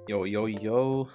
Yo, yo, yo.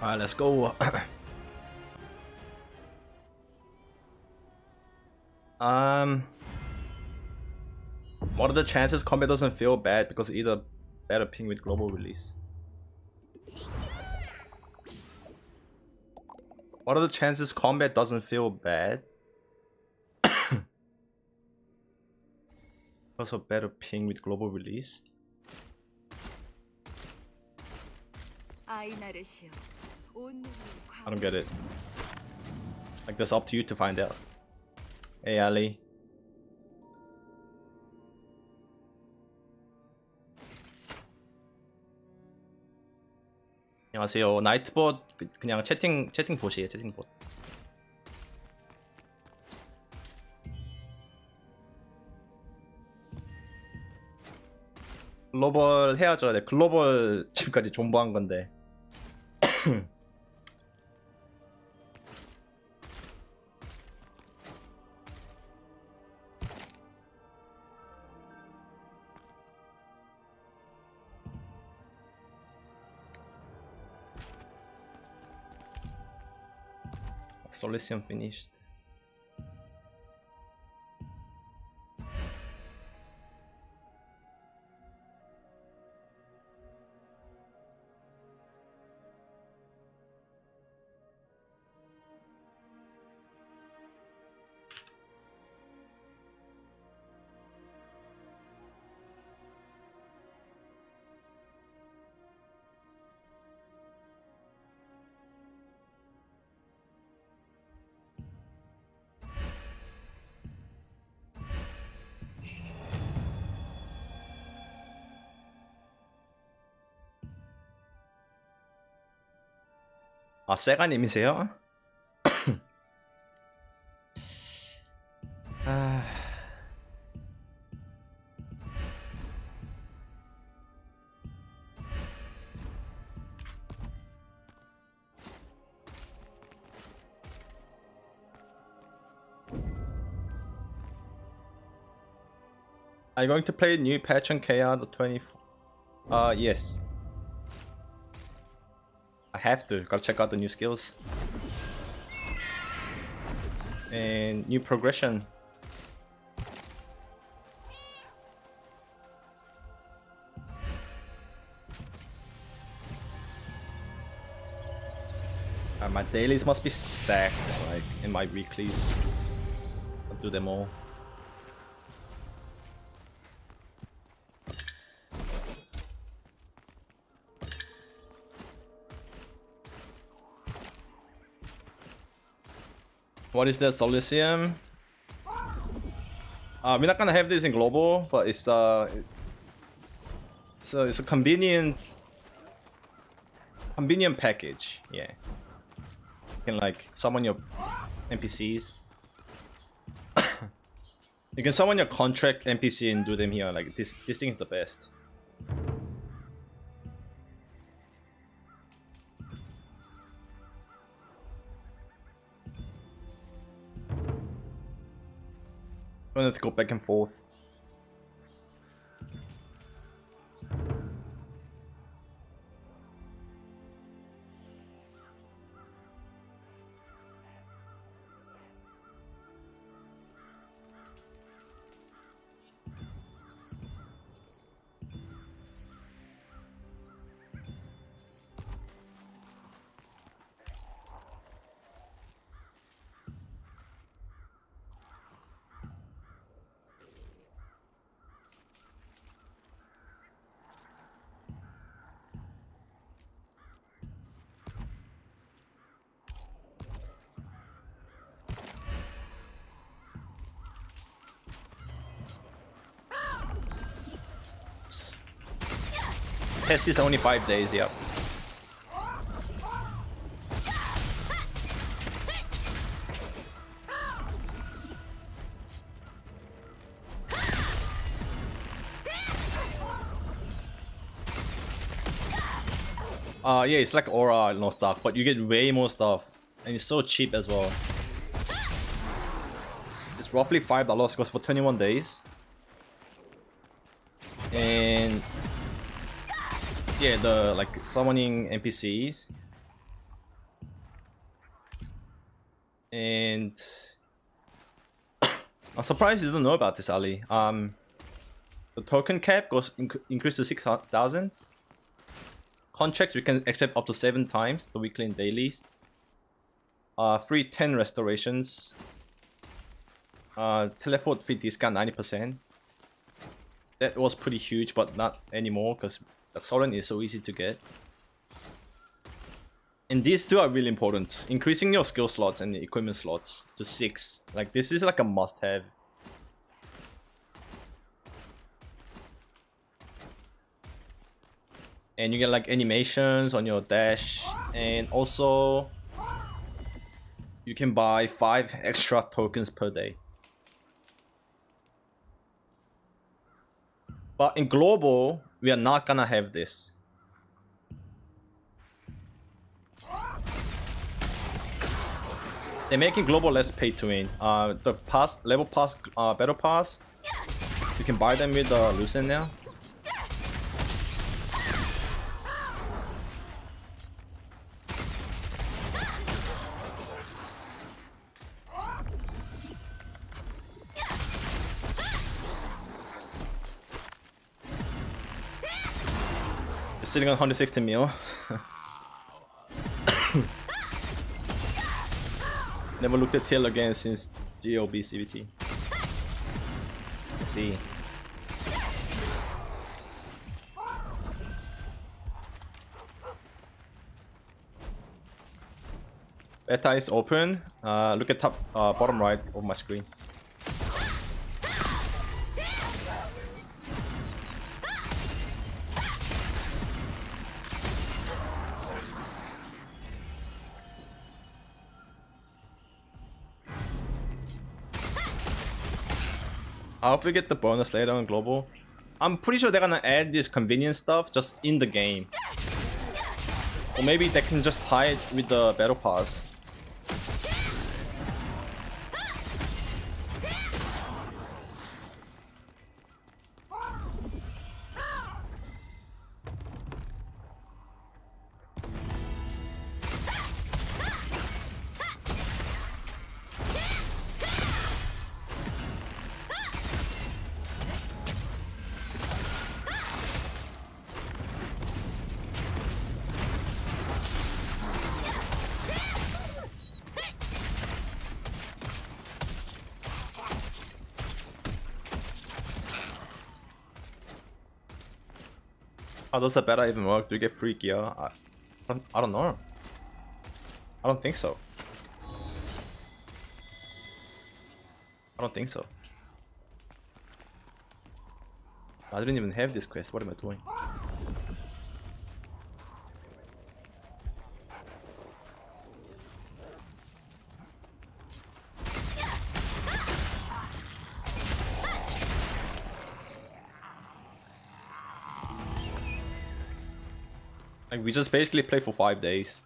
Alright, let's go. What are the chances combat doesn't feel bad because either better ping with global release? What are the chances combat doesn't feel bad because of better ping with global release? I don't get it. Like, that's up to you to find out. Hey, Ali. 안녕하세요. 나이트봇 그냥 채팅 보시에요. 채팅봇. 글로벌 해야죠. 네, 글로벌 지금까지 존버한 건데. Solution finished. 아, 세가님이세요? 아... Are you going to play new patch on KR the 24? Yes. I have to. Gotta check out the new skills. And new progression. My dailies must be stacked, like in my weeklies. I'll do them all. What is the Solusium? We're not gonna have this in global, but it's a convenient package. Yeah, you can like summon your NPCs. You can summon your contract NPC and do them here. Like this thing is the best. I'm gonna have to go back and forth. Test is only 5 days, yep. Yeah, it's like aura no stuff, but you get way more stuff. And it's so cheap as well. It's roughly $5 because for 21 days. And yeah, the like summoning NPCs. And I'm surprised you don't know about this, Ali. The token cap goes increased to 6,000. Contracts we can accept up to 7 times the weekly and dailies. Free 10 restorations. Teleport fee discount 90%. That was pretty huge, but not anymore because Solen is so easy to get. And these two are really important. Increasing your skill slots and the equipment slots to 6. Like this is like a must-have. And you get like animations on your dash, and also you can buy 5 extra tokens per day. But in global, We are not gonna have this. They're making global less pay to win. The pass, level pass, battle pass, you can buy them with the Lucent now. It's sitting on 160 mil. Never looked at tail again since GOB CVT. Let's see. Beta is open. Look at top, bottom right of my screen. I hope we get the bonus later on global. I'm pretty sure they're gonna add this convenience stuff just in the game. Or maybe they can just tie it with the battle pass. How does the beta even work? Do you get free gear? I don't know. I don't think so. I don't think so. I didn't even have this quest. What am I doing? Like, we just basically play for 5 days.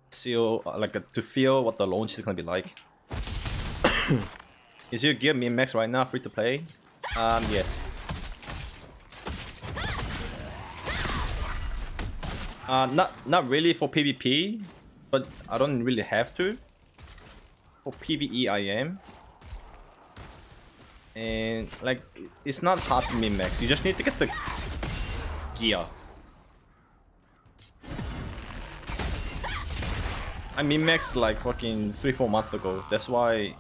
See, to feel what the launch is gonna be like. Is your gear min-max right now free to play? Yes. Not really for PvP, but I don't really have to. For PvE I am. And like, it's not hard to min-max. You just need to get the gear. I min-maxed like fucking 3-4 months ago. That's why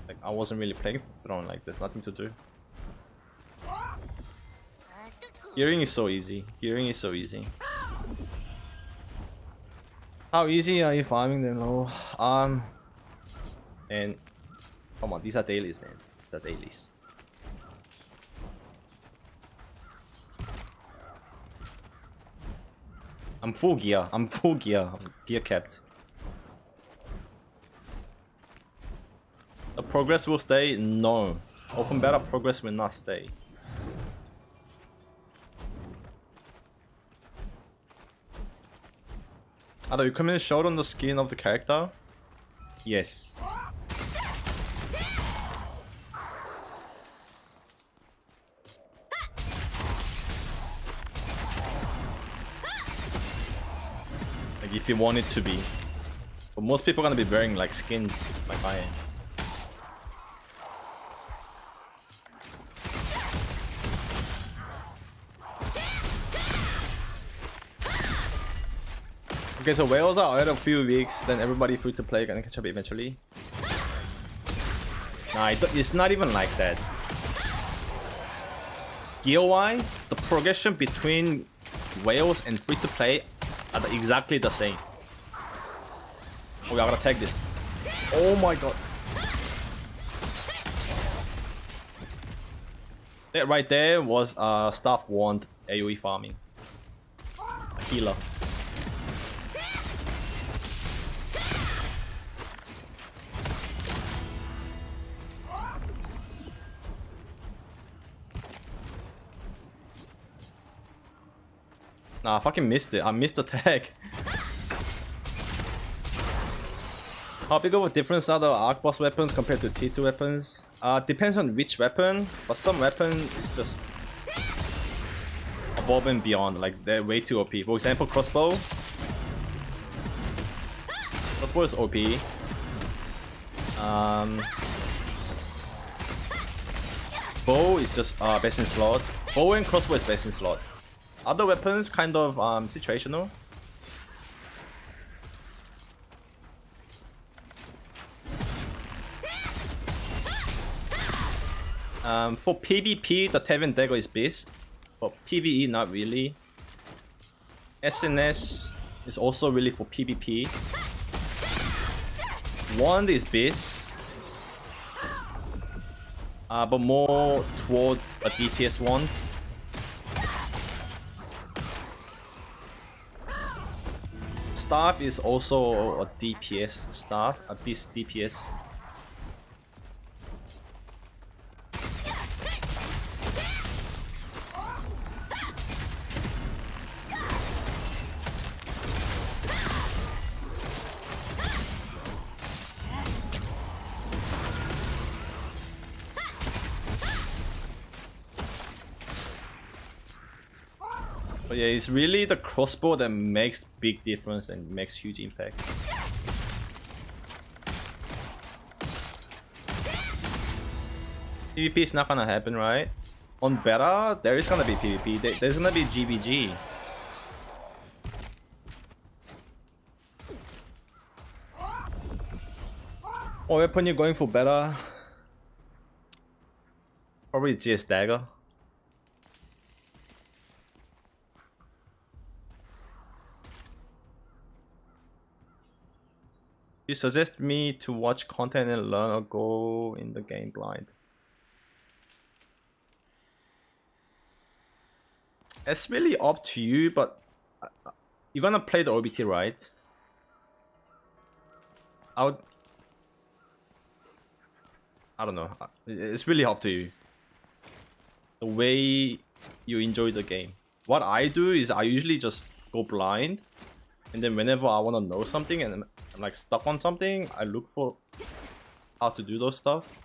like I wasn't really playing Throne. Like, there's nothing to do. Hearing is so easy. Hearing is so easy. How easy are you farming them? Oh, and come on, these are dailies, man. These are dailies. I'm full gear. I'm full gear. I'm gear capped. The progress will stay? No. Open beta progress will not stay. Are the equipment showed on the skin of the character? Yes. Like, if you want it to be. But most people are gonna be wearing like skins, like I am. Okay, so whales are out a few weeks, then everybody free to play gonna catch up eventually. Nah, it's not even like that. Gear-wise, the progression between whales and free to play are exactly the same. Oh, we are gonna tag this. Oh my god. That right there was staff wand AoE farming. A healer. Nah, I fucking missed it. I missed the tag. How big of a difference are the arc boss weapons compared to T2 weapons? Depends on which weapon, but some weapon is just above and beyond, like they're way too OP. For example, crossbow. Crossbow is OP. Bow is just best in slot. Bow and crossbow is best in slot. Other weapons kind of situational. For PvP, the Tevin dagger is best. For PvE, not really. SNS is also really for PvP. Wand is best, but more towards a DPS wand. Staff is also a DPS staff, a beast DPS. But yeah, it's really the crossbow that makes big difference and makes huge impact. PvP is not gonna happen, right? On beta, there is gonna be PvP. There's gonna be GVG. What weapon you going for beta? Probably GS Dagger. You suggest me to watch content and learn or go in the game blind? It's really up to you, but you're gonna play the OBT, right? I don't know. It's really up to you. The way you enjoy the game. What I do is I usually just go blind, and then whenever I want to know something and I'm like stuck on something, I look for how to do those stuff.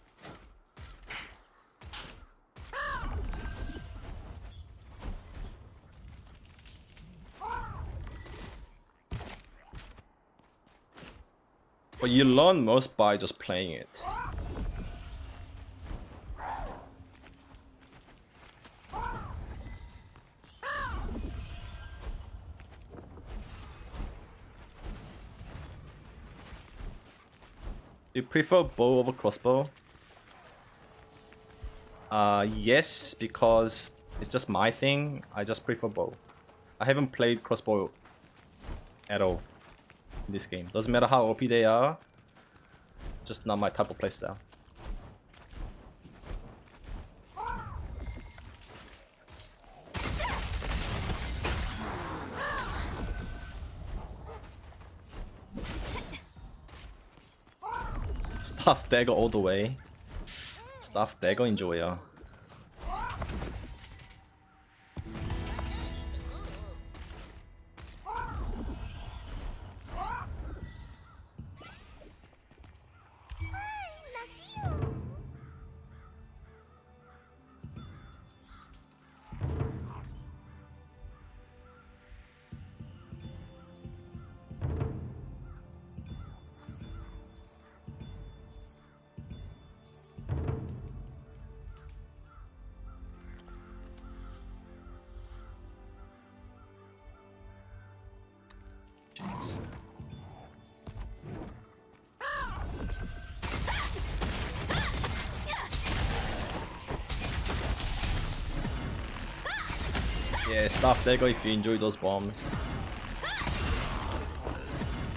But you learn most by just playing it. You prefer bow over crossbow? Yes, because it's just my thing. I just prefer bow. I haven't played crossbow at all in this game. Doesn't matter how OP they are, just not my type of playstyle. Staff dagger all the way. Staff dagger enjoyer. Yeah, staff dagger if you enjoy those bombs.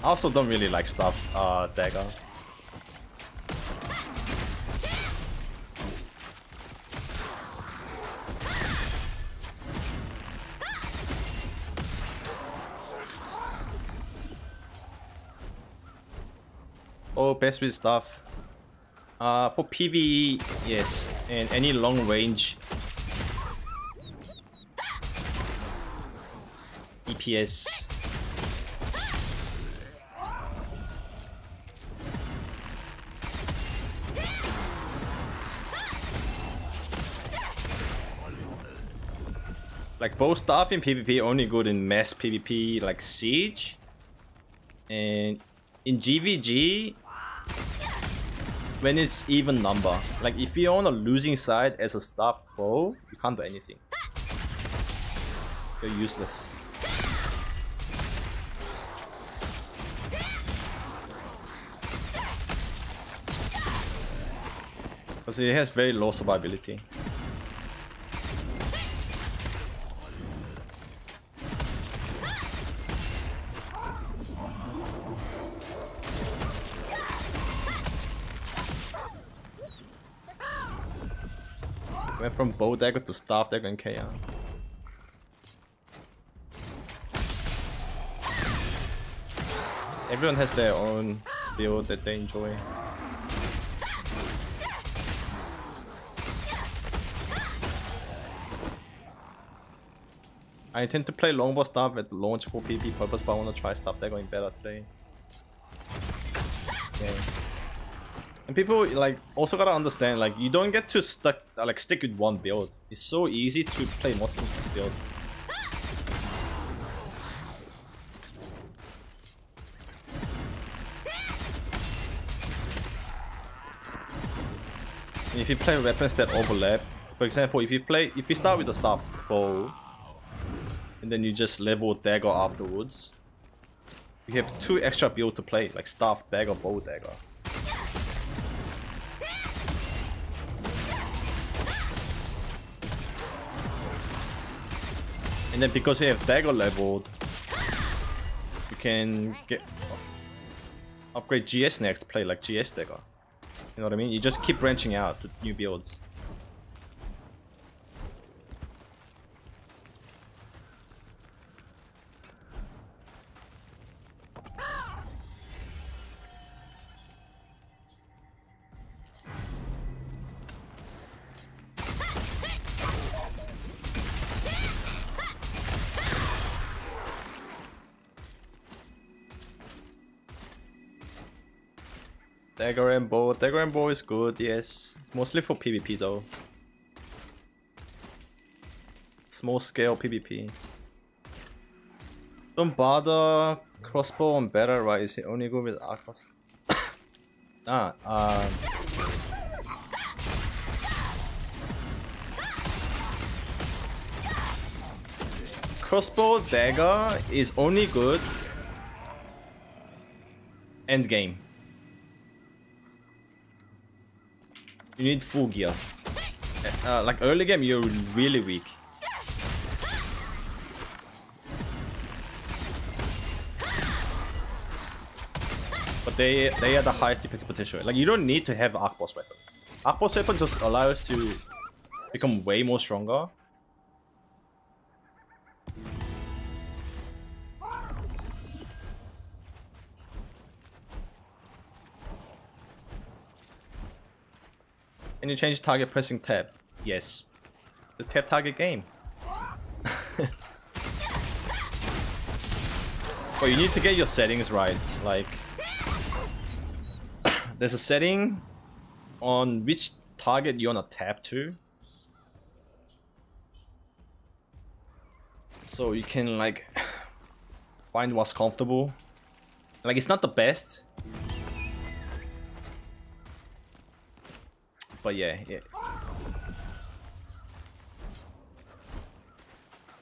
I also don't really like staff dagger. Oh, best with staff. For PvE, yes, and any long range. EPS. Like bow staff in PvP only good in mass PvP like Siege. And in GVG, when it's even number. Like if you're on a losing side as a staff bow, you can't do anything. You're useless. Because it has very low survivability. Went from bow dagger to staff dagger and KR. Everyone has their own build that they enjoy. I intend to play longbow staff at launch for PvP purpose, but I want to try staff dagger in better today. Okay. And people like also gotta understand, like you don't get to stick with one build. It's so easy to play multiple builds. If you play weapons that overlap, for example, if you start with the staff bow, and then you just level dagger afterwards, you have 2 extra builds to play, like staff dagger, bow dagger. And then because you have dagger leveled, you can upgrade GS next, play like GS dagger. You know what I mean? You just keep branching out to new builds. Dagger and bow is good, yes. It's mostly for PvP though. Small scale PvP. Don't bother crossbow on better, right? Is it only good with arcos? Crossbow dagger is only good endgame. You need full gear. Like early game, you're really weak. But they are the highest defense potential. Like you don't need to have arc boss weapon. Arc boss weapon just allows us to become way more stronger. And you change target pressing tab. Yes. The tab target game. But you need to get your settings right. Like there's a setting on which target you wanna tap to. So you can like find what's comfortable. Like it's not the best. But yeah.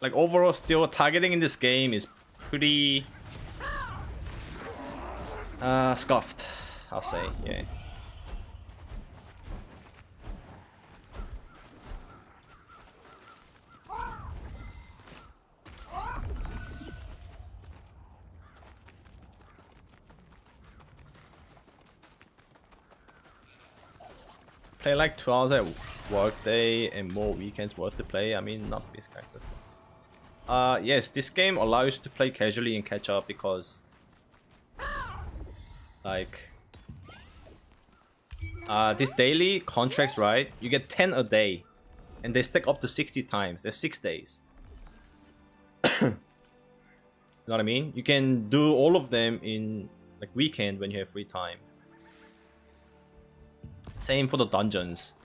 Like overall, still targeting in this game is pretty scuffed, I'll say. Yeah. Play like 2 hours at work day and more weekends worth to play. I mean, not this characters. Yes, this game allows you to play casually and catch up because, like, this daily contracts, right? You get 10 a day, and they stack up to 60 times. That's 6 days. know what I mean? You can do all of them in like weekend when you have free time. Same for the dungeons.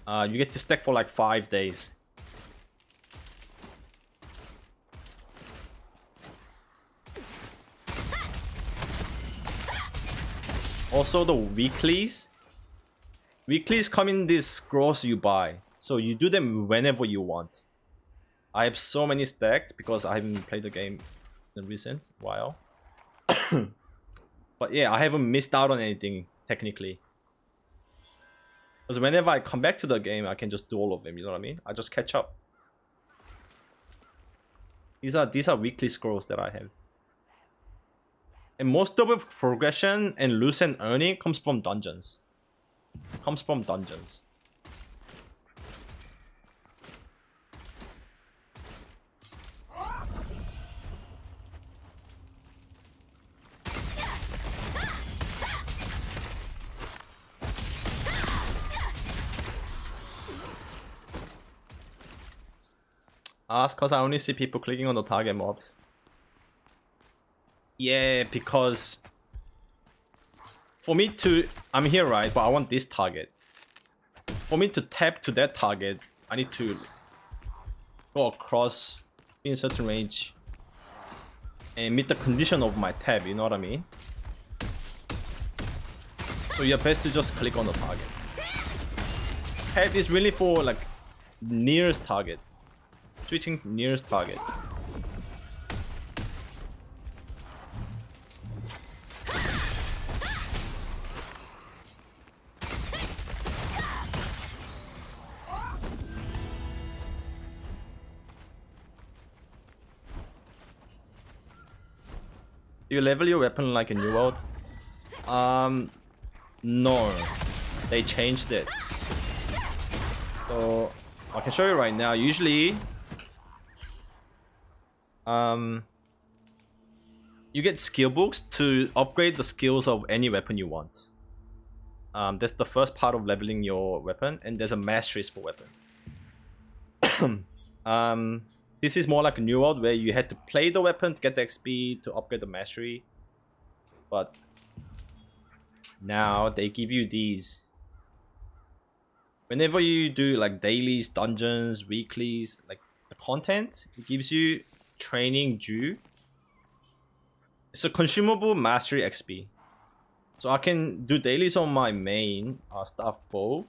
You get to stack for like 5 days. Also the weeklies. Weeklies come in these scrolls you buy. So you do them whenever you want. I have so many stacked because I haven't played the game in a recent while. But yeah, I haven't missed out on anything technically. Because whenever I come back to the game, I can just do all of them, you know what I mean? I just catch up. These are weekly scrolls that I have. And most of the progression and loot and earning comes from dungeons. Comes from dungeons. Ask because I only see people clicking on the target mobs. Yeah, because for me to... I'm here, right? But I want this target. For me to tap to that target, I need to go across in a certain range and meet the condition of my tab, you know what I mean? So you're best to just click on the target. Tab is really for like nearest target. Switching nearest target. Do you level your weapon like a new world? No. They changed it. So I can show you right now. Usually you get skill books to upgrade the skills of any weapon you want. That's the first part of leveling your weapon, and there's a masteries for weapon. This is more like a new world where you had to play the weapon to get the XP to upgrade the mastery. But now they give you these. Whenever you do like dailies, dungeons, weeklies, like the content, it gives you training due. It's a consumable mastery XP. So I can do dailies on my main staff bow.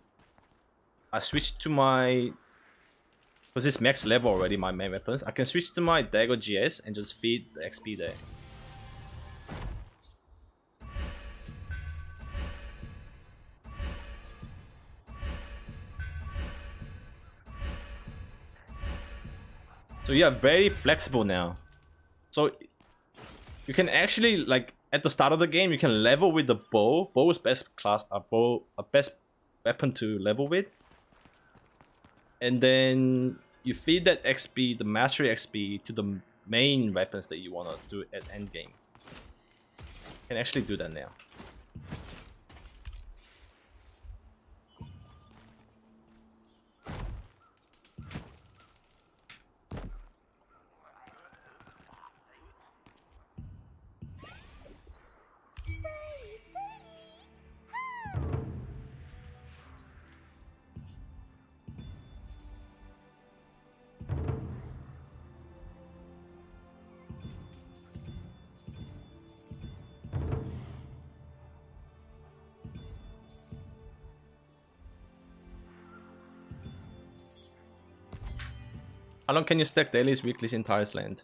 I switch to my... because it's max level already, my main weapons. I can switch to my dagger GS and just feed the XP there. So you are very flexible now. So you can actually, like, at the start of the game, you can level with the bow. Bow is best class, a best weapon to level with. And then you feed that XP, the mastery XP, to the main weapons that you want to do at endgame. You can actually do that now. How long can you stack dailies, weeklies in Iceland?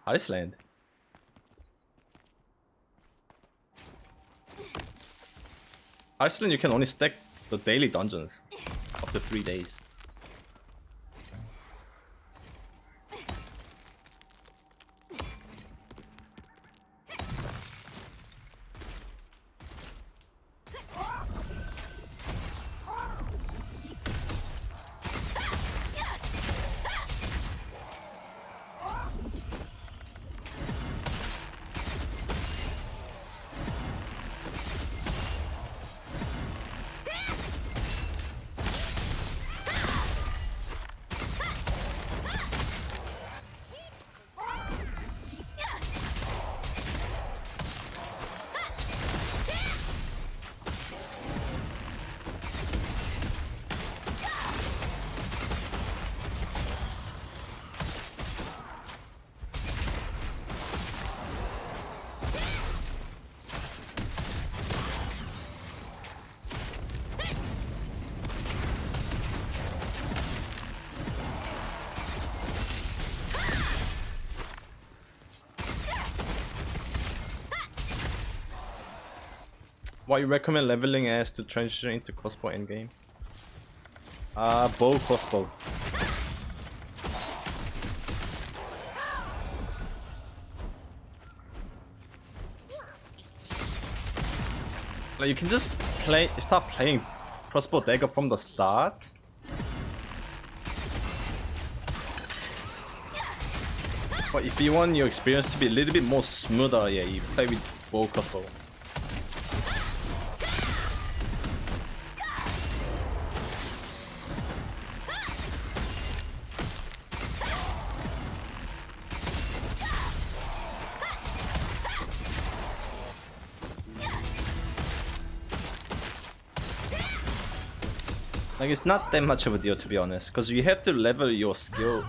Iceland? Iceland, you can only stack the daily dungeons up to 3 days. What you recommend leveling as to transition into crossbow endgame? Bow crossbow. Like you can just start playing crossbow dagger from the start. But if you want your experience to be a little bit more smoother, yeah, you play with bow crossbow. Like it's not that much of a deal, to be honest, because you have to level your skill.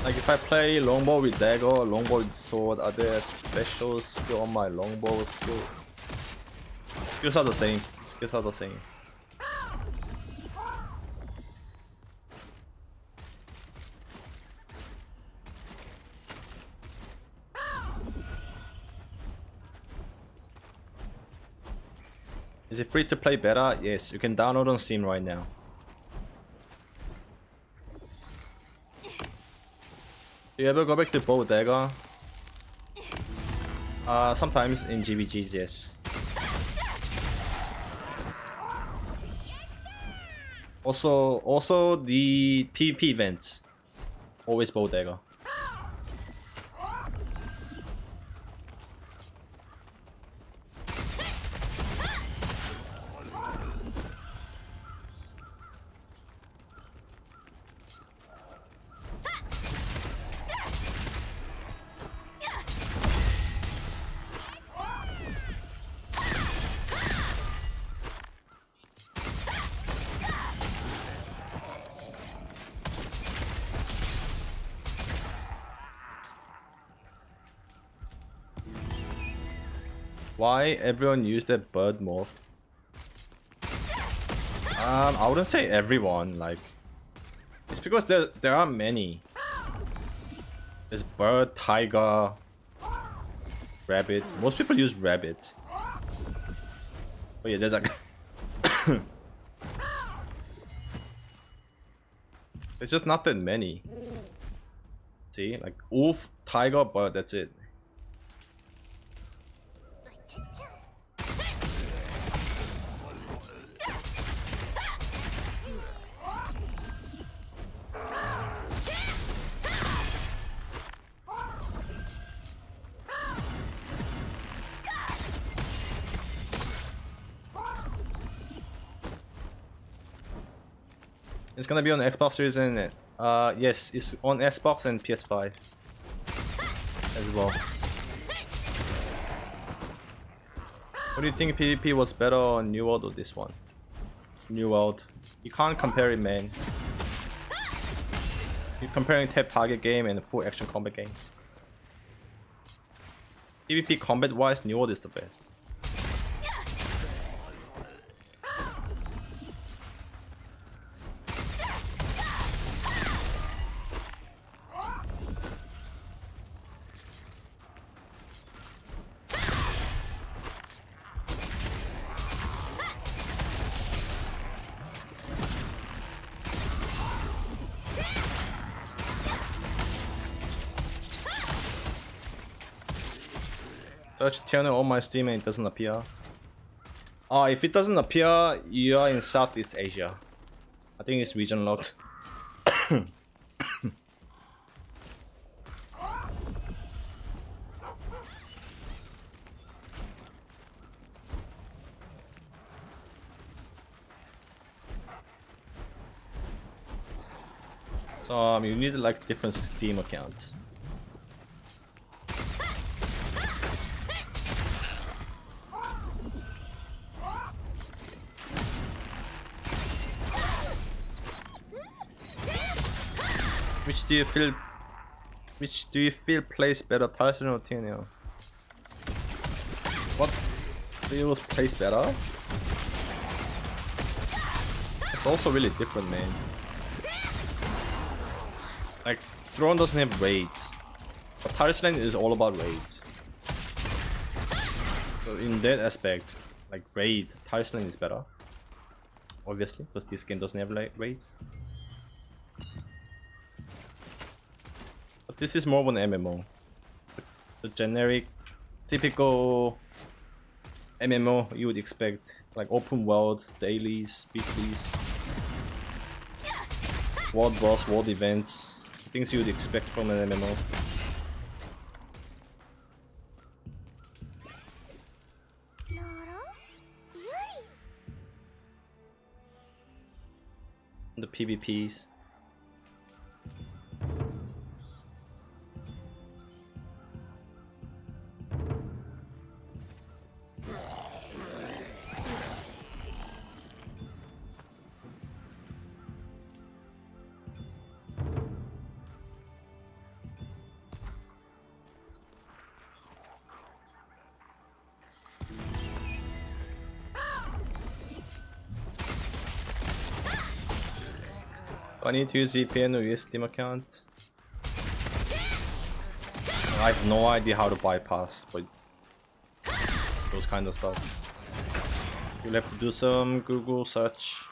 Like if I play longbow with dagger, longbow with sword, are there special skill on my longbow skill? Skills are the same. Skills are the same. Is it free to play beta? Yes, you can download on Steam right now. Do you ever go back to bow dagger? Sometimes in GVGs, yes. Also the PvP events, always bow dagger. Why everyone use that bird morph? I wouldn't say everyone, like it's because there are many. There's bird, tiger, rabbit. Most people use rabbit. But yeah, there's like it's just not that many. See, like wolf, tiger, bird, that's it. It's gonna be on Xbox Series and yes, it's on Xbox and PS5 as well. What do you think PvP was better on New World or this one? New World. You can't compare it, man. You're comparing tap target game and full action combat game. PvP combat wise, New World is the best. Search Tiana on my Steam and it doesn't appear. Oh, if it doesn't appear, you are in Southeast Asia. I think it's region locked. So you need like different Steam accounts. Which do you feel plays better, Tyson or Tino? What feels plays better? also really different, man. Like, Throne doesn't have raids, but Talisman is all about raids. So in that aspect, like raid, Talisman is better. Obviously, because this game doesn't have like raids. But this is more of an MMO. The generic, typical MMO you would expect, like open world, dailies, weeklies, world boss, world events, things you would expect from an MMO. The PvPs. I need to use VPN or use Steam account. I have no idea how to bypass, but those kind of stuff. You'll have to do some Google search.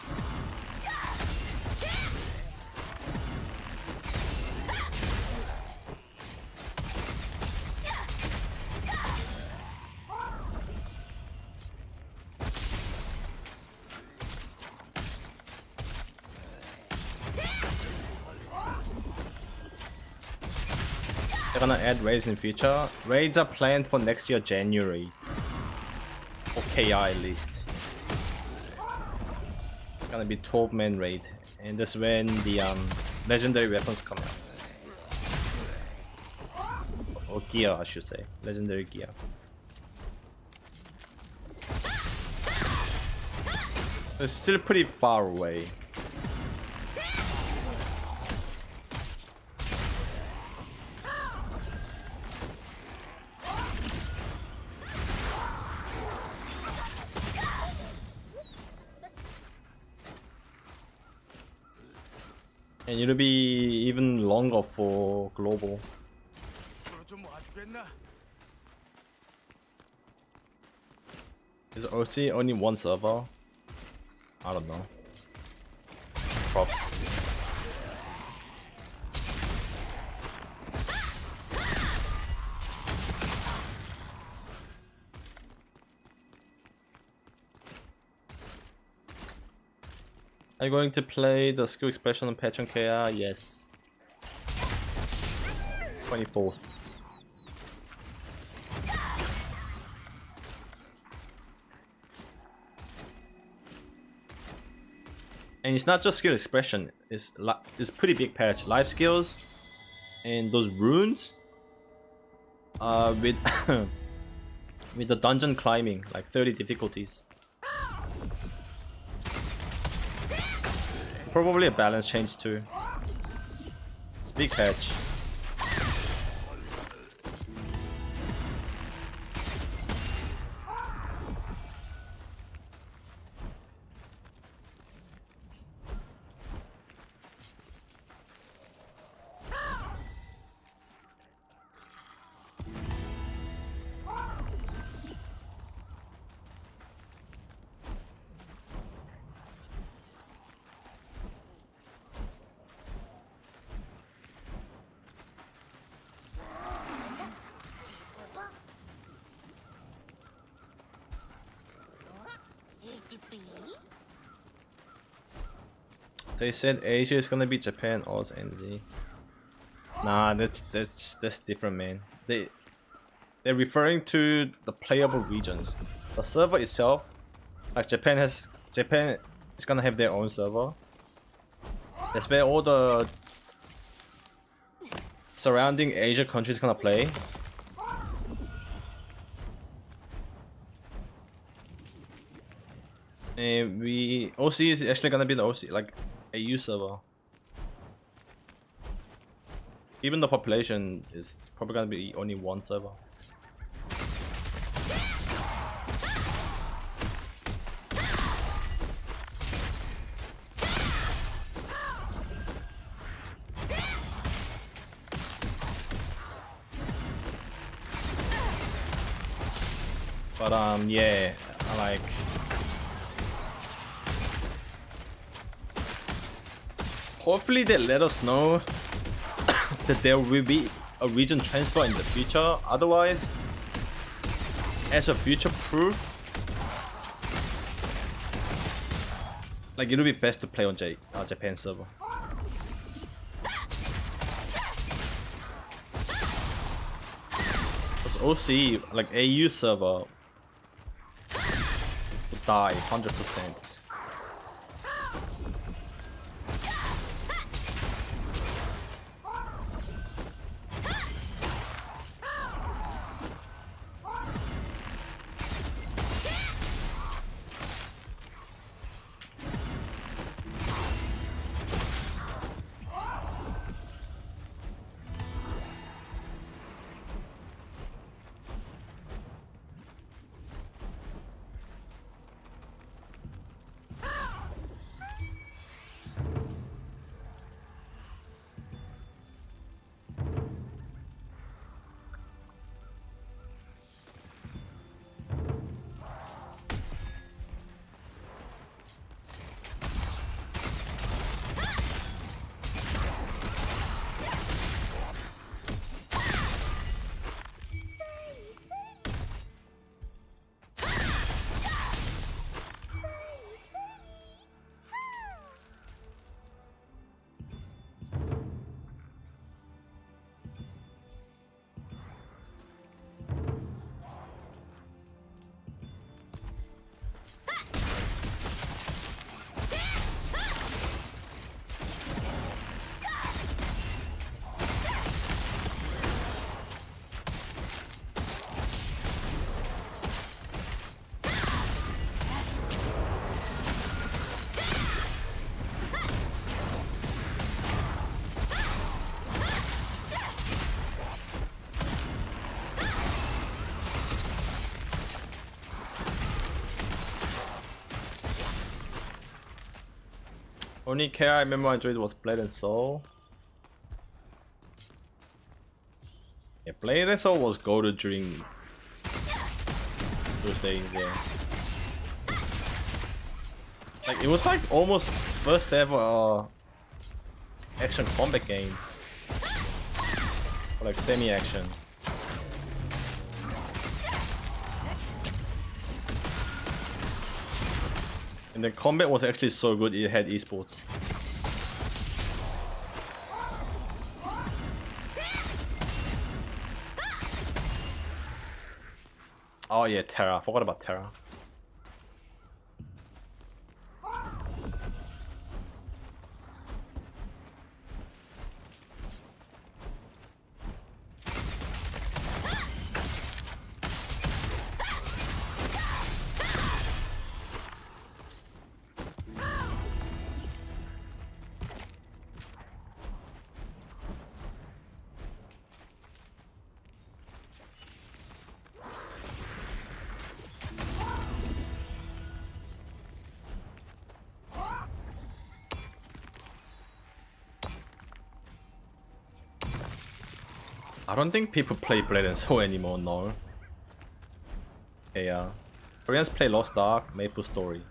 They're gonna add raids in future. Raids are planned for next year January. For KI at least. It's gonna be 12-man raid. And that's when the legendary weapons come out. Or gear, I should say. Legendary gear. It's still pretty far away. And it'll be even longer for global. Is OC only one server? I don't know. Props. Are you going to play the skill expression on patch on KR? Yes. 24th. And it's not just skill expression, it's pretty big patch. Life skills and those runes with with the dungeon climbing, like 30 difficulties. Probably a balance change too. It's a big patch. They said Asia is gonna be Japan, Oz, NZ. Nah, that's different, man. They're referring to the playable regions. The server itself, like Japan is gonna have their own server. That's where all the surrounding Asia countries gonna play. And OC is actually gonna be the OC, like AU server. Even the population is probably gonna be only one server. But yeah, like hopefully they let us know that there will be a region transfer in the future. Otherwise, as a future proof, like it'll be best to play on Japan server. Because OC, like AU server, would die 100%. Only care I remember I enjoyed was Blade and Soul. Yeah, Blade and Soul was goated during those days, yeah. Like it was like almost first ever action combat game. Or like semi-action. And the combat was actually so good it had esports. Oh yeah, Terra. I forgot about Terra. I don't think people play Blade and Soul anymore, no. Yeah. Koreans play Lost Ark, Maple Story.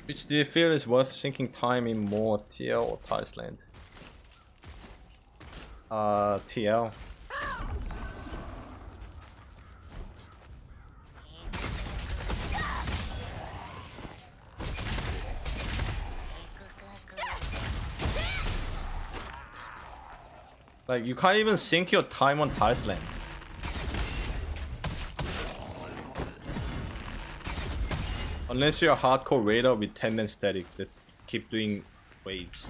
Which do you feel is worth sinking time in more, TL or Thailand? TL. Like, you can't even sink your time on Thailand. Unless you're a hardcore raider with 10-man static, just keep doing waves.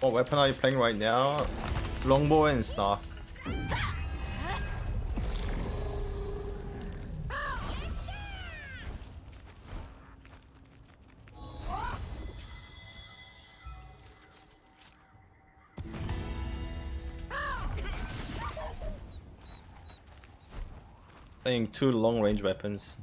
What weapon are you playing right now? Longbow and staff. Playing 2 long range weapons.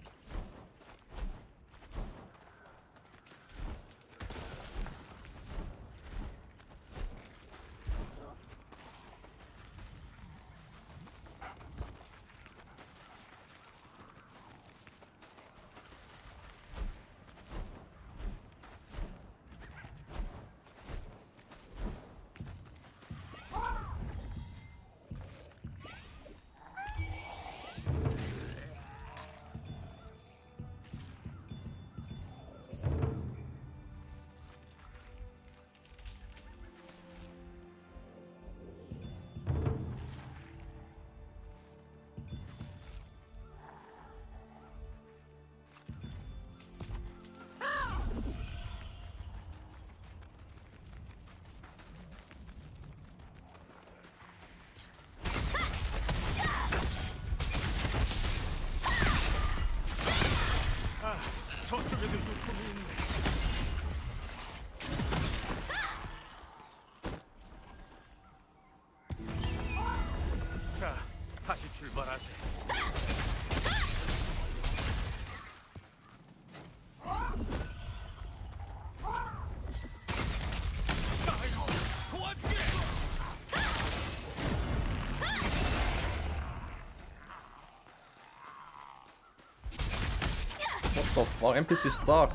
저쪽에도 유품이 있네. 자, 다시 출발하세. 도와주게. What the fuck? NPC stuck.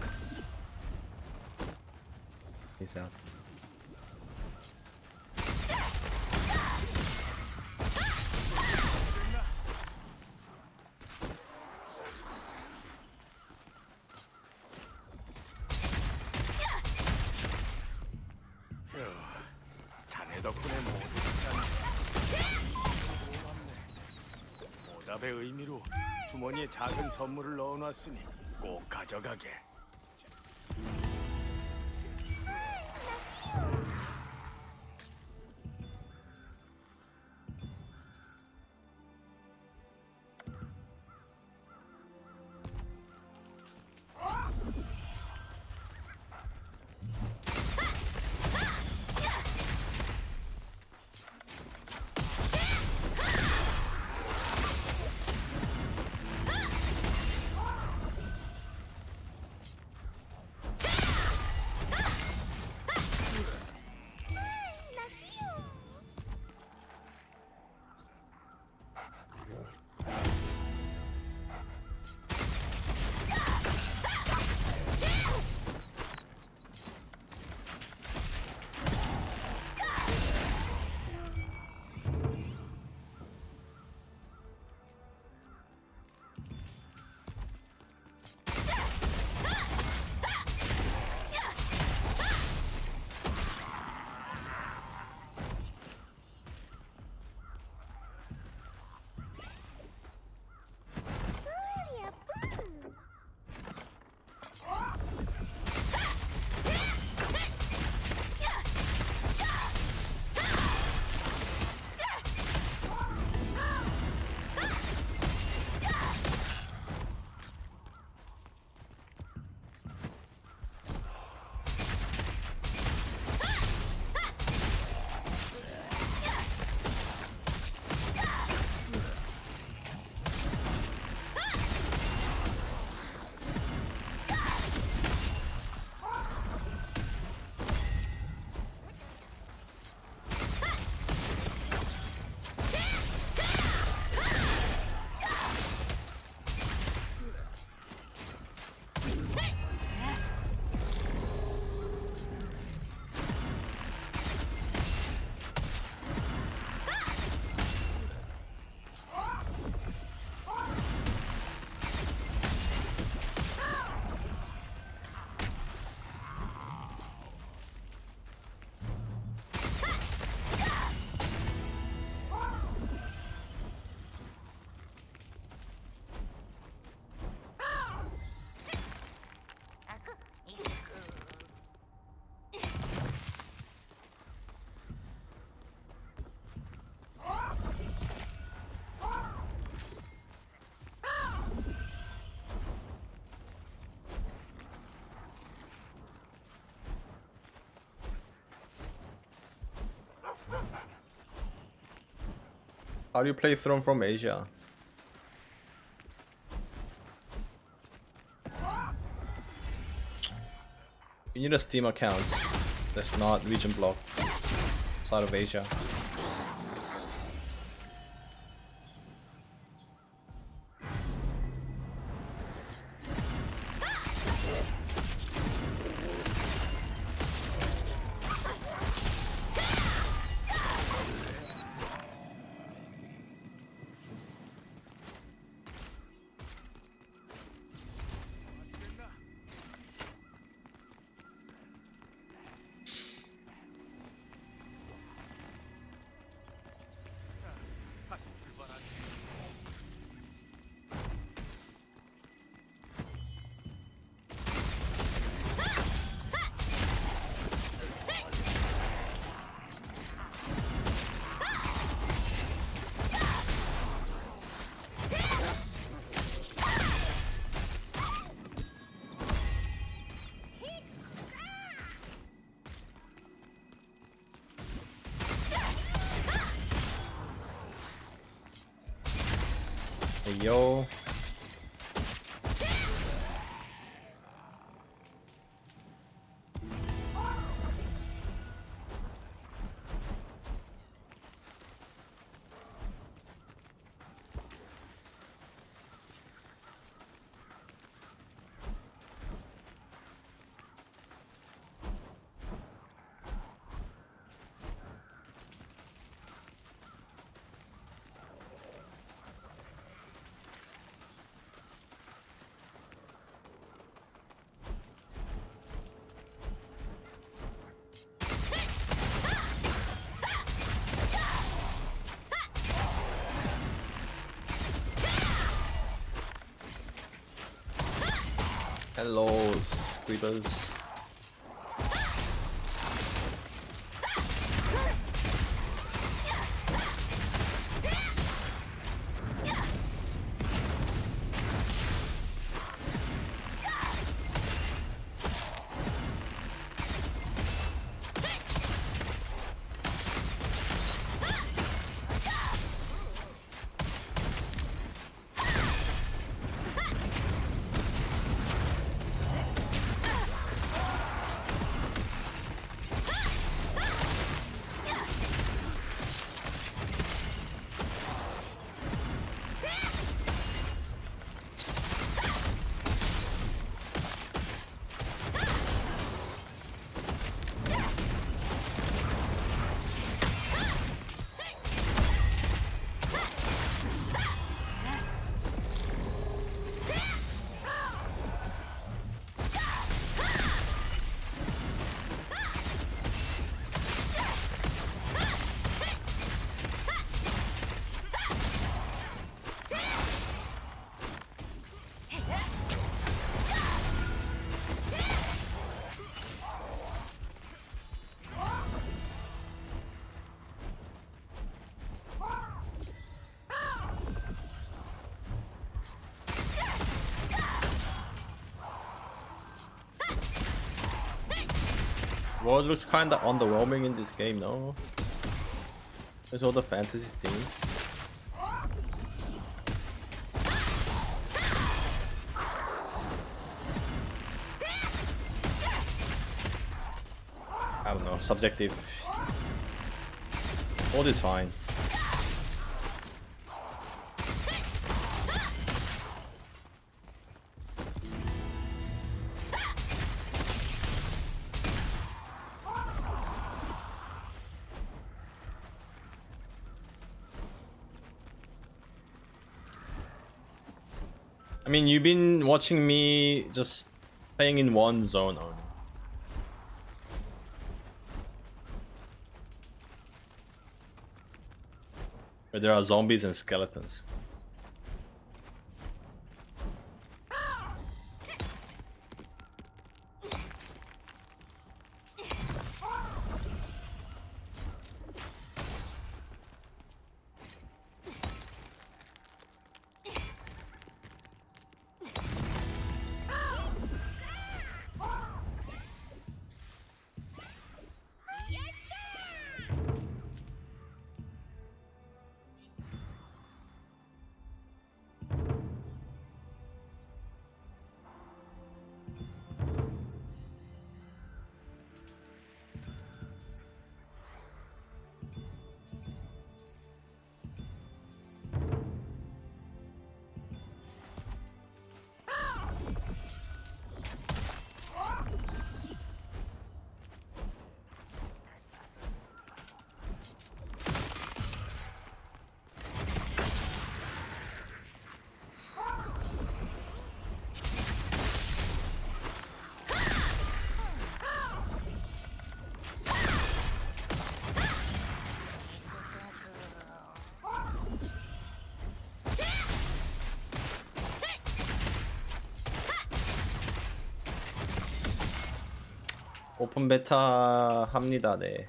Peace out. 자네 덕분에 모두 보답의 의미로 주머니에 작은 선물을 넣어놨으니 꼭 가져가게. How do you play Throne from Asia? You need a Steam account that's not region block side of Asia. Hey yo. Hello, squeebers. World looks kinda underwhelming in this game, no? There's all the fantasy themes. I don't know, subjective. All is fine. I mean, you've been watching me just playing in one zone only. Where there are zombies and skeletons. 오픈 베타 합니다. 네.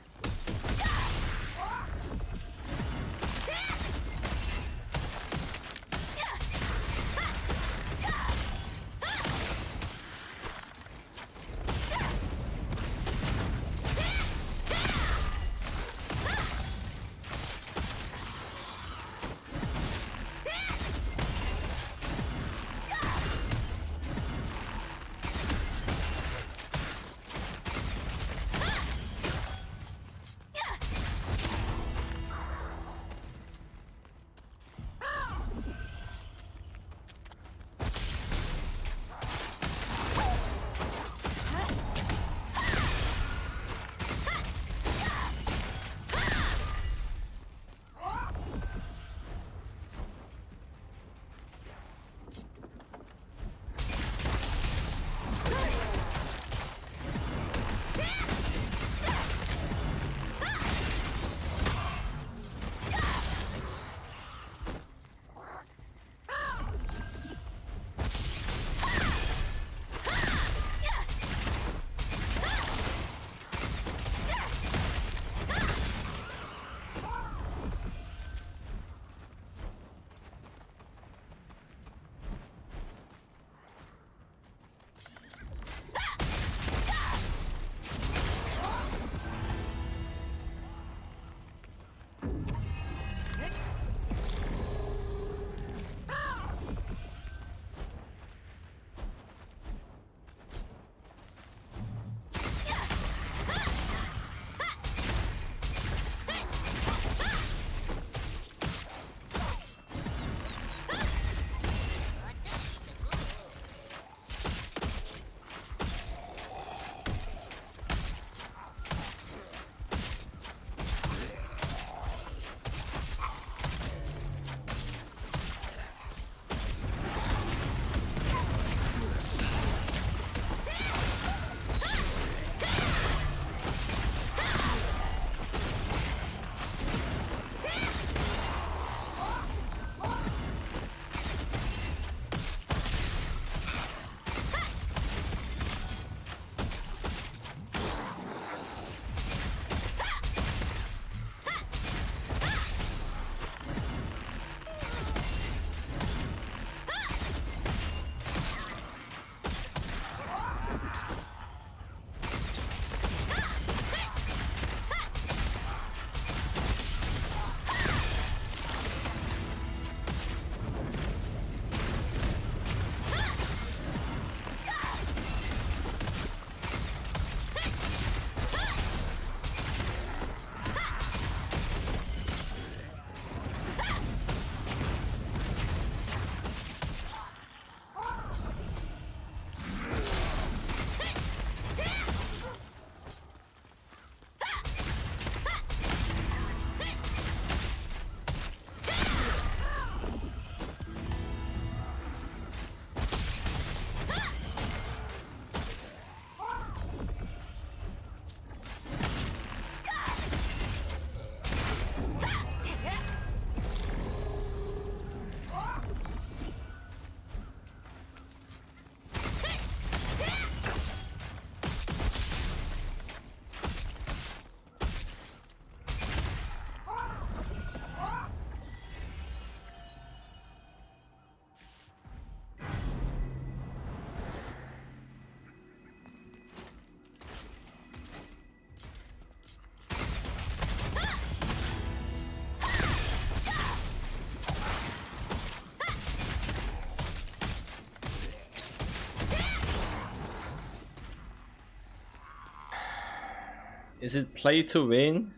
Is it play to win?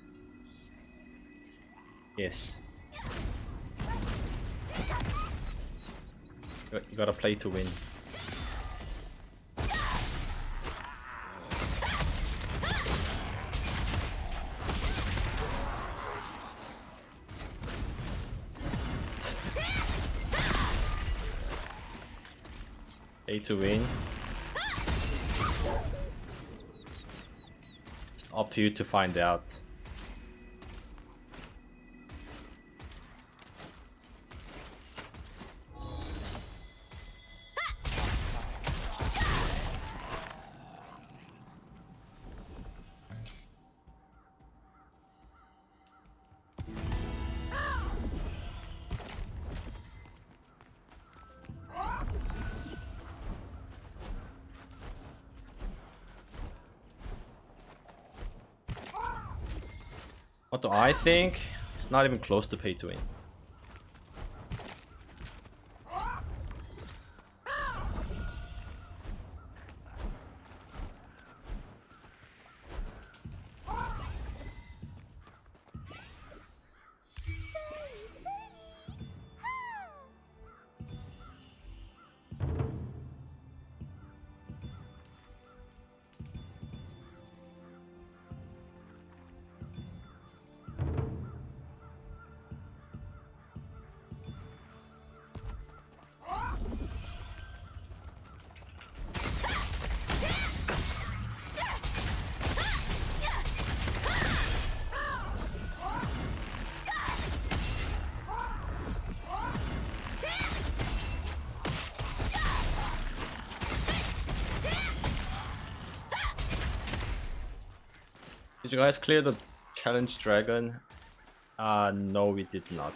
Yes. You gotta play to win. Play to win. It's up to you to find out. What do I think? It's not even close to pay to win. Did you guys clear the challenge dragon? No, we did not.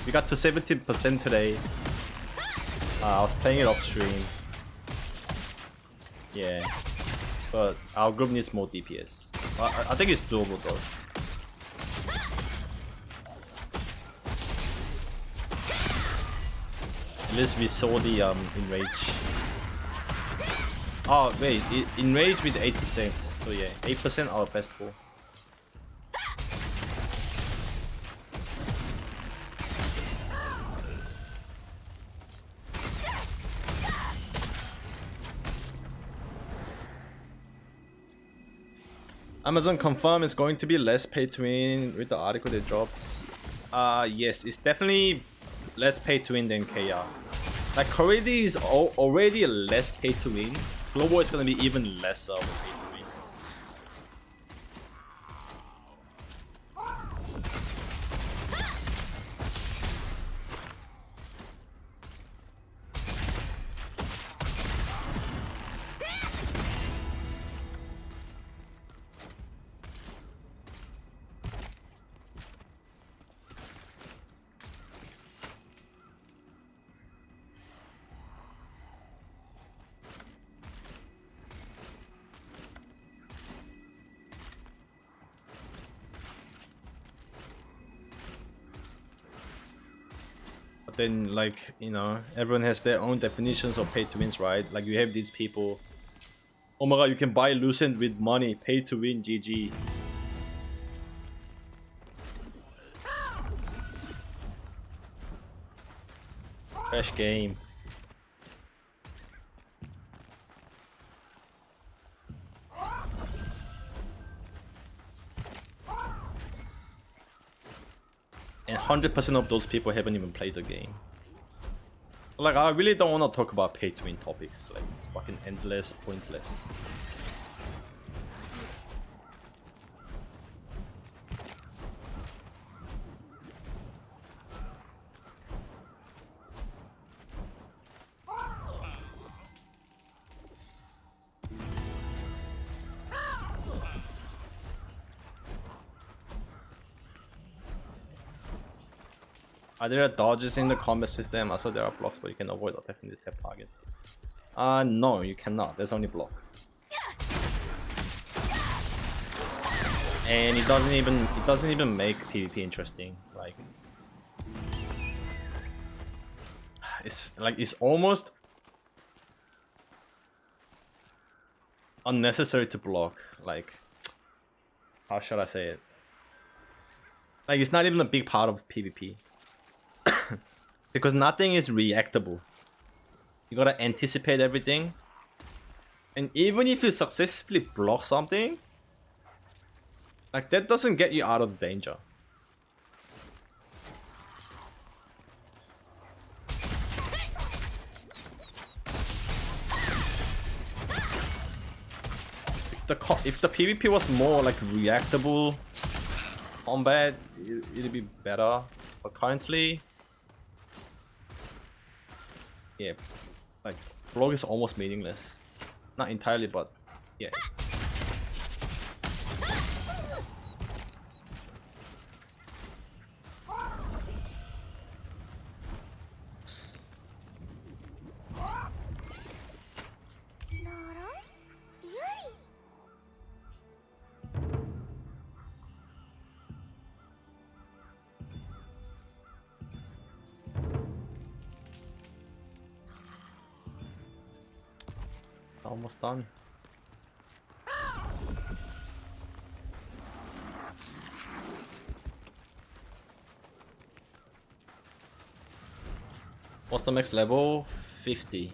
We got to 70% today. I was playing it off stream. Yeah, but our group needs more DPS. I think it's doable though. At least we saw the enrage. Oh wait, enrage with 8%. So yeah, 8% our best pull. Amazon confirm it's going to be less pay to win with the article they dropped. Yes, it's definitely less pay to win than KR. Like Corridi is already less pay to win. Global is gonna be even less of a pay to win. Then, like, you know, everyone has their own definitions of pay to wins, right? Like, you have these people, oh my god, you can buy Lucent with money, pay to win, GG. Fresh game. And 100% of those people haven't even played the game. Like, I really don't want to talk about pay to win topics. Like, it's fucking endless, pointless. Are there dodges in the combat system? Also, there are blocks, but you can avoid attacks in this tap target. No, you cannot. There's only block. And it doesn't even make PvP interesting. Like, it's almost unnecessary to block. Like, how should I say it? Like, it's not even a big part of PvP. Because nothing is reactable. You gotta anticipate everything. And even if you successfully block something, like, that doesn't get you out of danger. If the PvP was more like reactable combat, it'd be better. But currently, yeah, like, block is almost meaningless. Not entirely, but yeah. Almost done. What's the max level? 50.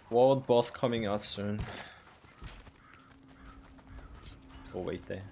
World boss coming out soon. Let's go wait there.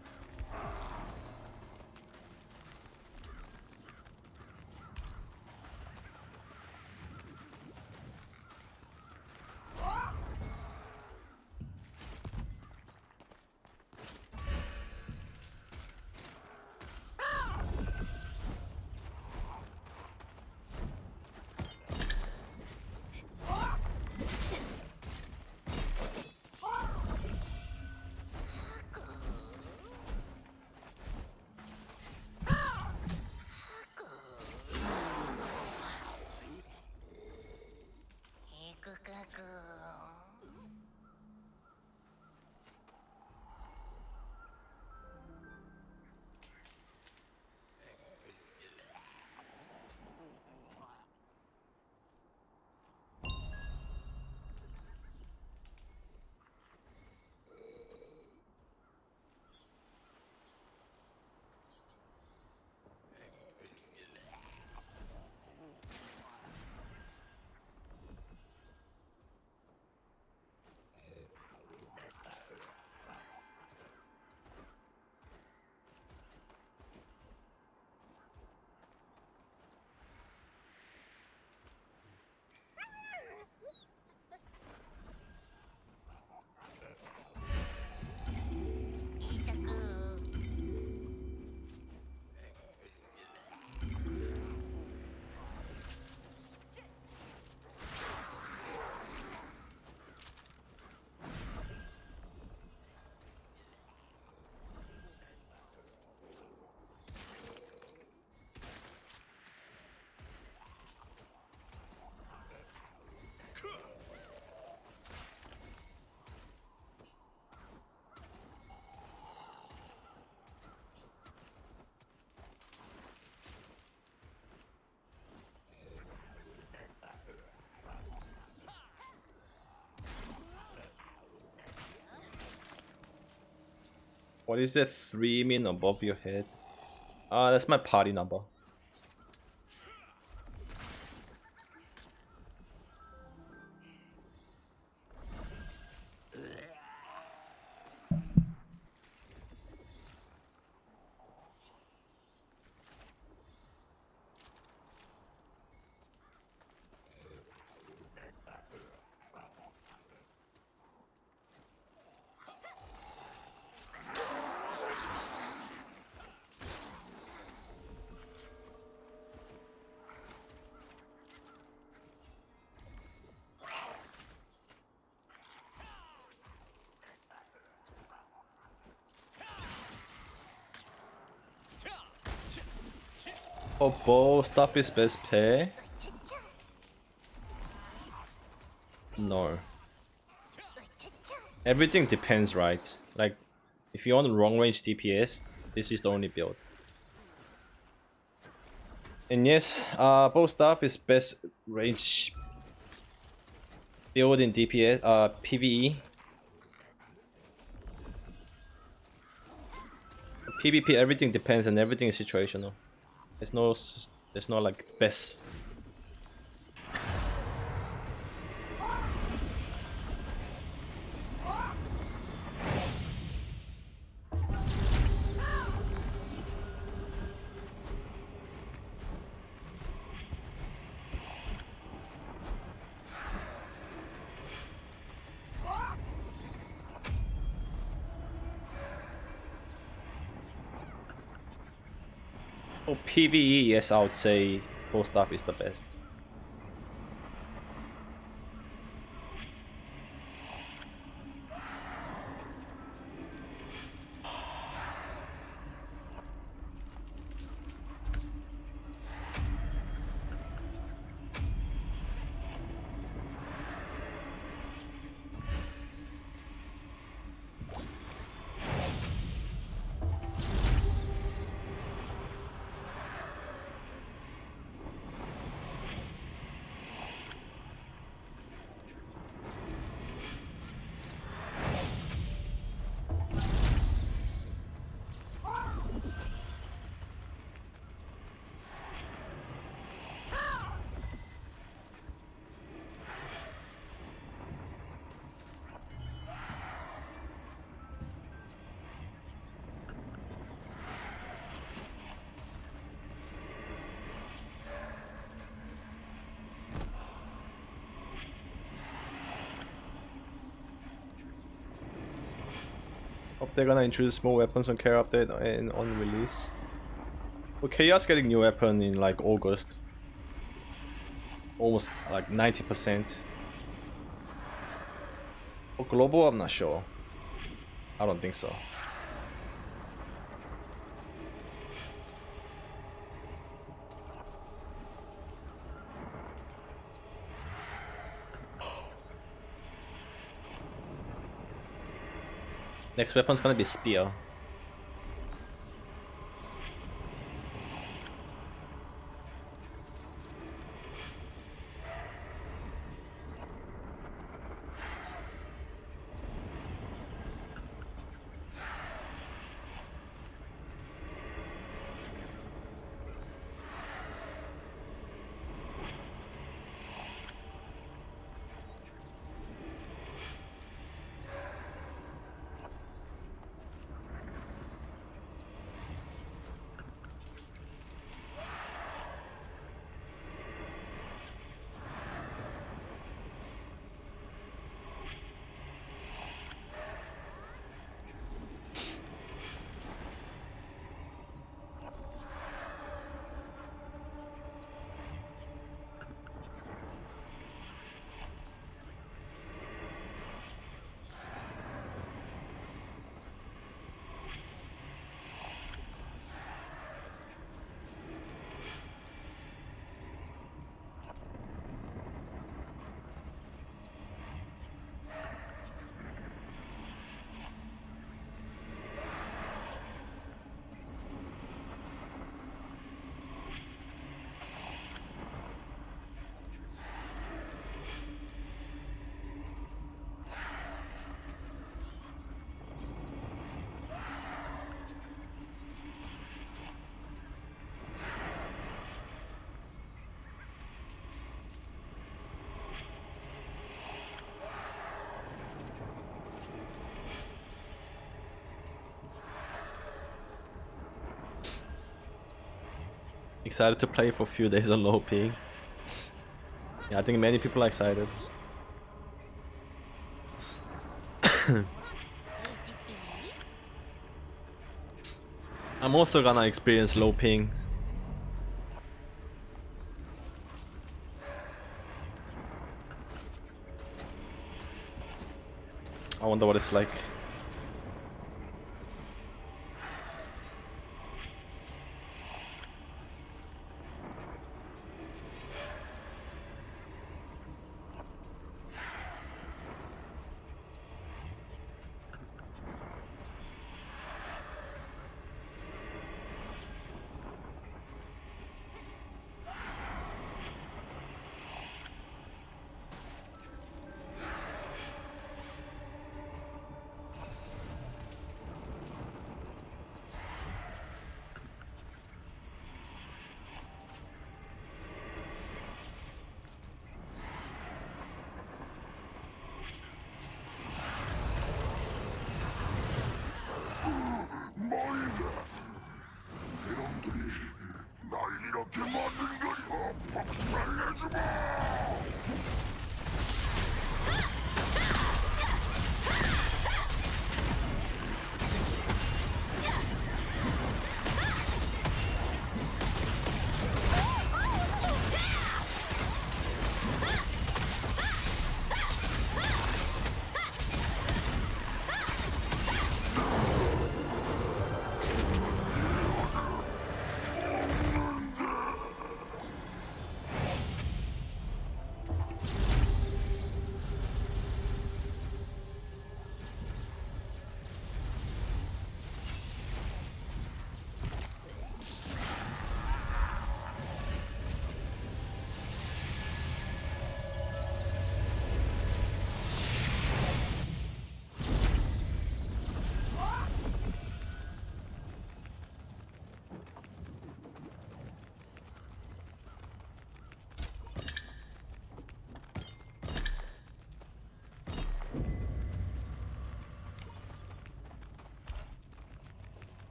What is that 3 min above your head? That's my party number. Oh, bow stuff is best pay? No. Everything depends, right? Like, if you want long range DPS, this is the only build. And yes, bow stuff is best range build in DPS, PvE. PvP, everything depends and everything is situational. There's no like best. For PvE, yes, I would say bow staff is the best. Hope they're gonna introduce more weapons on care update and on release. Well, Chaos getting new weapon in like August. Almost like 90%. For global, I'm not sure. I don't think so. Next weapon's gonna be Spear. Excited to play for a few days on low ping. Yeah, I think many people are excited. I'm also gonna experience low ping. I wonder what it's like.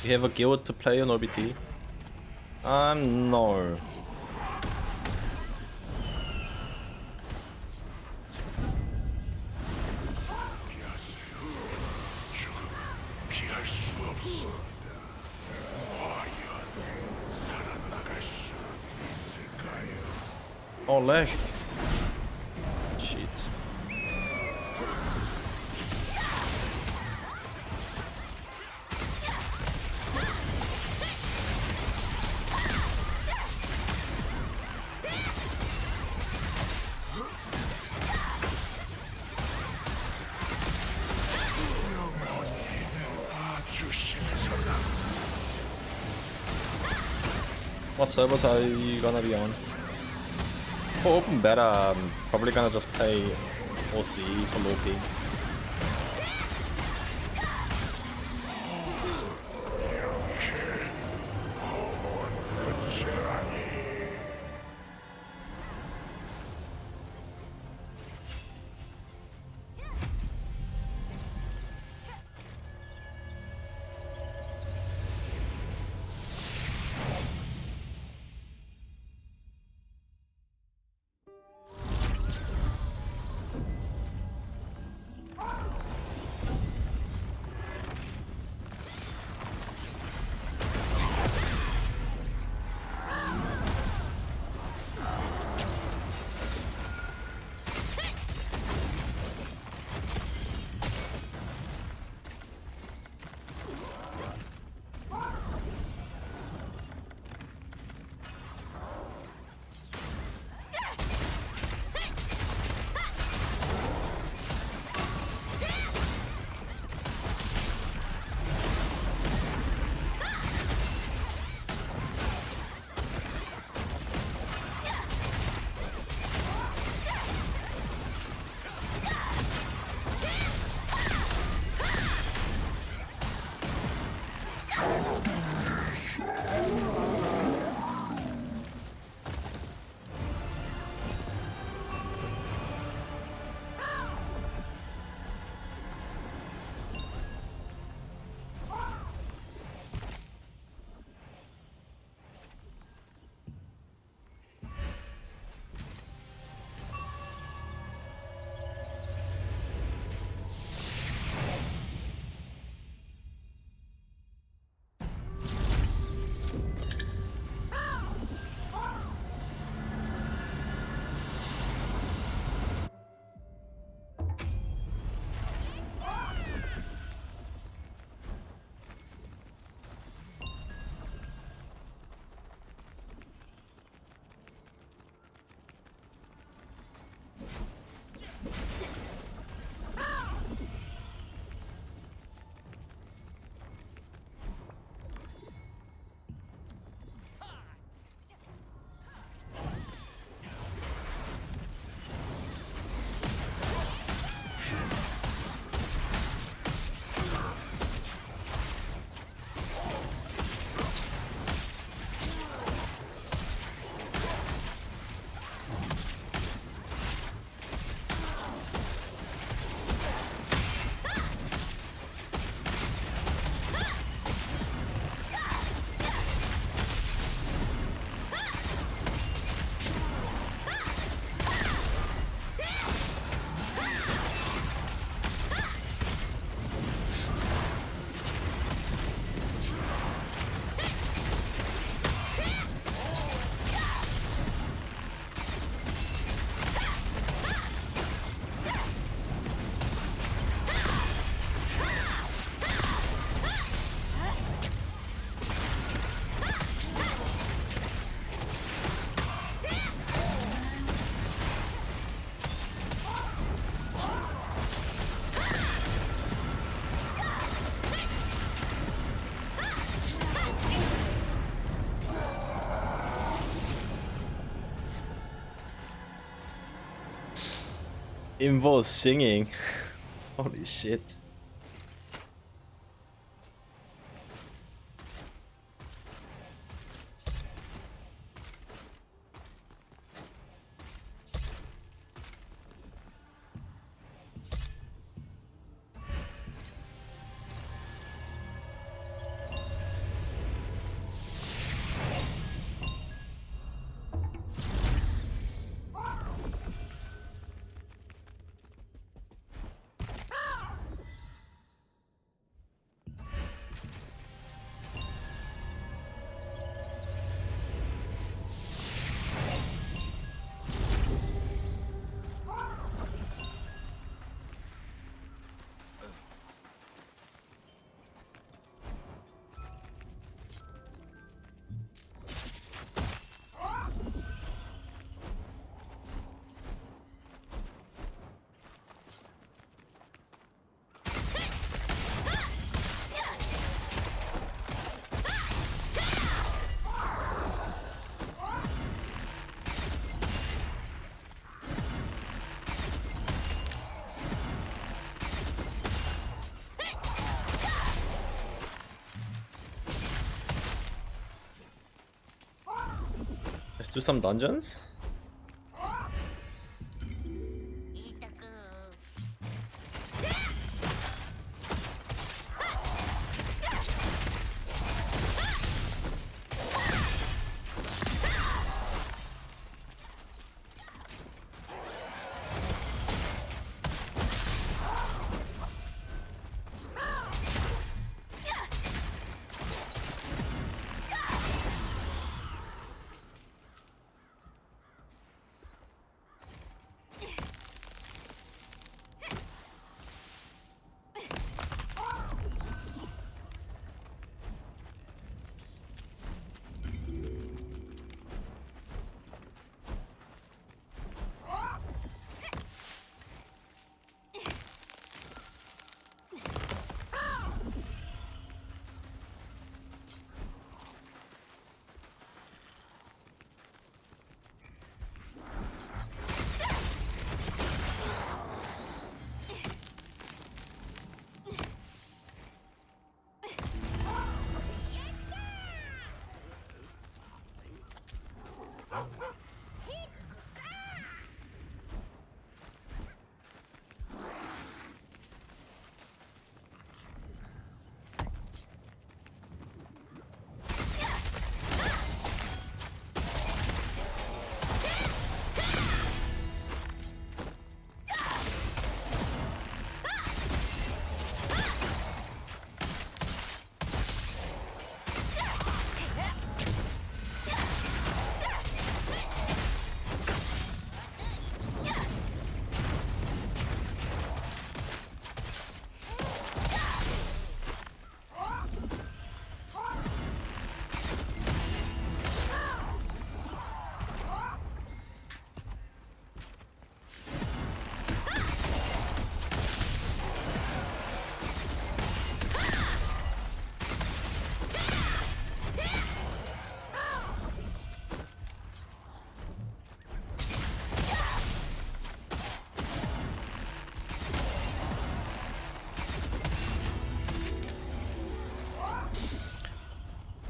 You have a guild to play on OBT? No. 피할 수 없어. 과연 살아나갈 수 있을까요? Oh, lag. Shit. 아주 신선한. What servers are you gonna be on? For open beta, I'm probably gonna just play OC for low ping. Invo singing. Holy shit. Let's do some dungeons.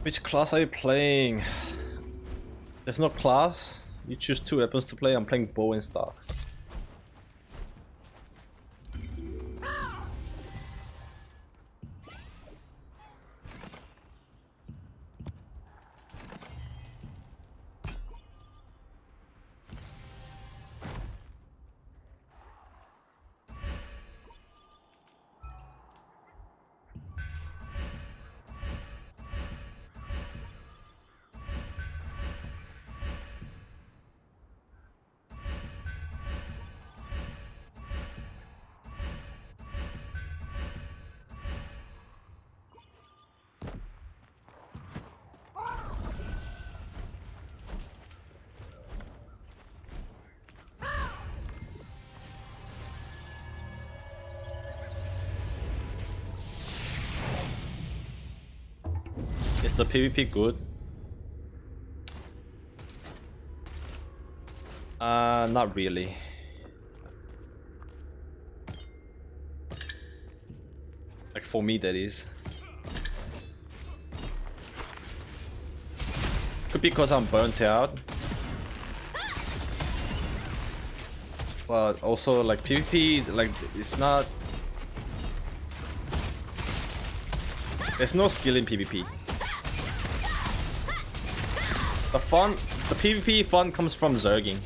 Which class are you playing? There's no class. You choose 2 weapons to play. I'm playing bow and staff. Is the PvP good? Not really. Like for me, that is. Could be because I'm burnt out. But also like PvP, like it's not. There's no skill in PvP. The PvP fun comes from zerging.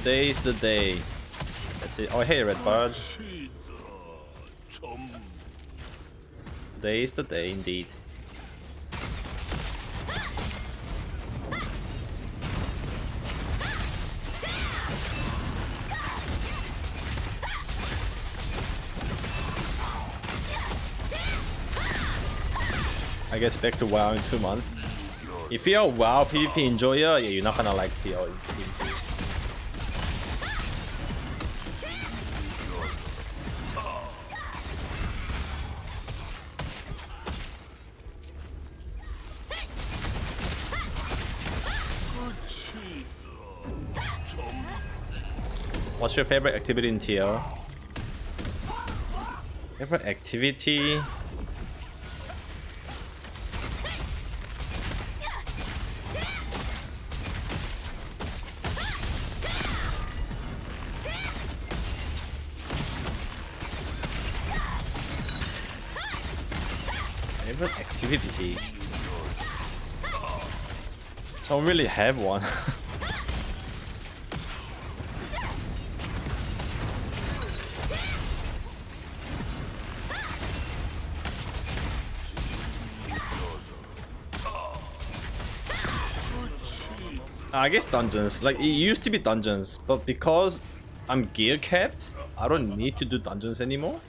Today's the day. That's it. Oh, hey, Red Bard. Today's the day, indeed. I guess back to WoW in 2 months. If you're a WoW PvP enjoyer, yeah, you're not gonna like TL in PvP. What's your favorite activity in TL? Favorite activity? Favorite activity? Don't really have one. I guess dungeons. Like, it used to be dungeons, but because I'm gear capped, I don't need to do dungeons anymore.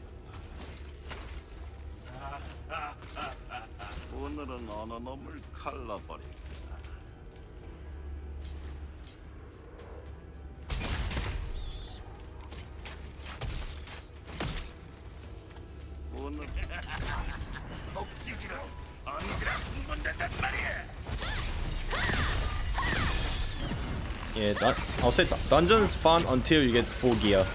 오늘은 어느 놈을 갈라버린다. 오늘 억지로 언제나 흥분된단 말이야. Yeah, I'll say dungeons fun until you get full gear.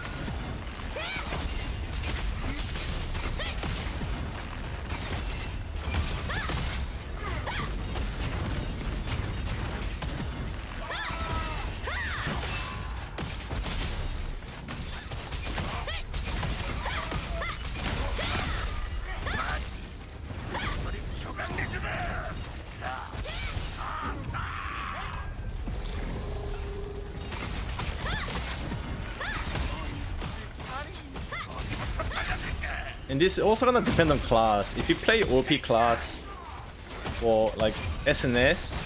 And this is also gonna depend on class. If you play OP class or like SNS,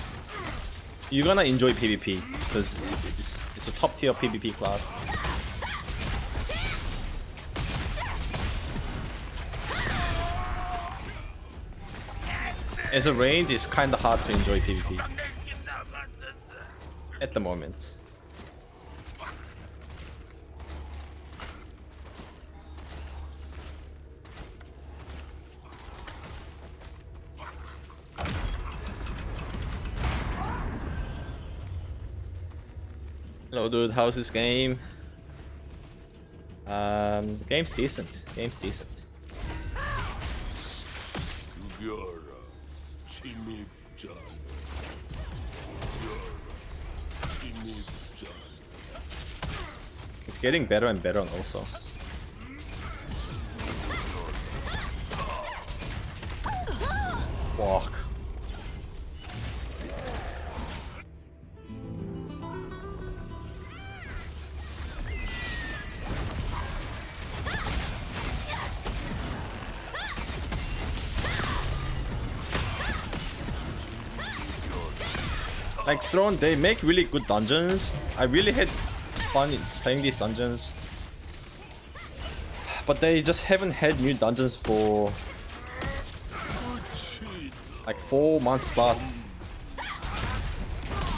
you're gonna enjoy PvP because it's a top tier PvP class. As a range, it's kinda hard to enjoy PvP at the moment. Hello dude, how's this game? The game's decent. Game's decent. 죽여라, 침입자. 침입자. It's getting better and better also. Walk. Like Throne, they make really good dungeons. I really had fun playing these dungeons. But they just haven't had new dungeons for like 4 months plus.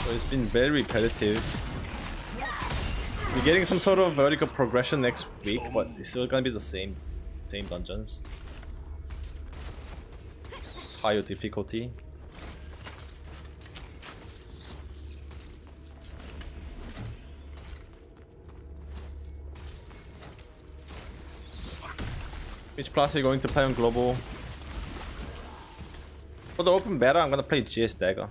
So it's been very repetitive. We're getting some sort of vertical progression next week, but it's still gonna be the same dungeons. It's higher difficulty. Which class are you going to play on global? For the open beta, I'm gonna play GS Dagger.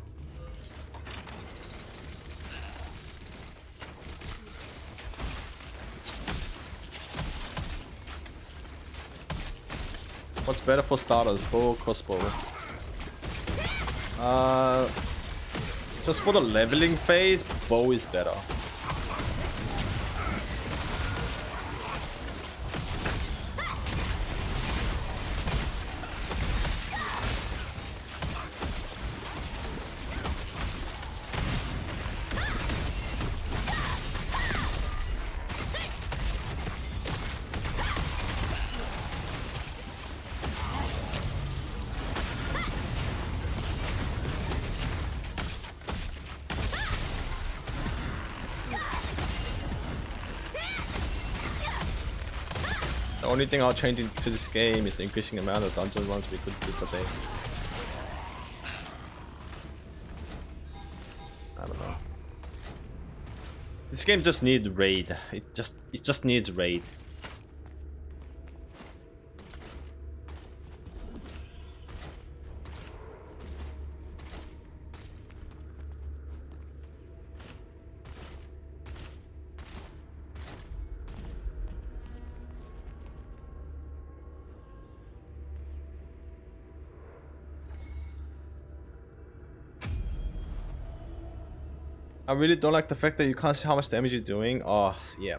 What's better for starters, bow or crossbow? Just for the leveling phase, bow is better. The only thing I'll change into this game is the increasing amount of dungeon runs we could do per day. I don't know. This game just needs raid. It just needs raid. I really don't like the fact that you can't see how much damage you're doing. Oh, yeah.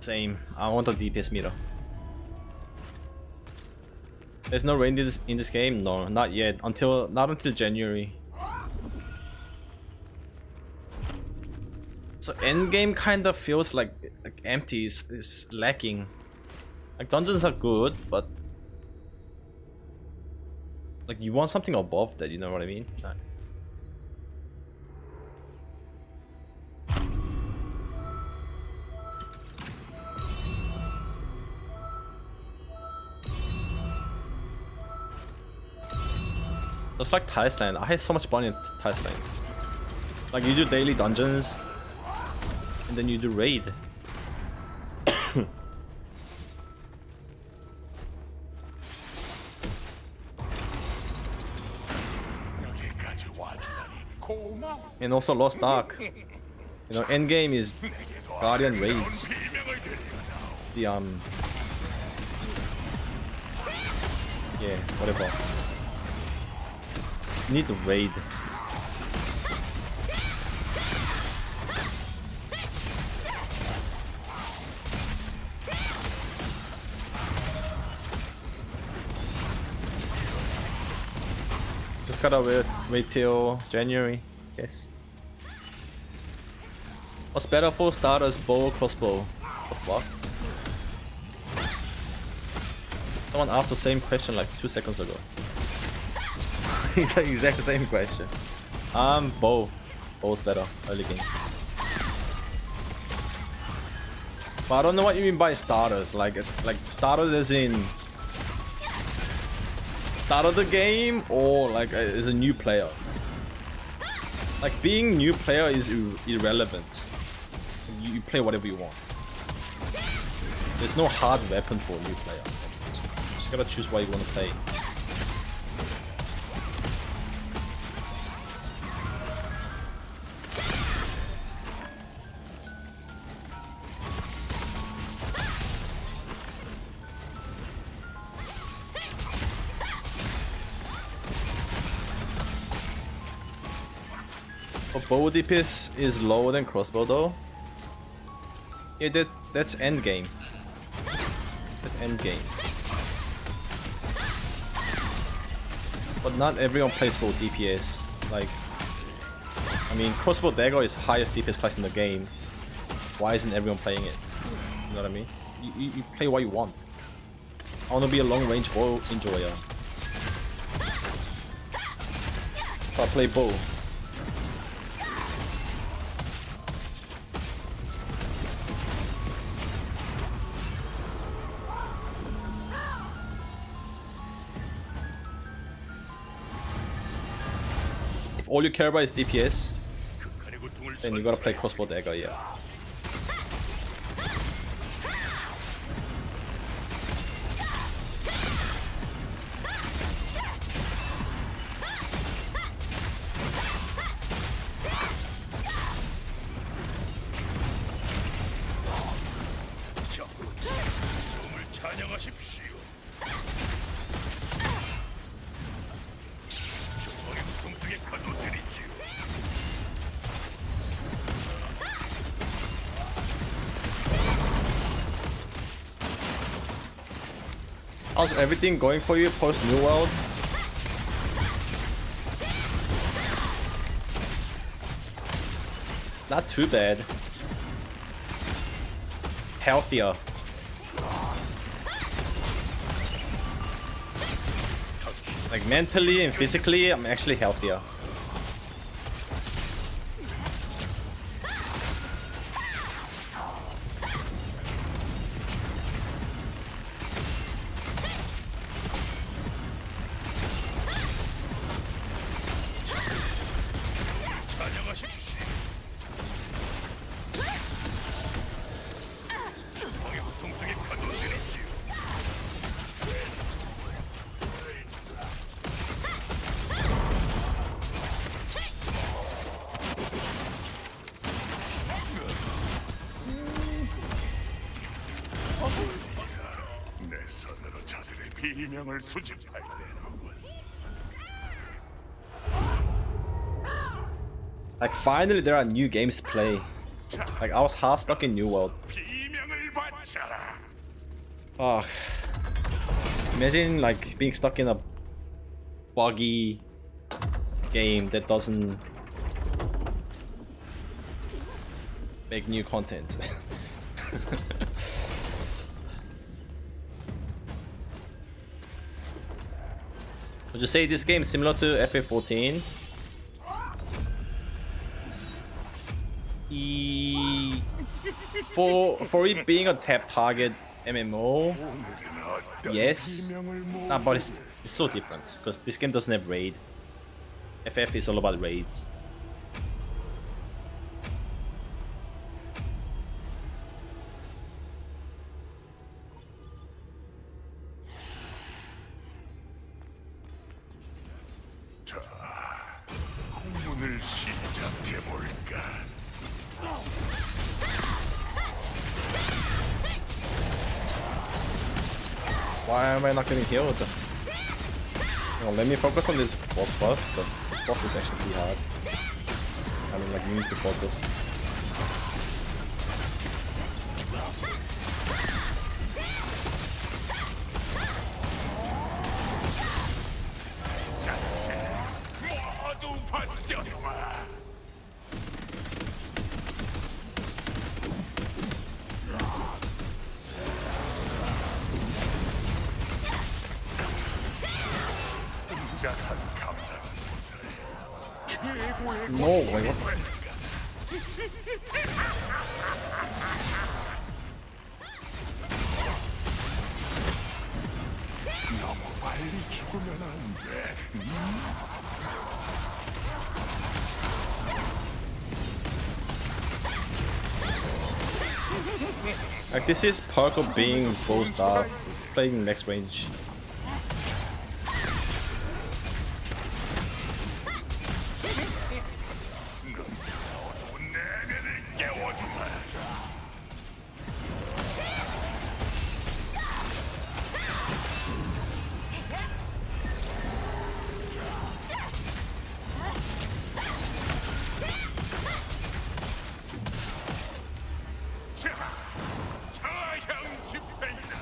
Same. I want a DPS meter. There's no rain in this game? No, not yet. Not until January. So endgame kind of feels like empty, is lacking. Like dungeons are good, but like you want something above that, you know what I mean? Just like Thailand, I had so much fun in Thailand. Like you do daily dungeons, and then you do raid. And also Lost Ark. You know, endgame is Guardian raids. The yeah, whatever. Need to raid. Just gotta wait till January, yes. What's better for starters, bow or crossbow? What the fuck? Someone asked the same question like 2 seconds ago. The exact same question. Bow. Bow's better, early game. But I don't know what you mean by starters. Like starters as in start of the game, or like as a new player. Like being new player is irrelevant. You play whatever you want. There's no hard weapon for a new player. Just gotta choose what you want to play. Bow DPS is lower than crossbow though. Yeah, that's endgame. That's endgame. But not everyone plays full DPS. Like, I mean, crossbow dagger is highest DPS class in the game. Why isn't everyone playing it? You know what I mean? You play what you want. I want to be a long range bow enjoyer. So I play bow. All you care about is DPS, then you gotta play crossbow dagger, yeah. How's everything going for you post New World? Not too bad. Healthier. Like mentally and physically, I'm actually healthier. 비명을 수집할 때로군. Like finally there are new games to play. Like I was hard stuck in New World. 비명을 바쳐라. Ah, imagine like being stuck in a buggy game that doesn't make new content. Would you say this game is similar to FA14? For it being a tap target MMO, yes, but it's so different because this game doesn't have raid. FF is all about raids. 자, 공문을 시작해 볼까? Why am I not getting healed? Let me focus on this boss because this boss is actually pretty hard. I mean, like, you need to focus. 모두 버텨주마. 자산 감당 못해. 최고의 No, wait, what? 너무 빨리 죽으면 안 돼. Like, this is perk of being full staff, playing max range. 내면을 깨워주마. 저형 집행이다.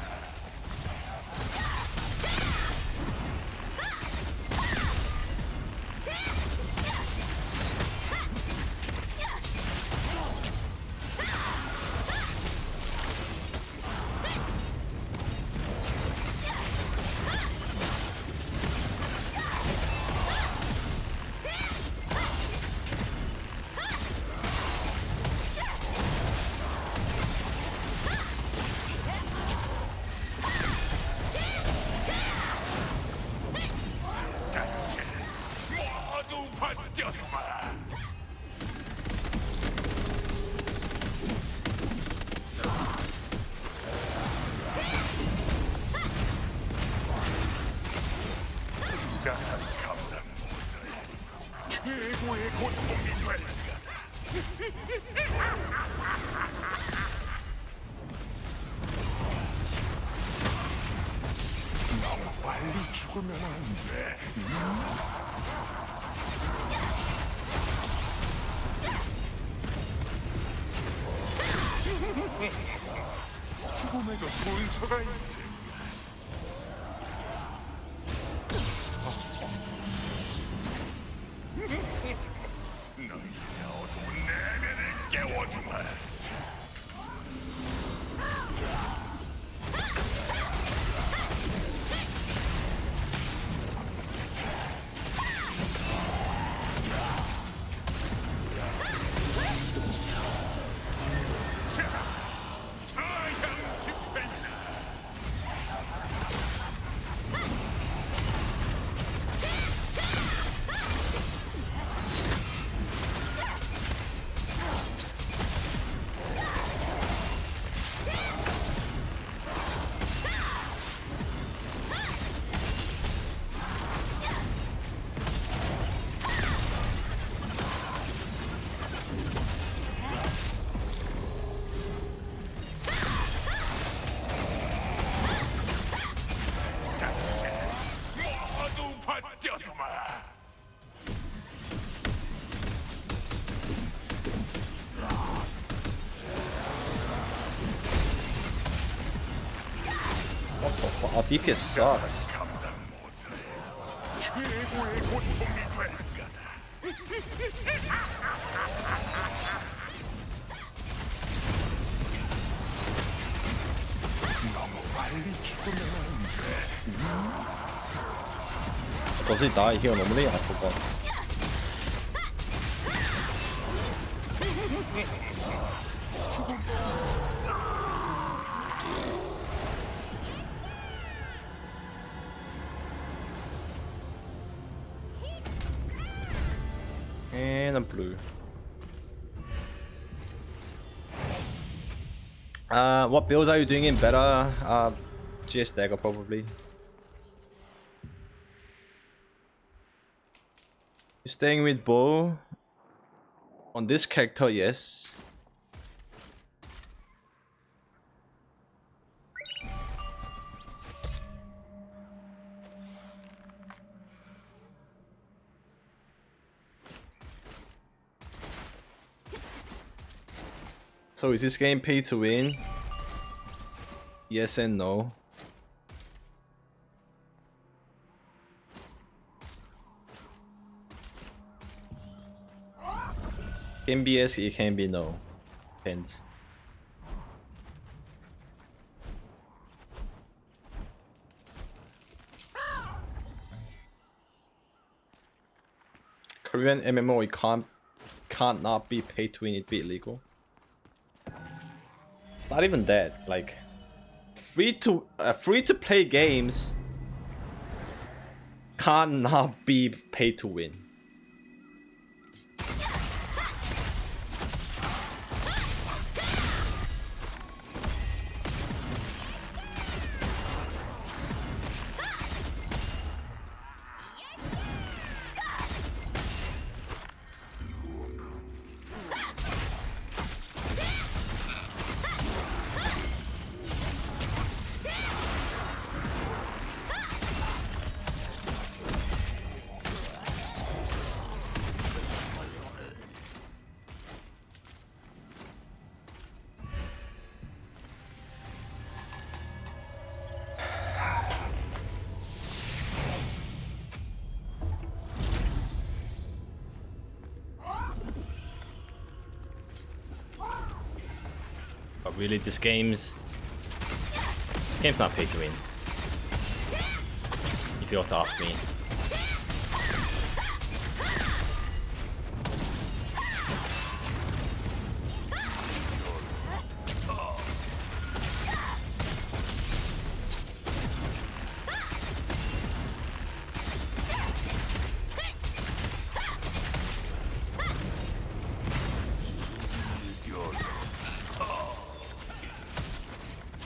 모두 버텨주마. 자산 감당 못해. 최고의 고통이 될 거다. 너무 빨리 죽으면 안 돼. 죽음에도 순서가 있어. 너희의 어두운 내면을 깨워주마. 저형 집행이다. Oh, DPS sucks. 최고의 고통이 될 거다. 너무 빨리 죽으면 안 돼. Does he die here normally? I forgot. And a blue. What builds are you doing in better? GS Dagger probably. You staying with bow? On this character, yes. So is this game pay to win? Yes and no. Can be yes, it can be no. Depends. Korean MMO, it can't not be pay to win, it be illegal. Not even that, like free to play games can't not be pay to win. But really, this game's not pay to win. If you were to ask me.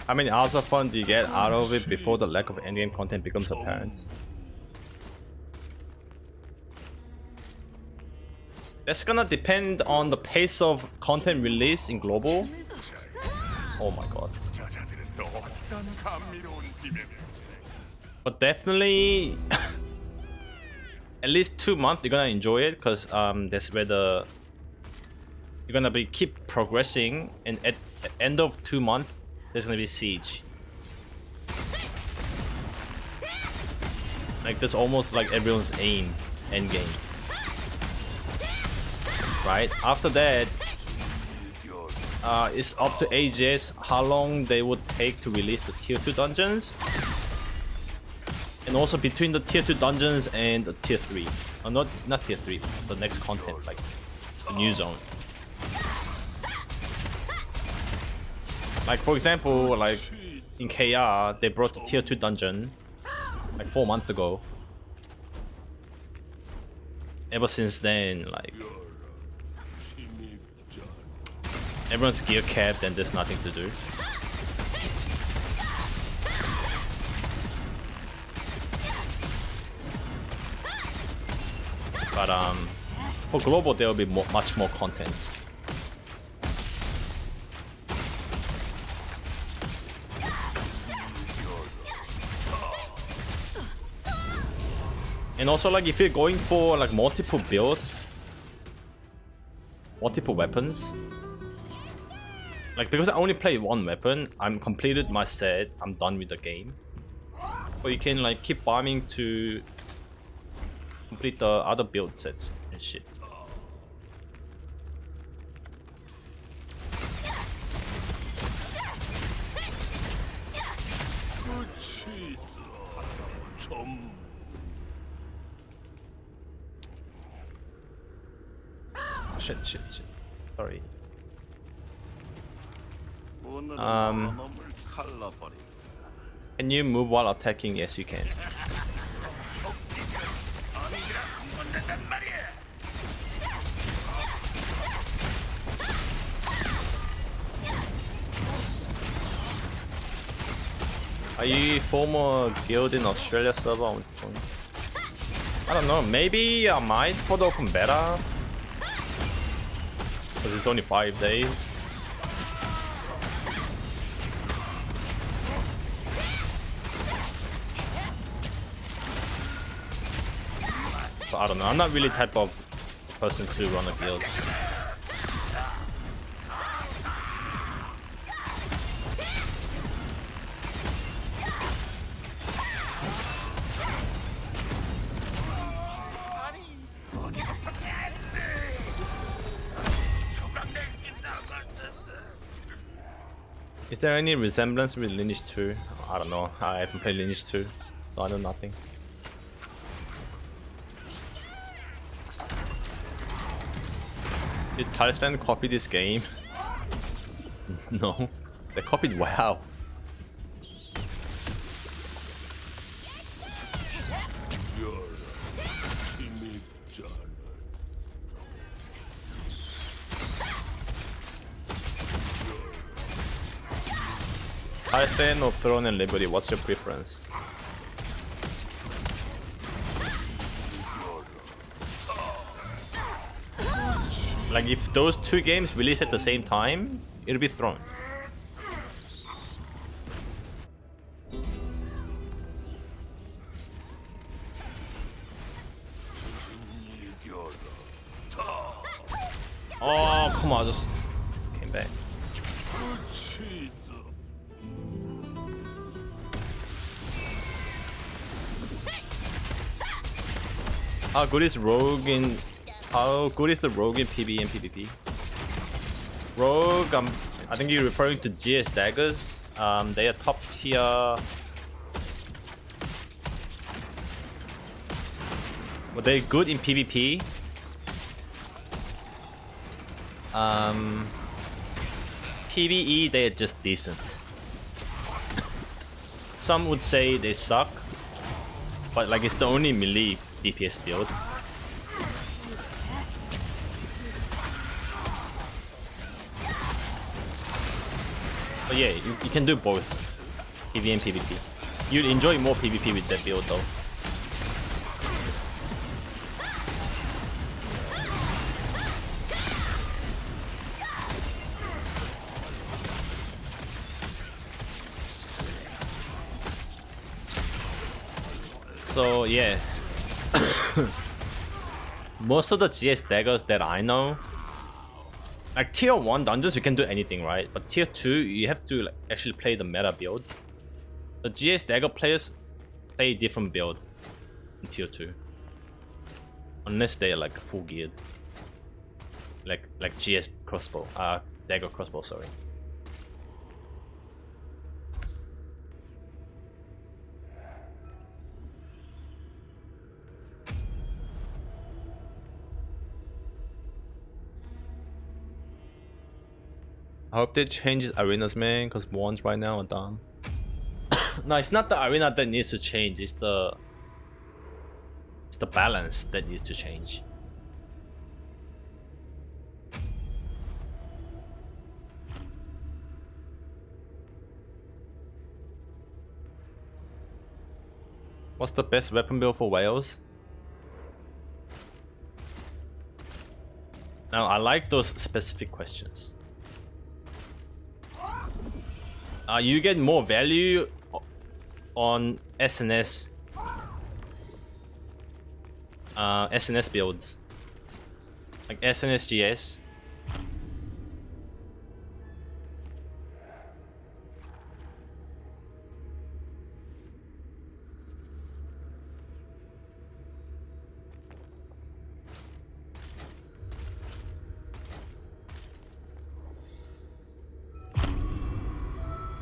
How many hours of fun do you get out of it before the lack of endgame content becomes apparent? That's gonna depend on the pace of content release in global. Oh my god. 저자들은 또 어떤 감미로운 비밀을 But definitely at least 2 months you're gonna enjoy it, because that's where you're gonna be keep progressing, and at the end of 2 months there's gonna be siege. Like that's almost like everyone's aim endgame. Right? After that, it's up to AGS how long they would take to release the tier 2 dungeons. And also between the tier 2 dungeons and the tier 3. Not tier 3, the next content, like the new zone. Like for example, like in KR, they brought the tier 2 dungeon like 4 months ago. Ever since then, like everyone's gear capped and there's nothing to do. But for global there will be much more content. And also, like, if you're going for like multiple build, multiple weapons, like because I only play one weapon, I'm completed my set, I'm done with the game. Or you can like keep farming to complete the other build sets and shit. 좀 Oh, shit. Sorry. 오늘은 Um, 놈을 갈라버리. Can you move while attacking? Yes, you can. Are you former guild in Australia server? I don't know. Maybe I might for the open beta. Because it's only 5 days. But I don't know. I'm not really type of person to run a guild. Is there any resemblance with Lineage 2? I don't know. I haven't played Lineage 2, so I know nothing. Did Thailand copy this game? No. They copied WoW. Thailand or Throne and Liberty? What's your preference? Like if those two games release at the same time, it'll be Throne. Oh, come on, I just came back. How good is Rogue in... How good is the Rogue in PB and PvP? Rogue, I think you're referring to GS daggers. They are top tier. Well, they're good in PvP. PvE, they're just decent. Some would say they suck, but like it's the only melee DPS build. But yeah, you can do both PvE and PvP. You'd enjoy more PvP with that build though. So yeah, most of the GS daggers that I know, like tier 1 dungeons you can do anything, right? But tier 2 you have to like, actually play the meta builds. The GS dagger players play different build in tier 2. Unless they're like full geared. Like GS crossbow, dagger crossbow, sorry. I hope they changes arenas, man, because ones right now are done. No, it's not the arena that needs to change, it's the balance that needs to change. What's the best weapon build for whales? Now, I like those specific questions. You get more value on SNS builds, like SNSGS.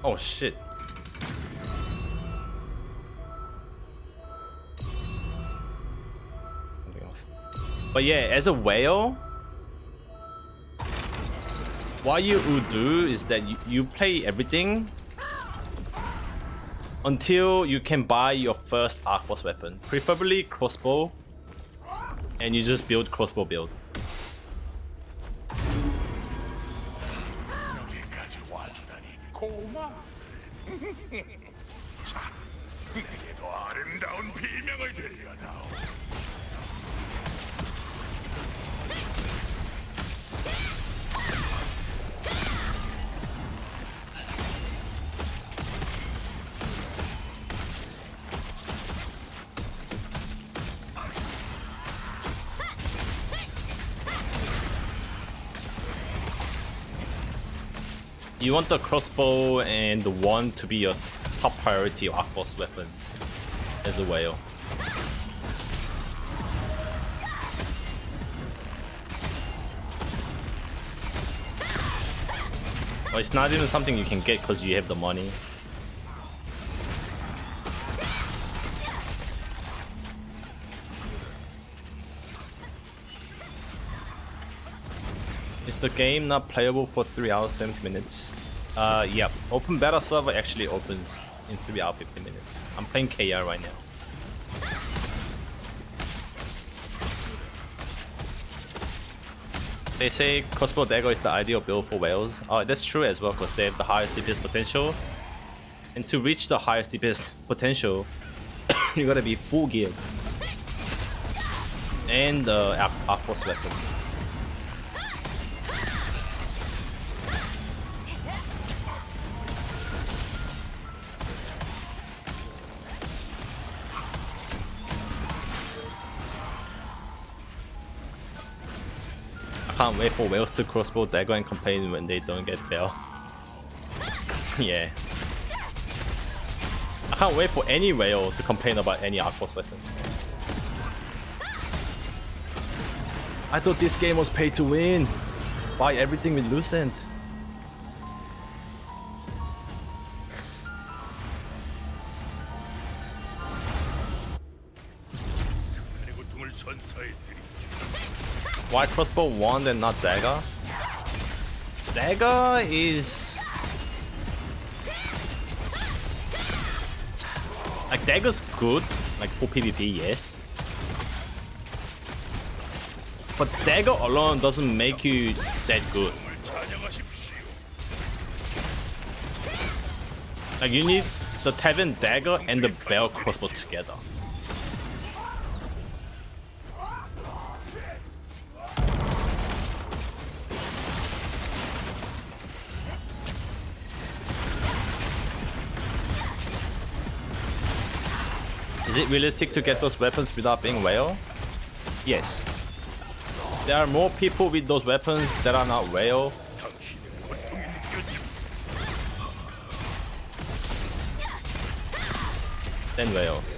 Oh shit. Something else. But yeah, as a whale, what you would do is that you play everything until you can buy your first arc boss weapon, preferably crossbow, and you just build crossbow build. 여기까지 와주다니 고마워. 자, 내게도 아름다운 비명을 들려다오. You want the crossbow and the wand to be your top priority arc boss weapons as a whale. Well, it's not even something you can get because you have the money. Is the game not playable for 3 hours 70 minutes? Yep. Open beta server actually opens in 3 hours 50 minutes. I'm playing KR right now. They say crossbow dagger is the ideal build for whales. Oh, that's true as well because they have the highest DPS potential. And to reach the highest DPS potential, you gotta be full gear. And the arc boss weapon. I can't wait for whales to crossbow dagger and complain when they don't get fail. Yeah. I can't wait for any whale to complain about any arc boss weapons. I thought this game was pay to win. Buy everything with Lucent. Why crossbow wand and not dagger? Dagger is... like dagger's good, like for PvP, yes. But dagger alone doesn't make you that good. Like you need the Tavern dagger and the bell crossbow together. Is it realistic to get those weapons without being whale? Yes. There are more people with those weapons that are not whale. Than whales.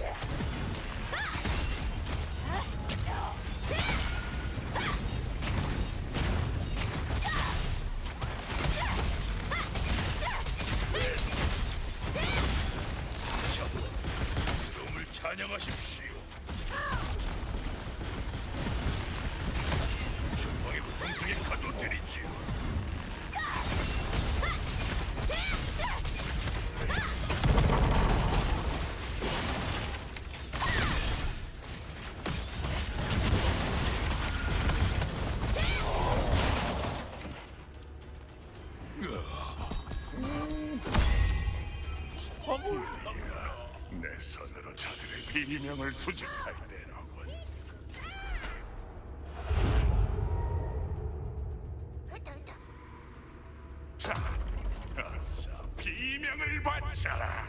내 손으로 저들의 비명을 수집할 때로군. 자, 어서 비명을 바쳐라.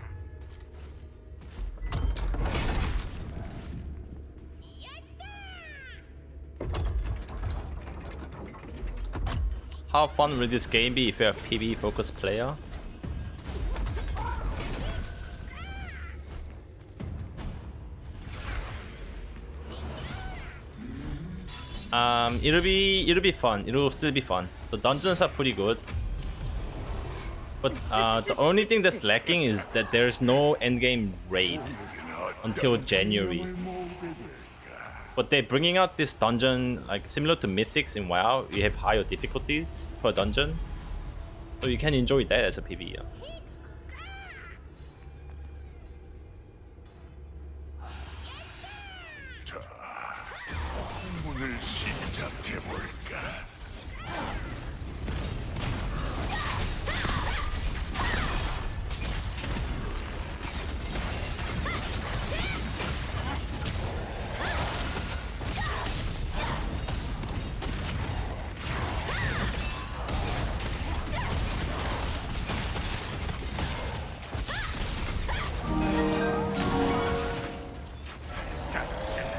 How fun will this game be if you're a PvE focused player? It'll be fun. It'll still be fun. The dungeons are pretty good. But the only thing that's lacking is that there's no endgame raid until January. But they're bringing out this dungeon like similar to Mythics in WoW. You have higher difficulties per dungeon, so you can enjoy that as a PvE. 문을 시작해 볼까?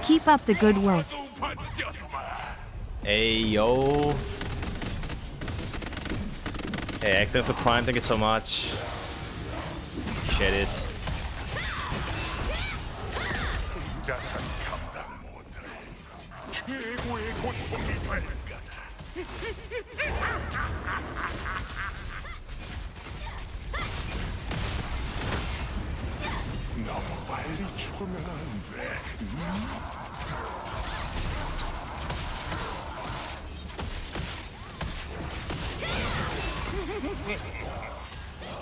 Keep up the good work. Hey yo. Hey, acting for Prime, thank you so much. Appreciate it. 자산 감당 못해. 최고의 고통이 될 거다. 너무 빨리 죽으면 안 돼.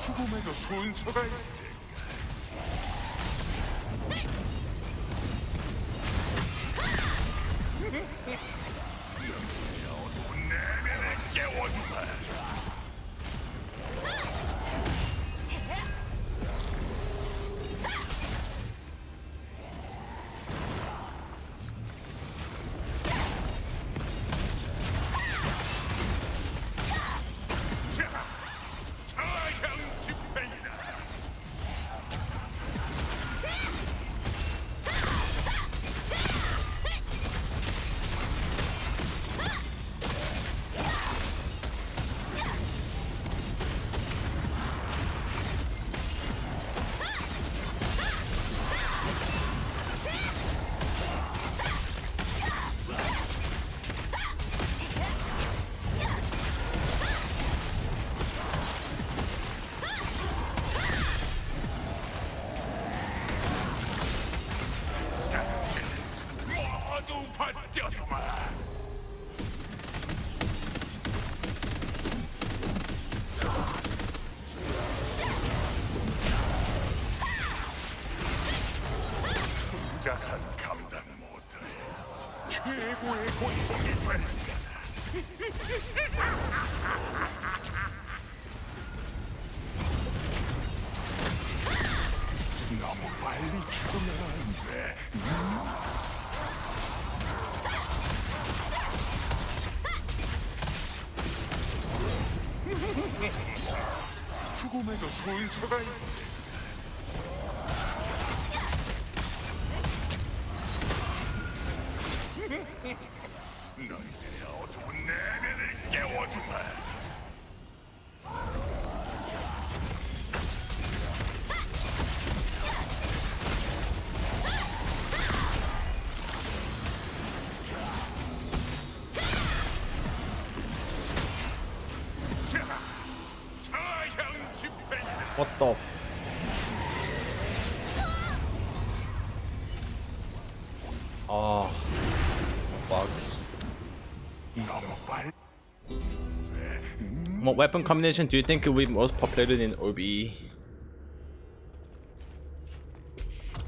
죽음에도 순서가 있어. 내면을 깨워주마. 저형 집행이다. 모두 받겨주마. 자산 감당 못해. 최고의 고통이 될 거다. 너무 빨리 죽으면 안 돼. 죽음에도 순서가 있어. 너희들의 어두운 내면을 깨워주마. 저형 집행이다. What the? Oh, fuck. 너무 빨리. What weapon combination do you think will be most popular in OBE?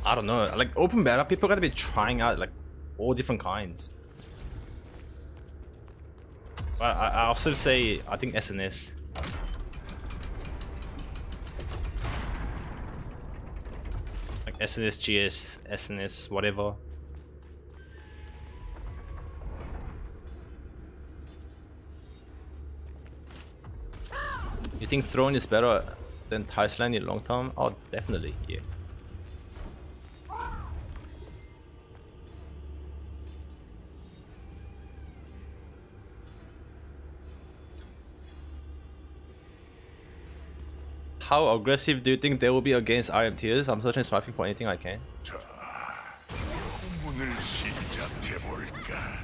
I don't know. Like open beta, people gotta be trying out like all different kinds. But I'll still say I think SNS. Like SNS, GS, SNS, whatever. You think Throne is better than Ticeline in long term? Oh, definitely, yeah. How aggressive do you think they will be against RMTs? I'm searching swiping for anything I can. 자, 문을 시작해 볼까?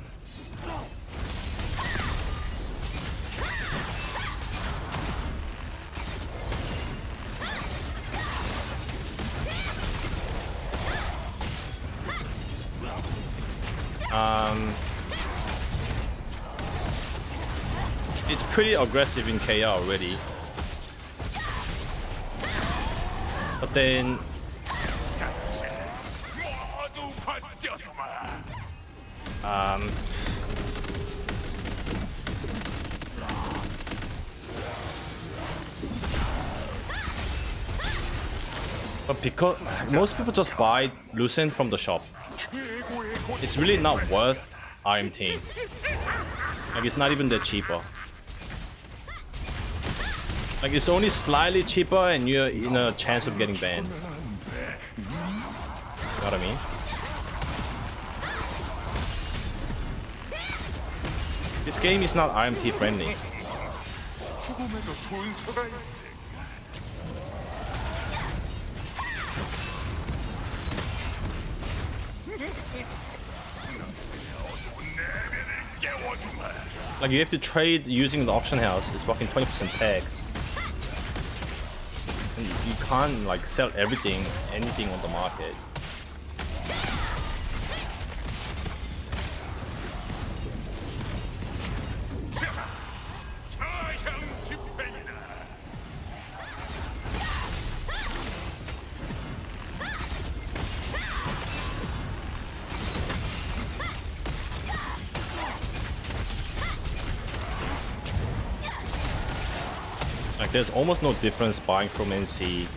it's pretty aggressive in KR already. But then 모두 받겨주마. but because most people just buy Lucent from the shop, it's really not worth RMT. Like it's not even that cheaper. Like it's only slightly cheaper and you're in a chance of getting banned. You know what I mean? This game is not RMT friendly. 죽음에도 순서가 있어. 깨워주마. Like you have to trade using the auction house. It's fucking 20% tax. And you can't like sell anything on the market. 저형 집행이다. Like there's almost no difference buying from NC,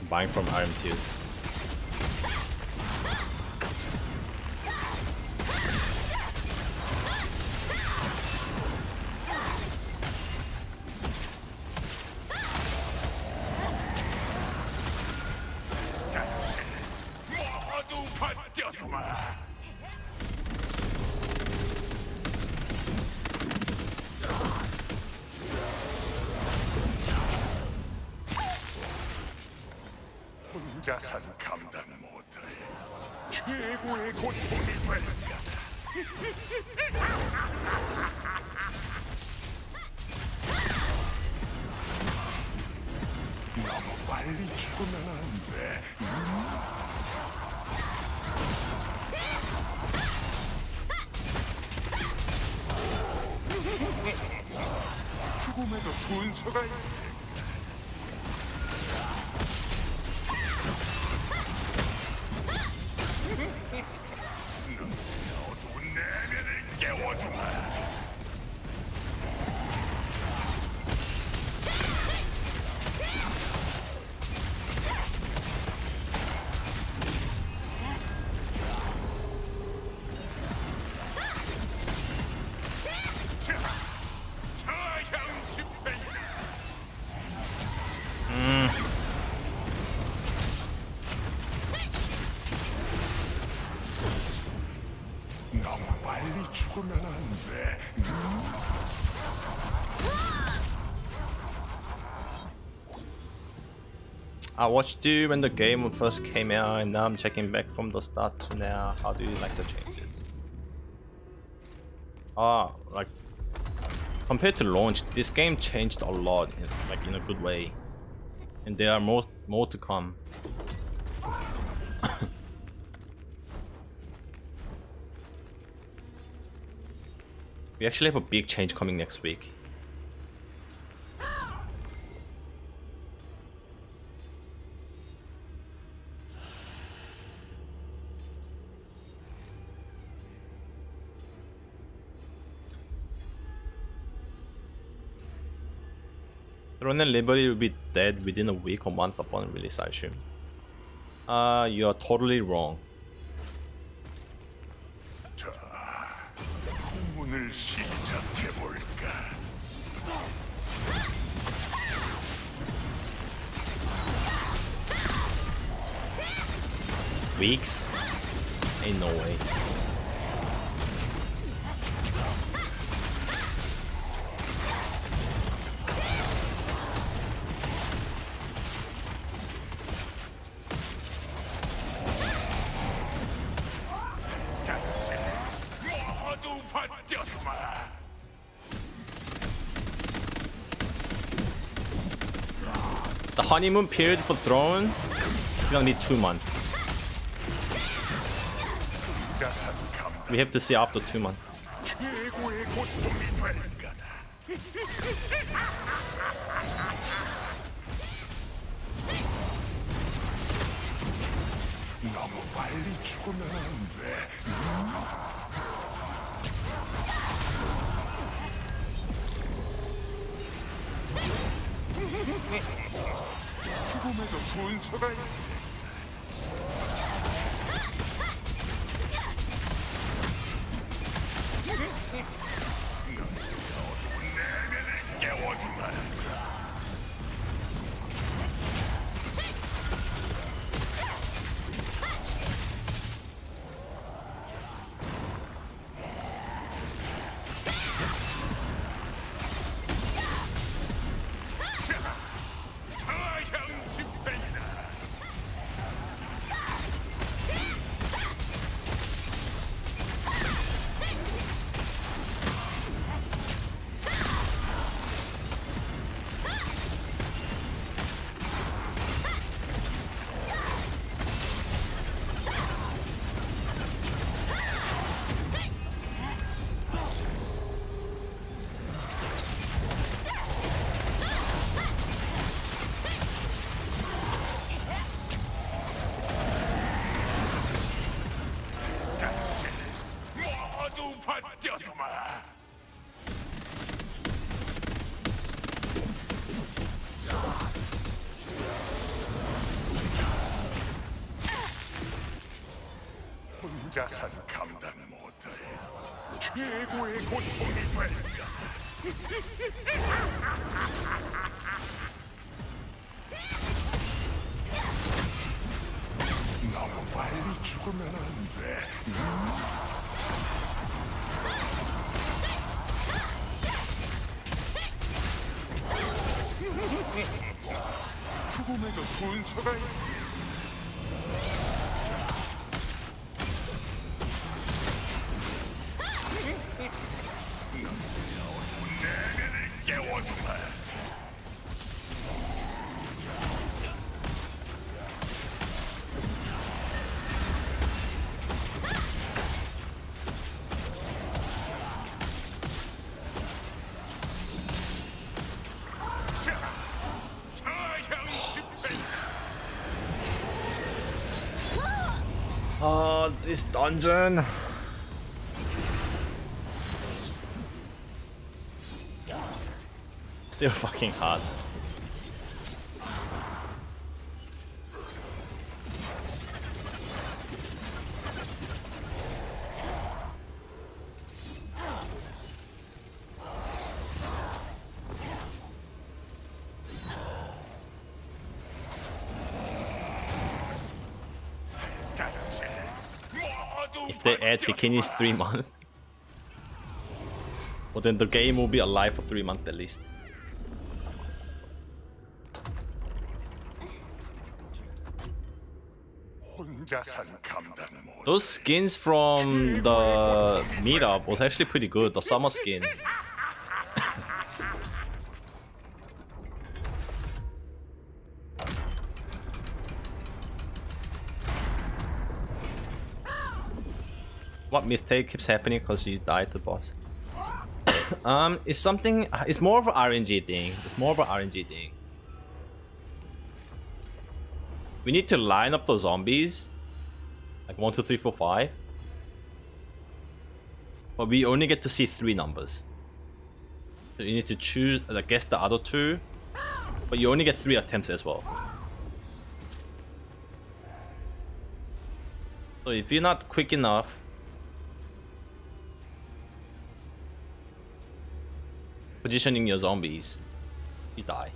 buying from RM2s. 모두 받겨주마. 혼자선 감당 못해. 최고의 고통이 될 거다. 너무 빨리 죽으면 안 돼. 죽음에도 순서가 있어. 어두운 내면을 깨워주마. 저형 집행이다. 너무 빨리 죽으면 안 돼. I watched you when the game first came out, and now I'm checking back from the start to now. How do you like the changes? Like compared to launch, this game changed a lot, like in a good way, and there are more to come. We actually have a big change coming next week. Throne and Liberty will be dead within a week or month upon release, I assume. You are totally wrong. 자, 문을 시작해볼까? Weeks? Ain't no way. 모두 받겨주마. The honeymoon period for Throne is gonna be 2 months. 혼자선 감당. We have to see after 2 months. 최고의 고통이 될 거다. 너무 빨리 죽으면 안 돼. 죽음에도 순서가 있어. 내면을 깨워주마. 저형 집행이다. 모두 받겨주마. 혼자선 감당 못해. 최고의 고통이 될까. 너무 빨리 죽으면 안 돼. 죽음에도 순서가 있어. 내면을 깨워주마. 저형 집행. This dungeon. Still fucking hard. If they add bikinis 3 months, well then the game will be alive for 3 months at least. 혼자선 감당 못. Those skins from the meetup was actually pretty good, the summer skin. What mistake keeps happening because you died to the boss? It's something. It's more of an RNG thing. It's more of an RNG thing. We need to line up the zombies, like 1, 2, 3, 4, 5. But we only get to see 3 numbers. So you need to choose, guess the other 2. But you only get 3 attempts as well. So if you're not quick enough, positioning your zombies, you die.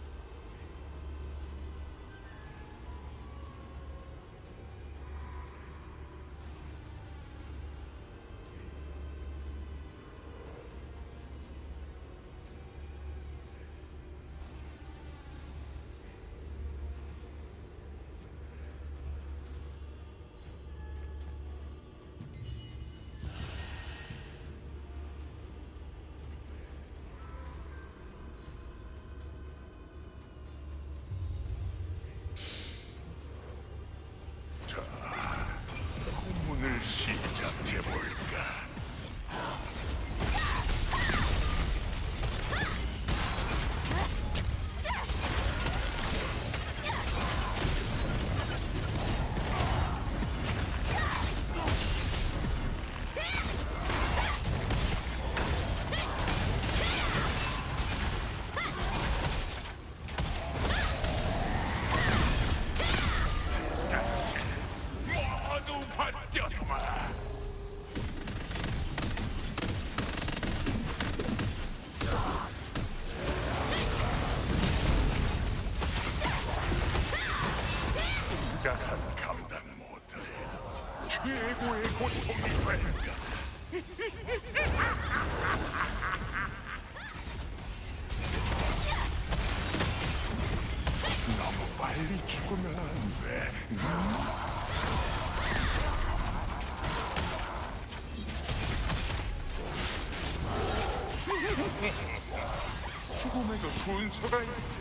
죽음에도 순서가 있어.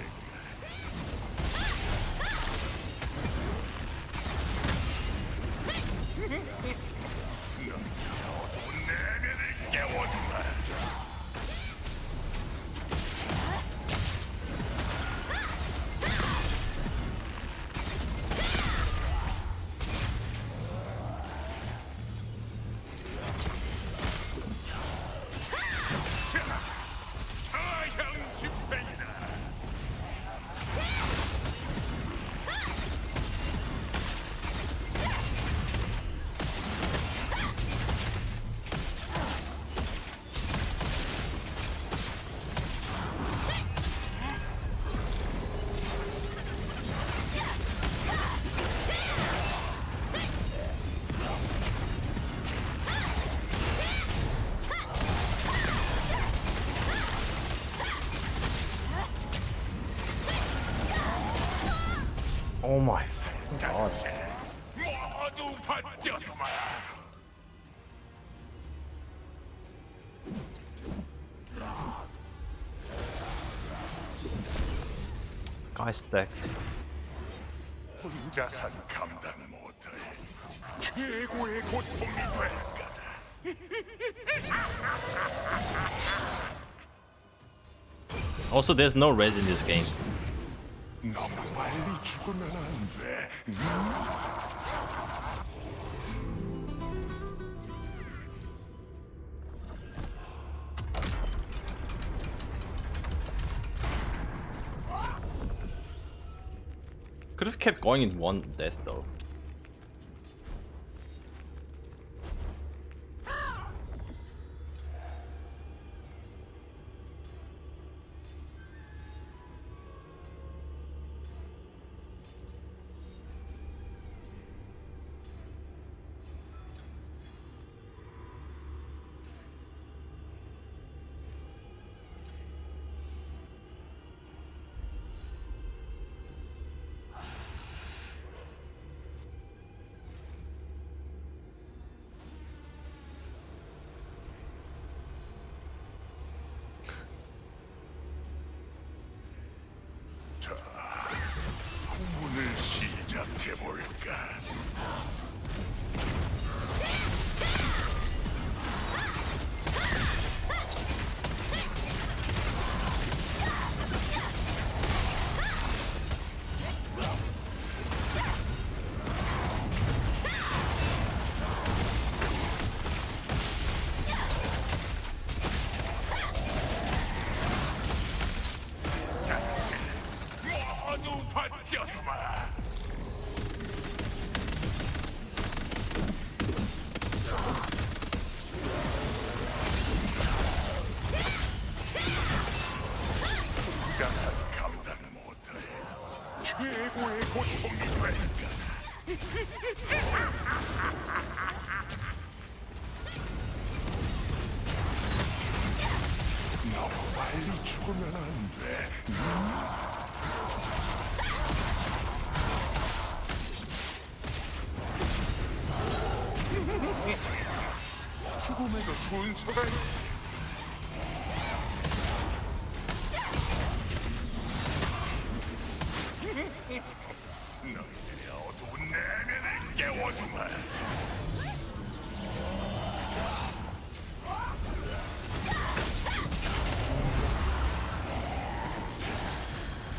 어두운 내면을 깨워주마. 자양 집행이다. Oh my god. 모두 받겨주마. Guy stacked. 혼자선 감당 못할 최고의 고통이 될 거다. Also, there's no res in this game. 너무 빨리 죽으면 안 돼. Could have kept going in one death though. 자, 후문을 시작해볼까? 모두 받겨주마. 혼자선 감당 못할 최고의 고통이 될 거다. 너무 빨리 죽으면 안 돼. 죽음에도 순서가 있어. 너희들의 어두운 내면을 깨워주마.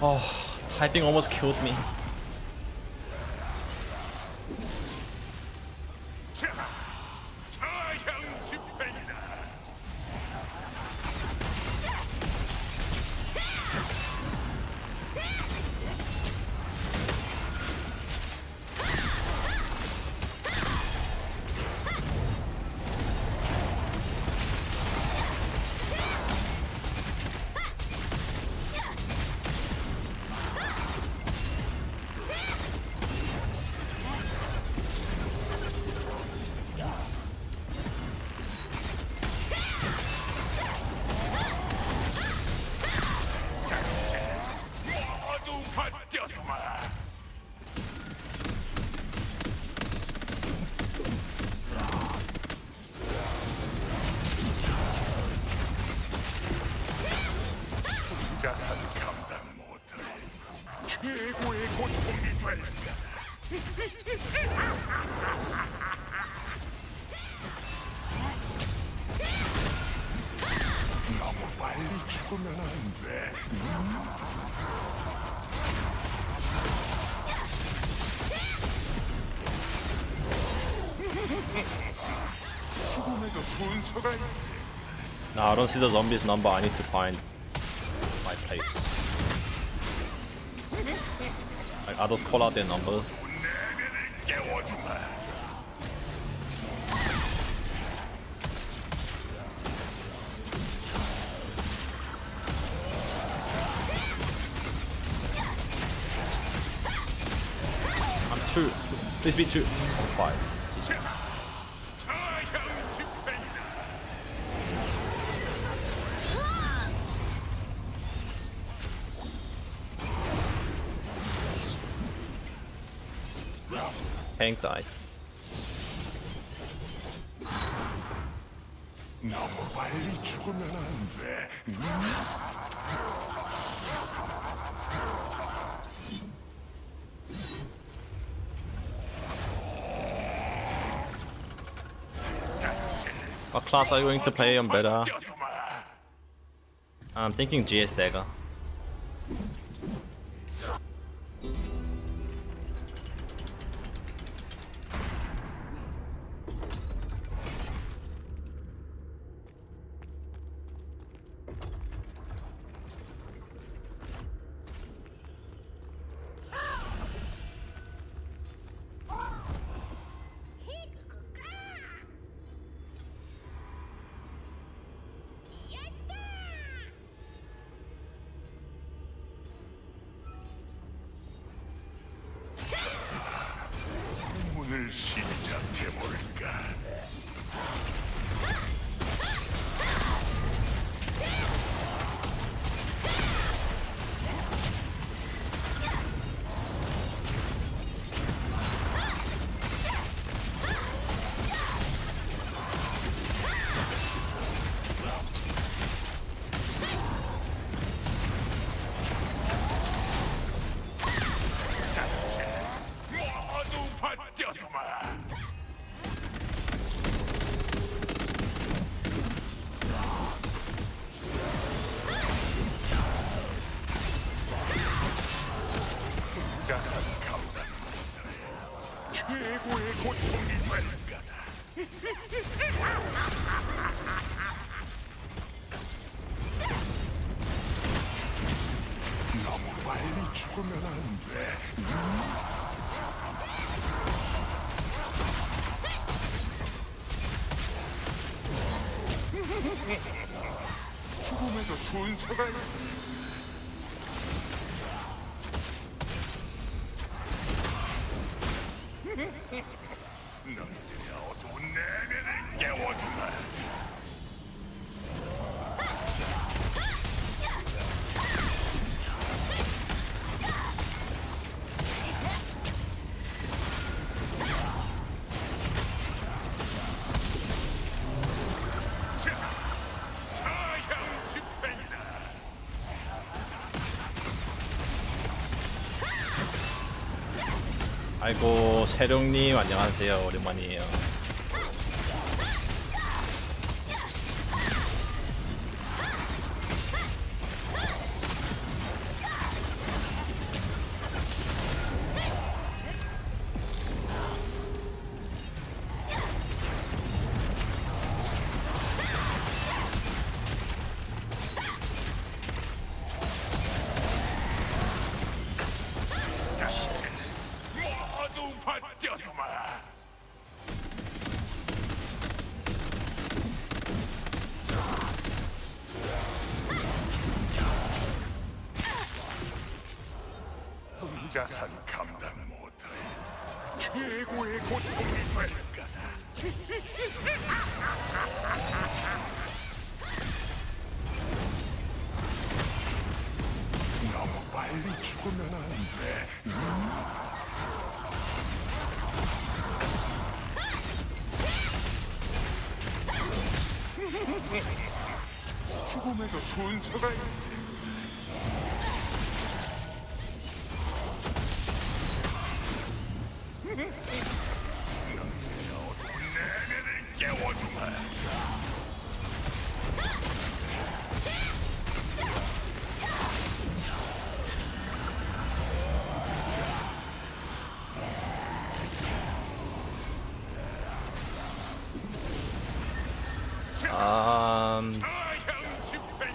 Oh, typing almost killed me. 자, 자양 집행이다. 혼자선 감당 못할 최고의 고통이 될 거다. 너무 빨리 죽으면 안 돼. 죽음에도 순서가 있어. Nah, I don't see the zombies number. I need to find my place. Like others call out their numbers. 내면을 깨워주마. I'm 2. Please be 2. I'm 5. 자형 집행이다. Hank died. 너무 빨리 죽으면 안 돼. What class are you going to play on better? 껴주마. I'm thinking GS Dagger. 문을 시작해볼까? 모두 받겨주마. 혼자선 감당 못할 최고의 고통이 될 거다. 너무 빨리 죽으면 안 돼. 죽음에도 순서가 있어. 너희들의 어두운 내면을 깨워주마. 자형 집행이다. 아이고 세룡님 안녕하세요. 오랜만이에요. 모두 받겨주마. 혼자선 감당 못할 최고의 고통이 될 거다. 너무 빨리 죽으면 안 돼. 죽음에도 순서가 있어.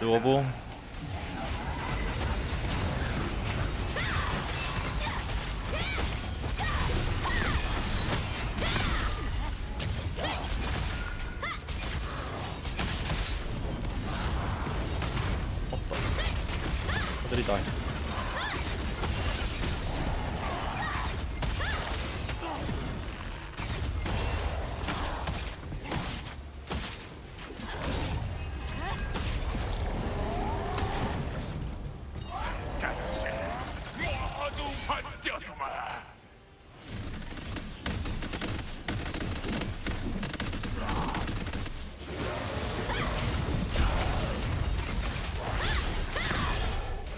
doable. 어들이다. 간세 모두 받겨주마.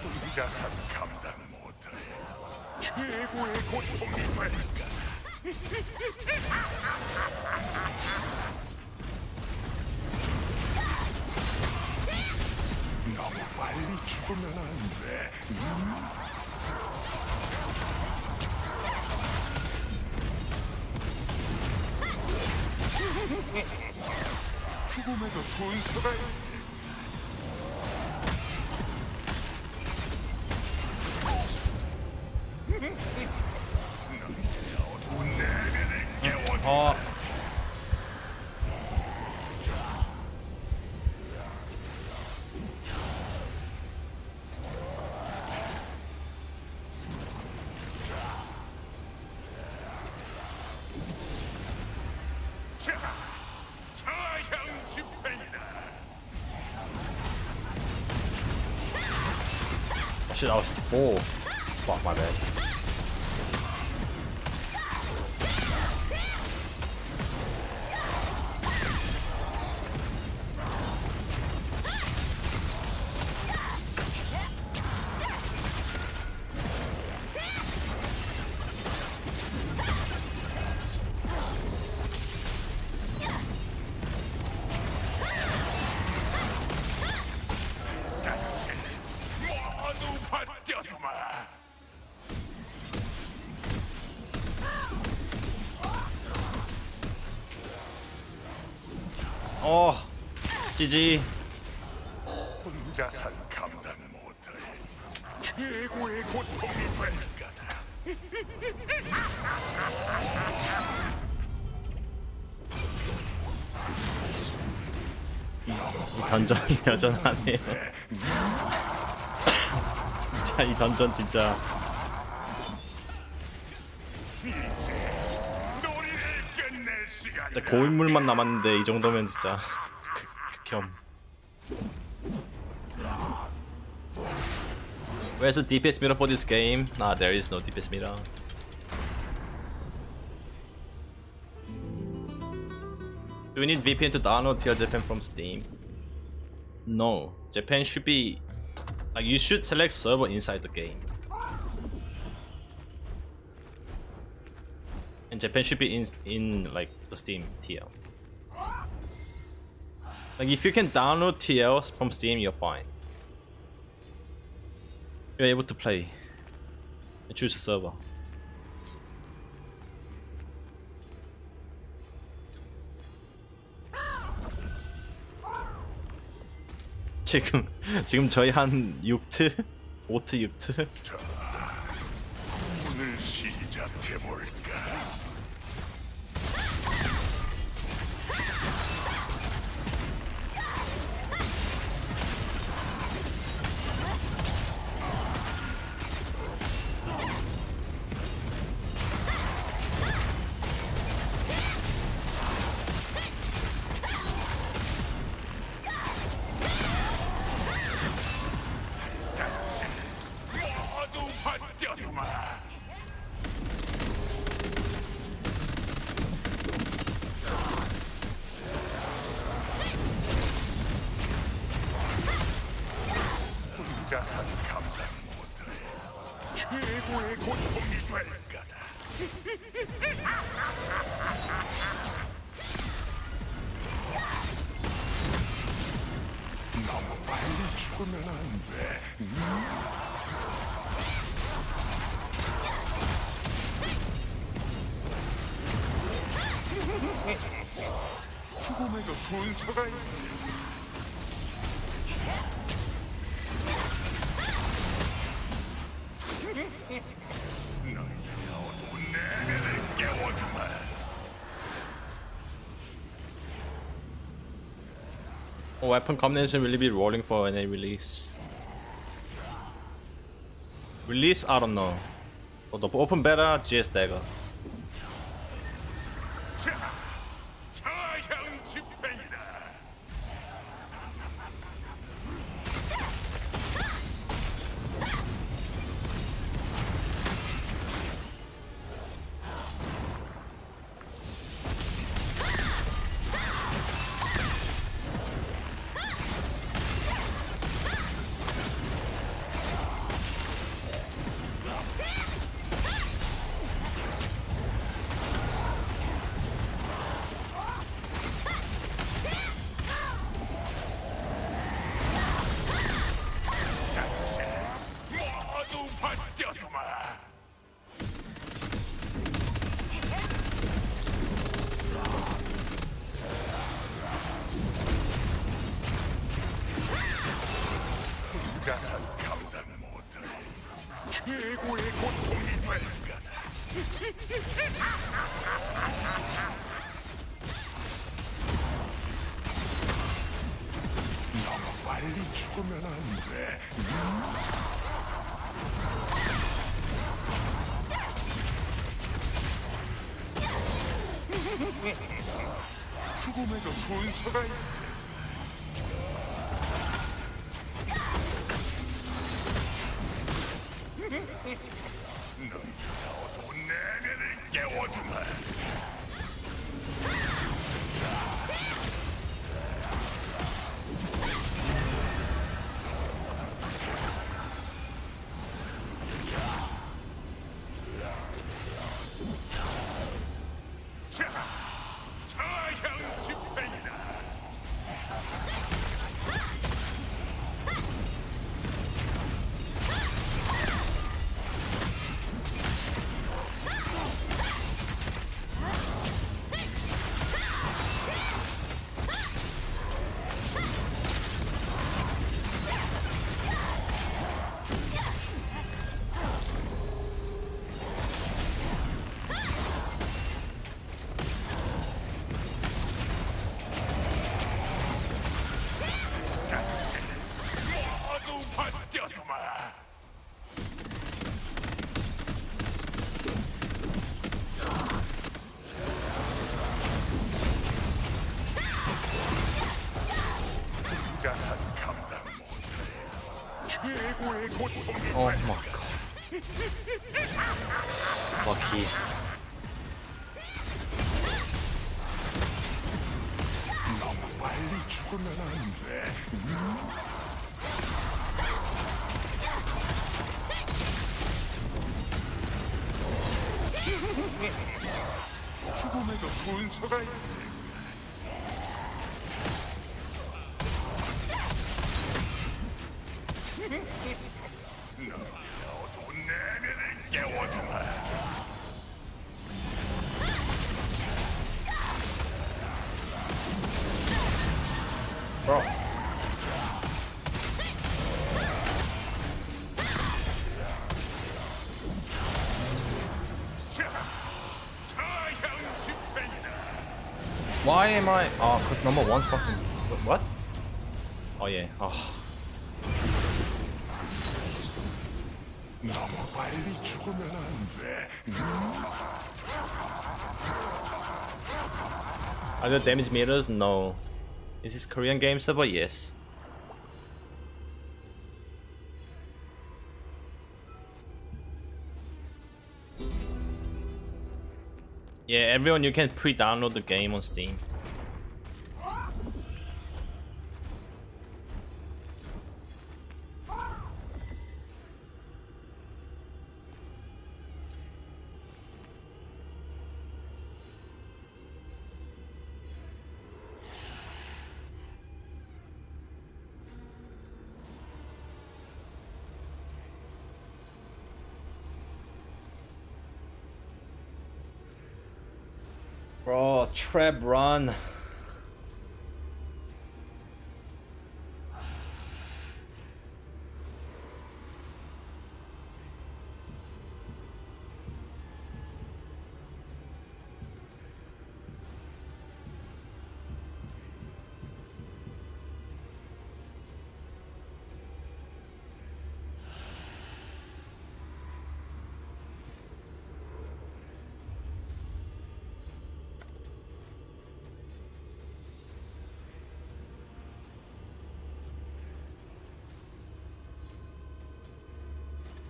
혼자선 감당 못해. 최고의 고통이 될까. 너무 빨리 죽으면 안 돼. 죽음에도 순서가 있어. 어. 자, 저형 집행이다. Oh shit, I was 4. Fuck, my bad. 간세 모두 받겨주마. 어, GG. 혼자선 감당 못해. 최고의 고통이 될 거다. 이 던전 여전하네요. 자, 이 던전 진짜. 이제 놀이를 끝낼 시간이다. 진짜 고인물만 남았는데 이 정도면 진짜 극혐. Where's the DPS meter for this game? Nah, there is no DPS meter. Do we need VPN to download TL Japan from Steam? No, Japan should be like you should select server inside the game. And Japan should be in like the Steam TL. Like if you can download TLs from Steam, you're fine. You're able to play and choose a server. 지금 저희 한 6트? 5트 6트? 오늘 시작해 볼까? 모두 받겨주마. 혼자선 감당 못해. 최고의 고통이 될 거다. 너무 빨리 죽으면 안 돼. 죽음에도 순서가 있어. Weapon combination will be rolling for any release. Release, I don't know. The open beta, GS Dagger. 자, 자향 집행이다. 모두 받겨주마. 자산 감당 못해 최고의 고통이 될 거다. 너무 빨리 죽으면 안 돼. 죽음에도 순서가 있어. 너희가 어두운 내면을 깨워주마. 자, 자향 집행이다. 모두 받겨주마. 자산 감당 못해 최고의 고통이 Oh 될 my god. Lucky. 너무 빨리 죽으면 안 돼. 죽음에도 순서가 있어. 너희가 어두운 내면을 깨워주마. Bro. 자, 자향 집행이다. Why am I? Oh, cause number one's fucking. What? Oh yeah. Oh. 너무 빨리 죽으면 안 돼. Are there damage meters? No. Is this Korean game server? Yes. Yeah, everyone, you can pre-download the game on Steam. Bro, trap run.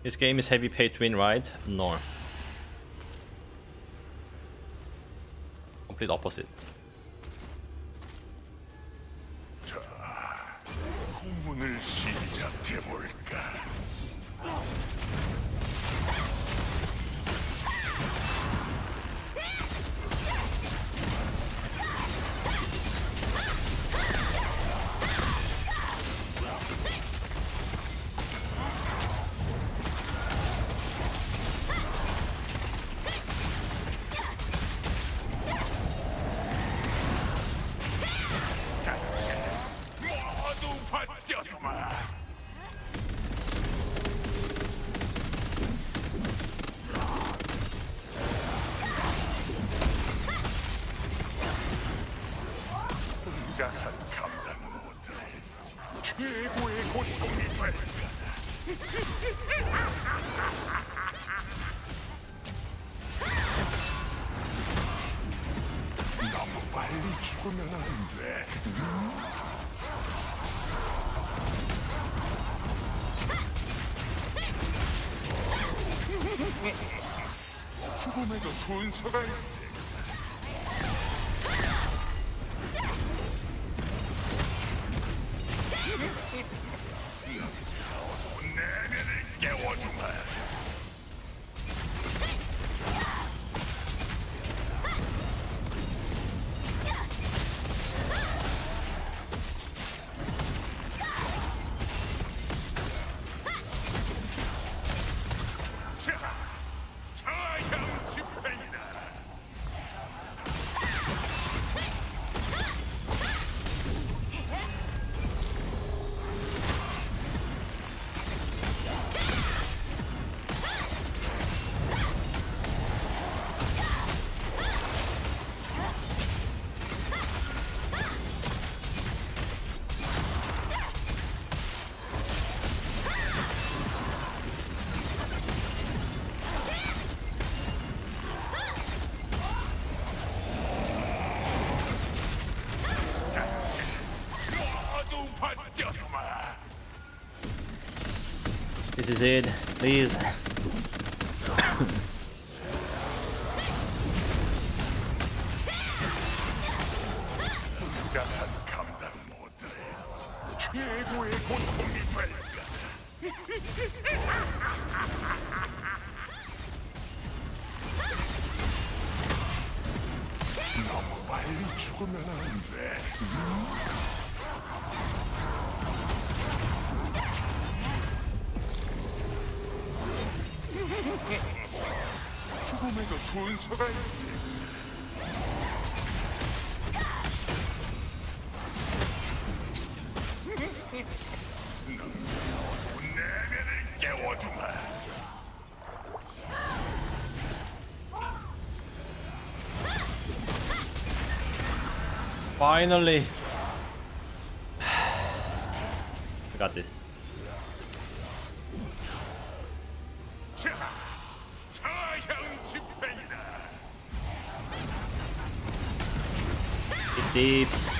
This game is heavy pay to win, right? No. Complete opposite. 자, 후문을 시작해 볼까? 모두 받겨주마. 혼자선 감당 못해. 최고의 고통이 될 거다. 너무 빨리 죽으면 안 돼. 죽음에도 순서가 있어. 내면을 깨워주마. 자, 저형 집행이다. 모두 받겨주마. This is it. Please. 혼자선 감당 못해. 최고의 고통이 될 거다. 너무 빨리 죽으면 안 돼. 죽음에도 순서가 있어. 내면을 깨워주마. Finally. I got this. 자, 저형 집행이다. It deeps.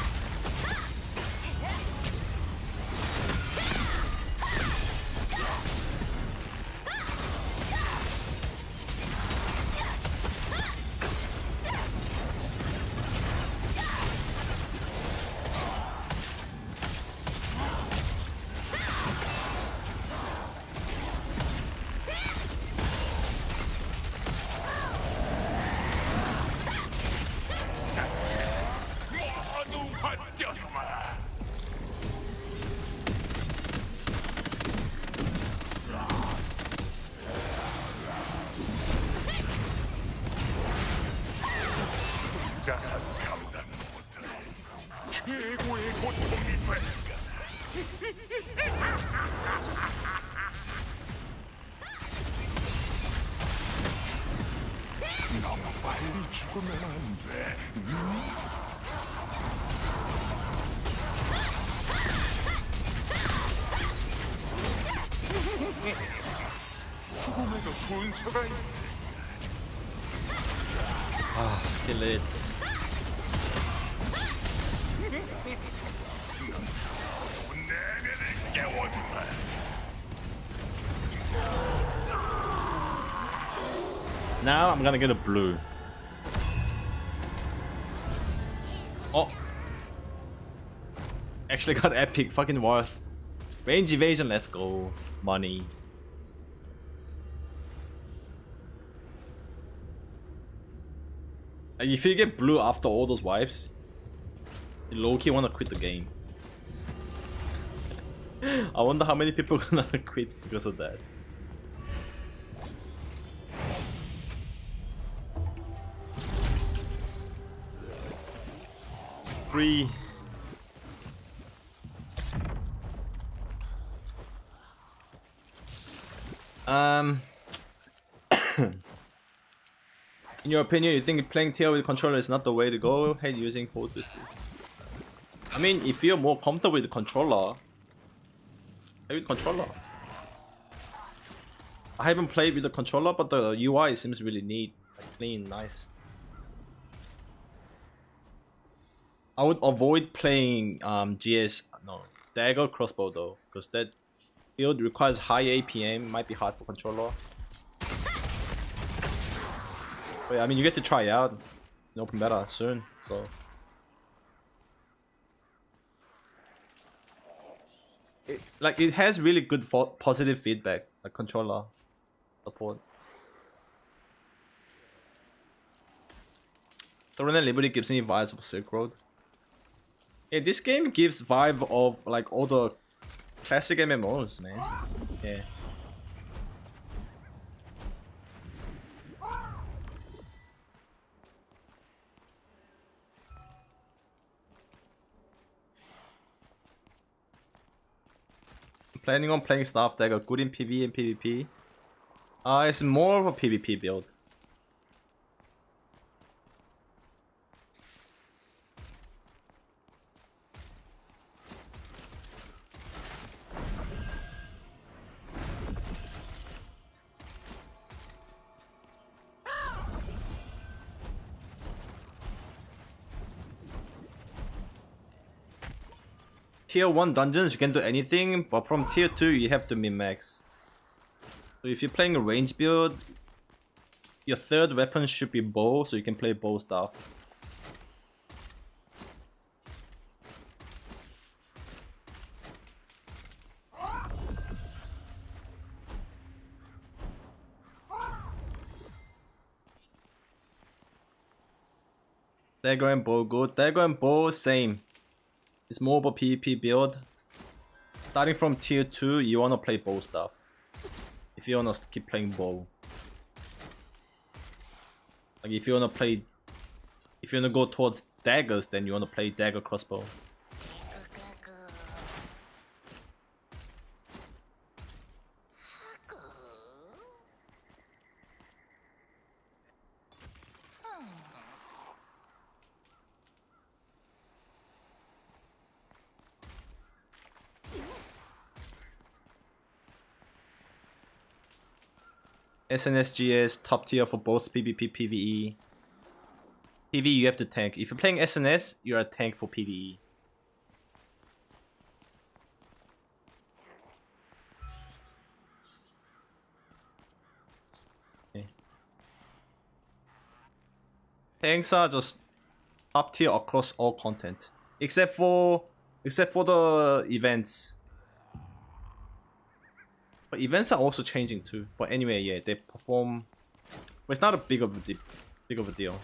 모두 받겨주마. 혼자선 감당 못해. 최고의 고통이 될 거다. 너무 빨리 죽으면 안 돼. 죽음에도 순서가 있어. Kill it. 내면을 깨워주마. Now I'm gonna get a blue. Oh. Actually got epic, fucking worth. Range evasion, let's go. Money. Like, if you get blue after all those wipes, you low-key wanna quit the game. I wonder how many people are gonna quit because of that. Free. In your opinion, you think playing tier with controller is not the way to go? Hate using 450. I mean, if you're more comfortable with the controller, play with controller. I haven't played with the controller, but the UI seems really neat, like clean, nice. I would avoid playing dagger crossbow though, because that build requires high APM, might be hard for controller. But yeah, I mean, you get to try it out in open beta soon, so. It has really good positive feedback, like controller support. Throne and Liberty gives me vibes of Silk Road. Yeah, this game gives vibe of like all the classic MMOs, man. Yeah. Planning on playing stuff that are good in PvE and PvP. It's more of a PvP build. Tier 1 dungeons you can do anything, but from tier 2 you have to min-max. So if you're playing a range build, your third weapon should be bow, so you can play bow stuff. Dagger and bow good. Dagger and bow same. It's more of a PvP build. Starting from tier 2, you wanna play bow stuff. If you wanna keep playing bow. Like if you wanna go towards daggers, then you wanna play dagger crossbow. SNSGS top tier for both PvP PvE. PvE you have to tank. If you're playing SNS, you're a tank for PvE. Okay. Tanks are just top tier across all content, except for the events. But events are also changing too. But anyway, yeah, they perform. But it's not a big of a deal.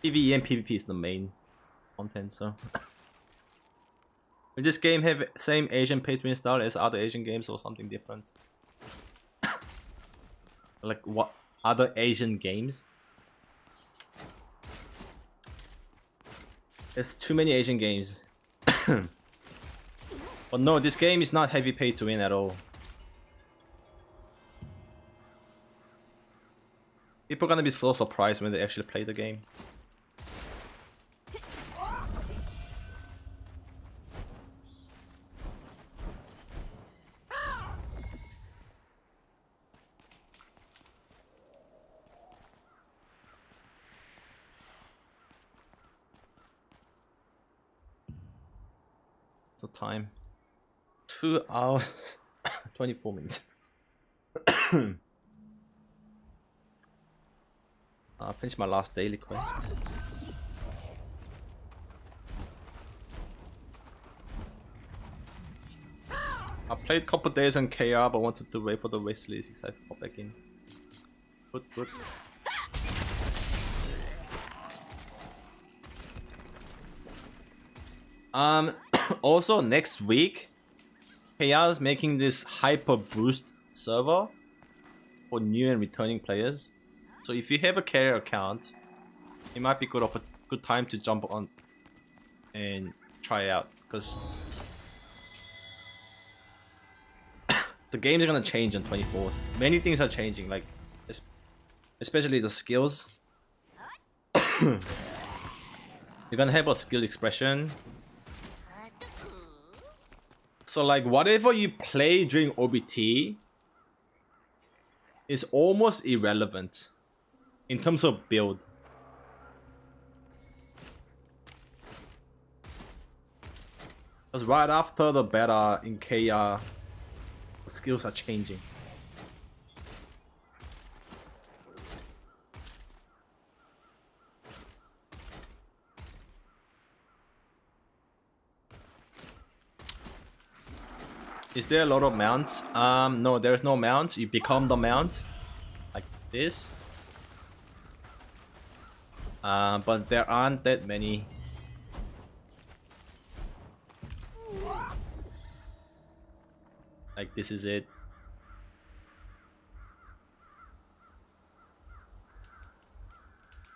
PvE and PvP is the main content, so. Will this game have same Asian pay-to-win style as other Asian games or something different? Like what other Asian games? There's too many Asian games. But no, this game is not heavy pay to win at all. People are gonna be so surprised when they actually play the game. The time 2 hours 24 minutes. I finished my last daily quest. I played a couple days on KR, but wanted to wait for the Wesley 6 I pop back in. Good. Also next week, KR is making this hyper boost server for new and returning players. So if you have a carrier account, it might be good time to jump on and try out, because the games are gonna change on 24th. Many things are changing, like especially the skills. You're gonna have a skill expression. So like whatever you play during OBT is almost irrelevant in terms of build. Because right after the beta in KR, the skills are changing. Is there a lot of mounts? No, there's no mounts. You become the mount, like this. But there aren't that many. Like this is it.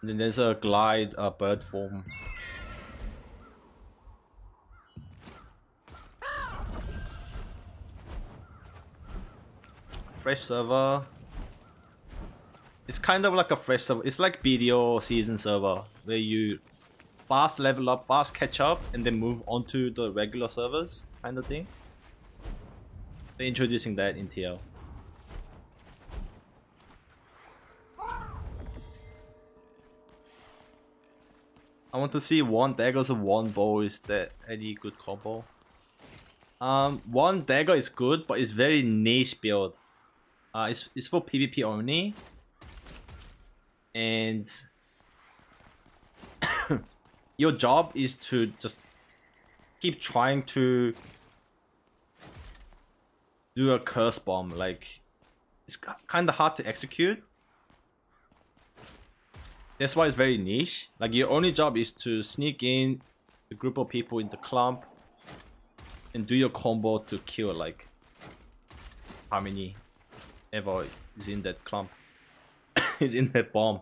And then there's a glide, bird form. Fresh server. It's kind of like a fresh server. It's like BDO season server where you fast level up, fast catch up, and then move onto the regular servers kind of thing. They're introducing that in TL. I want to see one daggers or one bow. Is that any good combo? One dagger is good, but it's very niche build. It's for PvP only, and your job is to just keep trying to do a curse bomb. Like it's kind of hard to execute. That's why it's very niche. Like your only job is to sneak in a group of people in the clump and do your combo to kill like how many ever is in that clump is in that bomb.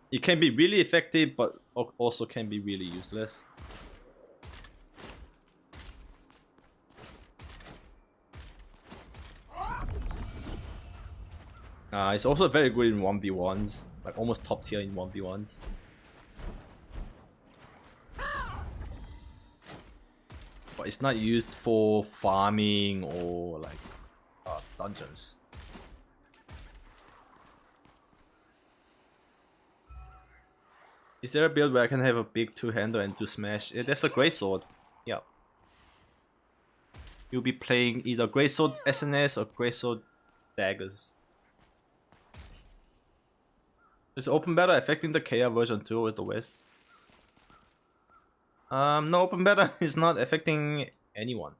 It can be really effective, but also can be really useless. It's also very good in 1v1s, like almost top tier in 1v1s. But it's not used for farming or like dungeons. Is there a build where I can have a big two-hander and do smash? Yeah, that's a great sword. Yeah. You'll be playing either great sword SNS or great sword daggers. Is open beta affecting the KR version 2 at the West? No, open beta is not affecting anyone.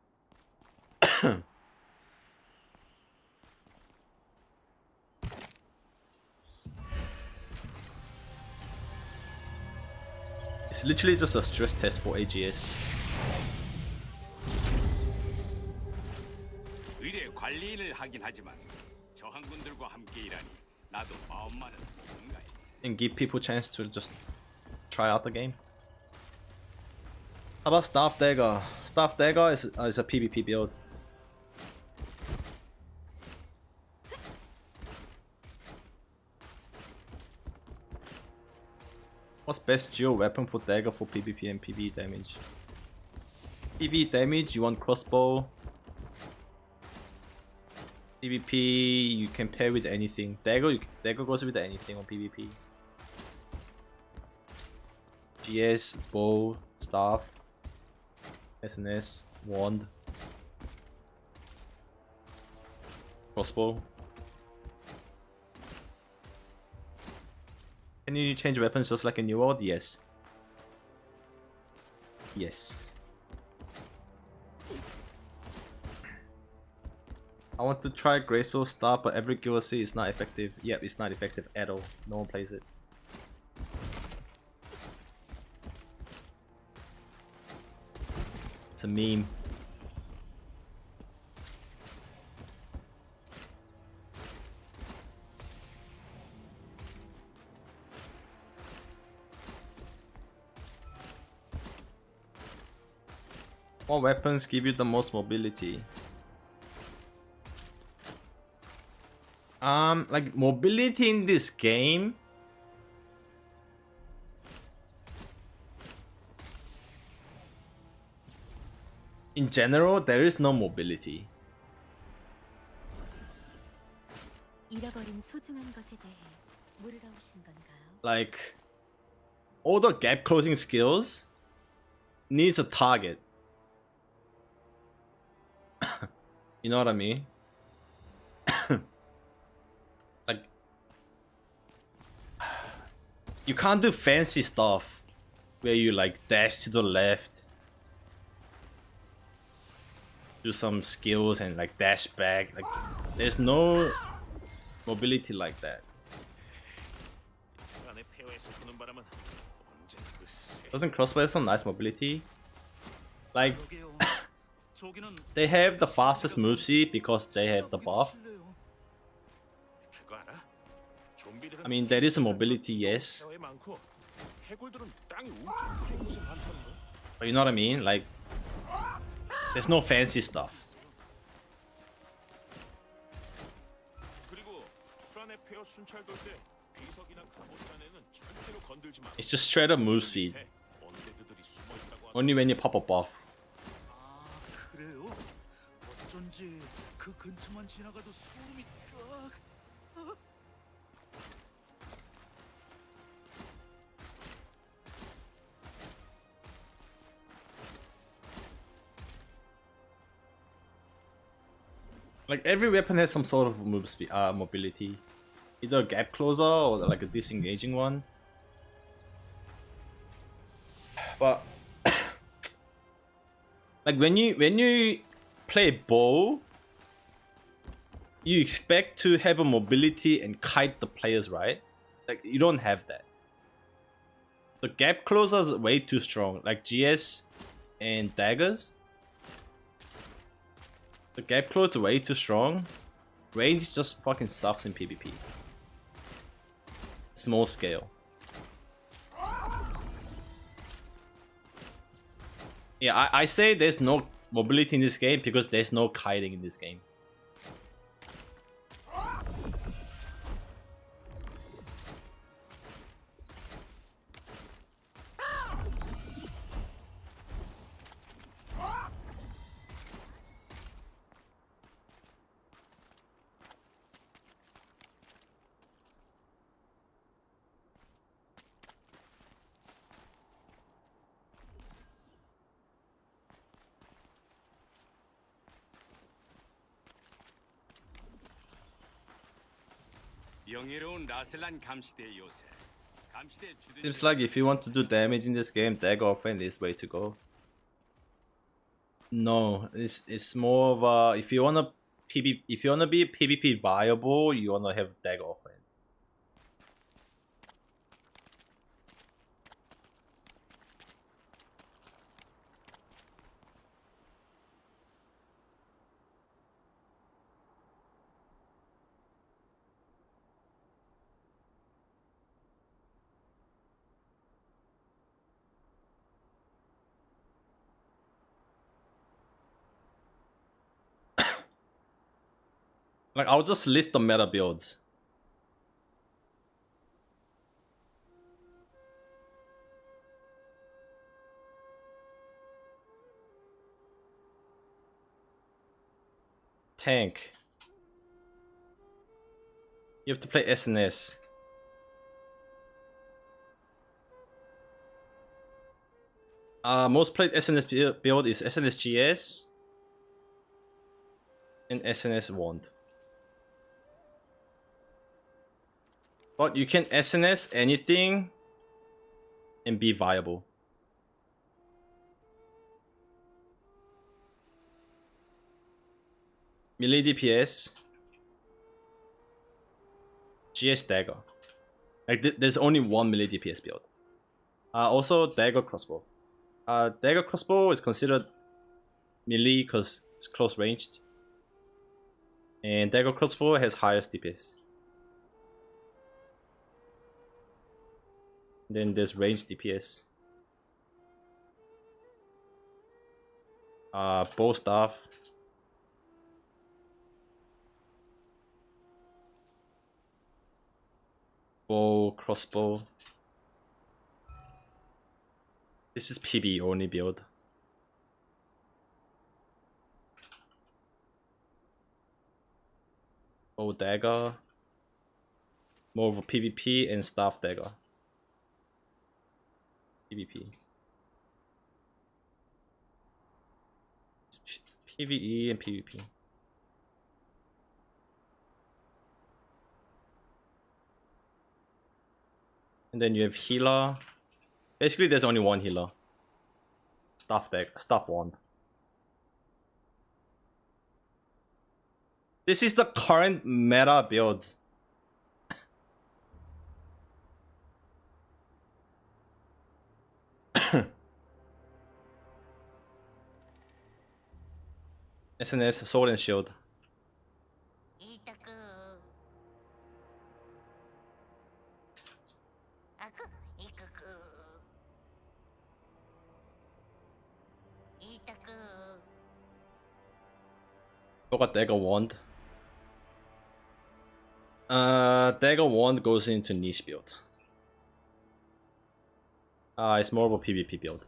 It's literally just a stress test for AGS. 의뢰 관리인을 하긴 하지만 저항군들과 함께 일하니 나도 마음만은 뭔가했어. And give people chance to just try out the game. How about Staff Dagger? Staff Dagger is a PvP build. What's best dual weapon for dagger for PvP and PvE damage? PvE damage, you want crossbow. PvP, you can pair with anything. Dagger goes with anything on PvP. GS, bow, staff, SNS, wand. Crossbow. Can you change weapons just like in New World? Yes. Yes. I want to try Grey Soul Star, but every guild see is not effective. Yep, it's not effective at all. No one plays it. It's a meme. What weapons give you the most mobility? Like mobility in this game. In general, there is no mobility. 잃어버린 소중한 것에 대해 물으러 오신 건가요? Like all the gap closing skills needs a target. You know what I mean? Like you can't do fancy stuff where you like dash to the left, do some skills and like dash back. Like there's no mobility like that. Doesn't crossbow have some nice mobility? Like they have the fastest move speed because they have the buff. I mean, there is a mobility, yes. But you know what I mean? Like, there's no fancy stuff. It's just straight up move speed. Only when you pop a buff. 그래요? 어쩐지 그 근처만 지나가도 소름이 쫙. Like every weapon has some sort of move speed, mobility, either a gap closer or like a disengaging one. But like when you play bow, you expect to have a mobility and kite the players, right? Like you don't have that. The gap closers are way too strong, like GS and daggers. The gap close are way too strong. Range just fucking sucks in PvP. Small scale. Yeah, I say there's no mobility in this game because there's no kiting in this game. 영예로운 라슬란 감시대 요새. 감시대 주둔 Seems like if you want to do damage in this game, dagger offense is way to go. No, it's more of a if you wanna be PvP viable, you wanna have dagger offense. Like I'll just list the meta builds. Tank. You have to play SNS. Most played SNS build is SNSGS and SNS Wand. But you can SNS anything and be viable. Melee DPS, GS dagger. Like there's only one melee DPS build. Also dagger crossbow. Dagger crossbow is considered melee because it's close ranged, and dagger crossbow has highest DPS. Then there's ranged DPS. Bow staff. Bow, crossbow. This is PB only build. Bow dagger. More of a PvP and staff dagger. PvP. It's PvE and PvP. And then you have healer. Basically, there's only one healer. Staff deck, staff wand. This is the current meta builds. SNS, sword and shield. Got dagger wand. Dagger wand goes into niche build. It's more of a PvP build.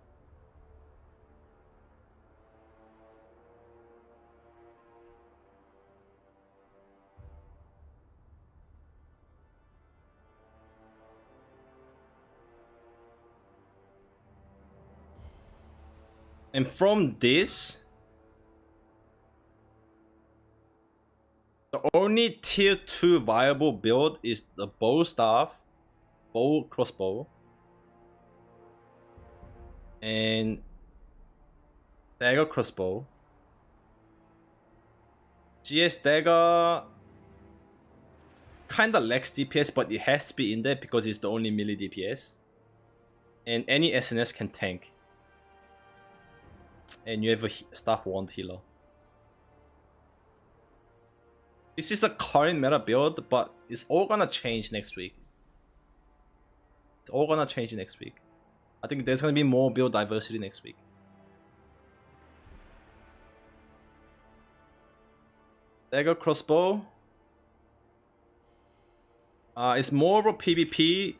And from this, the only tier 2 viable build is the bow staff, bow crossbow, and dagger crossbow. GS dagger kinda lacks DPS, but it has to be in there because it's the only melee DPS. And any SNS can tank. And you have a staff wand healer. This is the current meta build, but it's all gonna change next week. It's all gonna change next week. I think there's gonna be more build diversity next week. Dagger crossbow. It's more of a PvP,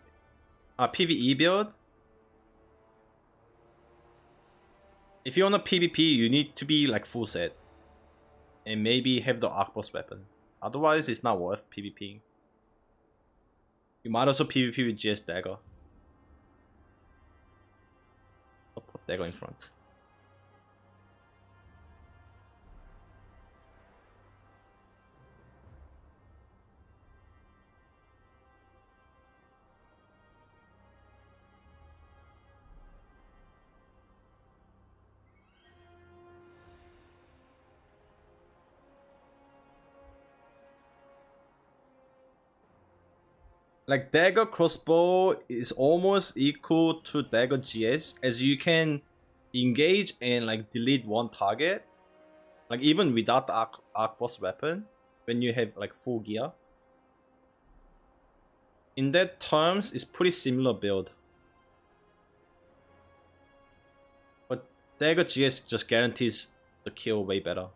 PvE build. If you're on a PvP, you need to be like full set. And maybe have the arc boss weapon. Otherwise, it's not worth PvPing. You might also PvP with GS dagger. I'll put dagger in front. Like dagger crossbow is almost equal to dagger GS, as you can engage and like delete one target, like even without the arc boss weapon, when you have like full gear. In that terms, it's pretty similar build. But dagger GS just guarantees the kill way better.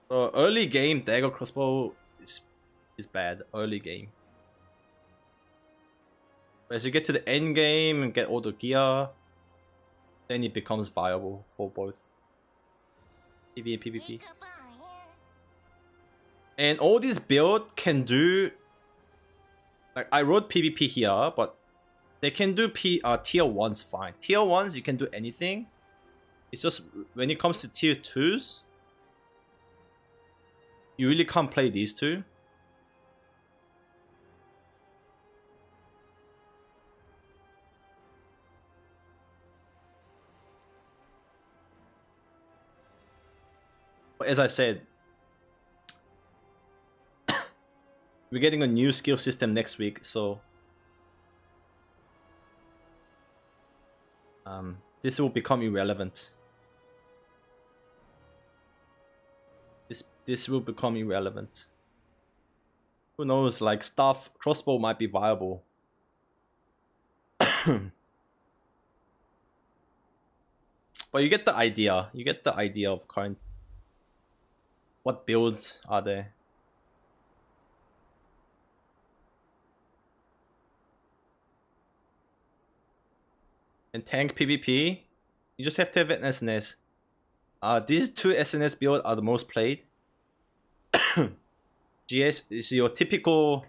So early game dagger crossbow is bad early game. But as you get to the end game and get all the gear, then it becomes viable for both PvE and PvP. And all this build can do, like I wrote PvP here, but they can do tier 1s fine. Tier 1s you can do anything. It's just when it comes to tier 2s, you really can't play these two. But as I said, we're getting a new skill system next week, so this will become irrelevant. This will become irrelevant. Who knows, like staff crossbow might be viable. But you get the idea. You get the idea of current. What builds are there? And tank PvP, you just have to have an SNS. These two SNS builds are the most played. GS is your typical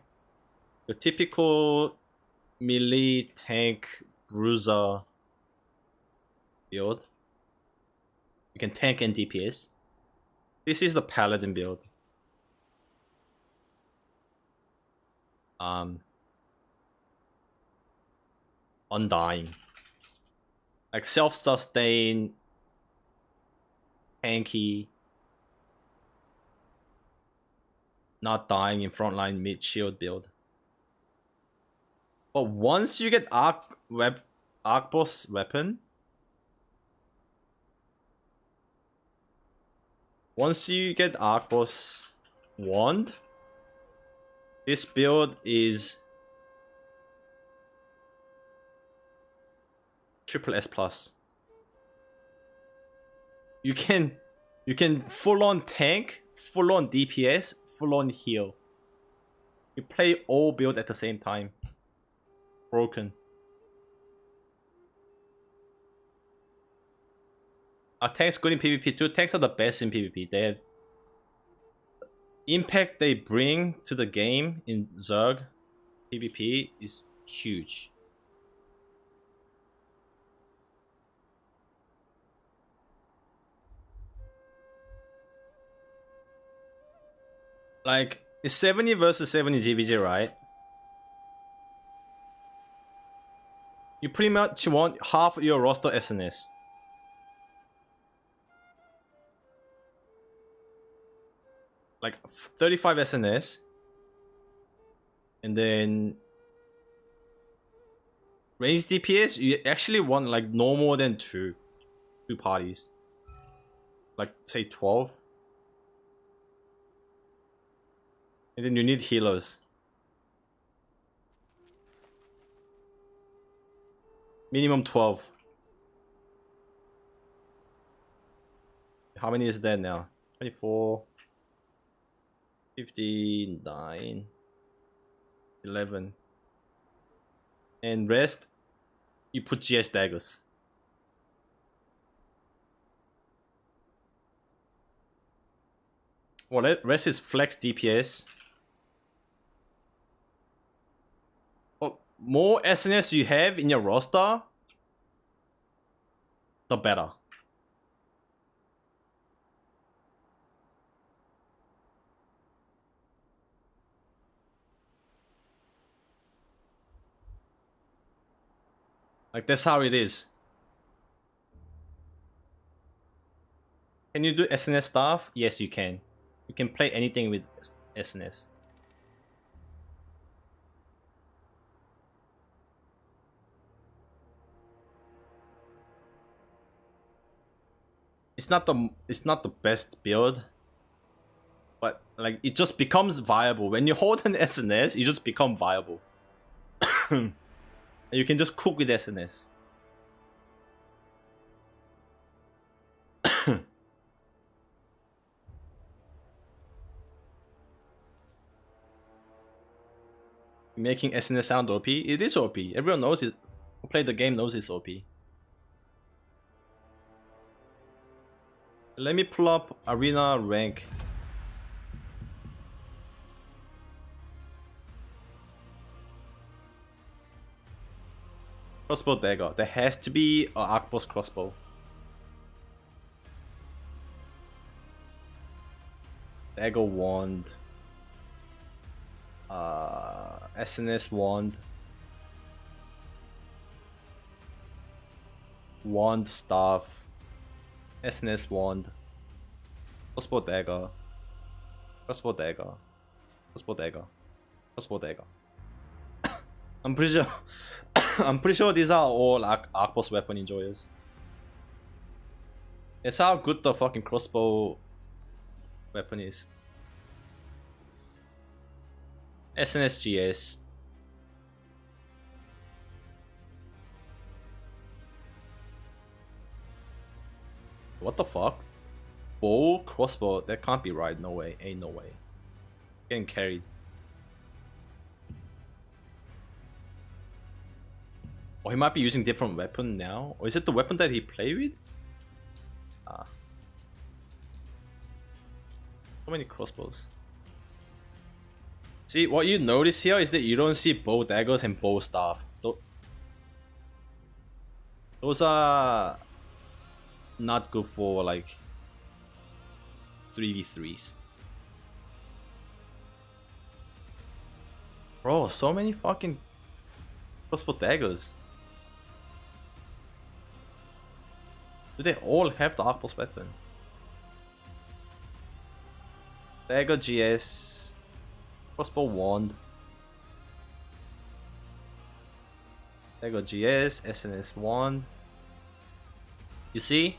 melee tank bruiser build. You can tank and DPS. This is the paladin build. Undying. Like self-sustain, tanky, not dying in frontline mid shield build. But once you get arc boss weapon, once you get arc boss wand, this build is triple S plus. You can full on tank, full on DPS, full on heal. You play all build at the same time. Broken. Tanks good in PvP too. Tanks are the best in PvP. They have impact they bring to the game in Zerg PvP is huge. Like, it's 70 versus 70 GVG, right? You pretty much want half your roster SNS. Like 35 SNS. And then range DPS, you actually want like no more than two parties. Like say 12. And then you need healers. Minimum 12. How many is there now? 24, 59, 11. And rest, you put GS daggers. Well, rest is flex DPS. More SNS you have in your roster, the better. Like, that's how it is. Can you do SNS stuff? Yes, you can. You can play anything with SNS. It's not the best build, but like it just becomes viable when you hold an SNS. You just become viable, and you can just cook with SNS. Making SNS sound OP. It is OP. Everyone knows it. Who played the game knows it's OP. Let me pull up arena rank. Crossbow dagger. There has to be an arc boss crossbow. Dagger wand. SNS wand. Wand staff. SNS wand. crossbow dagger, crossbow dagger, crossbow dagger, crossbow dagger. I'm pretty sure I'm pretty sure these are all arc boss weapon enjoyers. It's how good the fucking crossbow weapon is. SNSGS. What the fuck? Bow, crossbow, that can't be right, no way, ain't no way. Getting carried. Or he might be using different weapon now? Or is it the weapon that he played with? Ah. So many crossbows. See, what you notice here is that you don't see bow daggers and bow staff. Those are not good for like 3v3s. Bro, so many fucking crossbow daggers. Do they all have the arc boss weapon? Dagger GS, crossbow wand, dagger GS, SNS wand. You see,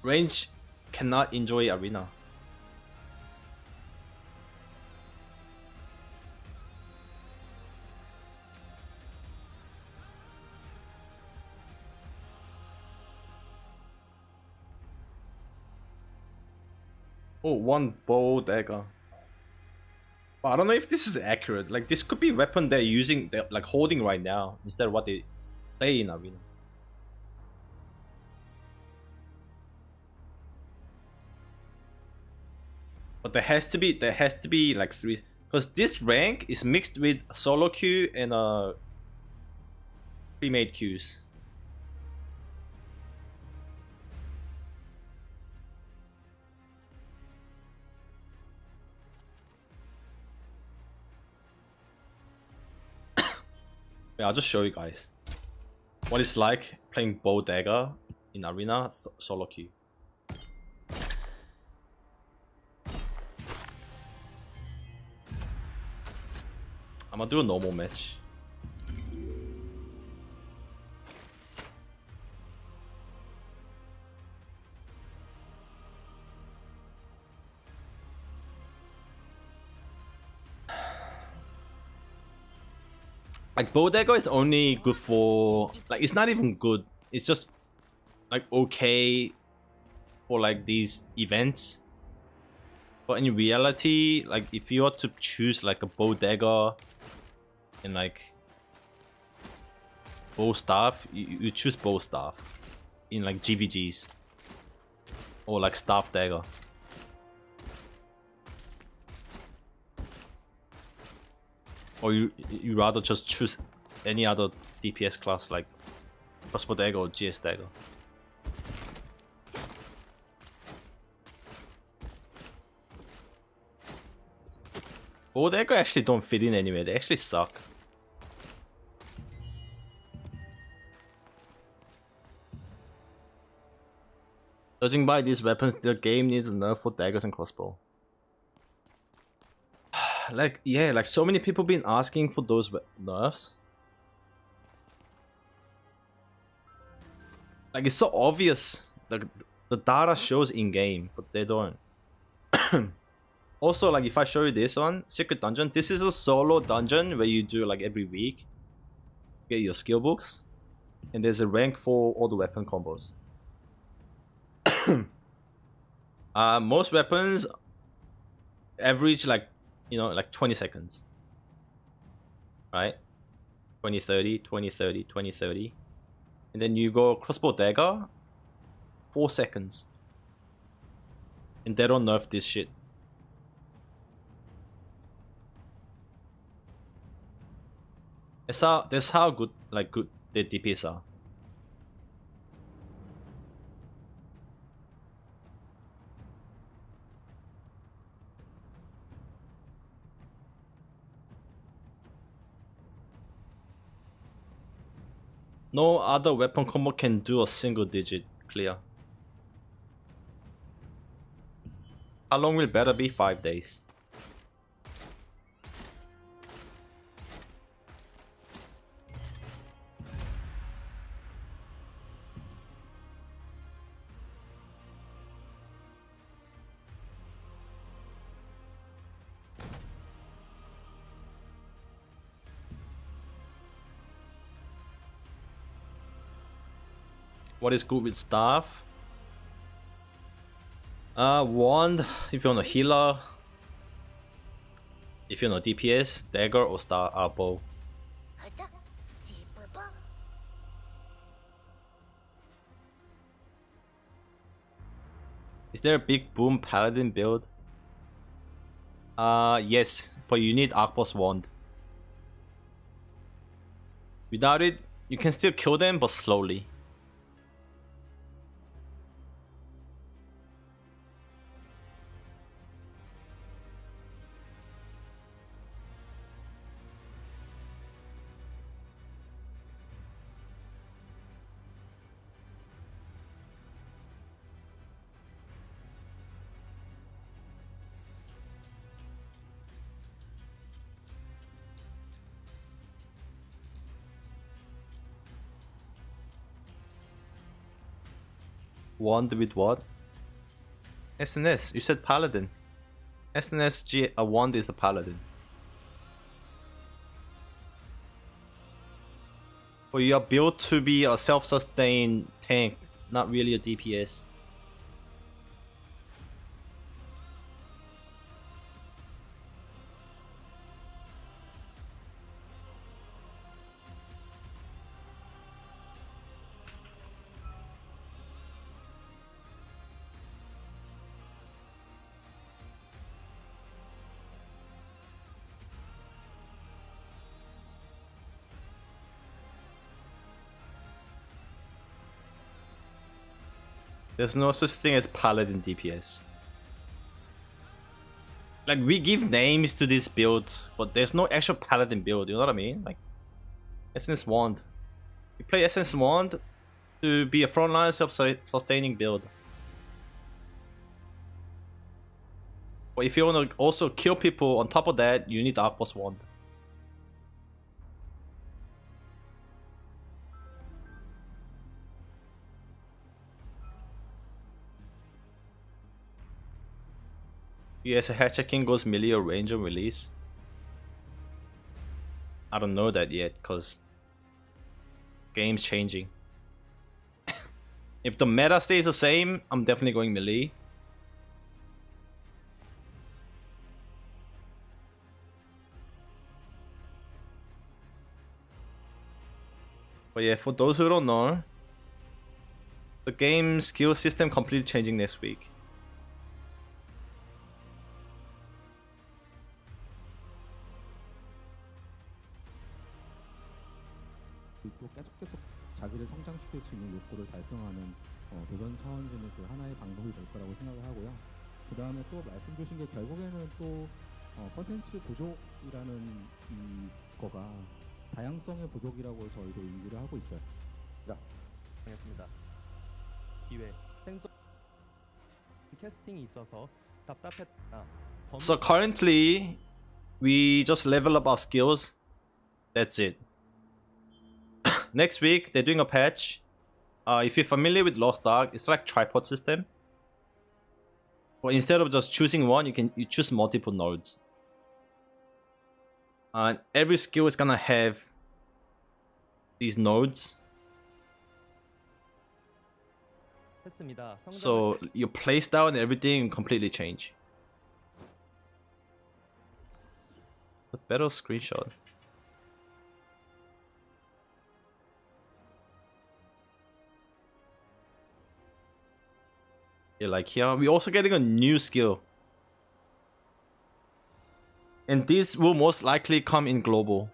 range cannot enjoy arena. Oh, one bow dagger. But I don't know if this is accurate. Like, this could be a weapon they're using, they're like holding right now instead of what they play in arena. But there has to be like three, because this rank is mixed with solo queue and pre-made queues. Yeah, I'll just show you guys what it's like playing bow dagger in arena solo queue. I'm gonna do a normal match. Like, bow dagger is only good for, like, it's not even good. It's just like okay for like these events. But in reality, like, if you were to choose like a bow dagger and like bow staff, you choose bow staff in like GVGs or like staff dagger. Or you rather just choose any other DPS class like crossbow dagger or GS dagger. Bow dagger actually don't fit in anywhere, they actually suck. Judging by these weapons, the game needs a nerf for daggers and crossbow. Like, yeah, like so many people been asking for those nerfs. Like, it's so obvious. Like, the data shows in game, but they don't. Also, like, if I show you this one, Secret Dungeon, this is a solo dungeon where you do like every week. Get your skill books. And there's a rank for all the weapon combos. Most weapons average like, you know, like 20 seconds. Right? 20, 30, 20, 30, 20, 30. And then you go crossbow dagger, 4 seconds. And they don't nerf this shit. That's how good, like, good the DPS are. No other weapon combo can do a single digit clear. How long will better be? 5 days. What is good with staff? Wand if you're on a healer. If you're on a DPS, dagger or bow. Is there a big boom paladin build? Yes, but you need Arcboss Wand. Without it, you can still kill them, but slowly. Wand with what? SNS. You said paladin. SNSD, a wand is a paladin. But you are built to be a self-sustained tank, not really a DPS. There's no such thing as paladin DPS. Like, we give names to these builds, but there's no actual paladin build, you know what I mean? Like, SNS Wand. You play SNS Wand to be a frontline self-sustaining build. But if you want to also kill people on top of that, you need the Arcboss Wand. Yes, a head checking goes melee or range on release. I don't know that yet, cause game's changing. If the meta stays the same, I'm definitely going melee. But yeah, for those who don't know, the game skill system completely changing next week. 또 계속 자기를 성장시킬 수 있는 욕구를 달성하는 도전 차원지는 그 하나의 방법이 될 거라고 생각을 하고요. 그 다음에 또 말씀 주신 게 결국에는 또 컨텐츠 부족이라는 거가 다양성의 부족이라고 저희도 인지를 하고 있어요. 반갑습니다. 기회, 생소 캐스팅이 있어서 답답했다. So currently, we just level up our skills. That's it. Next week, they're doing a patch. If you're familiar with Lost Ark, it's like tripod system. But instead of just choosing one, you choose multiple nodes. Every skill is gonna have these nodes. 했습니다. So your playstyle and everything completely change. A better screenshot. Yeah, like here, we're also getting a new skill. And this will most likely come in global.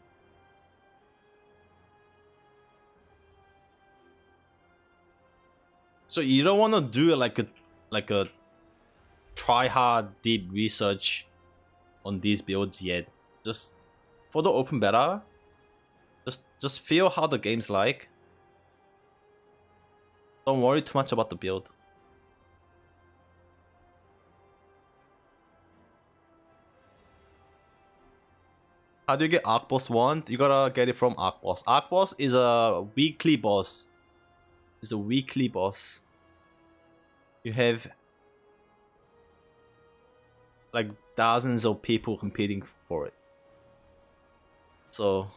So you don't want to do like a try hard deep research on these builds yet. Just for the open beta, just feel how the game's like. Don't worry too much about the build. How do you get Arc Boss wand? You gotta get it from Arc Boss. Arc Boss is a weekly boss. It's a weekly boss. You have like thousands of people competing for it. So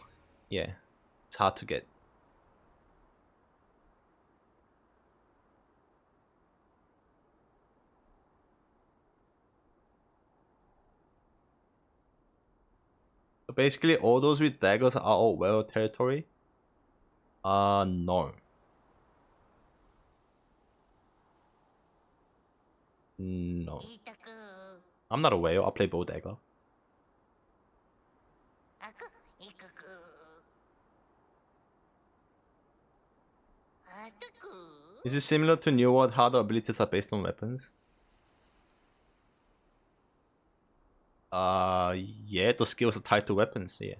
yeah, it's hard to get. So basically all those with daggers are all well territory. No. No. I'm not a whale, I play bow dagger. Is it similar to New World how the abilities are based on weapons? Yeah, the skills are tied to weapons, yeah.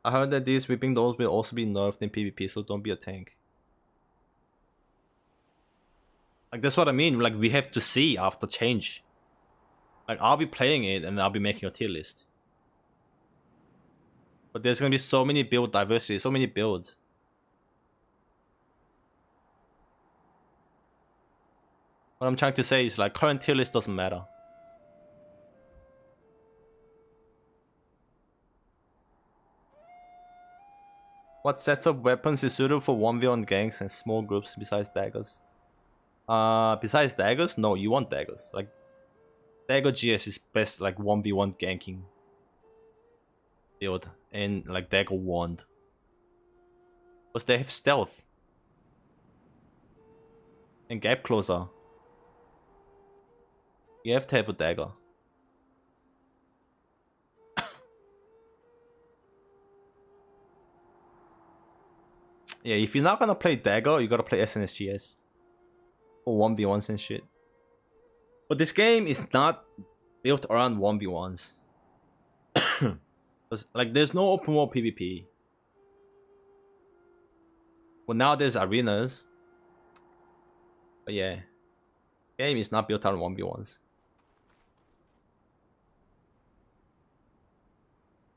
I heard that these whipping dolls will also be nerfed in PvP, so don't be a tank. Like, that's what I mean, like, we have to see after change. Like, I'll be playing it and I'll be making a tier list. But there's gonna be so many build diversity, so many builds. What I'm trying to say is, like, current tier list doesn't matter. What sets of weapons is suitable for 1v1 ganks and small groups besides daggers? Besides daggers? No, you want daggers. Like, dagger GS is best, like, 1v1 ganking build. And, like, dagger wand. Because they have stealth. And gap closer. You have to have a dagger. Yeah, if you're not gonna play dagger, you gotta play SNSGS. Or 1v1s and shit. But this game is not built around 1v1s. Like, there's no open world PvP. Well, now there's arenas. But yeah. Game is not built around 1v1s.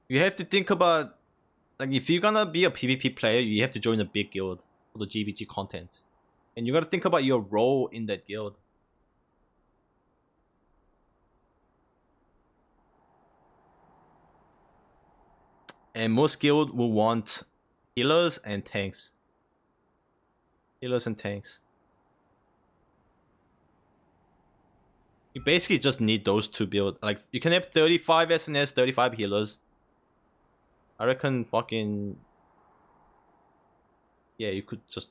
You have to think about, like, if you're gonna be a PvP player, you have to join a big guild for the GVG content. And you gotta think about your role in that guild. And most guild will want healers and tanks. Healers and tanks. You basically just need those to build. Like, you can have 35 SNS, 35 healers. I reckon fucking... Yeah, you could just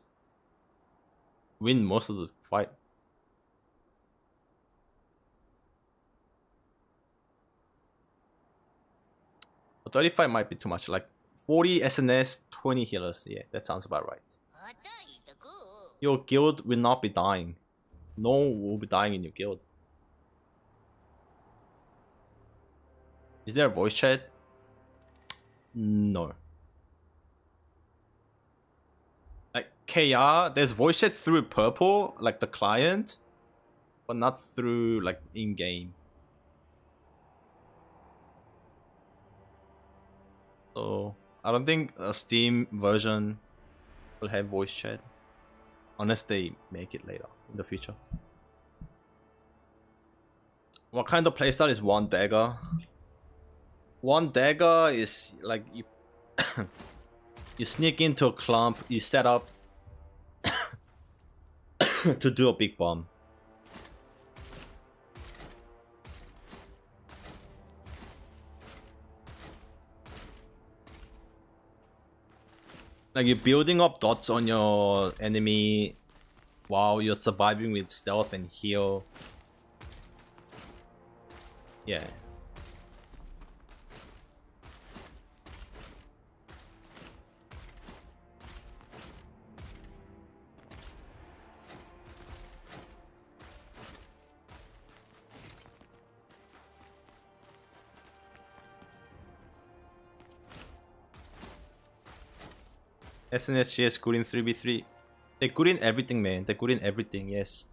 win most of the fight. But 35 might be too much. Like, 40 SNS, 20 healers. Yeah, that sounds about right. Your guild will not be dying. No one will be dying in your guild. Is there a voice chat? No. Like, KR, there's voice chat through Purple, like the client, but not through, like, in-game. So, I don't think a Steam version will have voice chat. Unless they make it later, in the future. What kind of playstyle is one dagger? One dagger is like you you sneak into a clump, you set up to do a big bomb. Like, you're building up dots on your enemy while you're surviving with stealth and heal. Yeah. SNSG is good in 3v3. They're good in everything, man. They're good in everything, yes.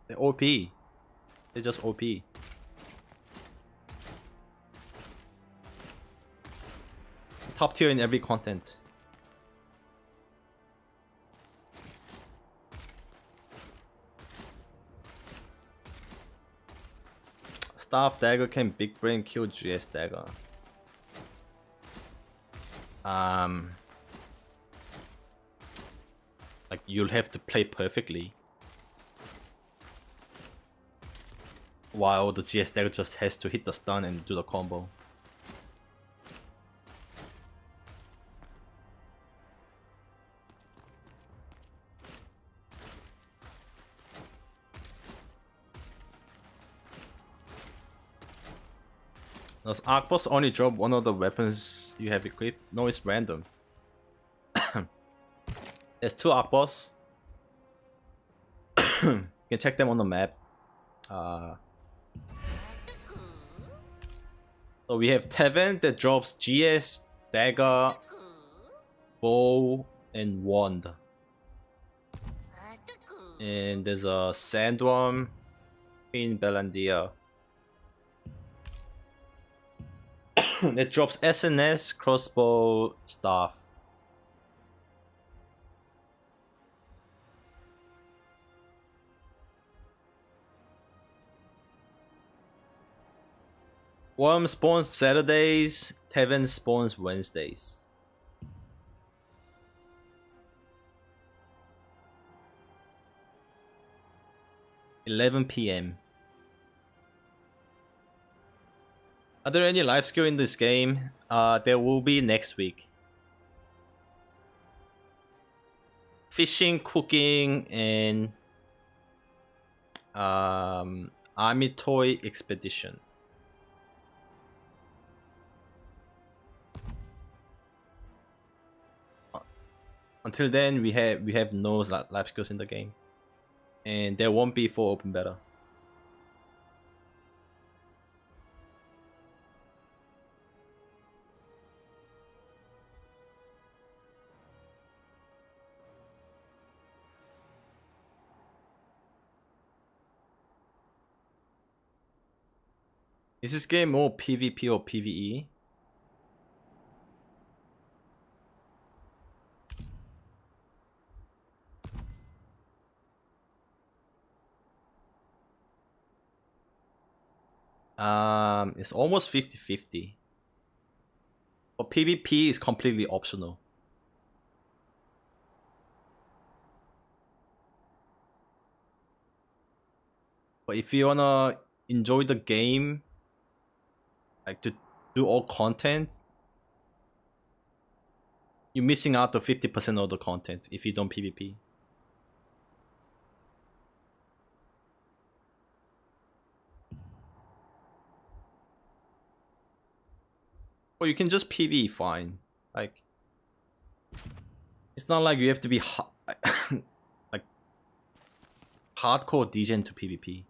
They're OP. They're just OP. Top tier in every content. Staff dagger can big brain kill GS dagger. Like you'll have to play perfectly, while the GS dagger just has to hit the stun and do the combo. Does Arc Boss only drop one of the weapons you have equipped? No, it's random. There's 2 Arc Boss. You can check them on the map. So we have Tevin that drops GS, Dagger, Bow, and Wand. And there's a Sandworm, Queen Belandia. That drops SNS, Crossbow, Staff. Worm spawns Saturdays, Tevin spawns Wednesdays. (11 PM) Are there any life skill in this game? There will be next week. Fishing, cooking, and army toy expedition. Until then, we have no life skills in the game, and there won't be for open beta. Is this game more PvP or PvE? It's almost 50-50. But PvP is completely optional. But if you wanna enjoy the game, like to do all content, you're missing out the 50% of the content if you don't PvP. Or you can just PvE fine. Like, it's not like you have to be like hardcore degen to PvP.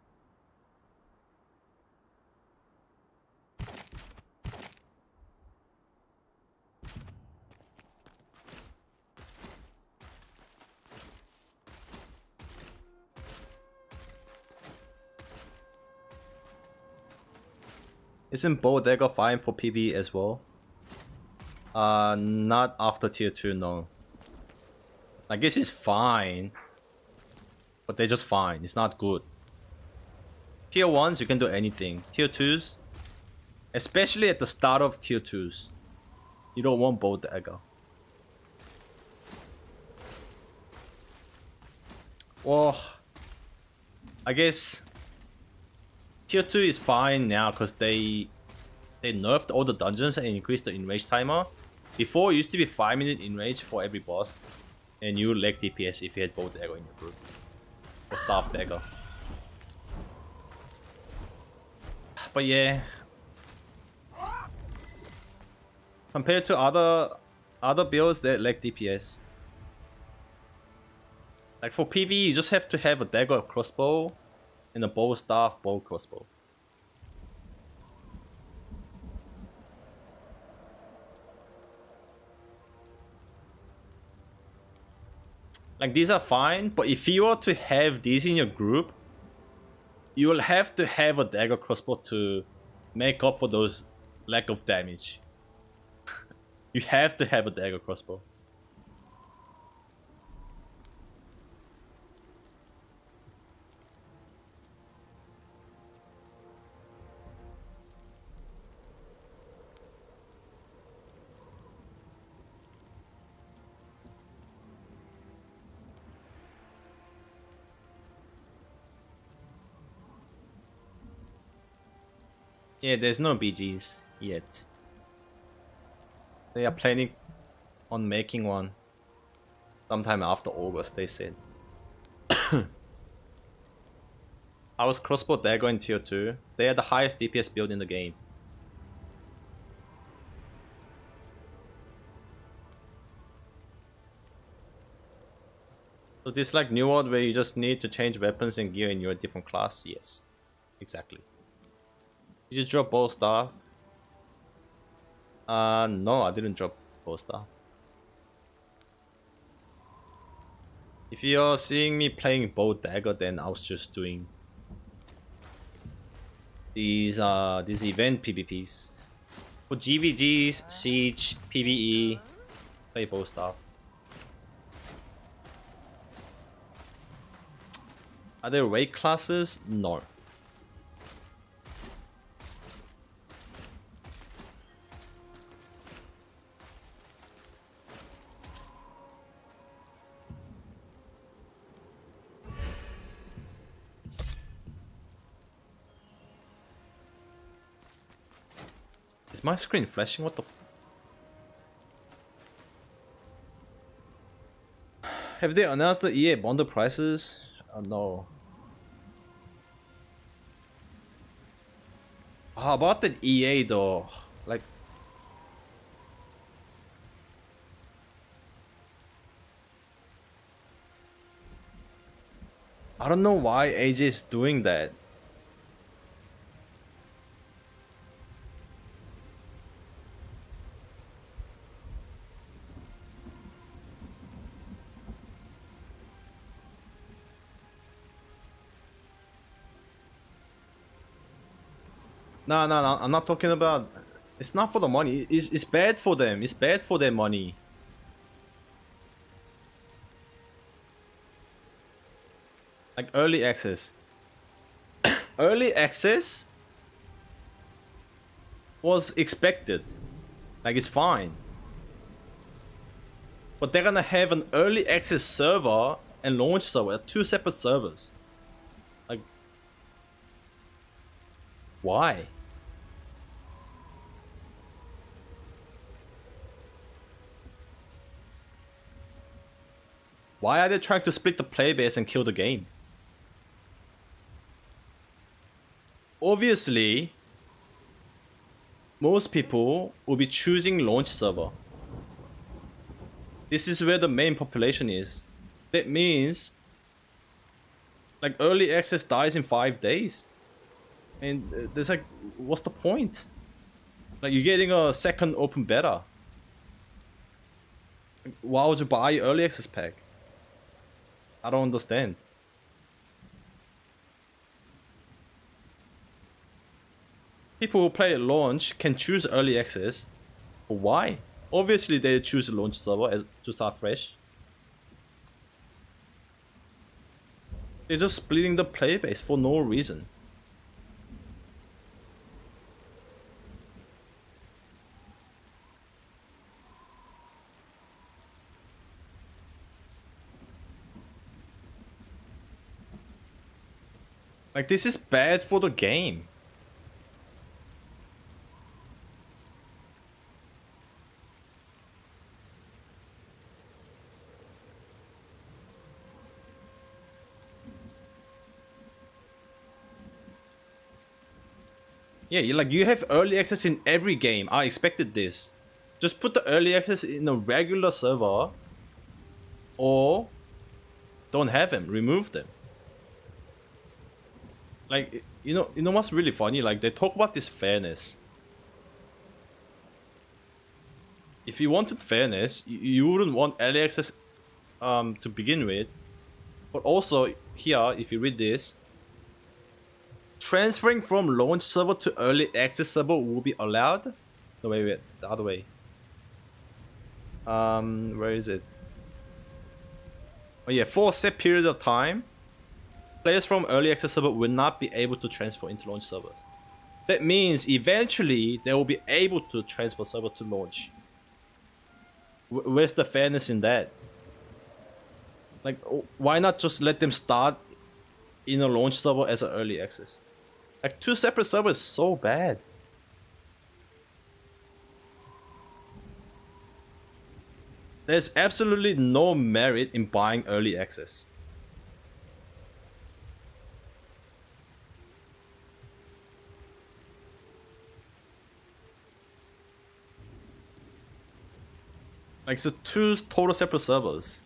Isn't Bow Dagger fine for PvE as well? Not after tier 2, no. I guess it's fine, but they're just fine. It's not good. Tier 1s, you can do anything. Tier 2s, especially at the start of tier 2s, you don't want Bow Dagger. Well, I guess tier 2 is fine now because they nerfed all the dungeons and increased the enrage timer. Before, it used to be 5-minute enrage for every boss, and you lag DPS if you had Bow Dagger in your group. Or Staff Dagger. But yeah, compared to other builds that lag DPS, like for PvE, you just have to have a dagger crossbow and a bow staff bow crossbow. Like these are fine, but if you were to have these in your group, you will have to have a dagger crossbow to make up for those lack of damage. You have to have a dagger crossbow. Yeah, there's no BGs yet. They are planning on making one sometime after August, they said. I was crossbow dagger in tier 2. They are the highest DPS build in the game. So this like new world where you just need to change weapons and gear in your different class? Yes, exactly. Did you drop bow staff? No, I didn't drop bow staff. If you're seeing me playing bow dagger, then I was just doing these event PvPs. For GVGs, Siege, PvE, play bow staff. Are there weight classes? No. Is my screen flashing? What the Have they announced the EA bundle prices? No. How about the EA though? Like, I don't know why AJ is doing that. No, I'm not talking about... It's not for the money. It's bad for them. It's bad for their money. Like early access. Early access was expected. Like, it's fine. But they're gonna have an early access server and launch server. Two separate servers. Like, why? Why are they trying to split the playbase and kill the game? Obviously, most people will be choosing launch server. This is where the main population is. That means, like, early access dies in 5 days. And there's like, what's the point? Like, you're getting a second open beta. Why would you buy early access pack? I don't understand. People who play at launch can choose early access. Why? Obviously they choose launch server as to start fresh. They're just splitting the playbase for no reason. Like, this is bad for the game. Yeah, you have early access in every game. I expected this. Just put the early access in a regular server, or don't have them. Remove them. Like, you know what's really funny? Like, they talk about this fairness. If you wanted fairness, you wouldn't want early access to begin with. But also, here, if you read this, transferring from launch server to early access server will be allowed? No, wait, the other way. Where is it? Oh yeah, for a set period of time, players from early access server will not be able to transfer into launch servers. That means eventually they will be able to transfer server to launch. Where's the fairness in that? Like, why not just let them start in a launch server as an early access? Like, 2 separate servers is so bad. There's absolutely no merit in buying early access. Like, so 2 total separate servers.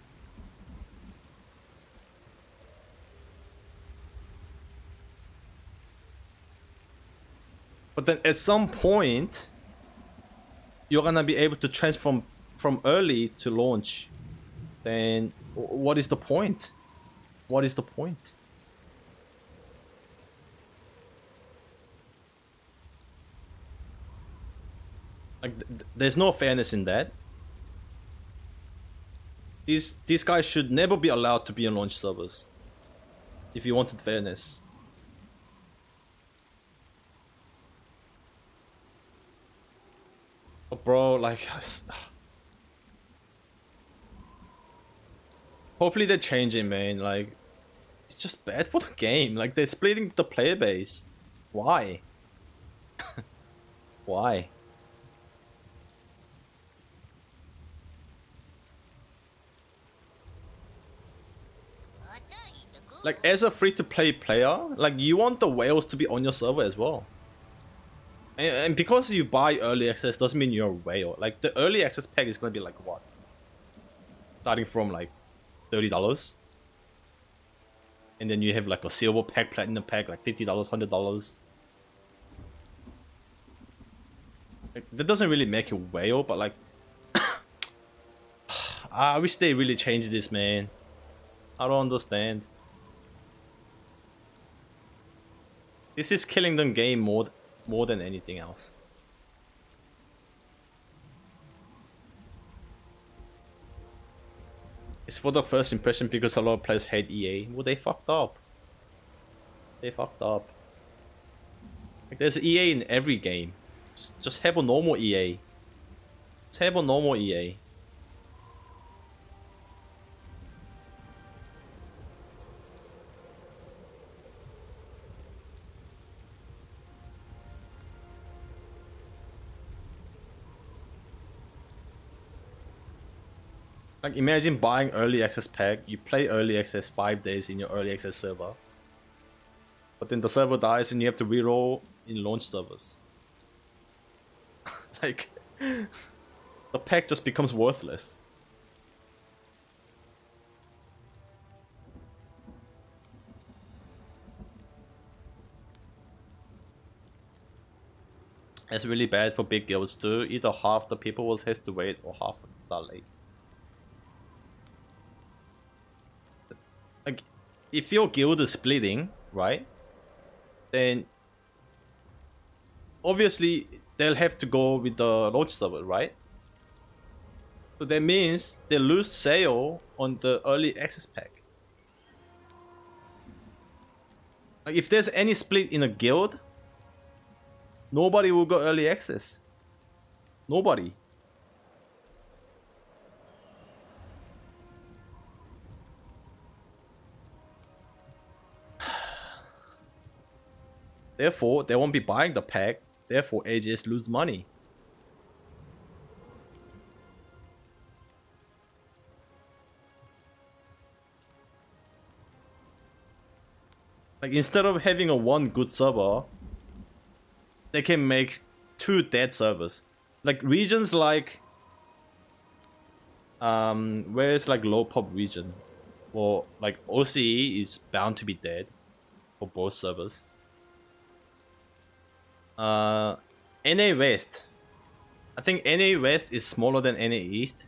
But then at some point, you're gonna be able to transform from early to launch. Then what is the point? What is the point? Like, there's no fairness in that. These guys should never be allowed to be on launch servers. If you wanted fairness. But bro, like, hopefully they change it, man. Like, it's just bad for the game. Like, they're splitting the player base. Why? Why? Like, as a free-to-play player, like, you want the whales to be on your server as well. And because you buy early access doesn't mean you're a whale. Like, the early access pack is gonna be like what? Starting from like $30. And then you have like a silver pack, platinum pack, like $50, $100. Like, that doesn't really make you a whale, but like... I wish they really changed this, man. I don't understand. This is killing the game more than anything else. It's for the first impression because a lot of players hate EA. Well, they fucked up. They fucked up. Like, there's EA in every game. Just have a normal EA. Just have a normal EA. Like, imagine buying early access pack, you play early access 5 days in your early access server. But then the server dies and you have to reroll in launch servers. Like, the pack just becomes worthless. It's really bad for big guilds too. Either half the people will have to wait or half will start late. Like, if your guild is splitting, right, then obviously they'll have to go with the launch server, right? So that means they lose sale on the early access pack. Like, if there's any split in a guild, nobody will go early access. Nobody. Therefore, they won't be buying the pack. Therefore, AGS lose money. Like, instead of having a one good server, they can make 2 dead servers. Like, regions like where's like low pop region, or like OCE is bound to be dead for both servers. NA West, I think NA West is smaller than NA East,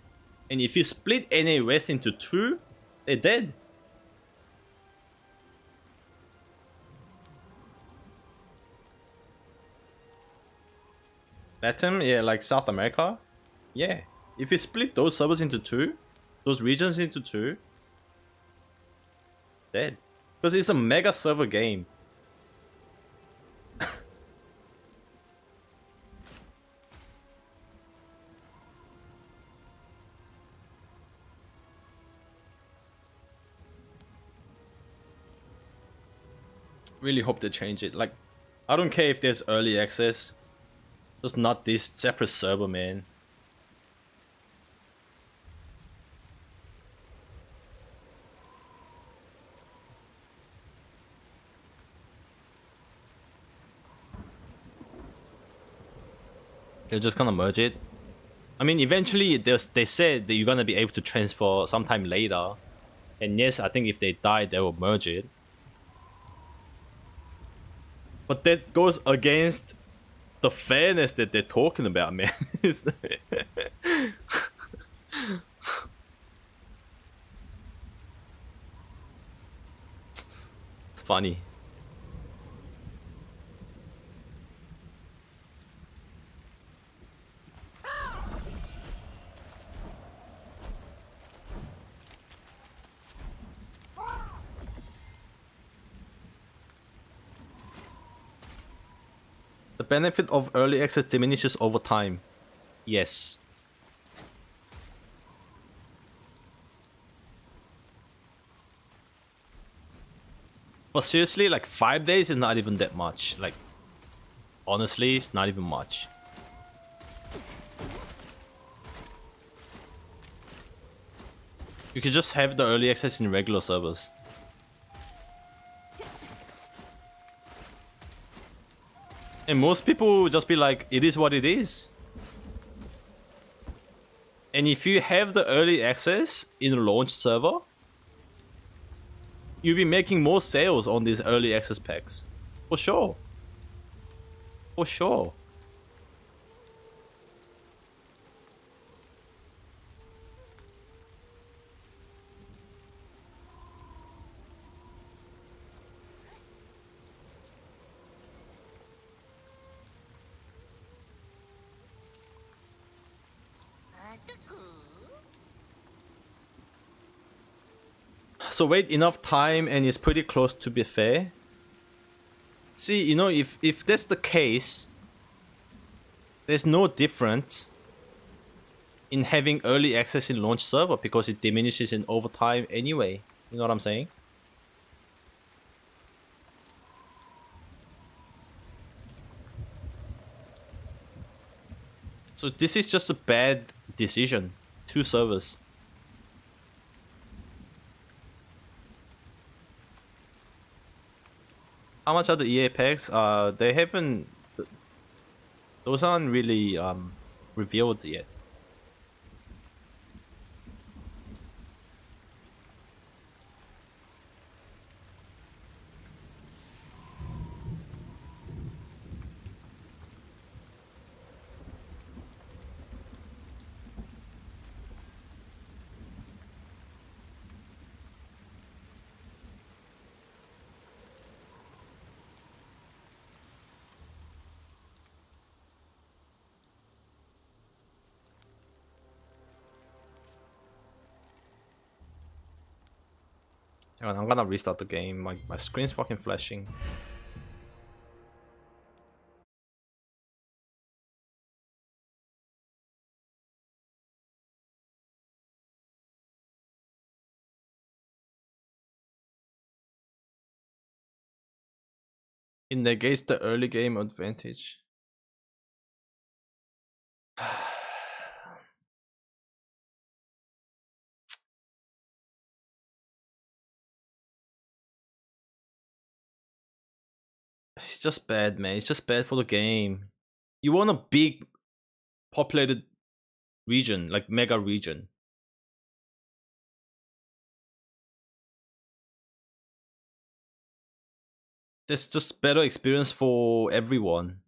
and if you split NA West into 2, they're dead. Latin, yeah, like South America. Yeah. If you split those servers into two, those regions into two, dead. Because it's a mega server game. Really hope they change it. Like, I don't care if there's early access. Just not this separate server, man. They're just gonna merge it. I mean, eventually they said that you're gonna be able to transfer sometime later. And yes, I think if they die, they will merge it. But that goes against the fairness that they're talking about, man. It's funny. The benefit of early access diminishes over time. Yes. But seriously, like 5 days is not even that much. Like, honestly, it's not even much. You could just have the early access in regular servers. And most people will just be like, it is what it is. And if you have the early access in a launch server, you'll be making more sales on these early access packs. For sure. For sure. So wait enough time and it's pretty close to be fair. See, you know, if that's the case, there's no difference in having early access in launch server because it diminishes in over time anyway. You know what I'm saying? So this is just a bad decision. Two servers. How much are the EA packs? They haven't. Those aren't really revealed yet. Hang on, I'm gonna restart the game. My screen's fucking flashing. It negates the early game advantage. It's just bad, man. It's just bad for the game. You want a big populated region, like mega region. That's just better experience for everyone.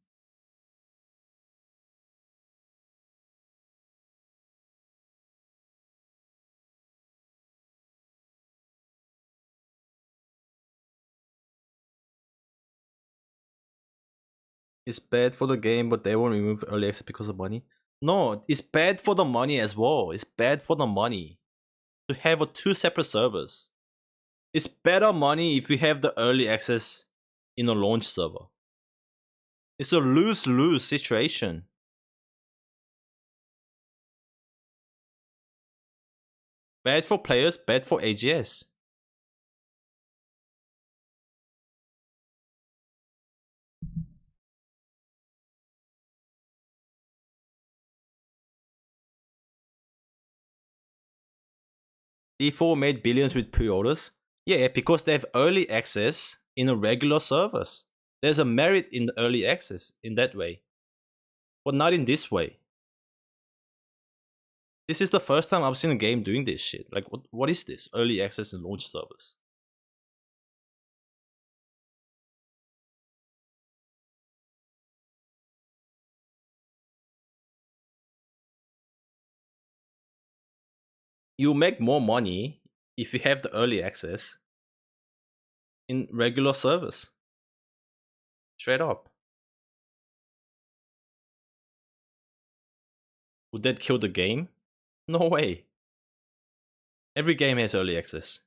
It's bad for the game, but they won't remove early access because of money. No, it's bad for the money as well. It's bad for the money to have two separate servers. It's better money if you have the early access in a launch server. It's a lose-lose situation. Bad for players, bad for AGS. D4 made billions with pre-orders. Yeah, because they have early access in a regular service. There's a merit in the early access in that way. But not in this way. This is the first time I've seen a game doing this shit. Like, what is this? Early access and launch service. You make more money if you have the early access in regular service. Straight up. Would that kill the game? No way. Every game has early access.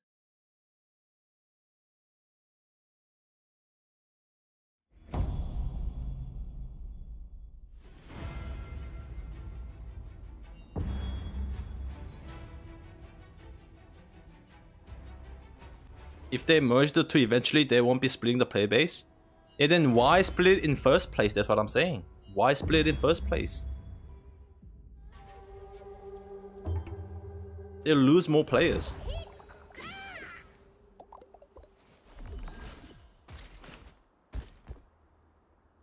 If they merge the two eventually, they won't be splitting the player base. Yeah, then why split it in first place? That's what I'm saying. Why split it in first place? They'll lose more players.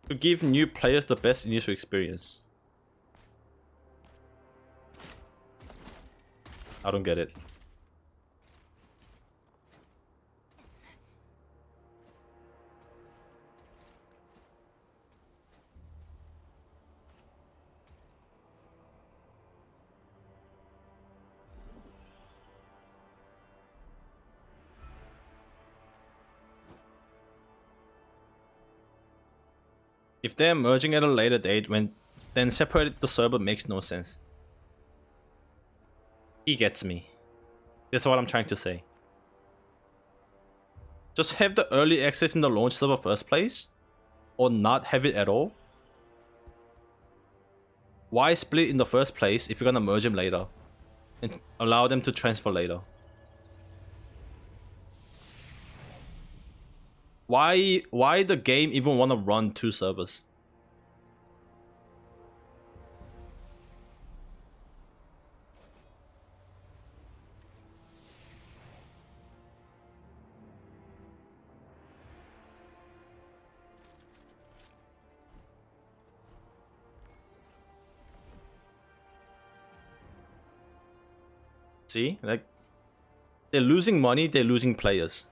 To give new players the best initial experience. I don't get it. If they're merging at a later date, then separate the server makes no sense. He gets me. That's what I'm trying to say. Just have the early access in the launch server first place, or not have it at all. Why split in the first place if you're gonna merge them later and allow them to transfer later? Why the game even wanna run two servers? See, like, they're losing money, they're losing players.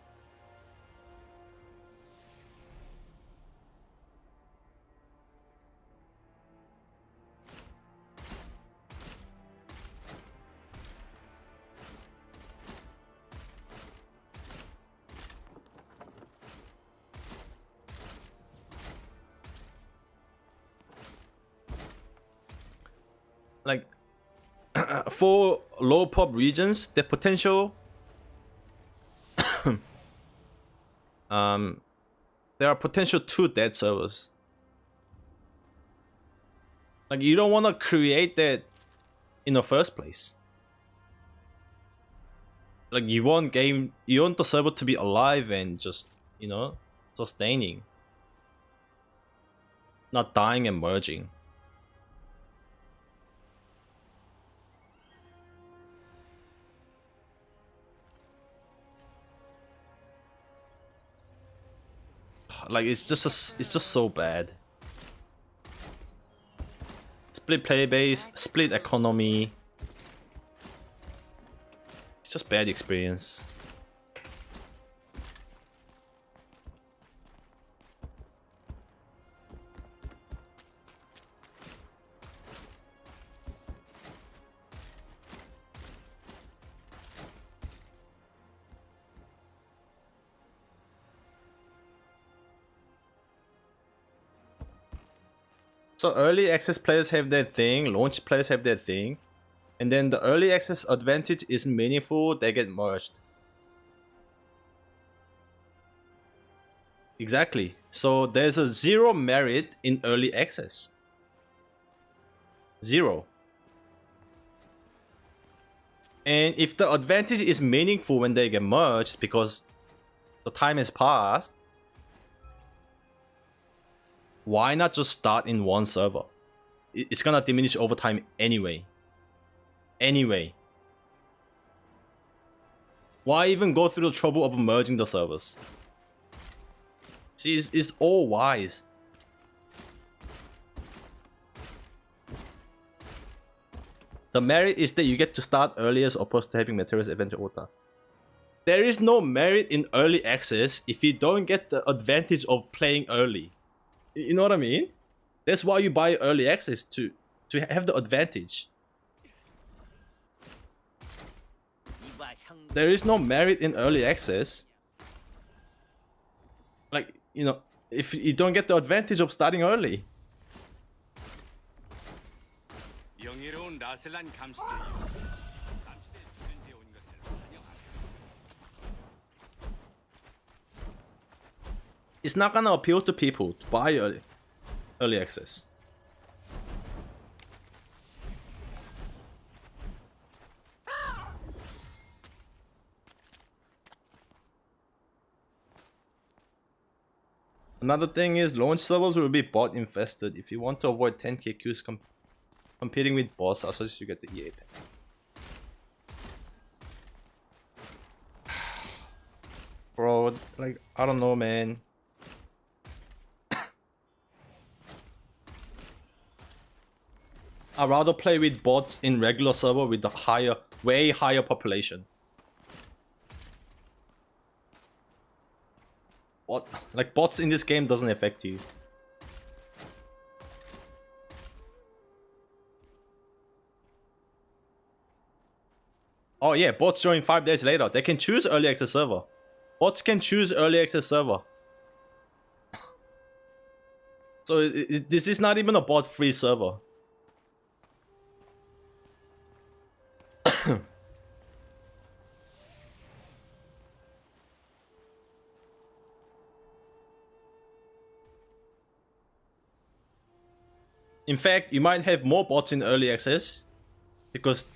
Like, for low pop regions, the potential there are potential 2 dead servers. Like, you don't want to create that in the first place. Like, you want the server to be alive and just, you know, sustaining, not dying and merging. Like, it's just so bad. Split player base, split economy. It's just bad experience. So early access players have their thing, launch players have their thing, and then the early access advantage isn't meaningful, they get merged. Exactly. So there's a zero merit in early access. Zero. And if the advantage is meaningful when they get merged because the time has passed, why not just start in one server? It's gonna diminish over time anyway. Anyway. Why even go through the trouble of merging the servers? See, it's all wise. The merit is that you get to start earlier as opposed to having materials adventure order. There is no merit in early access if you don't get the advantage of playing early. You know what I mean? That's why you buy early access to have the advantage. There is no merit in early access. Like, you know, if you don't get the advantage of starting early. 영예로운 라셀란 감시대 감시대 출연지에 온 것을 환영합니다. It's not gonna appeal to people to buy early access. Another thing is launch servers will be bot infested. If you want to avoid 10k queues competing with bots, I suggest you get the EA pack. Bro, like, I don't know, man. I'd rather play with bots in regular server with the higher, way higher population. What? Like, bots in this game doesn't affect you. Oh yeah, bots join 5 days later. They can choose early access server. Bots can choose early access server. So this is not even a bot free server. In fact, you might have more bots in early access because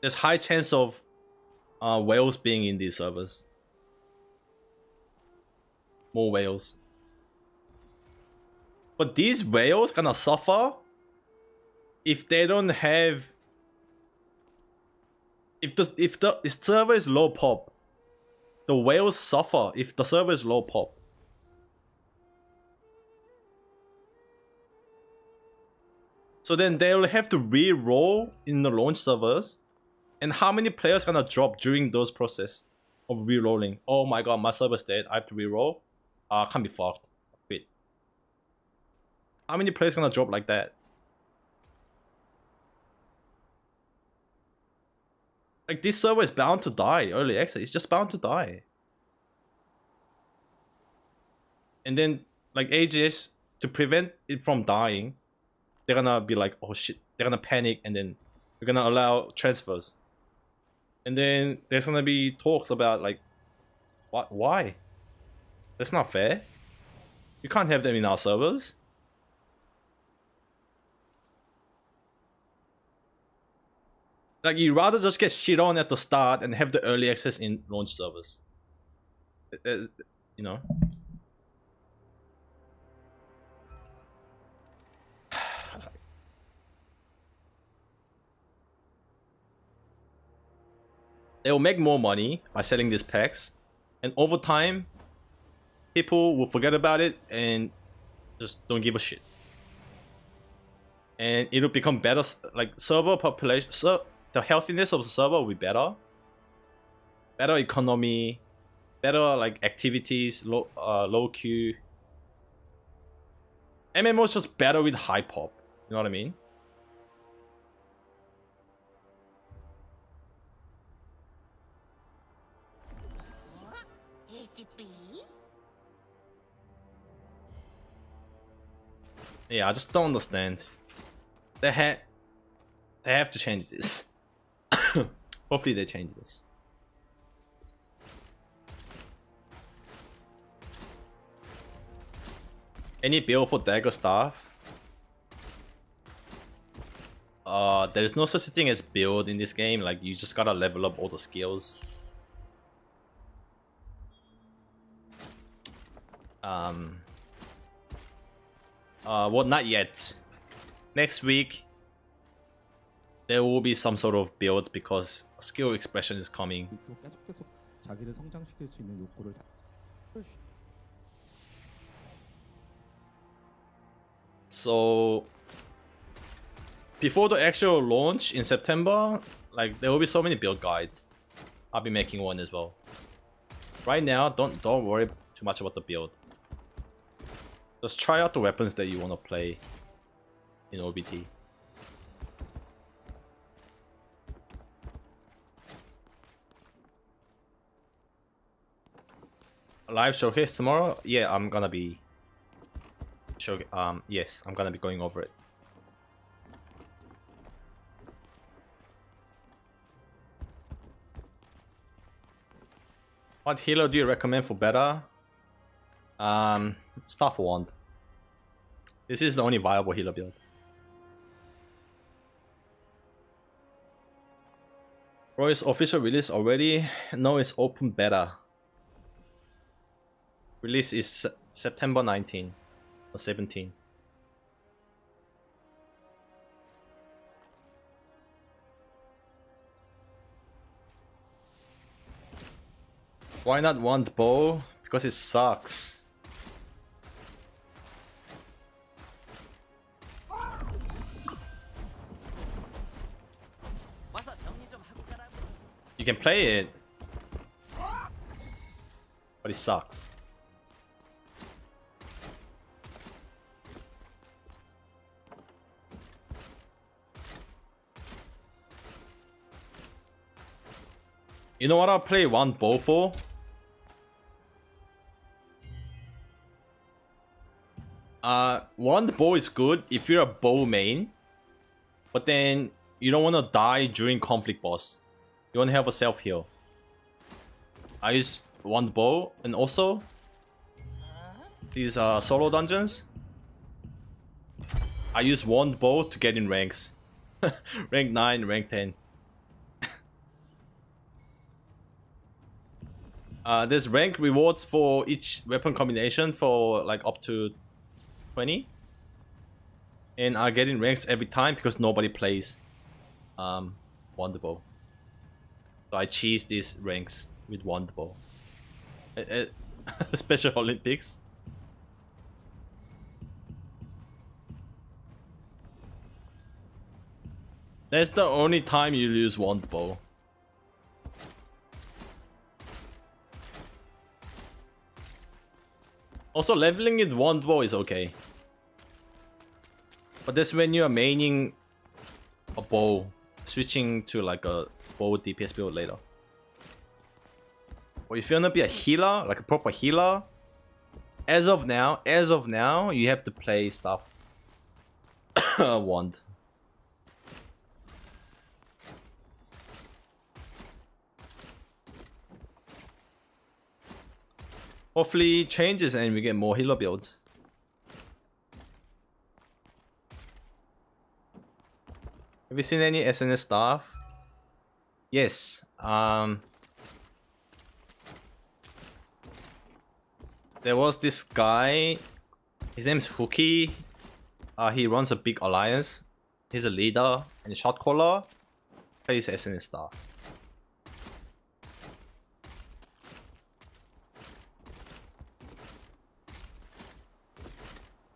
there's high chance of whales being in these servers. More whales. But these whales gonna suffer if they don't have, if the server is low pop. The whales suffer if the server is low pop. So then they'll have to re-roll in the launch servers. And how many players gonna drop during those process of re-rolling? Oh my god, my server's dead, I have to re-roll. Can't be fucked. Quit. How many players gonna drop like that? Like, this server is bound to die early access. It's just bound to die. And then, like, AGS, to prevent it from dying, they're gonna be like, oh shit, they're gonna panic, and then we're gonna allow transfers. And then there's gonna be talks about, like, what? Why? That's not fair. You can't have them in our servers. Like, you'd rather just get shit on at the start and have the early access in launch servers. You know? They will make more money by selling these packs, and over time, people will forget about it and just don't give a shit. And it'll become better, like, server population, so the healthiness of the server will be better. Better economy, better, like, activities, low queue. MMO is just better with high pop, you know what I mean? Yeah, I just don't understand. They have to change this. Hopefully they change this. Any build for dagger staff? There is no such thing as build in this game. Like, you just gotta level up all the skills. Well, not yet. Next week, there will be some sort of build because skill expression is coming. 또 계속 자기를 성장시킬 수 있는 욕구를 So before the actual launch in September, like there will be so many build guides. I'll be making one as well. Right now, don't worry too much about the build. Just try out the weapons that you want to play in OBT. Live showcase tomorrow? Yeah, I'm gonna be yes, I'm gonna be going over it. What healer do you recommend for better? Staff Wand. This is the only viable healer build. Bro, is official release already? No, it's open beta. Release is September 19 or 17. Why not Wand Bow? Because it sucks. You can play it, but it sucks. You know what I'll play one bow for? One bow is good if you're a bow main, but then you don't want to die during conflict boss. You want to have a self heal. I use one bow, and also these solo dungeons. I use one bow to get in ranks, rank 9, rank 10. There's rank rewards for each weapon combination for like up to 20. And I get in ranks every time because nobody plays Wonder Bow. So I cheese these ranks with Wonder Bow. Special Olympics. That's the only time you use Wonder Bow. Also, leveling with Wand Bow is okay. But that's when you're maining a bow, switching to like a bow DPS build later. Or if you wanna be a healer, like a proper healer, as of now, you have to play stuff Wand. Hopefully it changes and we get more healer builds. Have you seen any SNS stuff? Yes. There was this guy. His name's Hookie. He runs a big alliance. He's a leader and shot caller. Plays SNS stuff.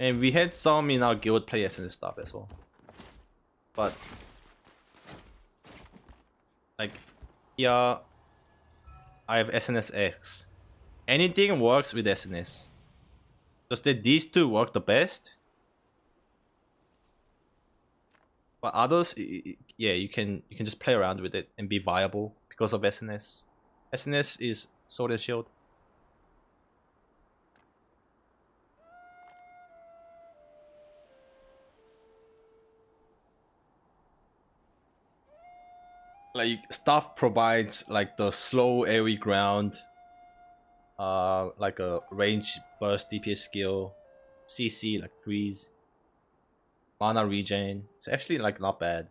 And we had some in our guild play SNS stuff as well. But like here I have SNSX. Anything works with SNS. Just that these two work the best. But others, yeah, you can just play around with it and be viable because of SNS. SNS is Sword and Shield. like staff provides like the slow AoE ground, like a range burst DPS skill, CC like freeze, mana regen. It's actually like not bad.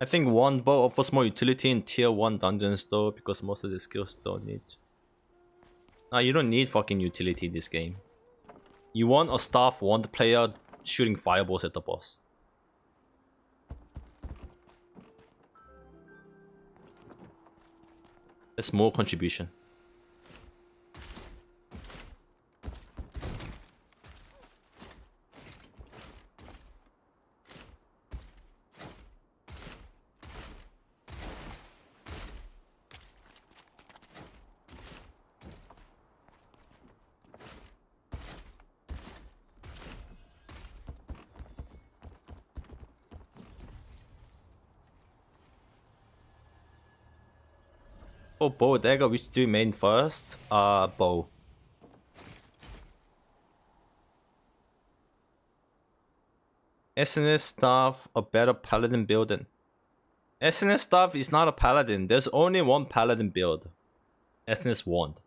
I think one bow offers more utility in tier 1 dungeons though, because most of the skills don't need. Nah, you don't need fucking utility in this game. You want a staff wand player shooting fireballs at the boss. That's more contribution. For bow dagger, which do you main first? Bow. SNS staff a better paladin build than SNS staff is not a paladin. There's only one paladin build. SNS wand.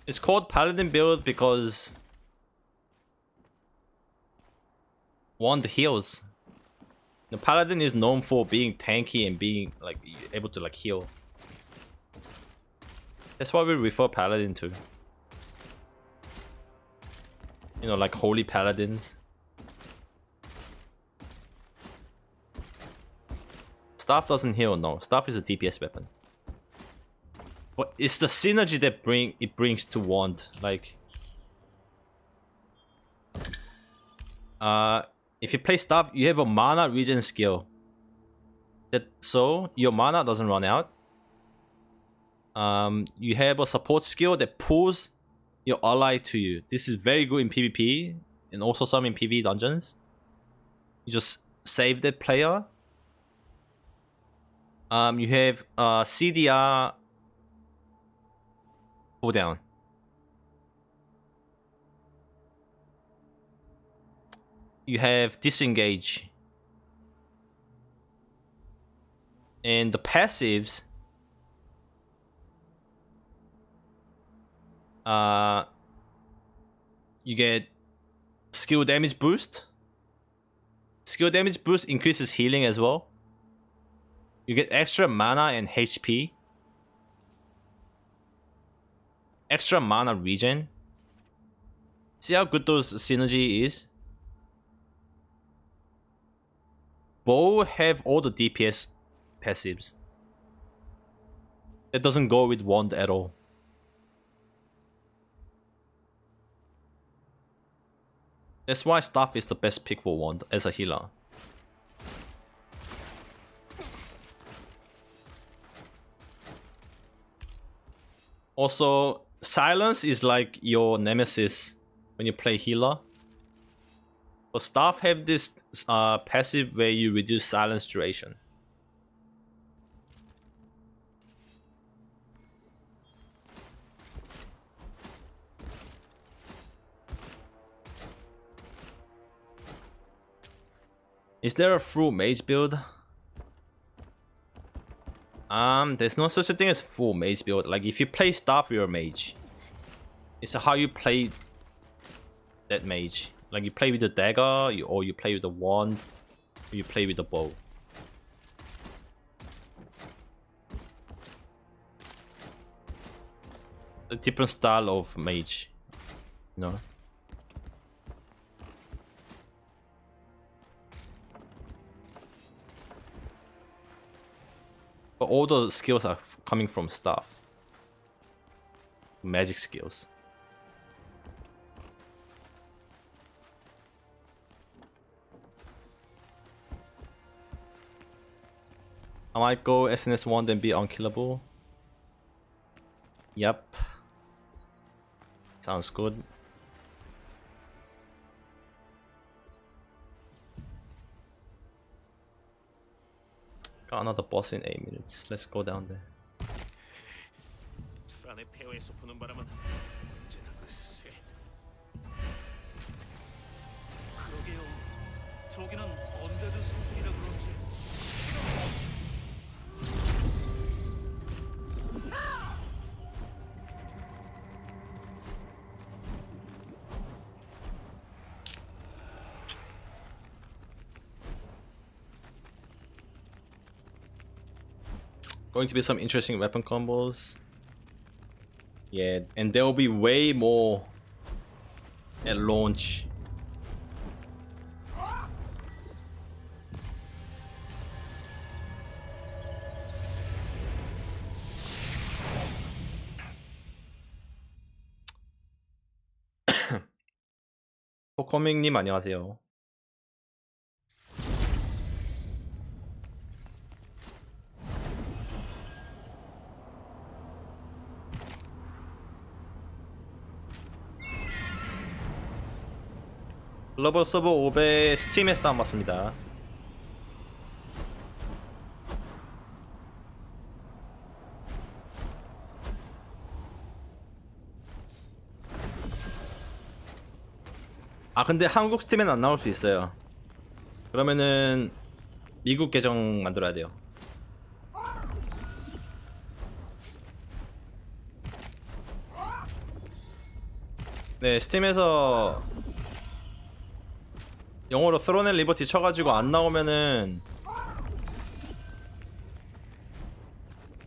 It's called paladin build because wand heals. The paladin is known for being tanky and being like able to like heal. That's why we refer paladin to. You know, like holy paladins. Staff doesn't heal, no. Staff is a DPS weapon. But it's the synergy that it brings to wand. Like, if you play staff, you have a mana regen skill. So your mana doesn't run out. You have a support skill that pulls your ally to you. This is very good in PvP and also some in PvE dungeons. You just save that player. You have CDR cooldown. You have disengage. And the passives you get skill damage boost. Skill damage boost increases healing as well. You get extra mana and HP. Extra mana regen. See how good those synergy is? Bow have all the DPS passives. That doesn't go with wand at all. That's why staff is the best pick for wand as a healer. Also, silence is like your nemesis when you play healer. But staff have this passive where you reduce silence duration. Is there a full mage build? There's no such a thing as full mage build. Like if you play staff, you're a mage. It's how you play that mage. Like you play with the dagger, or you play with the wand, or you play with the bow. A different style of mage, you know. But all the skills are coming from staff. Magic skills. I might go SNS 1 then be unkillable. Yep. Sounds good. Got another boss in 8 minutes. Let's go down there. 투란의 폐허에서 부는 바람은 언제나 글쎄. 그러게요. 저기는 언데드 성분이라 그런지. Going to be some interesting weapon combos. Yeah, and there will be way more at launch. 코코밍님 안녕하세요. 글로벌 서버 500 스팀에서 다운받습니다. 아 근데 한국 스팀에는 안 나올 수 있어요. 그러면은 미국 계정 만들어야 돼요. 네, 스팀에서 영어로 스론 앤 리버티 쳐가지고 안 나오면은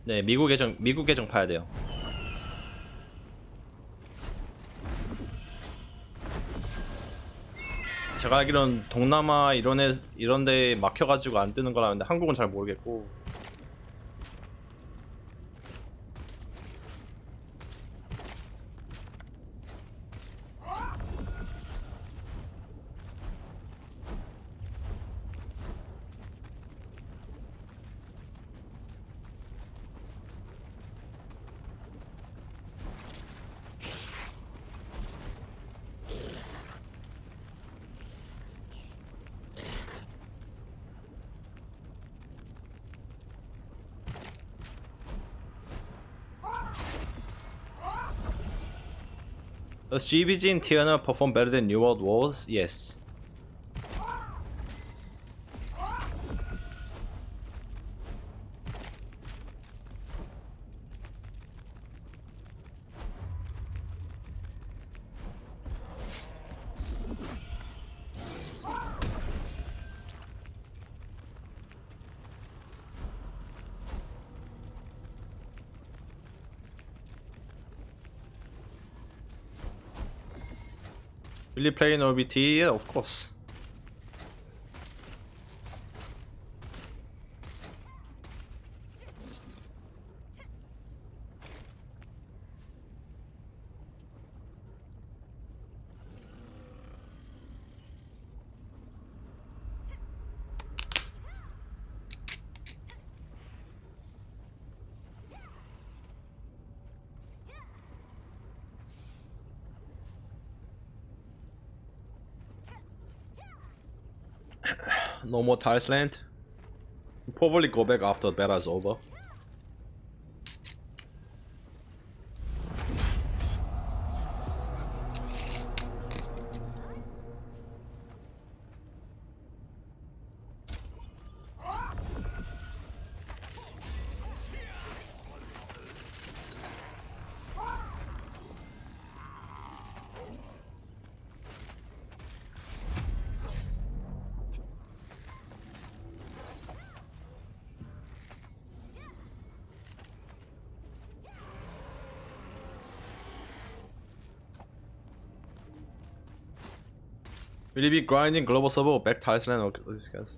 네, 미국 계정 파야 돼요. 제가 알기로는 동남아 이런 데 막혀가지고 안 뜨는 거라는데 한국은 잘 모르겠고. Does GBG in Tiana perform better than New World Wars? Yes. Will you play in OBT? Yeah, of course. No more Tiles Land. Probably go back after the beta is over. Will you be grinding global server or back Tiles Land or these guys?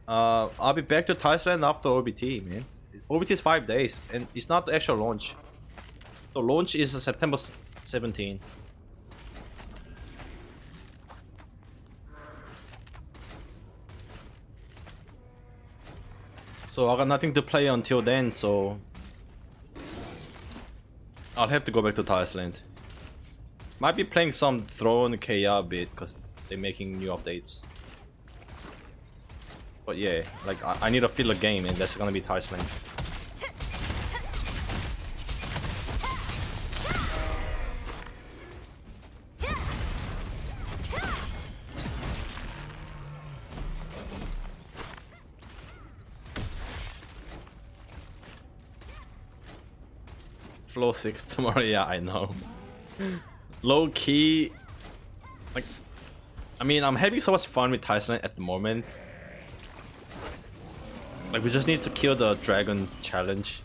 I'll be back to Tiles Land after OBT, man. OBT is 5 days, and it's not the actual launch. The launch is September 17. So I got nothing to play until then, so I'll have to go back to Tiles Land. Might be playing some Throne KR bit because they're making new updates. But yeah, like I need to feel a game, and that's gonna be Talisman. Floor 6 tomorrow, yeah, I know. Low key, like, I mean, I'm having so much fun with Tyson at the moment. Like, we just need to kill the dragon challenge,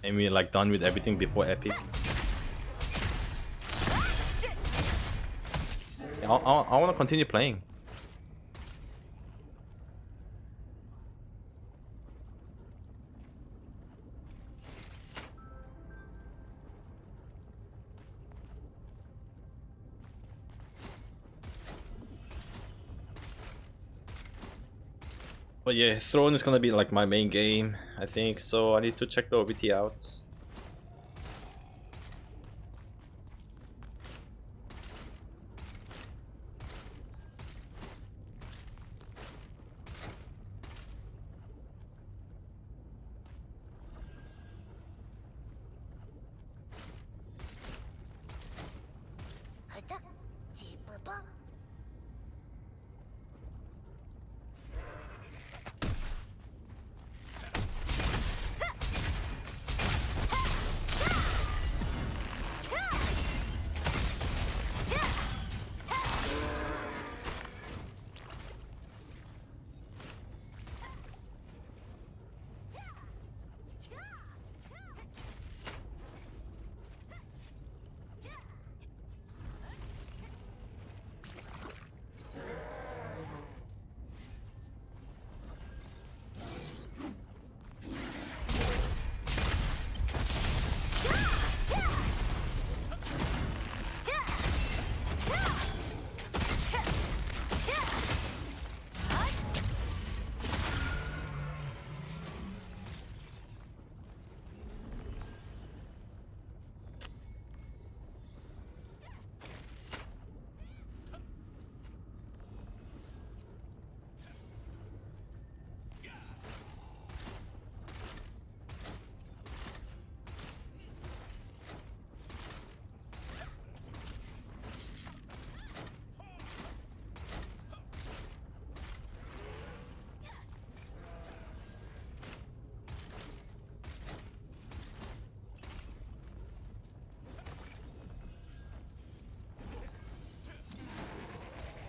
and we're like done with everything before epic. Yeah, I want to continue playing. But yeah, Throne is gonna be like my main game, I think, so I need to check the OBT out.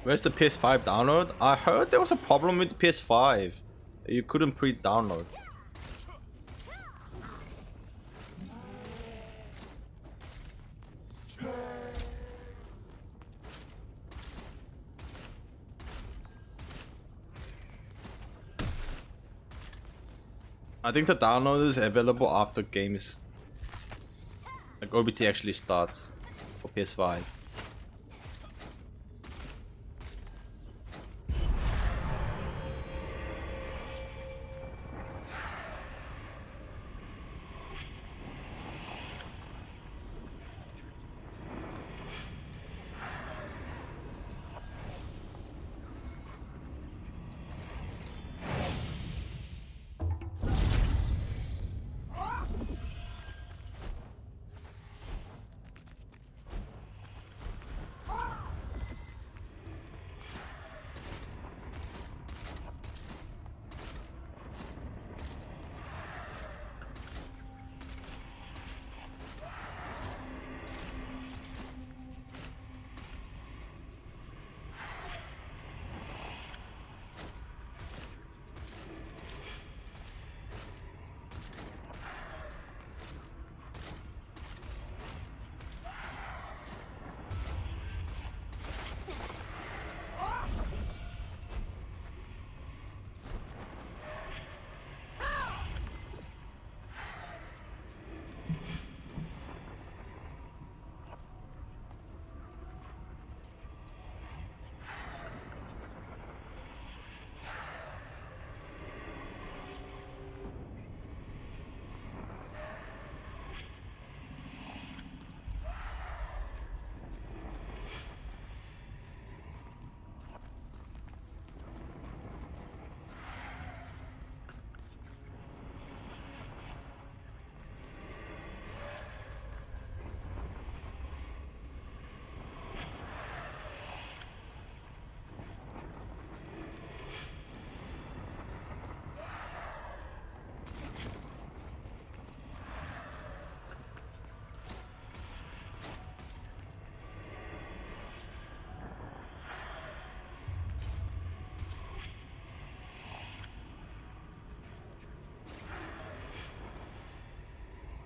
Where's the PS5 download? I heard there was a problem with the PS5. You couldn't pre-download. I think the download is available after games, like OBT actually starts for PS5.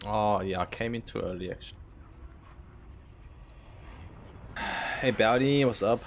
Oh yeah, I came in too early actually. Hey Bounty, what's up?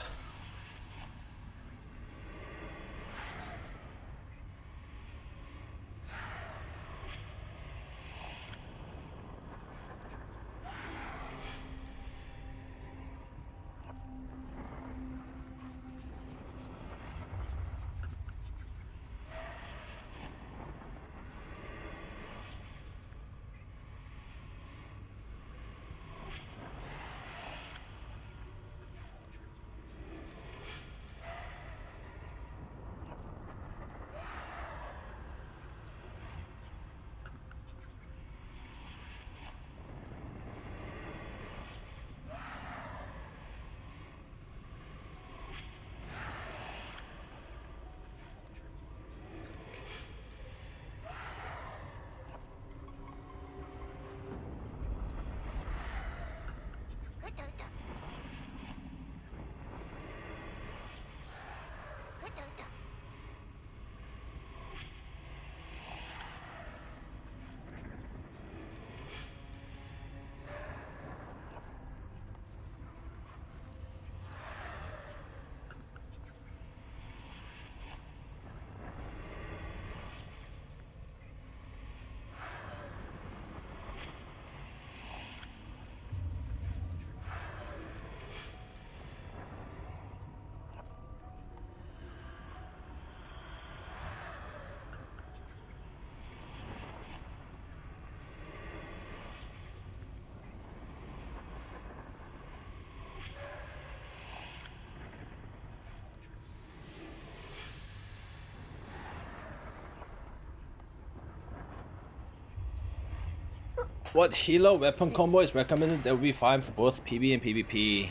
What healer weapon combo is recommended that will be fine for both PB and PvP?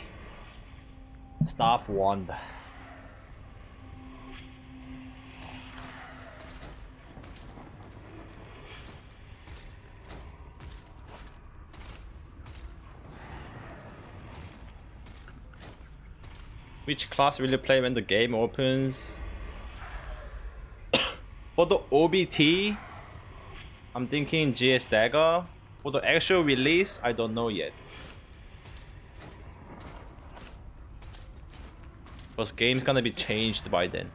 Staff Wand. Which class will you play when the game opens? For the OBT, I'm thinking GS Dagger. For the actual release, I don't know yet. Because game's gonna be changed by then.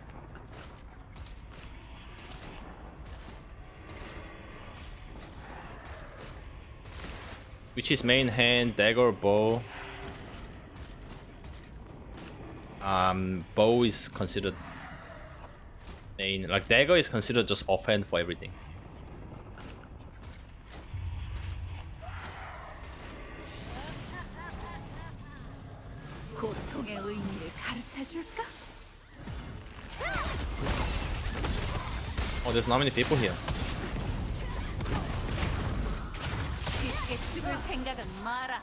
Which is main hand, dagger, bow. Bow is considered main. Like dagger is considered just offhand for everything. 고통의 의미를 가르쳐 줄까? Oh, there's not many people here. 쉽게 죽을 생각은 마라.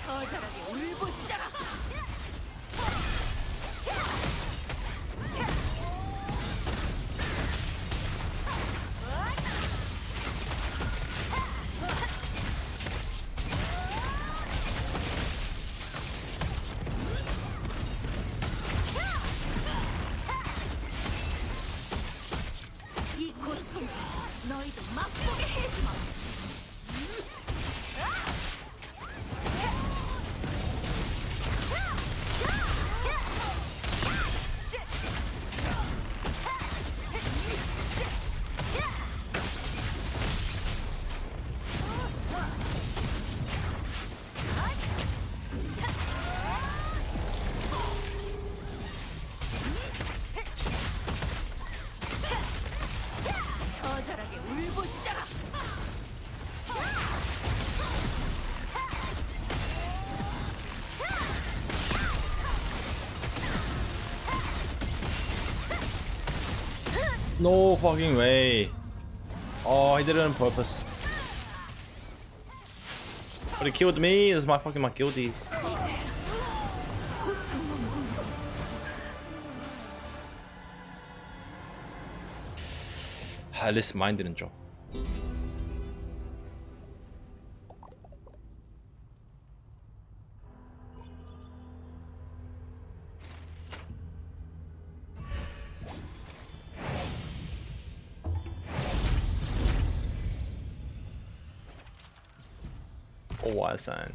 거절하게 울부짖어라. 이 고통 너희도 맛보게 해주마. 거절하게 울부짖어라. No fucking way. Oh, he did it on purpose. But he killed me. This is my fucking my guilties. 앨리스 마인드는 좀. 오와산.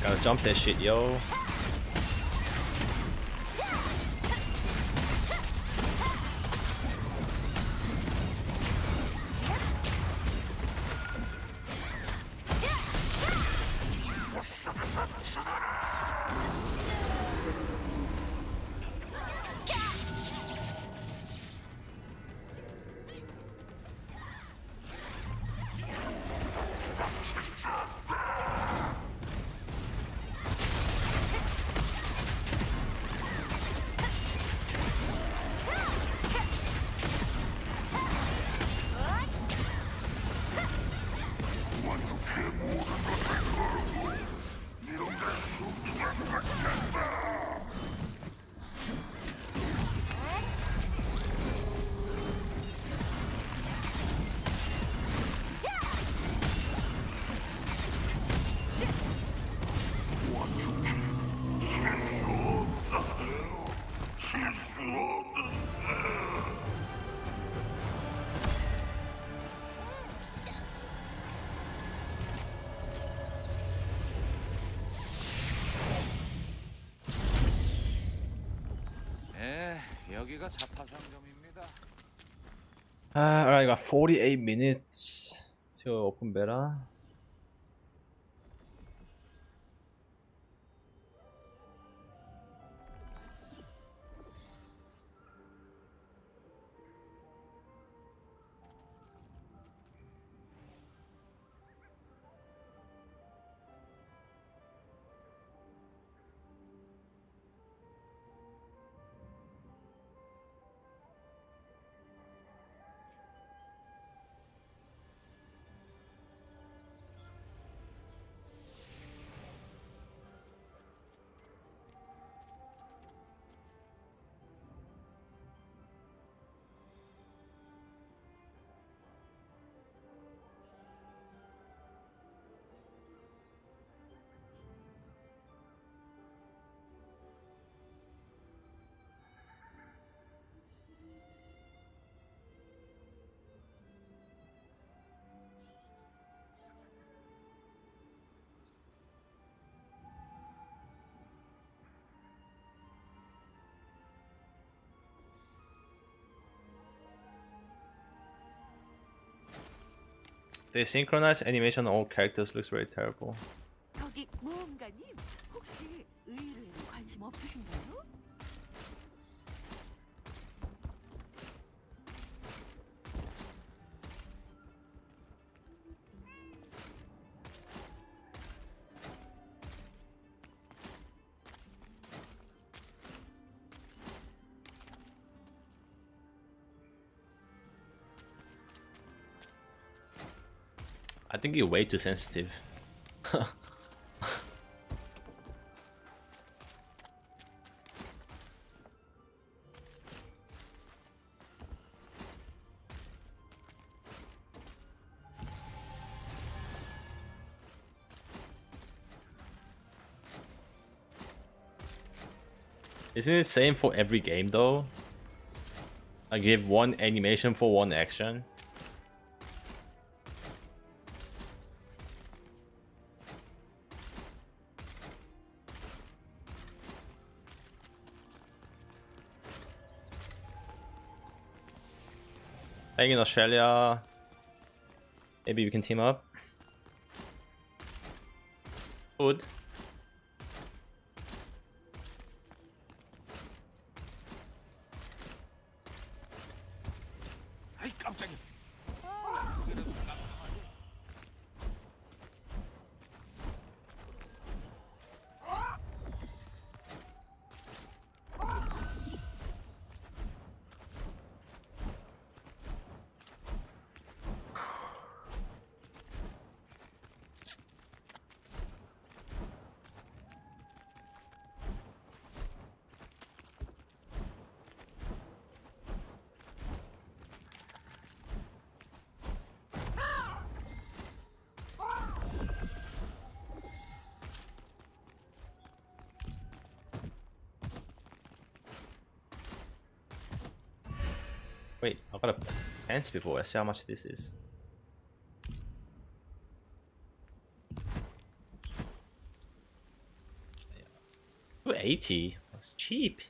Gotta jump that shit, yo. 여기가 자파상점입니다. Alright, I got 48 minutes to open beta. They synchronize animation on all characters looks very terrible. 거기 모험가님 혹시 의뢰에 관심 없으신가요? I think you're way too sensitive. Isn't it same for every game though? I give one animation for one action. Playing in Australia. Maybe we can team up. Good. 아이 깜짝이야. Wait, I gotta pants before I see how much this is. Yeah. 280. That's cheap.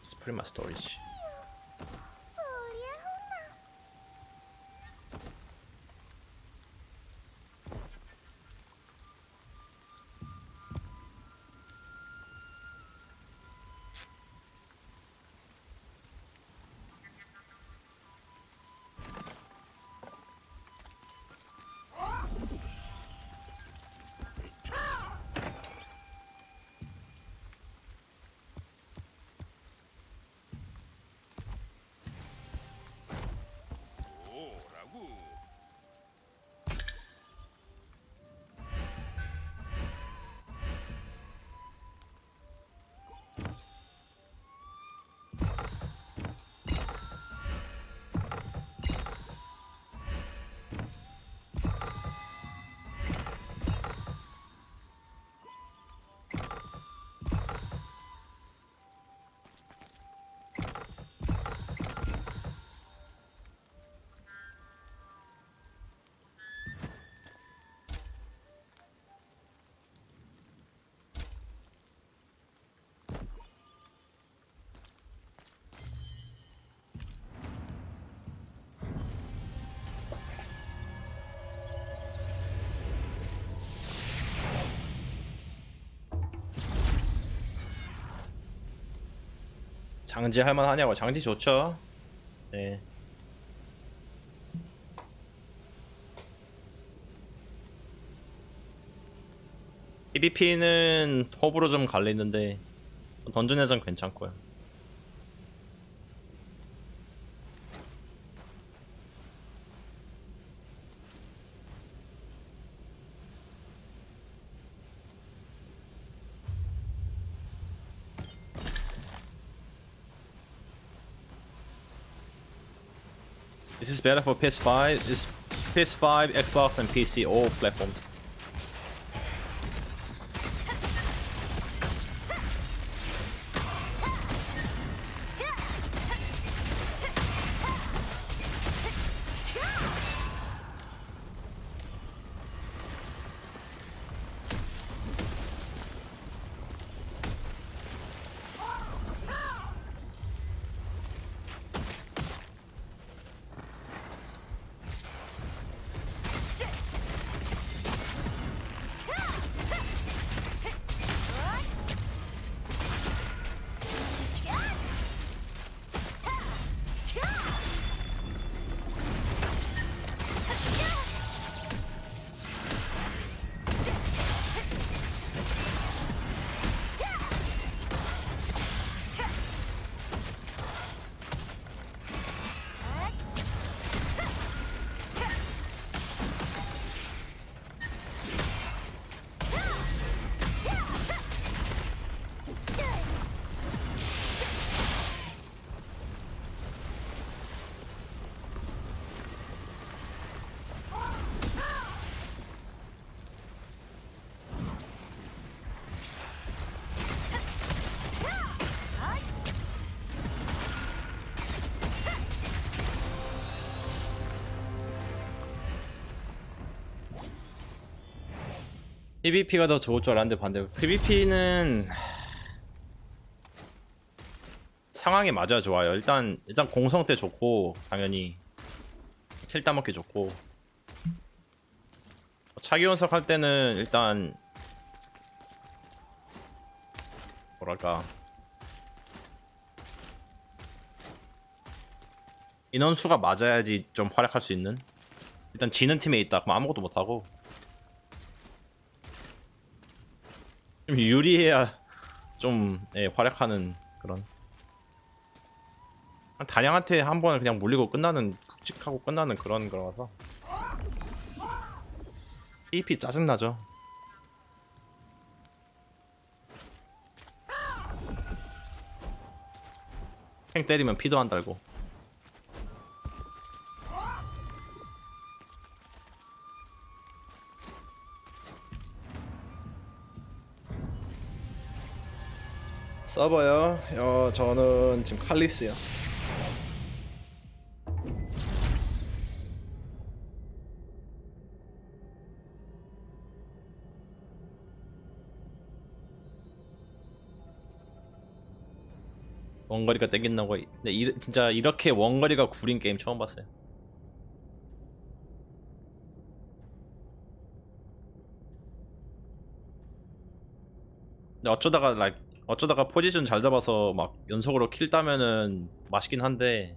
Just put in my storage. 뭐라고? 장지 할만하냐고. 장지 좋죠. 네. PVP는 톱으로 좀 갈리는데 던전에선 괜찮고요. This is better for PS5. It's PS5, Xbox, and PC, all platforms. PVP가 더 좋을 줄 알았는데 반대로 PVP는 상황에 맞아야 좋아요. 일단 공성 때 좋고 당연히 킬 따먹기 좋고 차기 연석 할 때는 일단 뭐랄까 인원수가 맞아야지 좀 활약할 수 있는. 일단 지는 팀에 있다 그럼 아무것도 못하고 좀 유리해야 좀 활약하는 그런. 단양한테 한 번을 그냥 물리고 끝나는 푹직하고 끝나는 그런 거라서 PVP 짜증나죠. 팽 때리면 피도 안 달고. 서버요? 저는 지금 칼리스요. 원거리가 땡긴다고. 근데 진짜 이렇게 원거리가 구린 게임 처음 봤어요. 근데 어쩌다가 포지션 잘 잡아서 막 연속으로 킬 따면은 맛있긴 한데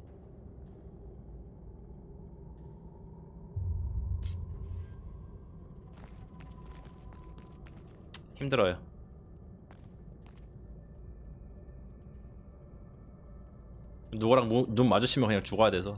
힘들어요. 누구랑 눈 마주치면 그냥 죽어야 돼서.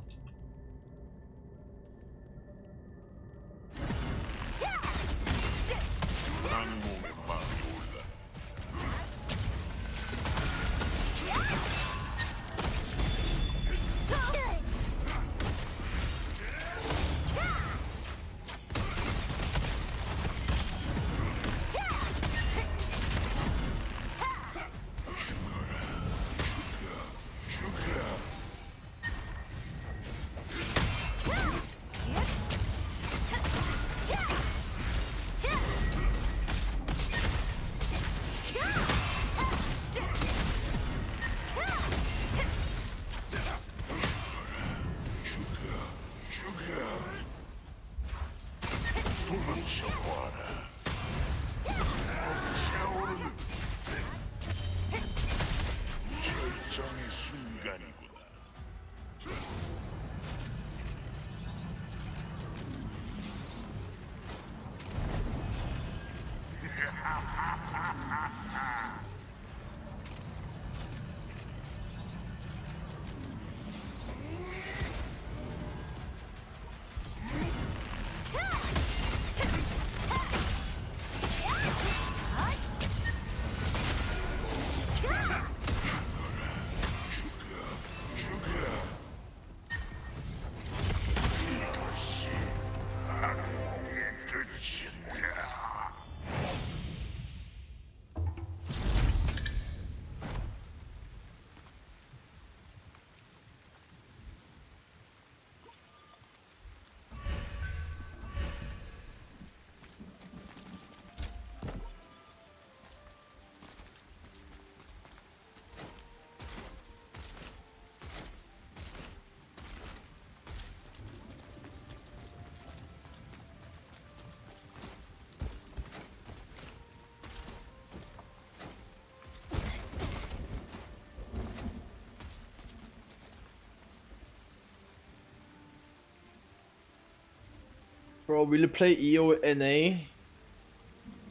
Bro, will you play EONA?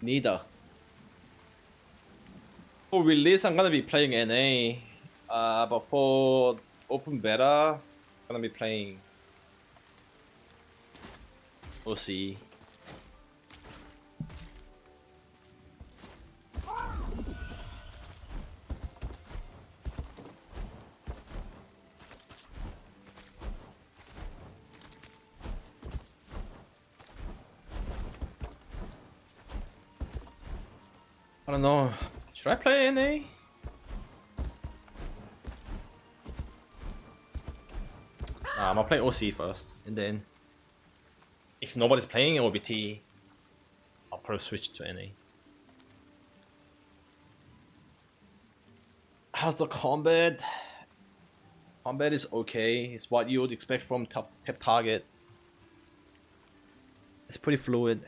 Neither. For release, I'm gonna be playing NA. But for open beta, I'm gonna be playing OC. I don't know. Should I play NA? Nah, I'm gonna play OC first, and then if nobody's playing OBT, I'll probably switch to NA. How's the combat? Combat is okay. It's what you would expect from tap target. It's pretty fluid.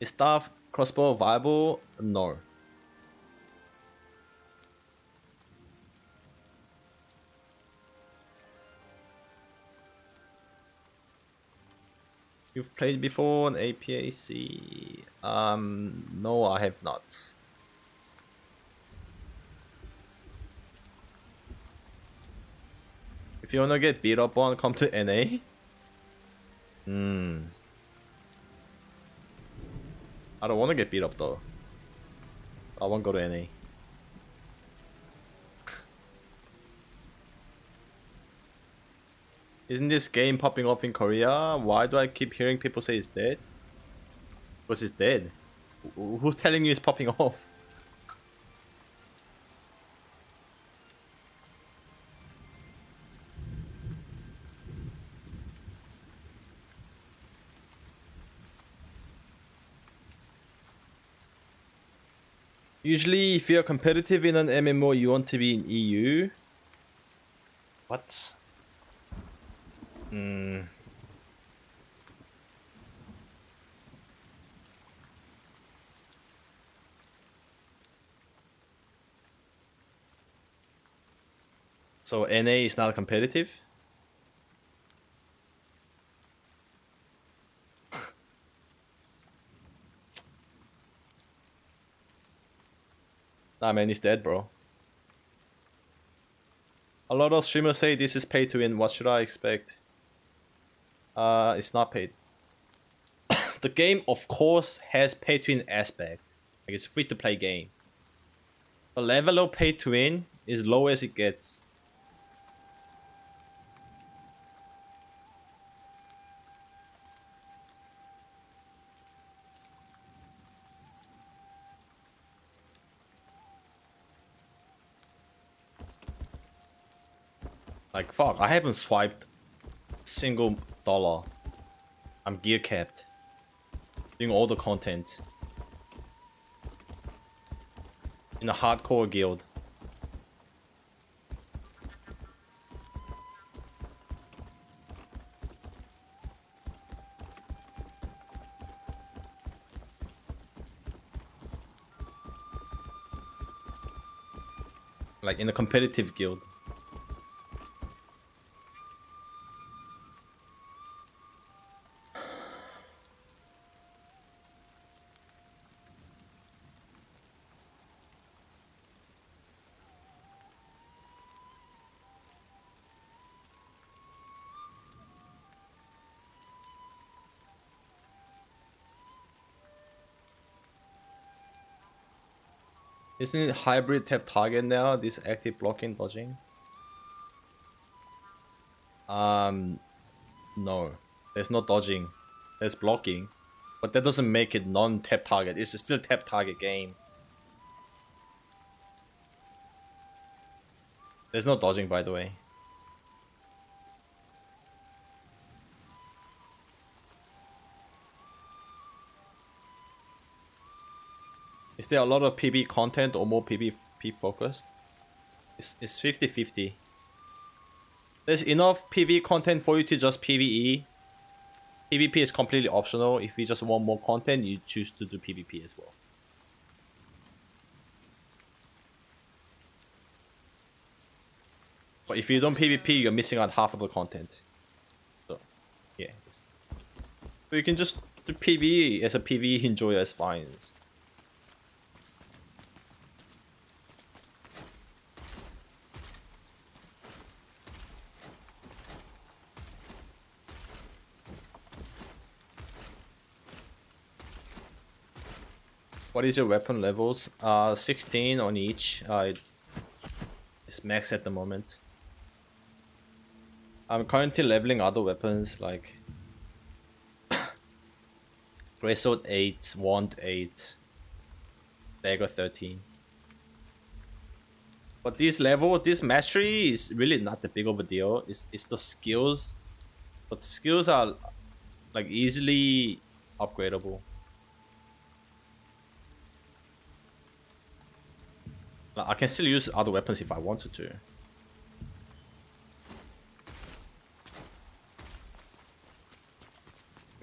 Is staff crossbow viable? No. You've played before on APAC? No, I have not. If you wanna get beat up on, come to NA. I don't wanna get beat up though. I won't go to NA. Isn't this game popping off in Korea? Why do I keep hearing people say it's dead? Because it's dead. Who's telling you it's popping off? Usually, if you're competitive in an MMO, you want to be in EU. What? So NA is not competitive? Nah man, he's dead, bro. A lot of streamers say this is pay to win. What should I expect? It's not paid. The game, of course, has pay to win aspect. Like it's free to play game. The level of pay to win is low as it gets. Like fuck, I haven't swiped single dollar. I'm gear capped. Doing all the content. In a hardcore guild. Like in a competitive guild. Isn't it hybrid tap target now? This active blocking dodging? No. There's no dodging. There's blocking. But that doesn't make it non-tap target. It's still a tap target game. There's no dodging, by the way. Is there a lot of PB content or more PvP focused? It's 50-50. There's enough PvE content for you to just PvE. PvP is completely optional. If you just want more content, you choose to do PvP as well. But if you don't PvP, you're missing out half of the content. So, yeah. But you can just do PvE as a PvE enjoyer, it's fine. What is your weapon levels? 16 on each. It's max at the moment. I'm currently leveling other weapons like Greatsword 8, Wand 8, Dagger 13. But this mastery is really not that big of a deal. It's the skills But skills are like easily upgradable. Like, I can still use other weapons if I wanted to. You're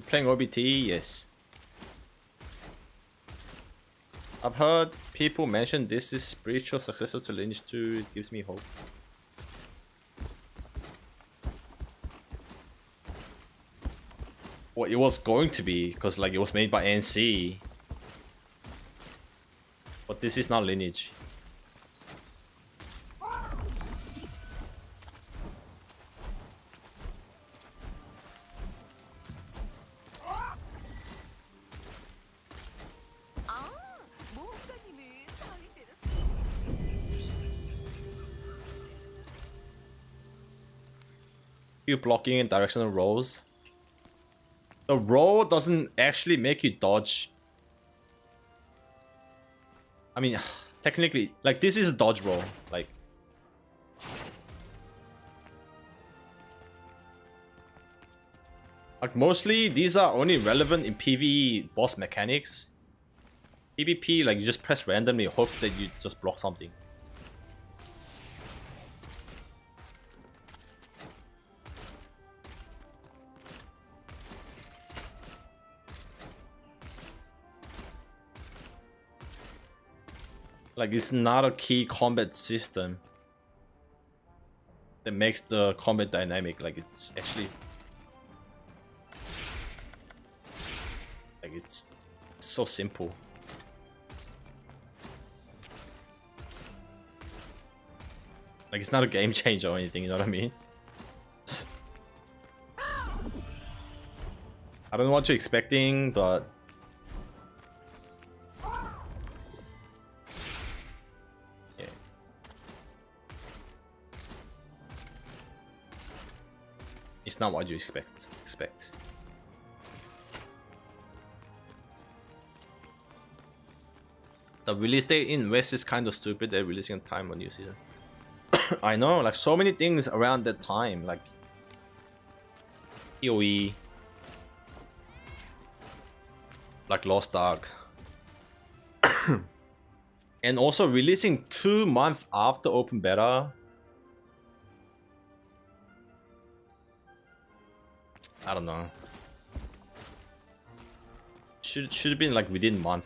playing OBT? Yes. I've heard people mention this is spiritual successor to Lineage 2. It gives me hope. Well, it was going to be, because like it was made by NC. But this is not Lineage. 아, 모험가님은 저희 때렸어요. You blocking and directional rolls. The roll doesn't actually make you dodge. I mean, technically, like this is a dodge roll. Like mostly these are only relevant in PvE boss mechanics. PvP, like you just press randomly, hope that you just block something. Like it's not a key combat system that makes the combat dynamic. Like it's actually like it's so simple. Like it's not a game changer or anything, you know what I mean? I don't know what you're expecting, but yeah. It's not what you expect. The release date in West is kind of stupid. They're releasing on time on new season. I know, like so many things around that time, like PoE, like Lost Ark, and also releasing 2 months after open beta. I don't know. Should have been like within a month.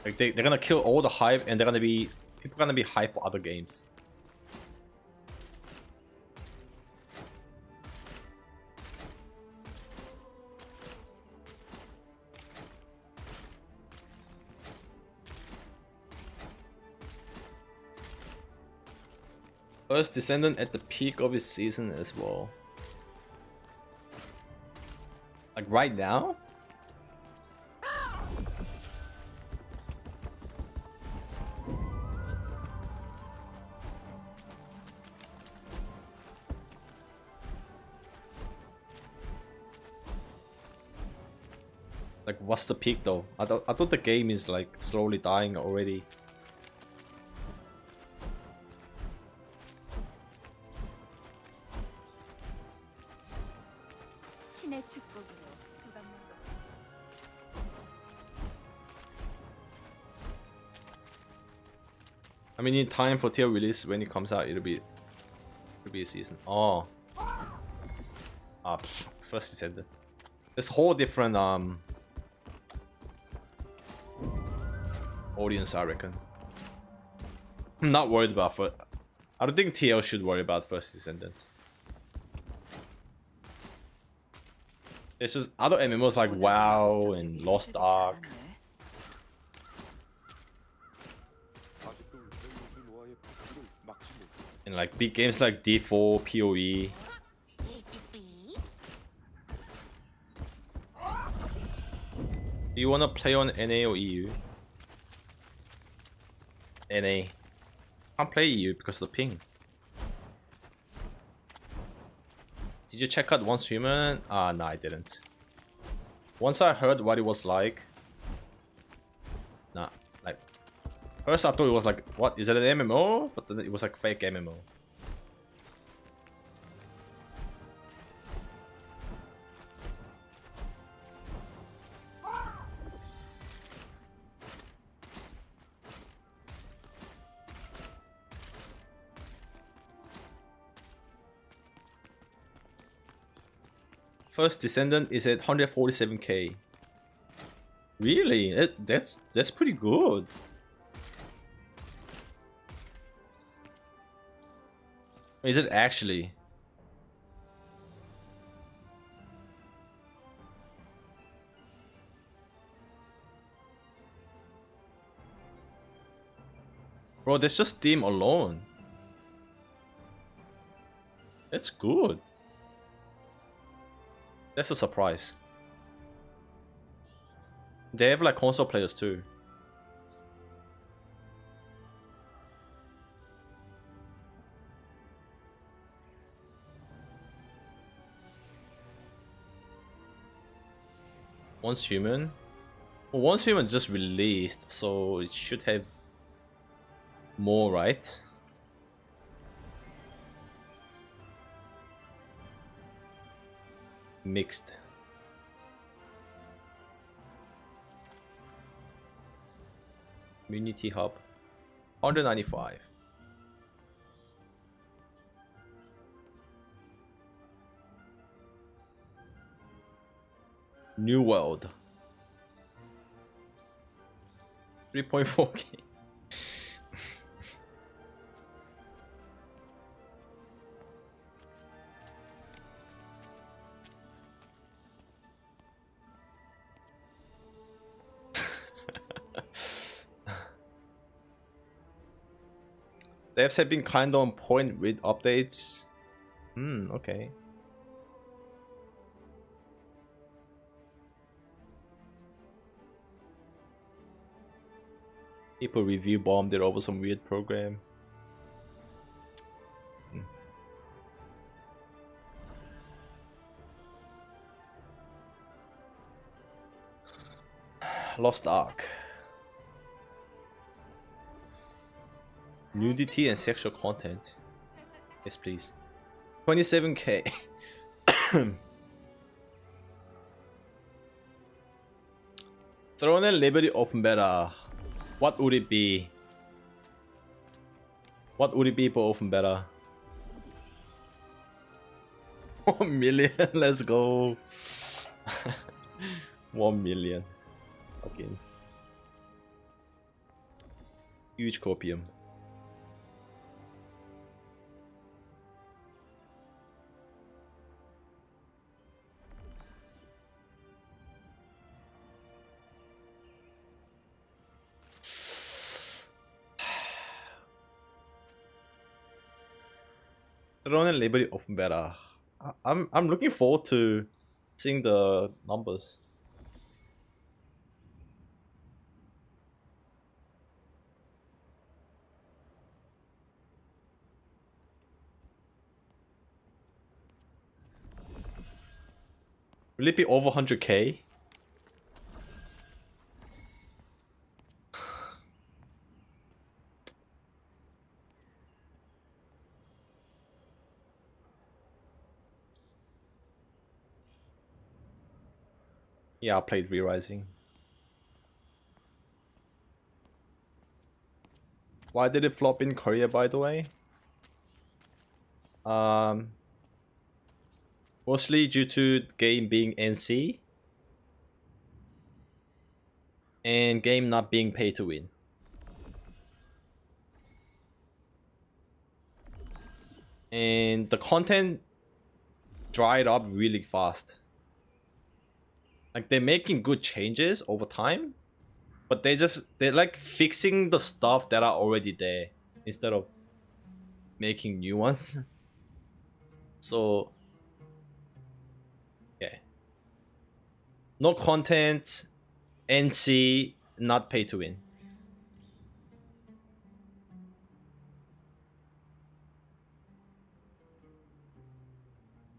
Like they're gonna kill all the hype, and people are gonna be hype for other games. First Descendant at the peak of his season as well. Like right now? Like what's the peak though? I thought the game is like slowly dying already. 신의 축복으로 두번 I mean, in time for tier release, when it comes out, it'll be a season. Oh, first Descendant. There's a whole different audience, I reckon. I'm not worried about I don't think TL should worry about First Descendants. There's just other MMOs like WoW and Lost Ark. And like big games like D4, PoE. Do you wanna play on NA or EU? NA. Can't play EU because of the ping. Did you check out Once Human? No, I didn't. Once I heard what it was like, nah, like first I thought it was like, what is it, an MMO? But then it was like fake MMO. First Descendant is at 147k. Really? That's pretty good. Is it actually? Bro, that's just Steam alone. That's good. That's a surprise. They have like console players too. Once Human? Well, Once Human just released, so it should have more, right? Mixed. Community Hub. 195. New World. 3.4k. Devs have been kinda on point with updates. Okay. People review bombed it over some weird program. Lost Ark. Nudity and sexual content. Yes, please. 27k. Throne and Liberty open beta. What would it be? What would it be for open beta? 1 million, let's go. 1 million. Okay. Huge copium. Throne and Liberty open beta. I'm looking forward to seeing the numbers. Will it be over 100k? Yeah, I played Re-Rising. Why did it flop in Korea, by the way? Mostly due to the game being NC and game not being pay to win. And the content dried up really fast. Like they're making good changes over time, but they're like fixing the stuff that are already there instead of making new ones. So yeah, no content, NC, not pay to win.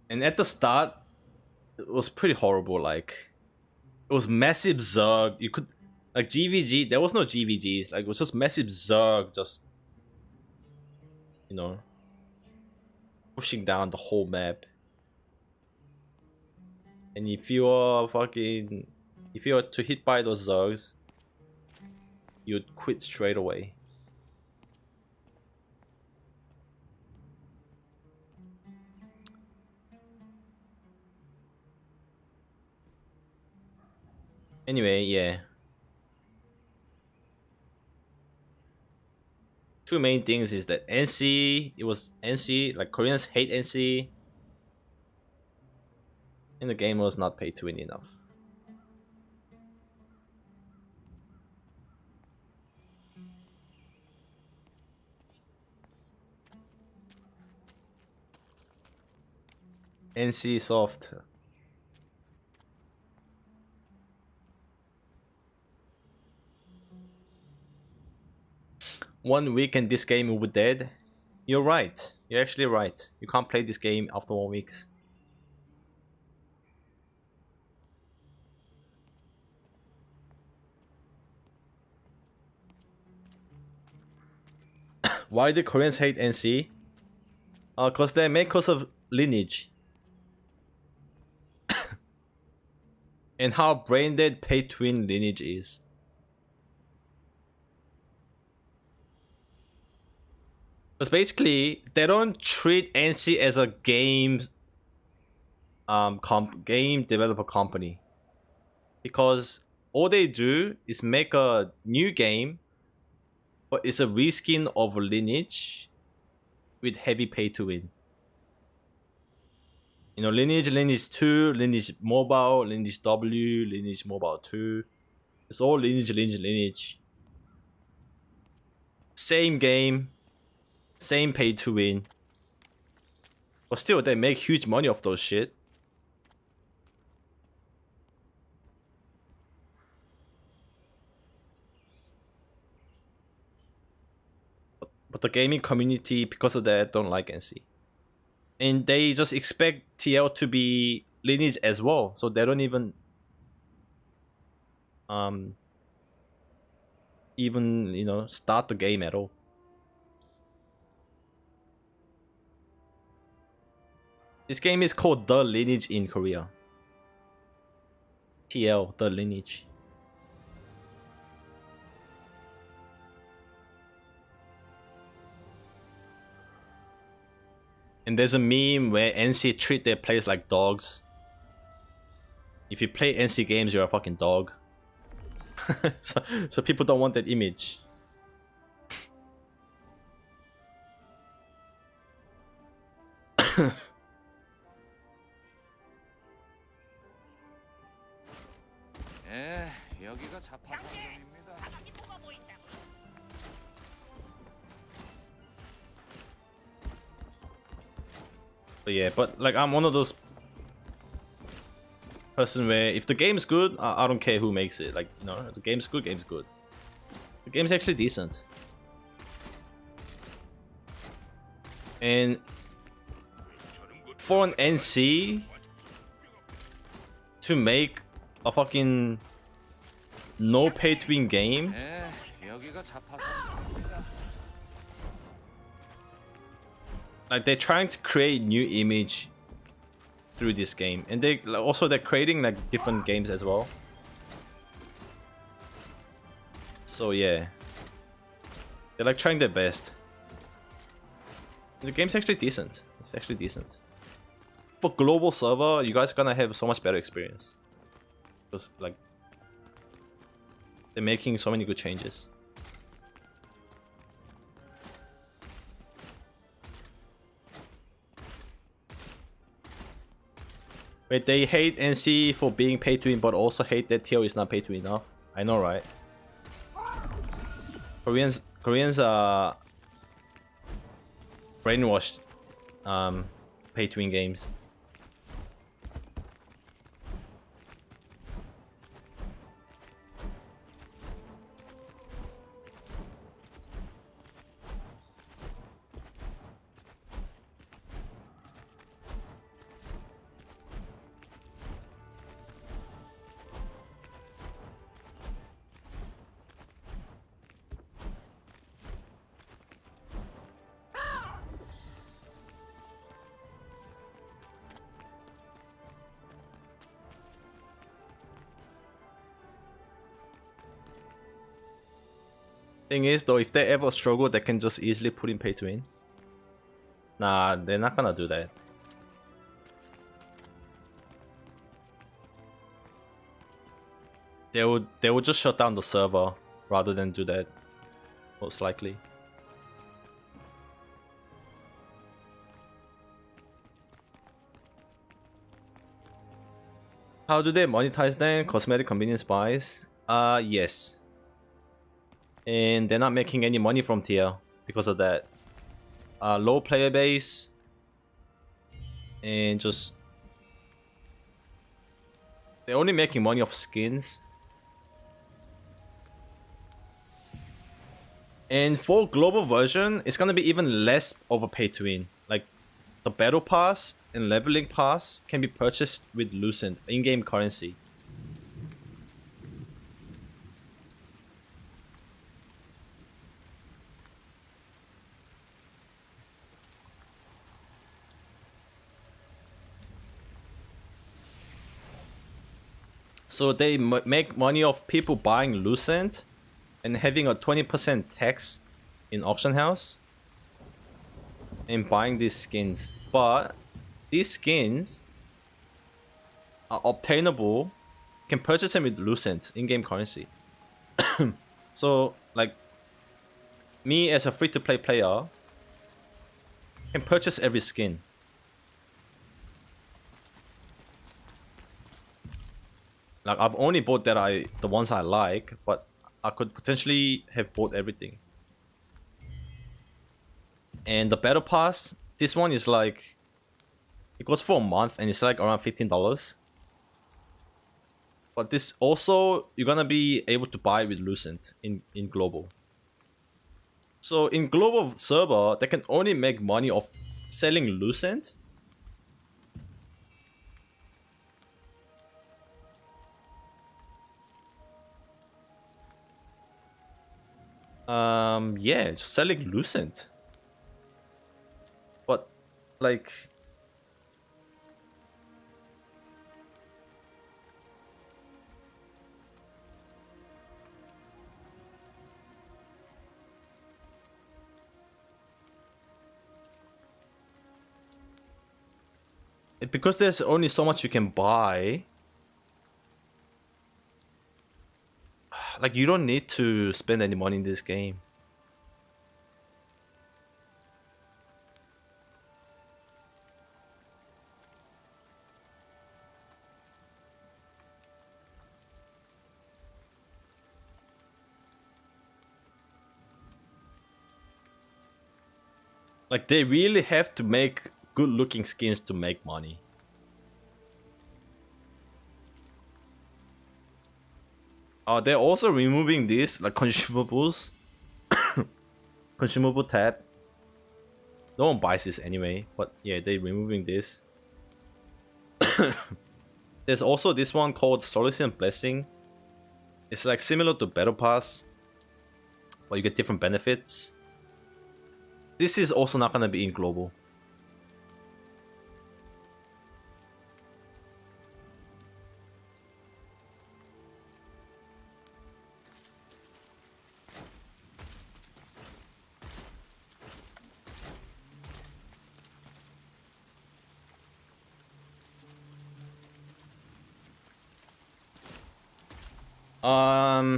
And at the start, it was pretty horrible. Like It was massive Zerg. You could like GVG. There was no GVGs. Like it was just massive Zerg, just you know, pushing down the whole map. And if you are too hit by those Zergs, you'd quit straight away. Anyway, yeah. Two main things is that NC, it was NC, like Koreans hate NC. And the game was not pay to win enough. NC soft. One week and this game will be dead. You're right. You're actually right. You can't play this game after 1 week. Why do Koreans hate NC? Cause they're makers of Lineage. And how brain dead pay to win Lineage is. Because basically, they don't treat NC as a game developer company. Because all they do is make a new game, but it's a reskin of Lineage with heavy pay to win. You know, Lineage 2, Lineage Mobile, Lineage W, Lineage Mobile 2. It's all Lineage. Same game, same pay to win. But still, they make huge money off those shit. But the gaming community, because of that, don't like NC. And they just expect TL to be Lineage as well. So they don't even you know, start the game at all. This game is called The Lineage in Korea. TL, The Lineage. And there's a meme where NC treat their players like dogs. If you play NC games, you're a fucking dog. so people don't want that image. 여기가 자파상점입니다. But yeah, but like I'm one of those person where if the game's good, I don't care who makes it. Like, you know, the game's good, game's good. The game's actually decent. And for an NC to make a fucking no pay to win game, like they're trying to create new image through this game, and they're creating like different games as well. So yeah, they're like trying their best. The game's actually decent. It's actually decent. For global server, you guys are gonna have so much better experience. Because like they're making so many good changes. Wait, they hate NC for being pay to win, but also hate that TL is not pay to win enough. I know, right? Koreans are brainwashed pay to win games. Thing is though, if they ever struggle, they can just easily put in pay to win. Nah, they're not gonna do that. They would just shut down the server rather than do that, most likely. How do they monetize then? Cosmetic convenience buys? Yes. And they're not making any money from tier because of that. Low player base. And just... they're only making money off skins. And for global version, it's gonna be even less of a pay to win. Like, the battle pass and leveling pass can be purchased with Lucent, in-game currency. So they make money off people buying Lucent and having a 20% tax in auction house and buying these skins. But these skins are obtainable. You can purchase them with Lucent in-game currency. So like me as a free-to-play player can purchase every skin. Like I've only bought the ones I like, but I could potentially have bought everything. And the battle pass, this one is like, it goes for a month and it's like around $15. But this also, you're gonna be able to buy with Lucent in global. So in global server, they can only make money off selling Lucent. Yeah, just selling Lucent. But like because there's only so much you can buy. Like, you don't need to spend any money in this game. Like, they really have to make good looking skins to make money. They're also removing this, like, consumables. Consumable tab. No one buys this anyway, but yeah, they're removing this. There's also this one called Solace and Blessing. It's like similar to Battle Pass, but you get different benefits. This is also not gonna be in global.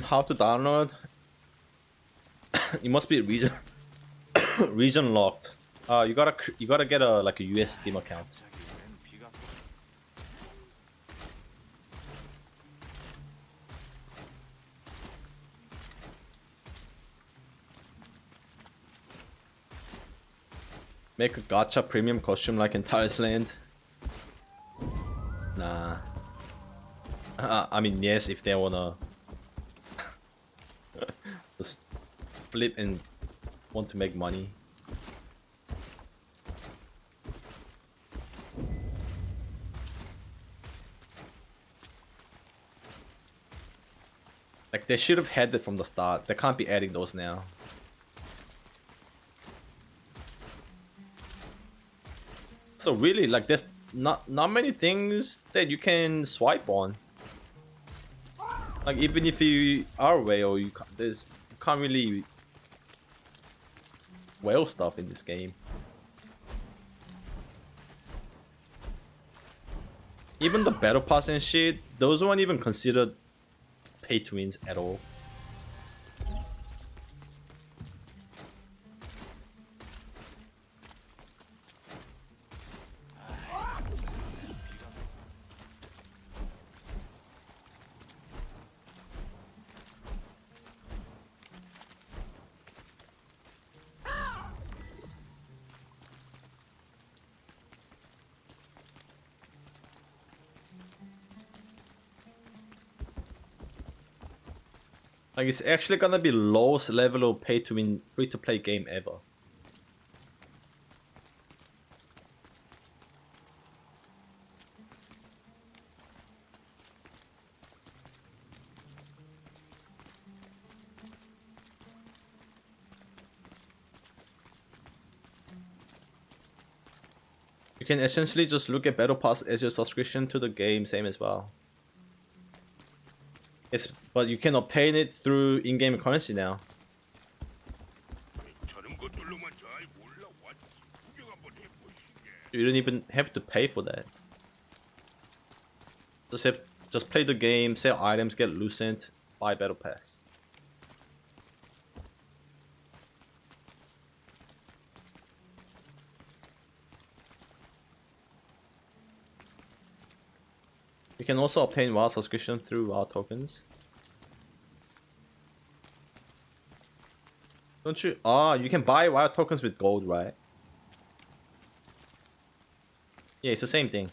How to download? It must be region region locked. You gotta get a like a US Steam account. Make a gacha premium costume like in Taris Land. Nah. I mean, yes, if they wanna just flip and want to make money. Like, they should have had it from the start. They can't be adding those now. So really, like, there's not many things that you can swipe on. Like, even if you are away or you can't really whale stuff in this game. Even the battle pass and shit, those weren't even considered pay to wins at all. Like, it's actually gonna be lowest level of pay to win free to play game ever. You can essentially just look at Battle Pass as your subscription to the game, same as well. But you can obtain it through in-game currency now. You don't even have to pay for that. Just play the game, sell items, get Lucent, buy Battle Pass. You can also obtain WoW subscription through WoW tokens. Don't you? Ah, you can buy WoW tokens with gold, right? Yeah, it's the same thing.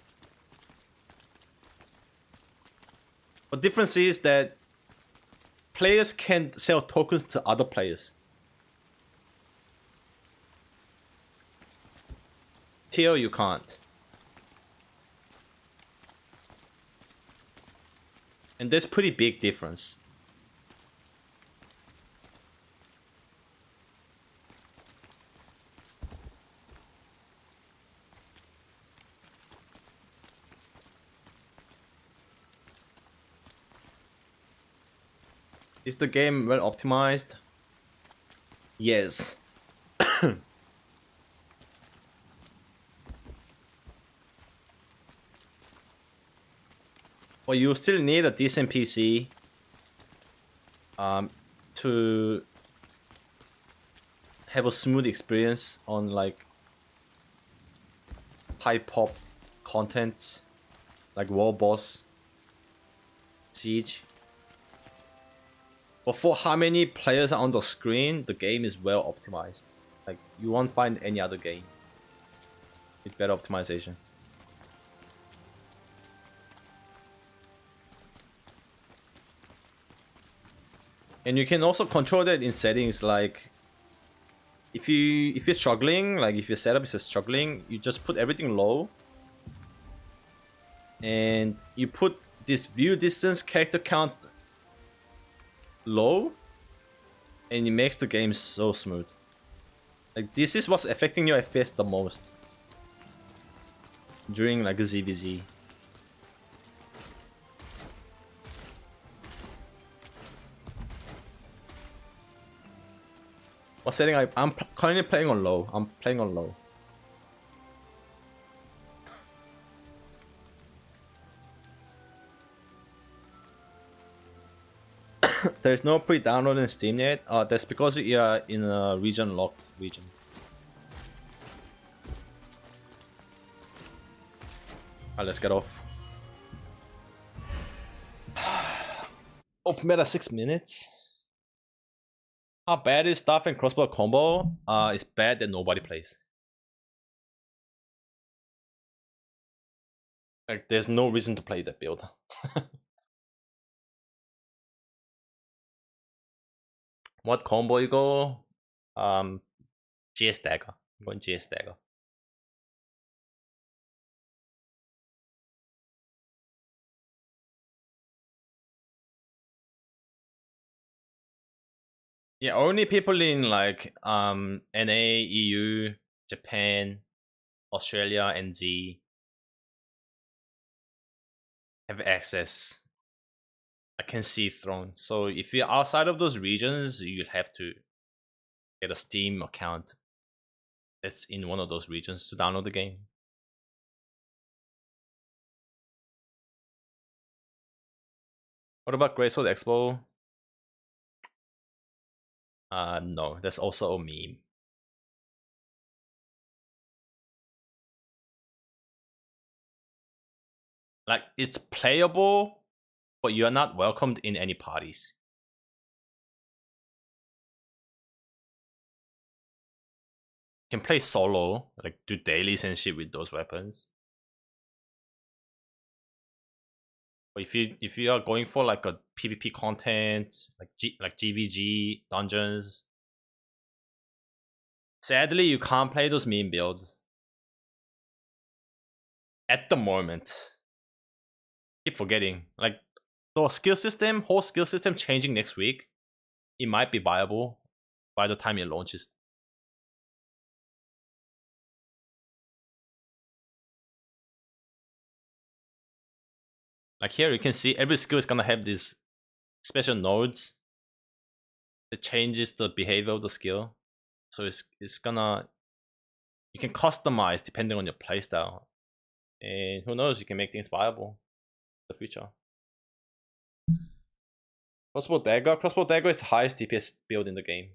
But difference is that players can sell tokens to other players. TL you can't. And there's pretty big difference. Is the game well optimized? Yes. Well, you still need a decent PC to have a smooth experience on like high pop content like World Boss, Siege. But for how many players are on the screen, the game is well optimized. Like, you won't find any other game with better optimization. And you can also control that in settings, like if you're struggling, like if your setup is struggling, you just put everything low. And you put this view distance character count low, and it makes the game so smooth. Like, this is what's affecting your FPS the most during like a ZVZ. What setting? I'm currently playing on low. I'm playing on low. There's no pre-download in Steam yet. That's because you are in a region-locked region. Alright, let's get off. Open meta 6 minutes. How bad is Staff and Crossbow combo? It's bad that nobody plays. Like, there's no reason to play that build. What combo you go? GS Dagger. I'm going GS Dagger. Yeah, only people in like NA, EU, Japan, Australia, and Z have access. I can see Throne. So if you're outside of those regions, you'll have to get a Steam account that's in one of those regions to download the game. What about Great Sword Expo? No, that's also a meme. Like, it's playable, but you are not welcomed in any parties. You can play solo, like do dailies and shit with those weapons. But if you are going for like a PvP content, like GVG dungeons, sadly you can't play those meme builds at the moment. Keep forgetting, like the whole skill system changing next week. It might be viable by the time it launches. Like here you can see every skill is gonna have these special nodes that changes the behavior of the skill. So it's gonna, you can customize depending on your playstyle. And who knows, you can make things viable in the future. Crossbow dagger. Crossbow dagger is the highest DPS build in the game.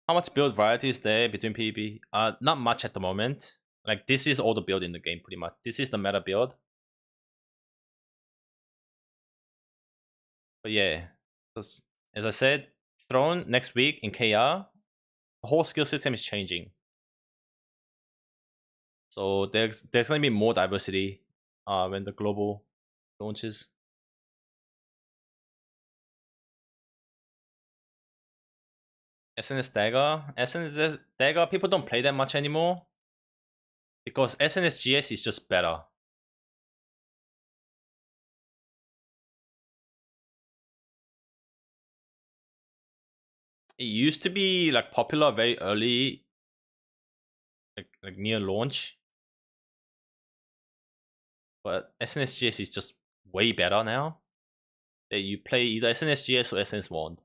How much build variety is there between PvP? Not much at the moment. Like, this is all the build in the game, pretty much. This is the meta build. But yeah, as I said, Throne next week in KR, the whole skill system is changing. So there's gonna be more diversity when the global launches. SNS Dagger, people don't play that much anymore because SNS GS is just better. It used to be like popular very early, like near launch, but SNS GS is just way better now. That you play either SNS GS or SNS Wand.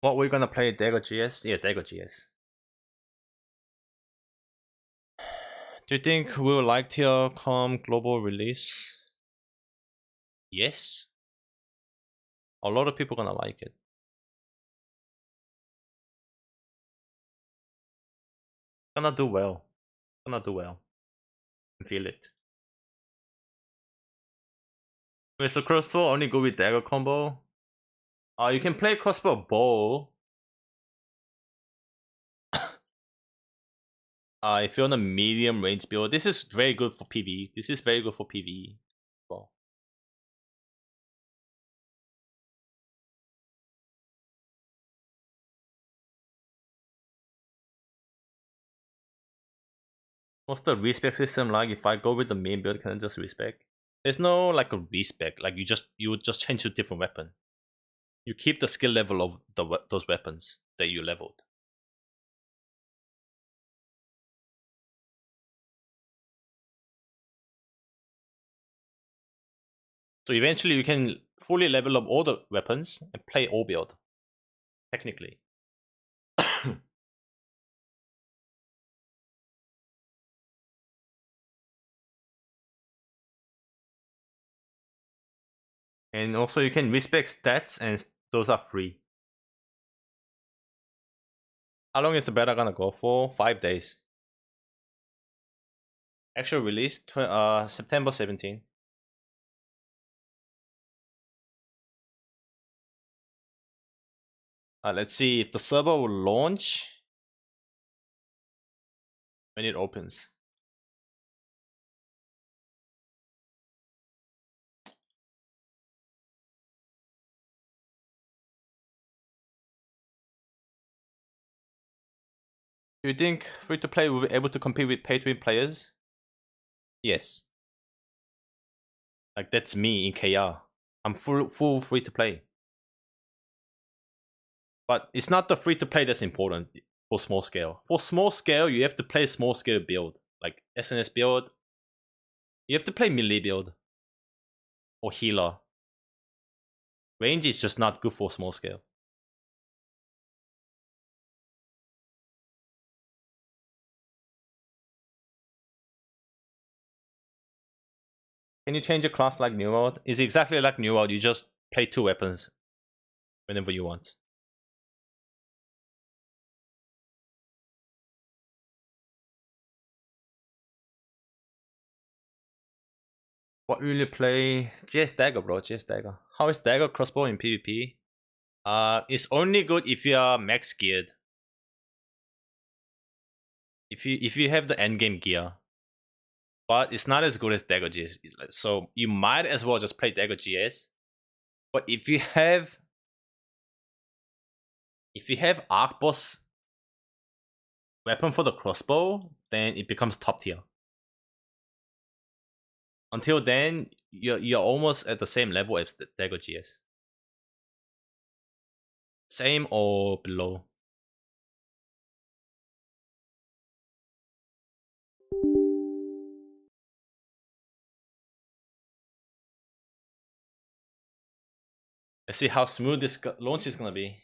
What we're gonna play Dagger GS? Yeah, Dagger GS. Do you think we'll like till come global release? Yes. A lot of people gonna like it. Gonna do well. Gonna do well. I feel it. Wait, so crossbow only go with dagger combo? You can play crossbow bow. If you're on a medium range build, this is very good for PvE. This is very good for PvE. Well, what's the respec system like? If I go with the main build, can I just respec? There's no like a respec. Like you would just change to a different weapon. You keep the skill level of those weapons that you leveled. So eventually you can fully level up all the weapons and play all build. Technically. And also you can respec stats and those are free. How long is the beta gonna go for? 5 days. Actual release September 17. Let's see if the server will launch when it opens. Do you think free-to-play will be able to compete with pay-to-win players? Yes. Like, that's me in KR. I'm full free-to-play. But it's not the free-to-play that's important for small scale. For small scale, you have to play small scale build. Like SNS build. You have to play melee build. Or healer. Range is just not good for small scale. Can you change a class like New World? It's exactly like New World, you just play 2 weapons whenever you want. What will you play? GS Dagger, bro. GS Dagger. How is Dagger crossbow in PvP? It's only good if you are max geared. If you have the endgame gear. But it's not as good as Dagger GS. So you might as well just play Dagger GS. But if you have Arc Boss weapon for the crossbow, then it becomes top tier. Until then, you're almost at the same level as the Dagger GS. Same or below. Let's see how smooth this launch is gonna be.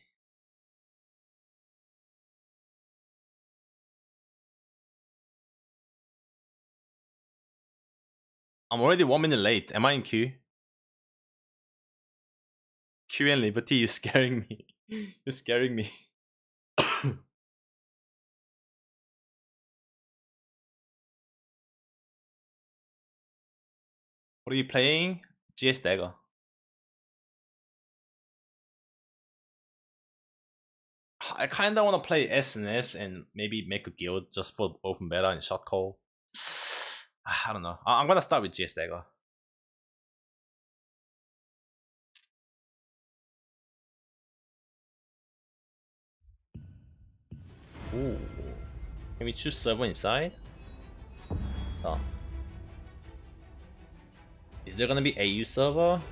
I'm already 1 minute late. Am I in queue? Q and Liberty, you're scaring me. You're scaring me. What are you playing? GS Dagger. I kinda wanna play SNS and maybe make a guild just for open beta and shot call. I don't know. I'm gonna start with GS Dagger. Ooh. Can we choose server inside? Oh. Is there gonna be AU server?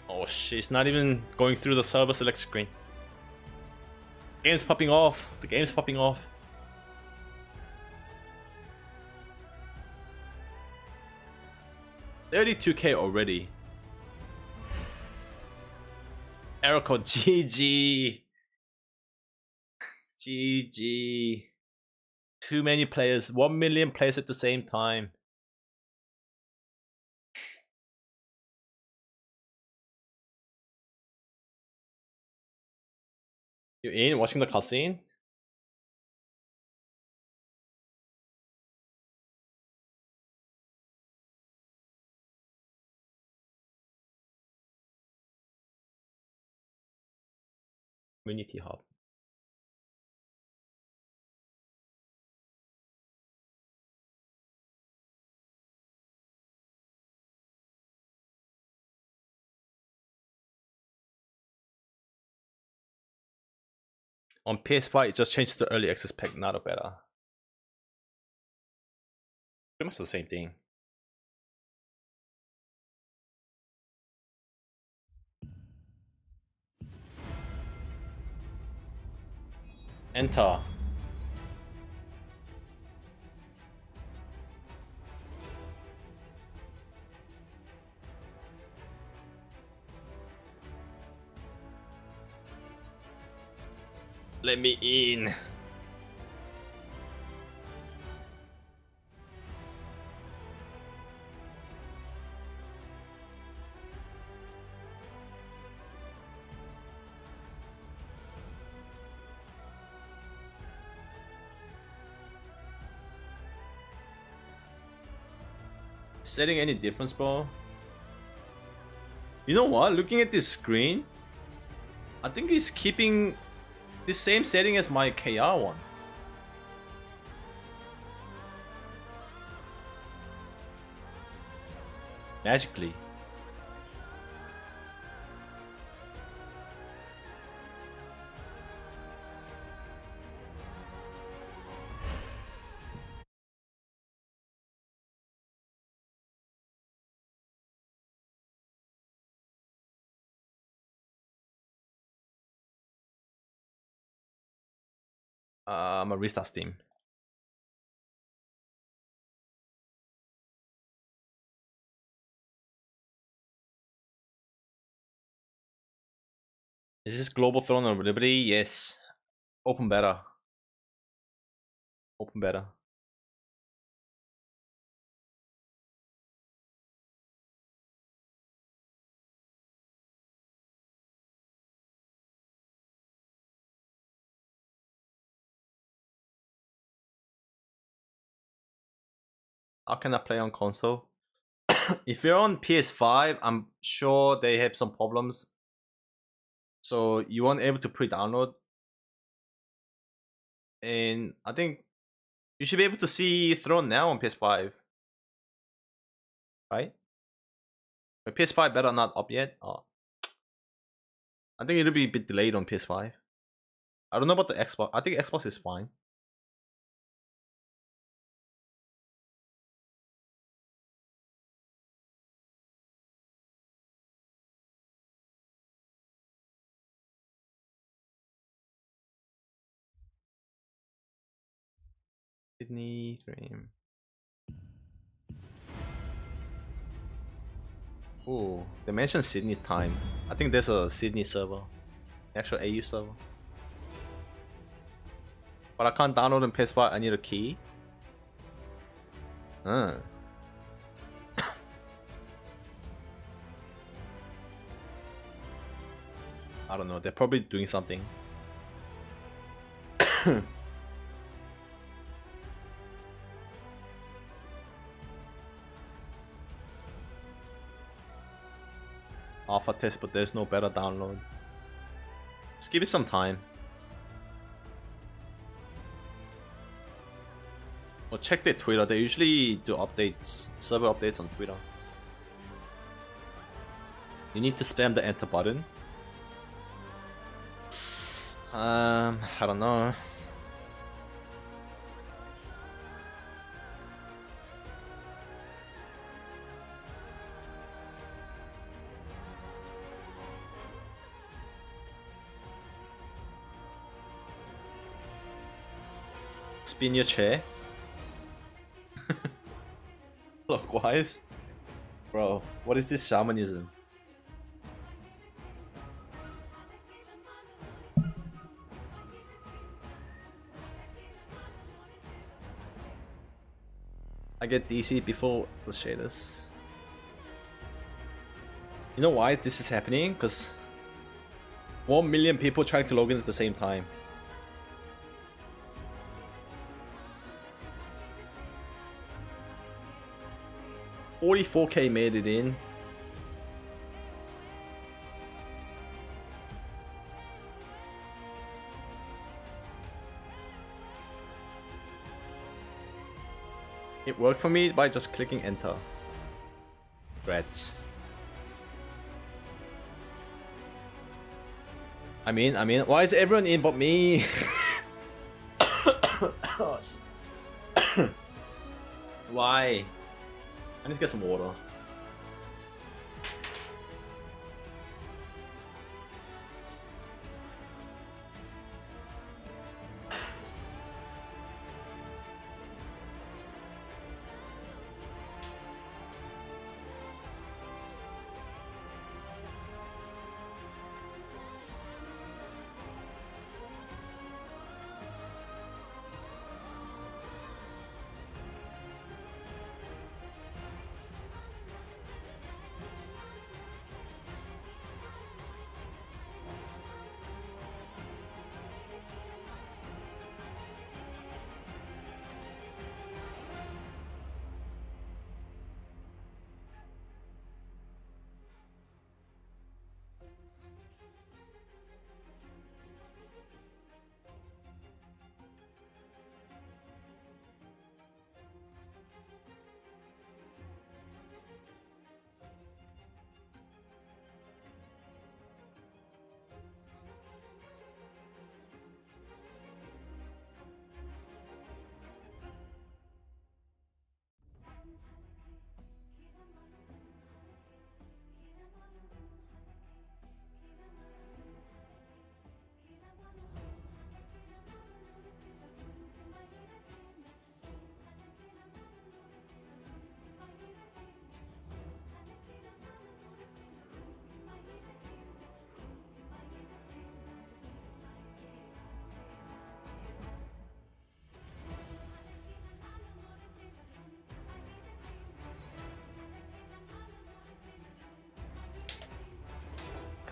Oh shit, it's not even going through the server select screen. Game's popping off. The game's popping off. $32K already. Error code GG. GG. Too many players. 1 million players at the same time. You in watching the cutscene? Community hub. On PS5, it just changed to the early access pack, not a beta. Pretty much the same thing. Enter. Let me in. Setting any difference, bro? You know what? Looking at this screen, I think it's keeping This same setting as my KR one. Magically. I'm gonna restart Steam. Is this Global Throne of Liberty? Yes. Open beta. Open beta. How can I play on console? If you're on PS5, I'm sure they have some problems. So you weren't able to pre-download. And I think you should be able to see Throne now on PS5. Right? But PS5 beta not up yet. Oh. I think it'll be a bit delayed on PS5. I don't know about the Xbox. I think Xbox is fine. Sydney stream. Oh, they mentioned Sydney time. I think there's a Sydney server. Actual AU server. But I can't download on PS5, I need a key. I don't know, they're probably doing something. Alpha test, but there's no better download. Just give it some time. Or check their Twitter, they usually do updates, server updates on Twitter. You need to spam the enter button. I don't know. Spin your chair. Clockwise? Bro, what is this shamanism? I get DC before the shaders. You know why this is happening? Because 1 million people trying to log in at the same time. $44K made it in. It worked for me by just clicking enter. Congrats. I mean, why is everyone in but me? Why? I need to get some water.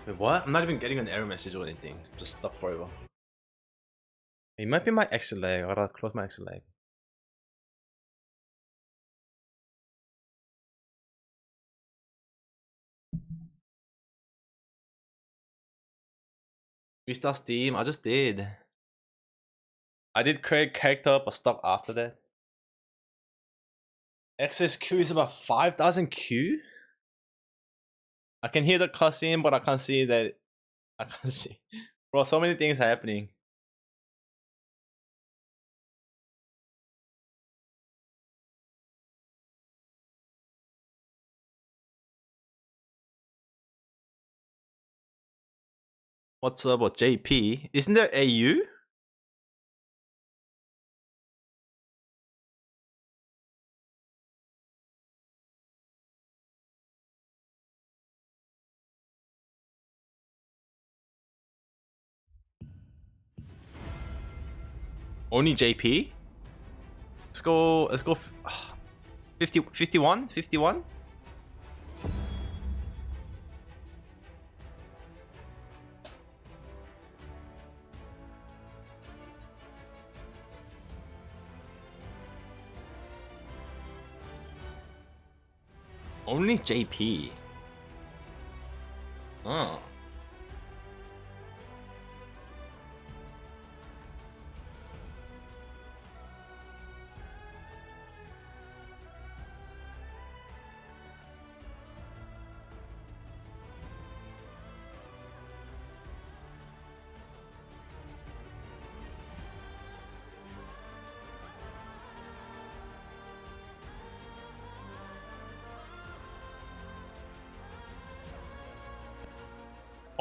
Wait, what? I'm not even getting an error message or anything. Just stuck forever. It might be my exit lag. I gotta close my exit lag. Restart Steam. I just did. I did create character, but stuck after that. Excess Q is about 5,000 Q. I can hear the cutscene, but I can't see that. I can't see. Bro, so many things happening. What's up with JP? Isn't there AU? Only JP? Let's go 50, 51? 51? Only JP. Oh.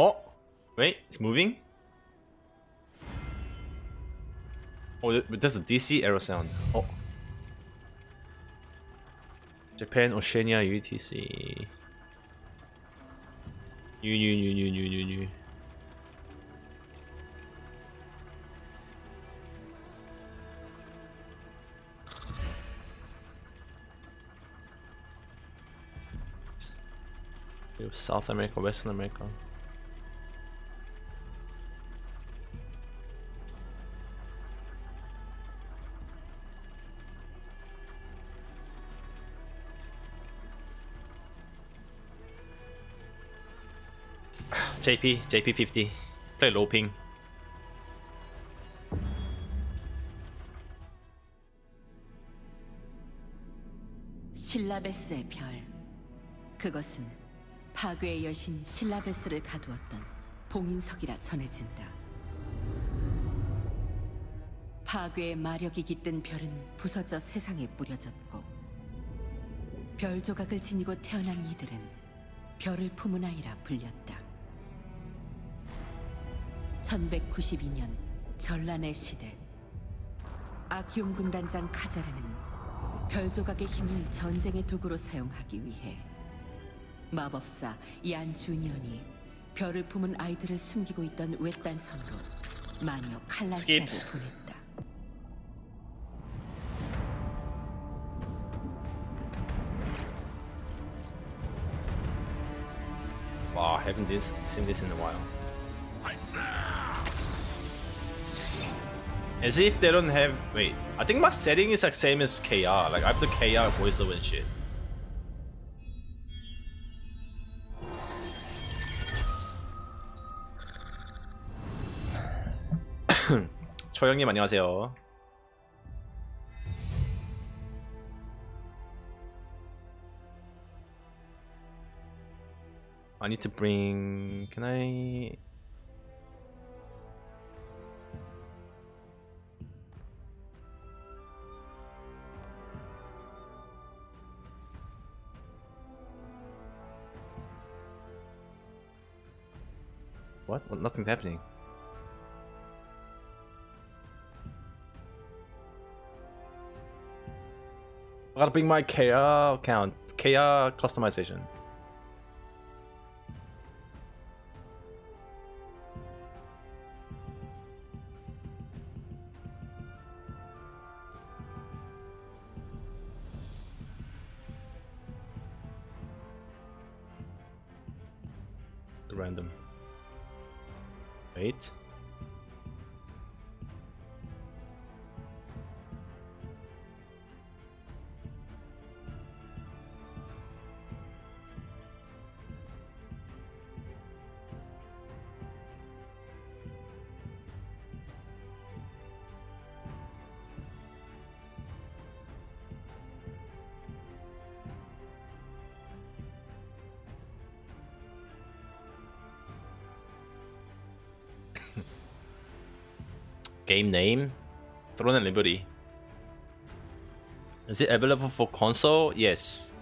Oh, wait, it's moving. Oh, there's a DC arrow sound. Oh, Japan, Oceania, UTC. New. South America, Western America. JP 50. Play low ping. 실라베스의 별. 그것은 파괴의 여신 실라베스를 가두었던 봉인석이라 전해진다. 파괴의 마력이 깃든 별은 부서져 세상에 뿌려졌고 별 조각을 지니고 태어난 이들은 별을 품은 아이라 불렸다. 1192년 전란의 시대 아키움 군단장 카자르는 별 조각의 힘을 전쟁의 도구로 사용하기 위해 마법사 얀 주니언이 별을 품은 아이들을 숨기고 있던 외딴 섬으로 마녀 칼라시아를 보냈다. Wow, I haven't seen this in a while. As if they don't have. Wait, I think my setting is like same as KR. Like I have the KR voiceover and shit. 초영님 안녕하세요. I need to bring. Can I? What? Nothing's happening. I gotta bring my KR account. KR customization. Random. Wait. Game name? Throne and Liberty. Is it available for console? Yes.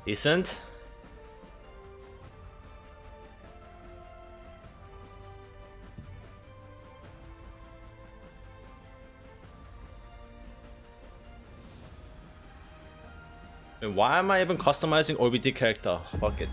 Decent. And why am I even customizing OBT character? Fuck it.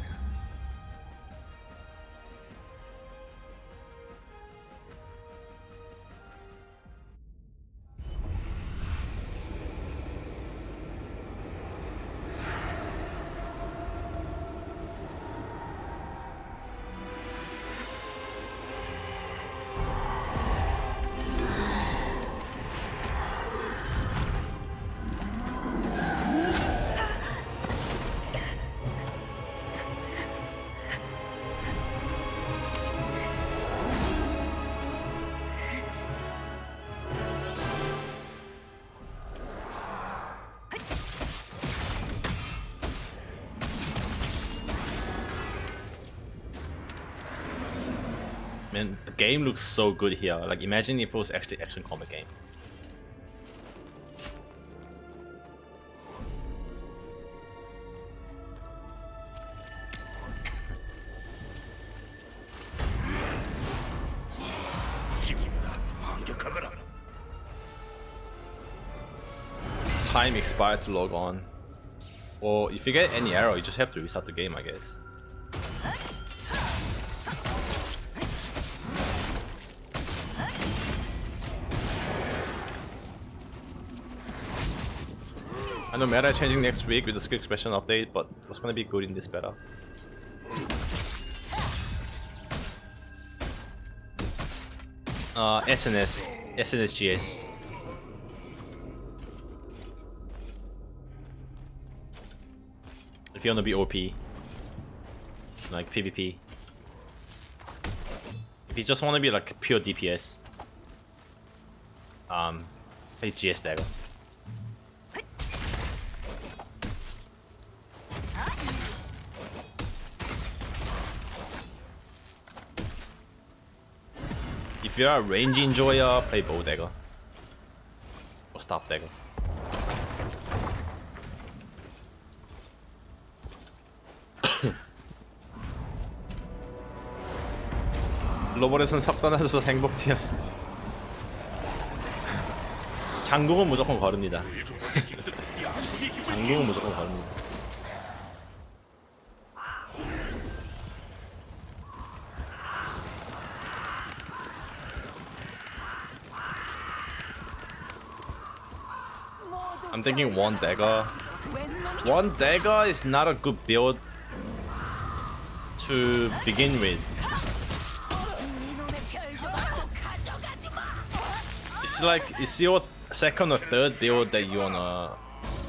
Man, the game looks so good here. Like, imagine if it was actually action combat game. Time expired to log on. Or if you get any error, you just have to restart the game, I guess. I know meta is changing next week with the skill expression update, but what's gonna be good in this beta? SNSGS. If you wanna be OP, like PvP. If you just wanna be like pure DPS, play GS Dagger. If you're a range enjoyer, play Bow Dagger. Or Staff Dagger. 로봇에선 석단하셔서 행복해요. 장궁은 무조건 거릅니다. 장궁은 무조건 거릅니다. I'm thinking one dagger. One dagger is not a good build to begin with. It's like, it's your second or third build that you wanna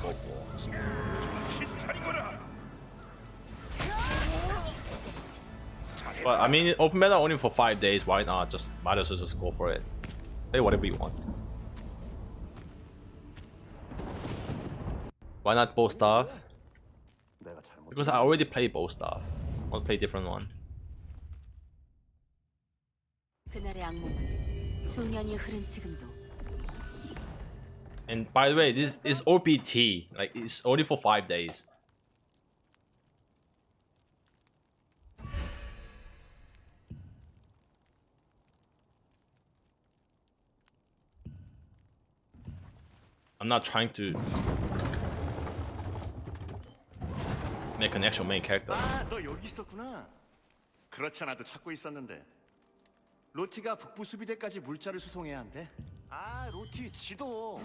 go for. But I mean, open meta only for 5 days, why not? Just might as well just go for it. Play whatever you want. Why not bow staff? Because I already played bow staff. I want to play a different one. 그날의 악몽은 수년이 흐른 지금도 And by the way, this is OBT. Like, it's only for 5 days. I'm not trying to make an actual main character. 아, 너 여기 있었구나. 그렇지 않아도 찾고 있었는데. 로티가 북부 수비대까지 물자를 수송해야 한대. 아, 로티 지도.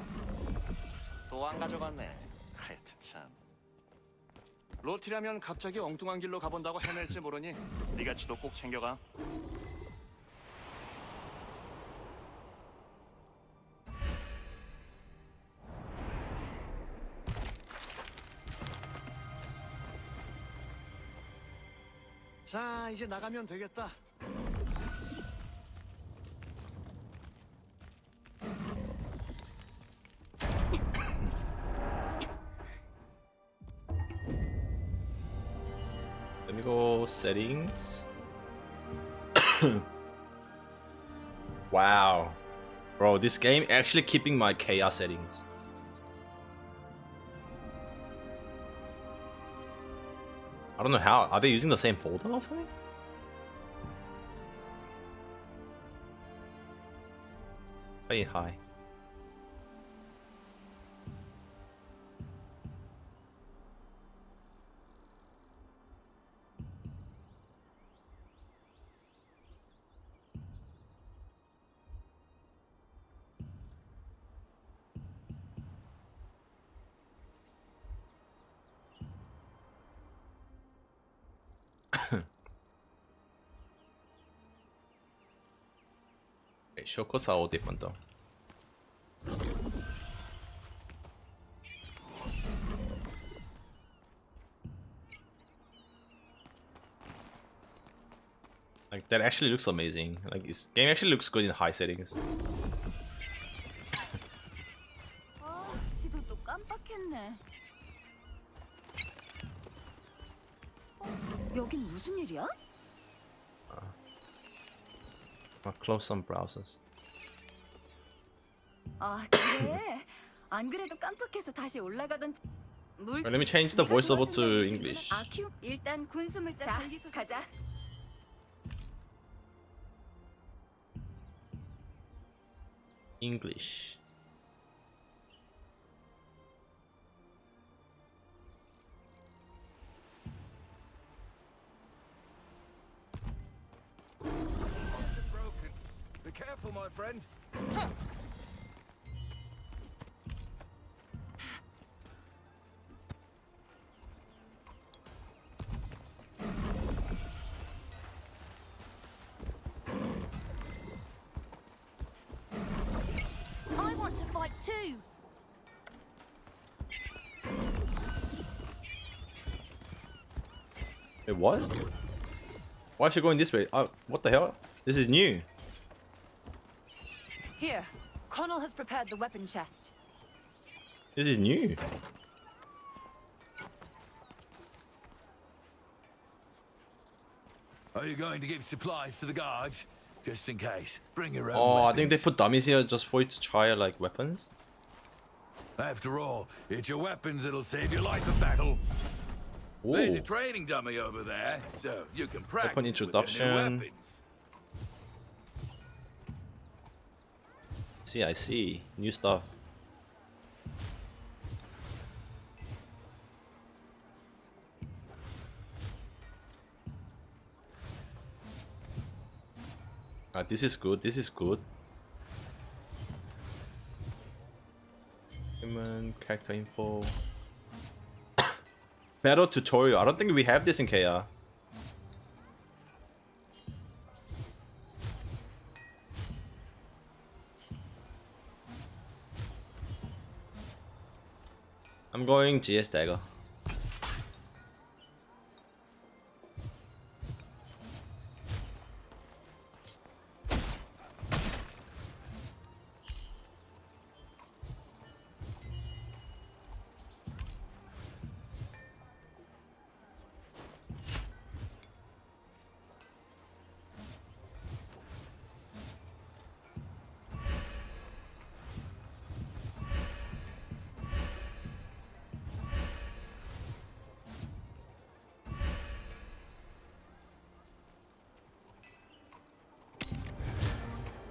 또 안 가져갔네. 하여튼 참. 로티라면 갑자기 엉뚱한 길로 가본다고 헤맬지 모르니 네가 지도 꼭 챙겨가. 자, 이제 나가면 되겠다. Let me go settings. Wow. Bro, this game actually keeping my chaos settings. I don't know how. Are they using the same folder or something? Hey, hi. Shortcuts are all different though. Like that actually looks amazing. Like this game actually looks good in high settings. 아, 지도 또 깜빡했네. 여긴 무슨 일이야? I'll close some browsers. 아, 그래. 안 그래도 깜빡해서 다시 올라가던 물. Let me change the voiceover to English. 아, 큐. 일단 군수물자 가자. English. broken. Be careful, my friend. I want to fight too. Wait, what? Why is she going this way? What the hell? This is new. Here, Connell has prepared the weapon chest. This is new. Are you going to give supplies to the guards? Just in case. Bring your own Oh, I think they weapons. put dummies here just for you to try like weapons. After all, it's your weapons that'll save your life in battle. There's a Ooh. training dummy over there, so you can practice Weapon with your new introduction. weapons. See, I see. New stuff. This is good. This is good. Human character info. Battle tutorial. I don't think we have this in KR. I'm going GS Dagger.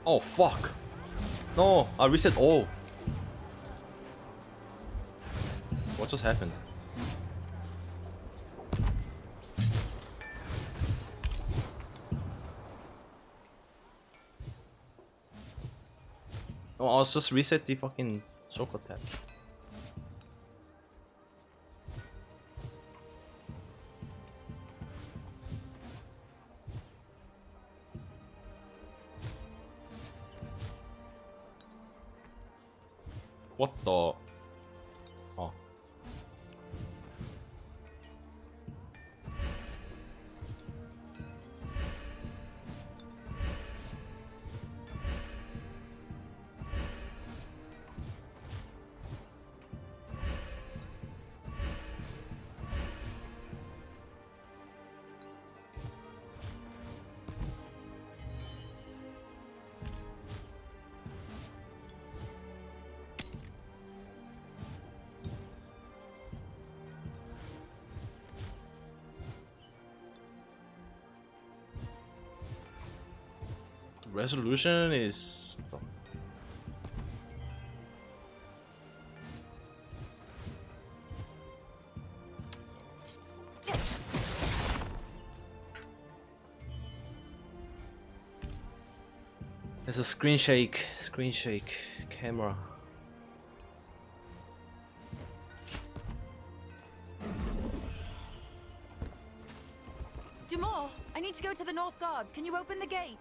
Oh fuck! No, I reset all. What just happened? Oh, I'll just reset the fucking shortcut tab. What the? Oh. Resolution is there's a screen shake camera. Jamal, I need to go to the North Guards. Can you open the gate?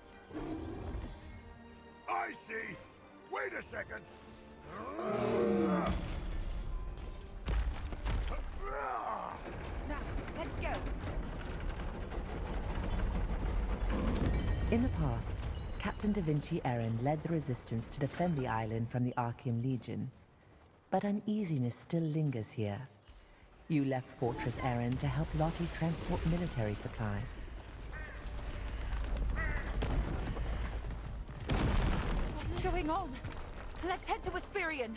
I see. Wait a second. Now, let's go. In the past, Captain Da Vinci Eren led the resistance to defend the island from the Archean Legion. But uneasiness still lingers here. You left Fortress Eren to help Lottie transport military supplies. What's going on? Let's head to Asperion.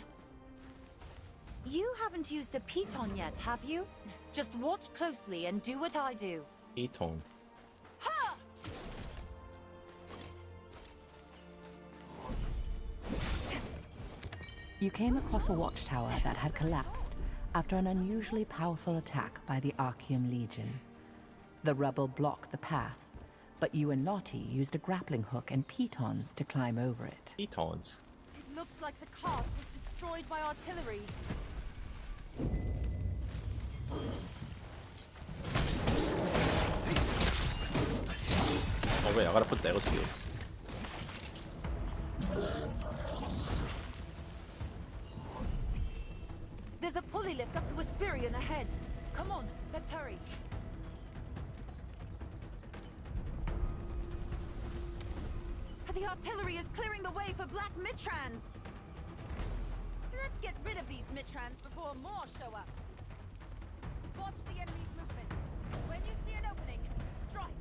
You haven't used a piton yet, have you? Just watch closely and do what I do. E-tone. Ha! You came across a watchtower that had collapsed after an unusually powerful attack by the Archean Legion. The rubble blocked the path, but you and Lottie used a grappling hook and pitons to climb over it. E-tones. It looks like the cart was destroyed by artillery. Oh wait, I gotta put the arrow skills. There's a pulley lift up to Asperion ahead. Come on, let's hurry. The artillery is clearing the way for black Mitrans. Let's get rid of these Mitrans before more show up. Watch the enemy's movements. When you see an opening, strike.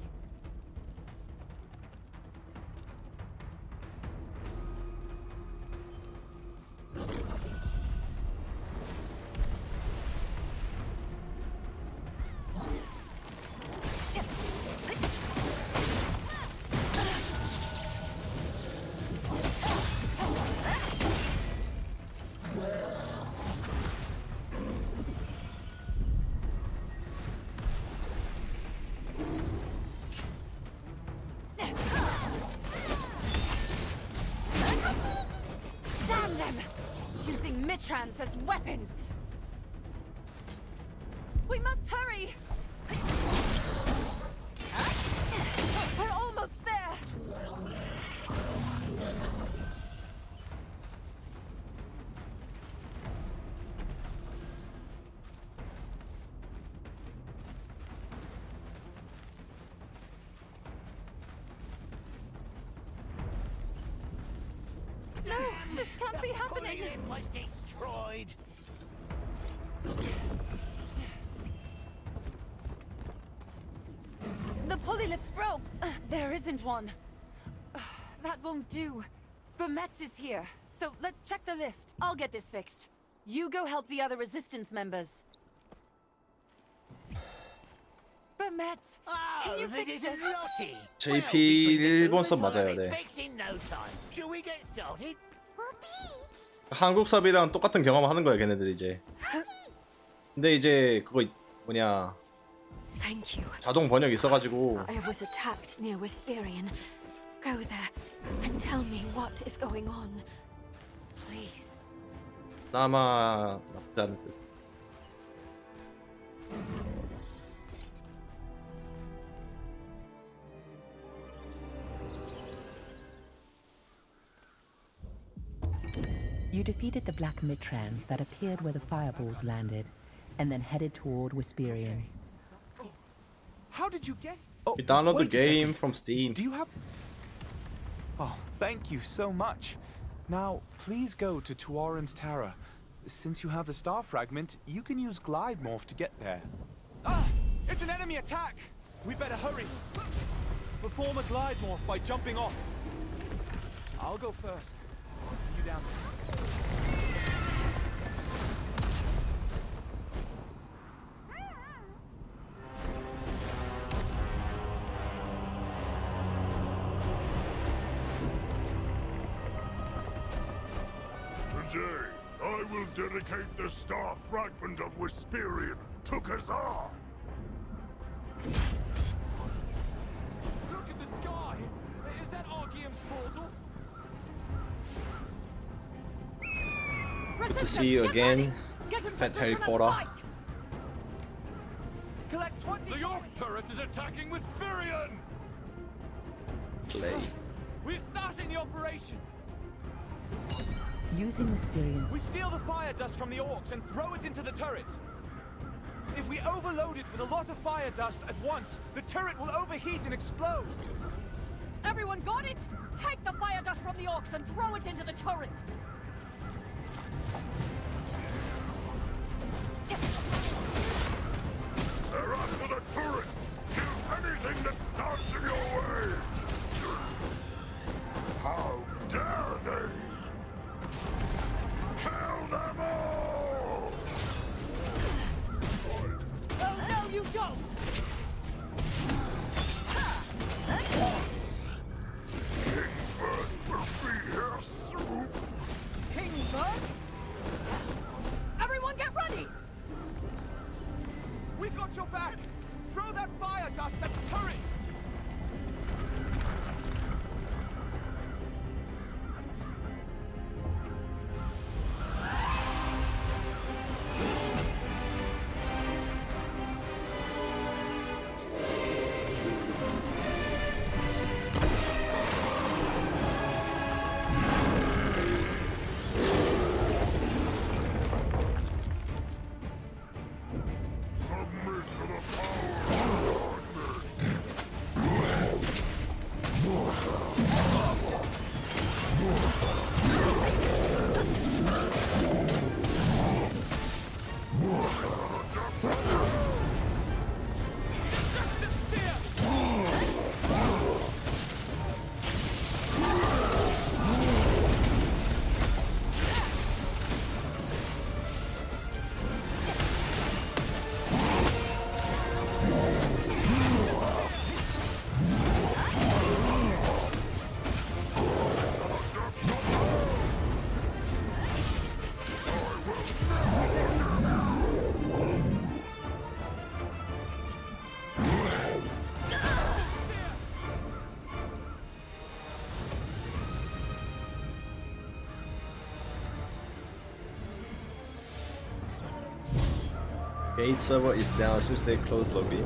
Damn them! Using Mitrans as weapons! We must hurry! We're almost there! No, this can't be happening! was destroyed. The pulley lift broke! There isn't one. That won't do. Bermetz is here, so let's check the lift. I'll get this fixed. You go help the other resistance members. Bermetz, can you fix this? Lottie. JP 일본 섭 맞아요, 네. Fixed in no time. Shall we get started? 한국 섭이랑 똑같은 경험을 하는 거야, 걔네들 이제. 근데 이제 그거 뭐냐 Thank you. 자동 번역 있어가지고 I was attacked near Wisperian. Go there and tell me what is going on. Please. 그나마 나쁘지 않은 듯. You defeated the black Mitrans that appeared where the fireballs landed, and then headed toward Wisperian. How did you get? Oh, You download the wait a second. game from Steam. Do you have? Oh, thank you so much. Now, please go to Tuaren's Tower. Since you have the star fragment, you can use glide morph to get there. Ah! It's an enemy attack! We better hurry. Perform a glide morph by jumping off. I'll go first. I'll see you down there. Today, I will dedicate the star fragment of Wisperian to Kazar. Look at the sky! Is that Argium's portal? Good to see you again, Fat Harry Potter. Collect 20. The York turret is attacking Wisperian! Play. We're starting the operation. Using Wisperian's We steal the fire dust from the orcs and throw it into the turret. If we overload it with a lot of fire dust at once, the turret will overheat and explode. Everyone got it? Take the fire dust from the orcs and throw it into the turret. They're after the turret! Kill anything that stands in your way! How dare they! Kill them all! Oh, no, you don't! Kingbird will be here soon! Kingbird? Everyone get ready! We've got your back. Throw that fire dust at the turret. Submit to the power of darkness! Gate server is down since they closed lobby.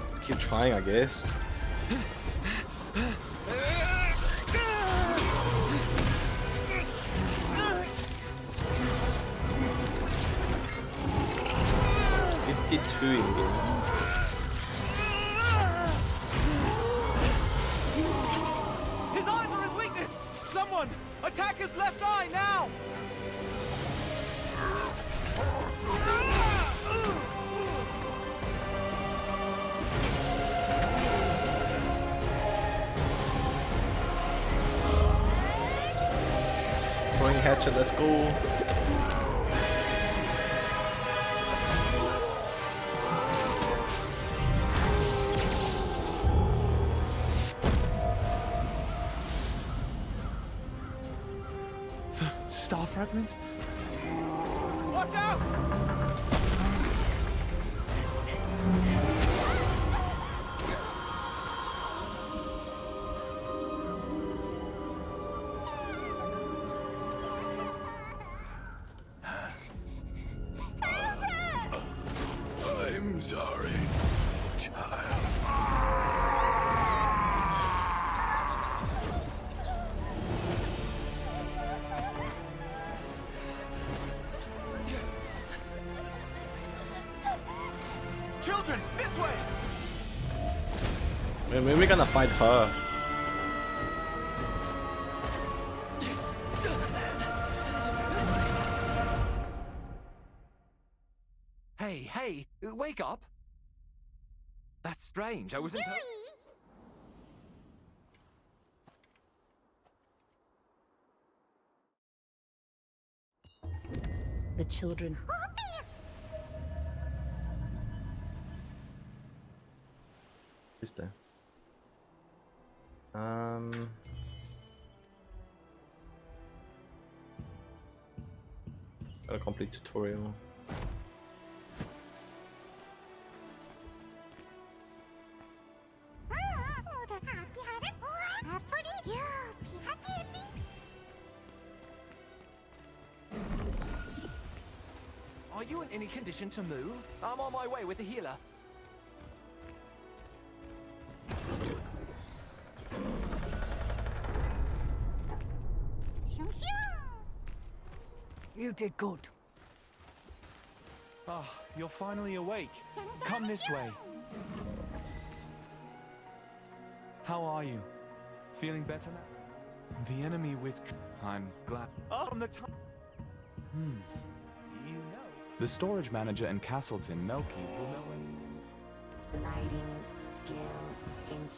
Let's keep trying, I guess. $52 in game. His eyes are his weakness. Someone attack his left eye now. Throwing hatchet, let's go. Star fragment? Watch out! I'm sorry, child. Children, this way! When we gonna fight her? Hey, wake up! That's strange, I wasn't... The children. Who's there? A complete tutorial. Are you in any condition to move? I'm on my way with the healer. You did good. Ah, you're finally awake. Come this way. How are you? Feeling better now? The enemy withdrew. I'm glad. Oh, from the time. You know. The storage manager in Castleton, Melky, will know it. Lighting, scale, inch.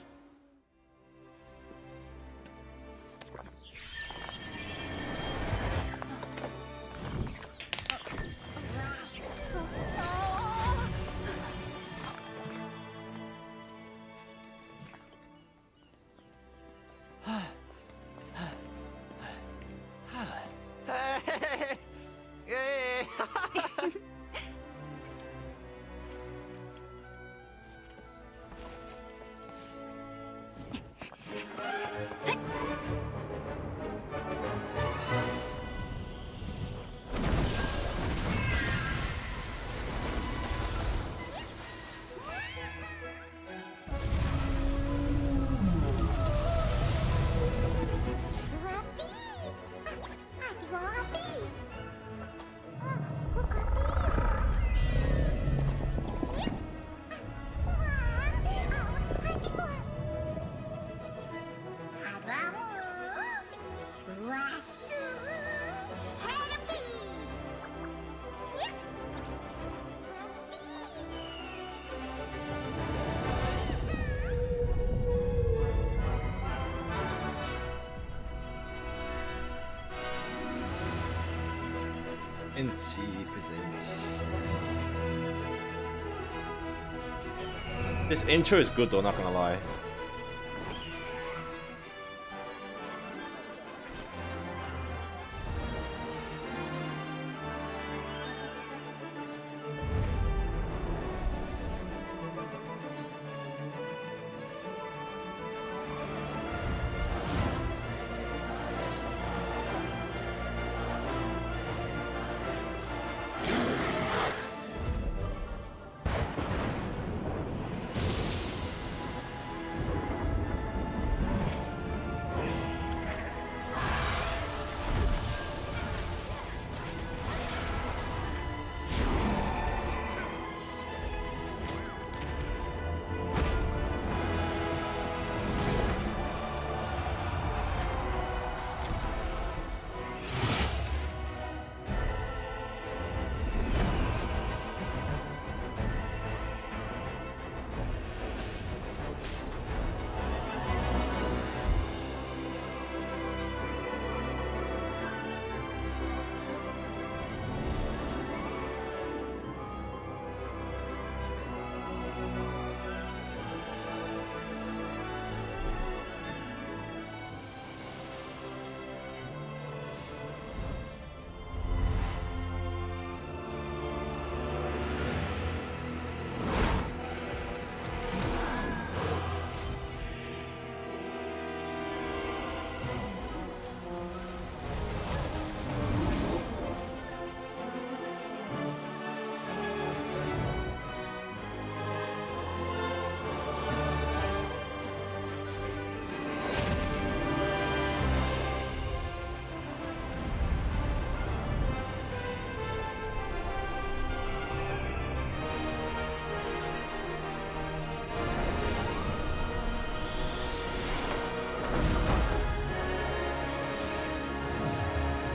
NC presents. This intro is good though, not gonna lie.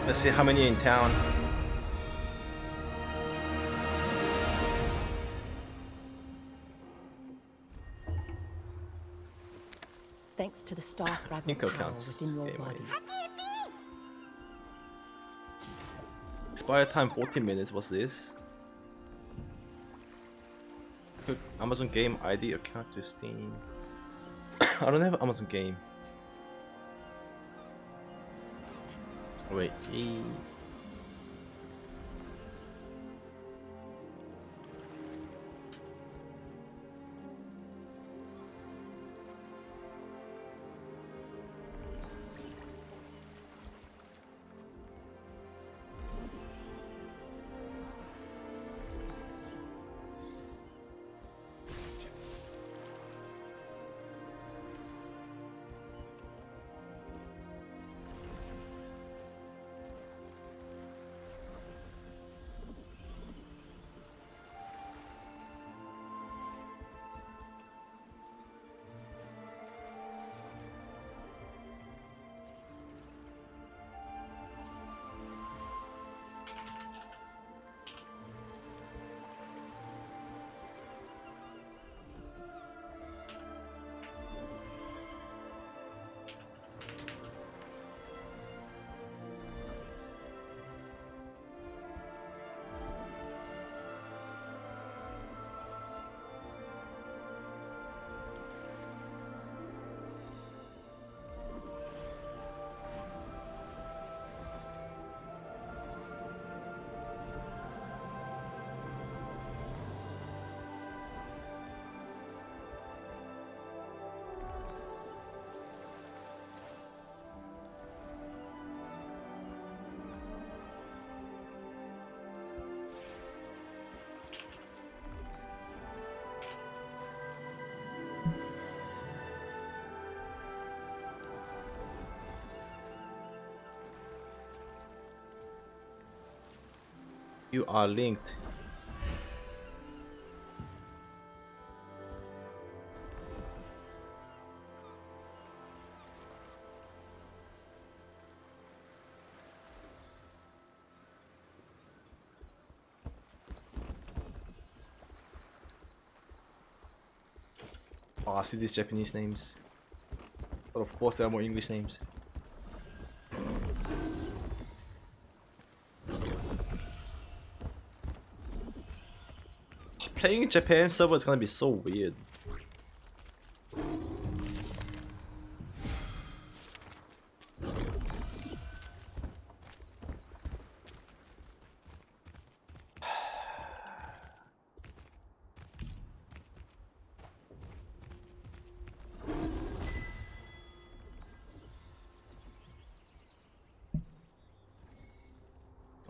Let's see how many in town. Thanks to the star fragment Nico power counts. within your Game body. Expire time 14 minutes. What's this? Click Amazon Game ID account to Steam. I don't have Amazon Game. Wait. You are linked. Oh, I see these Japanese names. But of course there are more English names. Playing in Japan server is gonna be so weird.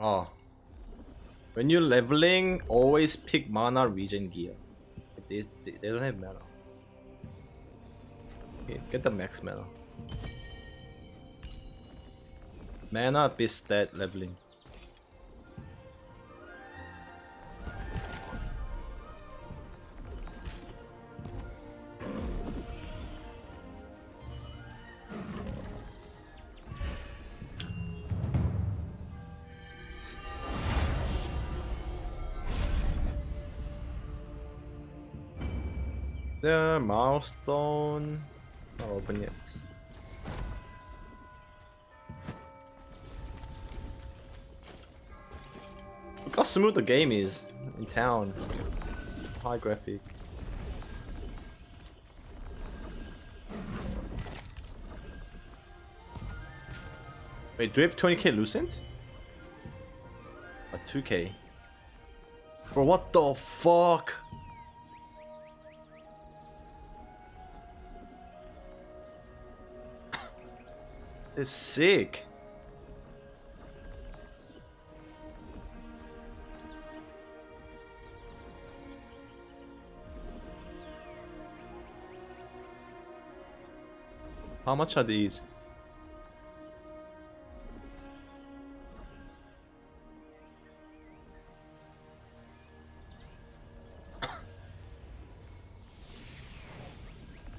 Oh. When you're leveling, always pick mana regen gear. They don't have mana. Okay, get the max mana. Mana beats stat leveling. The milestone not open yet. Look how smooth the game is in town. High graphic. Wait, do we have 20k Lucent? Or 2k? Bro, what the fuck? It's sick. How much are these?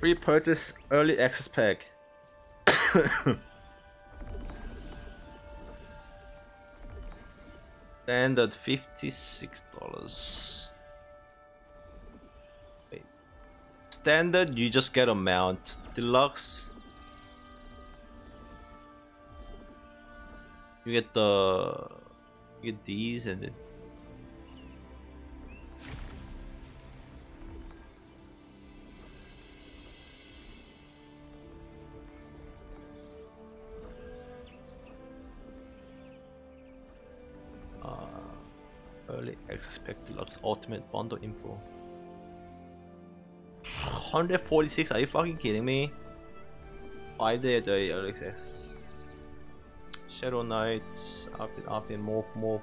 Pre-purchase early access pack. Standard $56. Wait. Standard, you just get a mount. Deluxe, you get these and then early access pack deluxe ultimate bundle info. 146, are you fucking kidding me? 5-day early access. Shadow Knights, Outfit, Morph.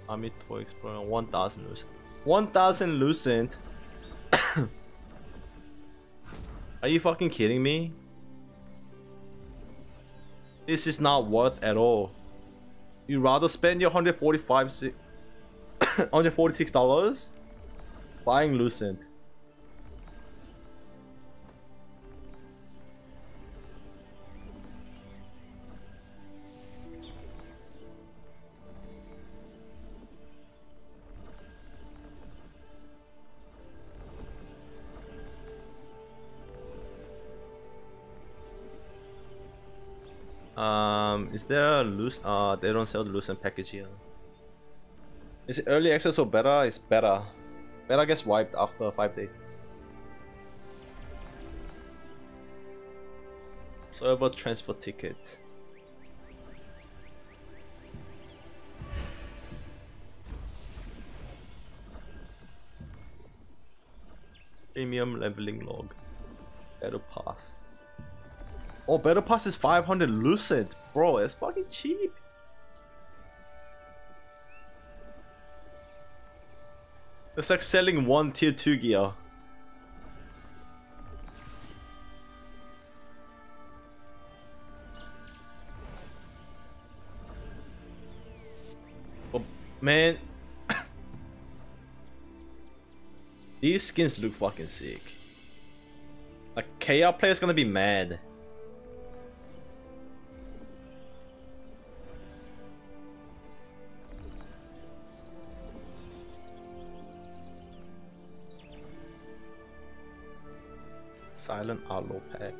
Army Toy Explorer, 1000 Lucent. 1000 Lucent? Are you fucking kidding me? This is not worth at all. You rather spend your $146 buying Lucent. Is there a loose? They don't sell the Lucent package here. Is it early access or beta? It's beta. Beta gets wiped after 5 days. Server transfer ticket. Premium leveling log. Battle pass. Oh, Battle Pass is 500 Lucent. Bro, it's fucking cheap. It's like selling one tier 2 gear. Oh, man. These skins look fucking sick. Like, KR player's gonna be mad. Silent Arlo pack.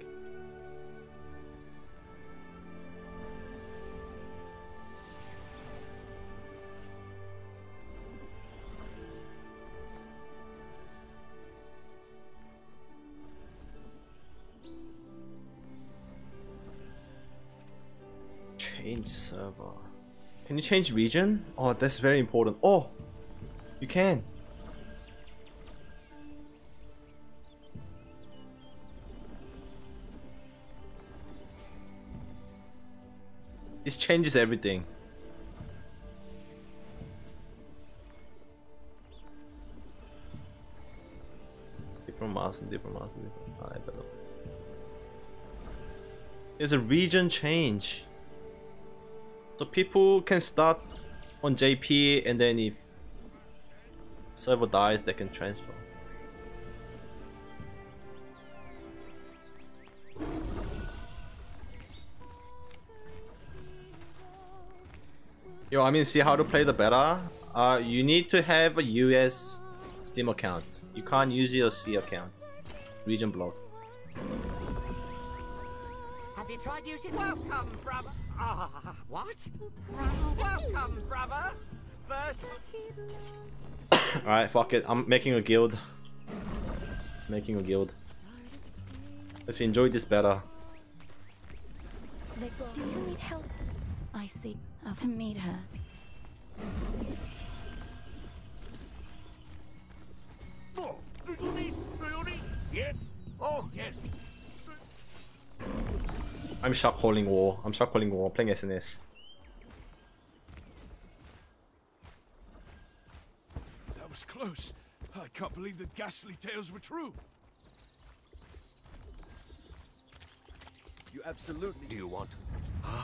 Change server. Can you change region? Oh, that's very important. Oh, you can. This changes everything. Different mouse. Alright, better. There's a region change. So people can start on JP and then if server dies, they can transfer. Yo, I mean, see how to play the beta? You need to have a US Steam account. You can't use your C account. Region block. Have you tried using welcome, brother? What? Welcome, brother. First. Alright, fuck it. I'm making a guild. Let's enjoy this beta. Do you need help? I see. To meet her. Oh, yes. Oh, yes. I'm shock calling war. Playing SNS. That was close. I can't believe the ghastly tales were true. You absolutely do want to.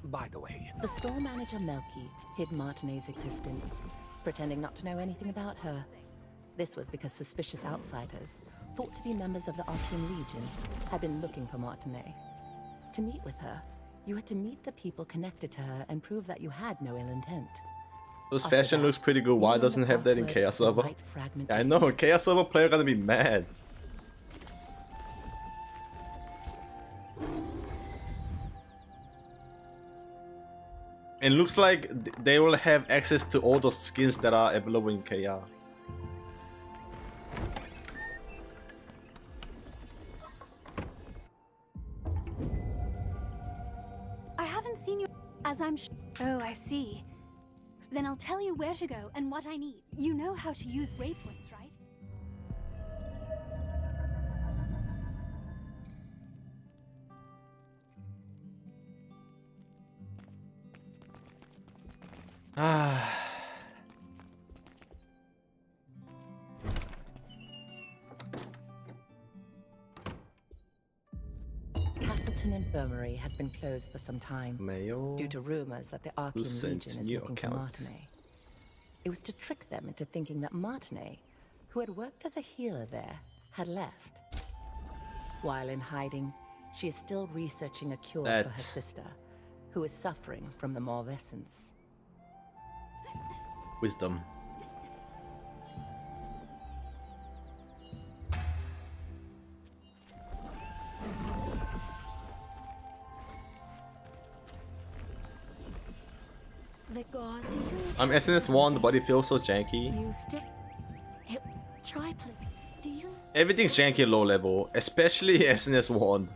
By the way, The store manager Melky hid Martinet's existence, pretending not to know anything about her. This was because suspicious outsiders, thought to be members of the Archean Legion, had been looking for Martinet. To meet with her, You had to meet the people connected to her and prove that you had no ill intent. This After fashion that, looks pretty good. you Why learned the doesn't have that in password Chaos to the Server? light fragment Yeah, I know, essence. Chaos Server player gonna be mad. It looks like they will have access to all those skins that are available in KR. I haven't seen you as I'm Oh, I see. Then I'll tell you where to go and what I need. You know how to use waypoints, right? Ah. Castleton Infirmary has been closed for some time Mayo. due to rumors that the Arkham Lucent Legion is new looking for accounts. Martinet. It was to trick them into thinking that Martinet, who had worked as a healer there, had left. While in hiding, she is still researching a cure for her That's- sister, who is suffering from the Malvescence. Wisdom. The god, do you I'm SNS 1, but it feels so janky. used it? Try please. Do you? Everything's janky at low level, especially SNS 1.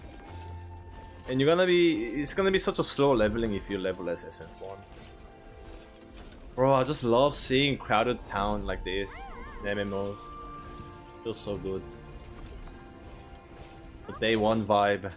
And it's gonna be such a slow leveling if you level as SNS 1. Bro, I just love seeing crowded town like this in MMOs. Feels so good. The day one vibe.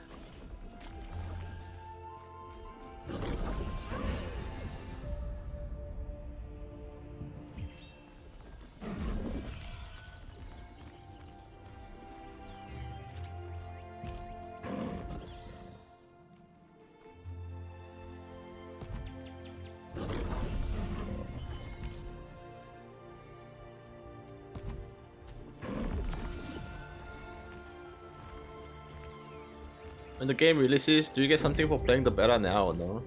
When the game releases, do you get something for playing the beta now or no?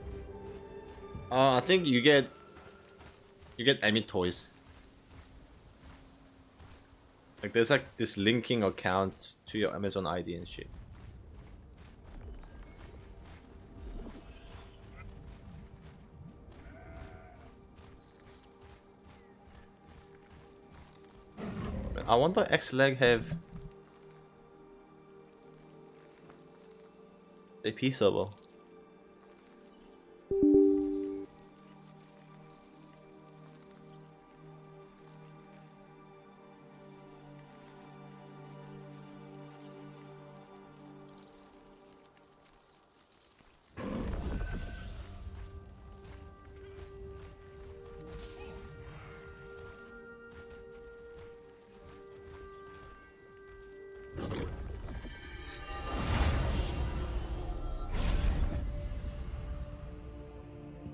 I think you get Emmy toys. Like there's like this linking account to your Amazon ID and shit. I wonder X-Leg have AP server.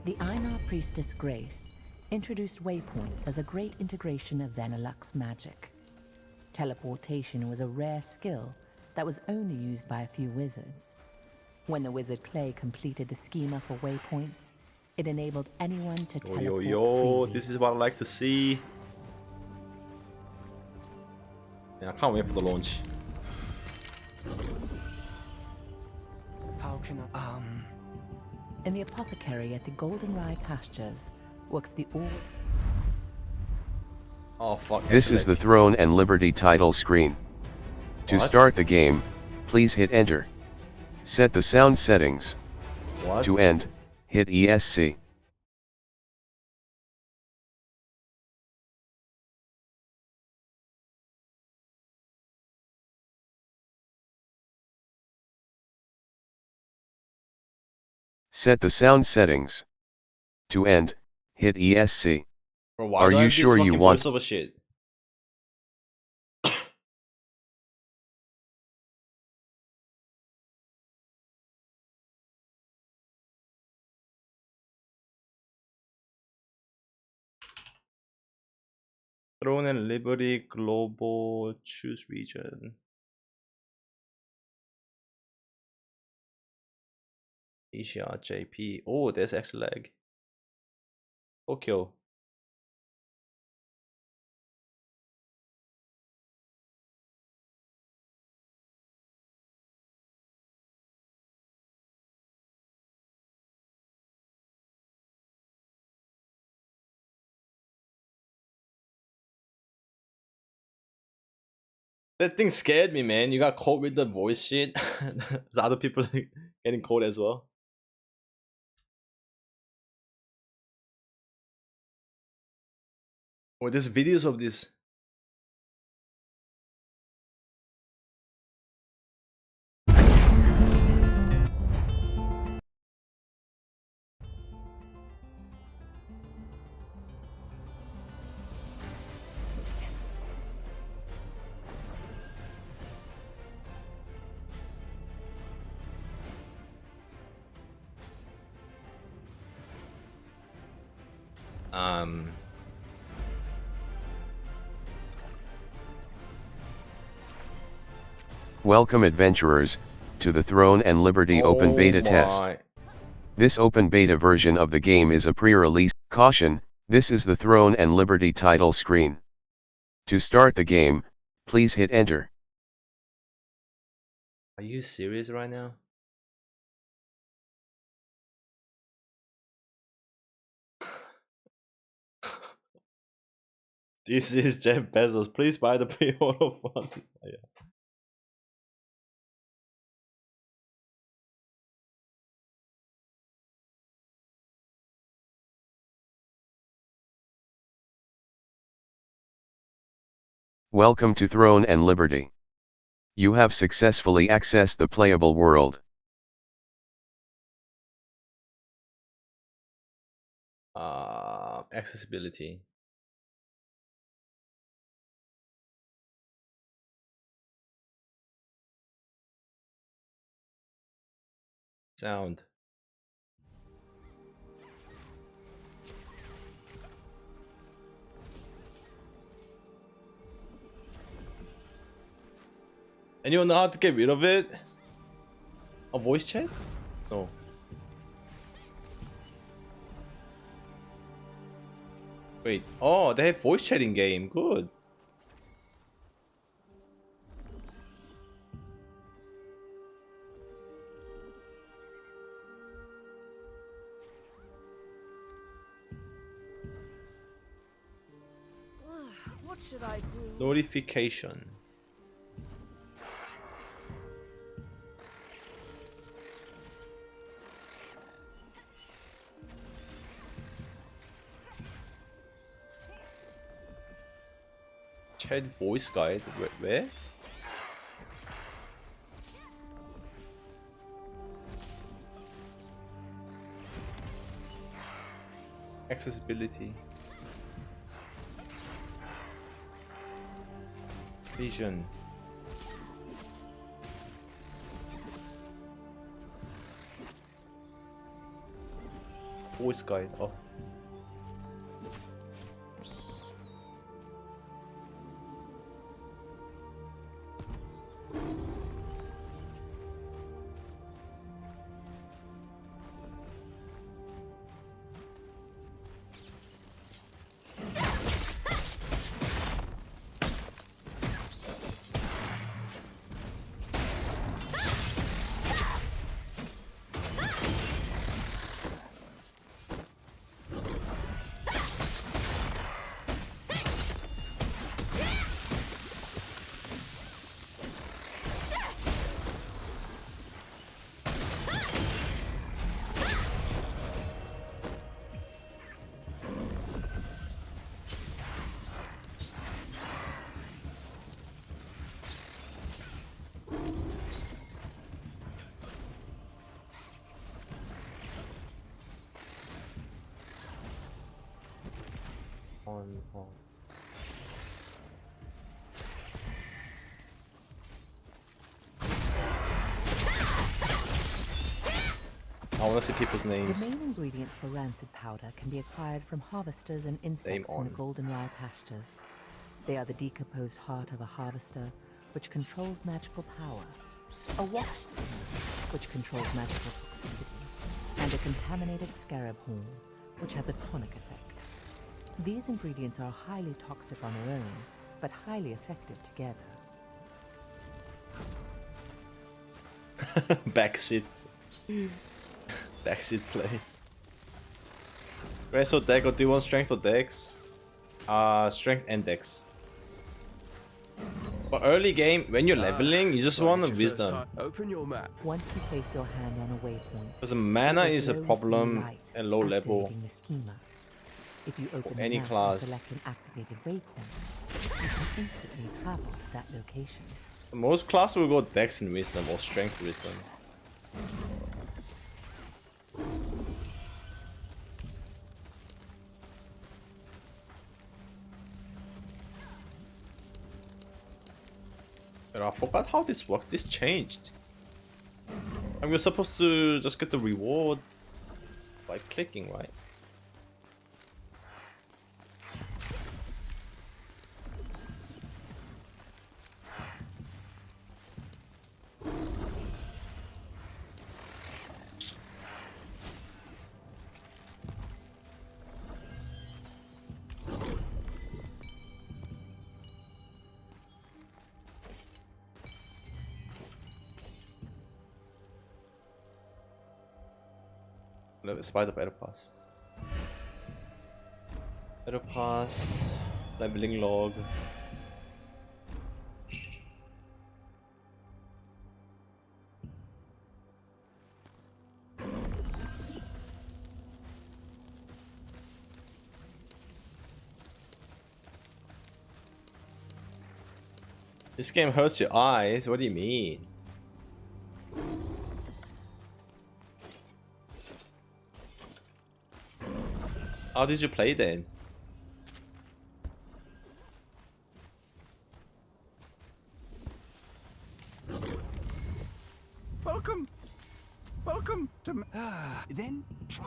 The Einar priestess Grace introduced waypoints as a great integration of Vanillux's magic. Teleportation was a rare skill that was only used by a few wizards. When the wizard Clay completed the schema for waypoints, it enabled anyone to teleport freely. This is what I like to see. Yeah, I can't wait for the launch. How can I, In the apothecary at the Golden Rye Pastures works the all. Oh fuck. This is the Throne and Liberty title screen. To What? start the game, please hit enter. Set the sound settings. What? To end, hit ESC. Set the sound settings. To end, hit ESC. Bro, why Are do I you have this sure you fucking want? voiceover shit? Throne and Liberty Global Choose Region. Asia, JP. Oh, there's X-Leg. Tokyo. That thing scared me, man. You got caught with the voice shit. There's other people getting caught as well. Oh, there's videos of this. Welcome adventurers, to the Throne and Liberty open beta test. This open beta version of the game is a pre-release. Caution, this is the Throne and Liberty title screen. To start the game, please hit enter. Are you serious right now? This is Jeff Bezos. Please buy the pre-order fund. Oh, yeah. Welcome to Throne and Liberty. You have successfully accessed the playable world. Accessibility. Sound. Anyone know how to get rid of it? A voice chat? No. Wait. Oh, they have voice chatting game. Good. What should I do? Notification. Chat voice guide. Where? Accessibility. Vision. Voice guide. Oh. On. I want to see people's names. The main ingredients for rancid powder can be acquired from harvesters and insects in the goldenrod pastures. They are the decomposed heart of a harvester, which controls magical power, a wasp's sting, which controls magical toxicity, and a contaminated scarab horn, which has a tonic effect. These ingredients are highly toxic on their own, but highly effective together. Backseat. Backseat play. Right, so deck, or do you want strength or dex? Strength and dex. For early game, when you're leveling, you just want a wisdom. Open your map. Once you place your hand on a waypoint, Because mana is a problem at low level activating the schema. If you open for any the map class. and select an activated waypoint, you can instantly travel to that location. Most classes will go dex and wisdom or strength wisdom. But I forgot how this works. This changed. And we're supposed to just get the reward by clicking, right? Spider Battle Pass. Battle Pass. Leveling log. This game hurts your eyes. What do you mean? How did you play then? Welcome. Welcome to. Then try.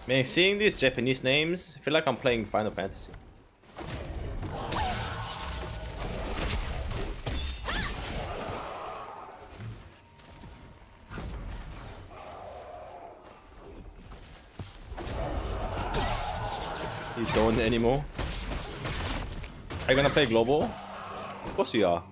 Man, seeing these Japanese names, I feel like I'm playing Final Fantasy. You don't anymore? Are you gonna play global? Of course you are.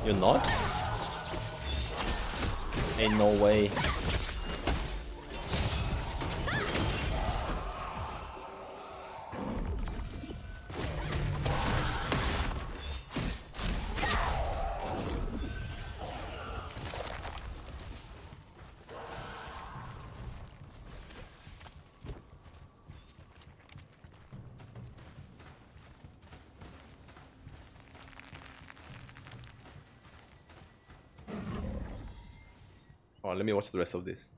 You're not? Ain't no way. Oh, let me watch the rest of this.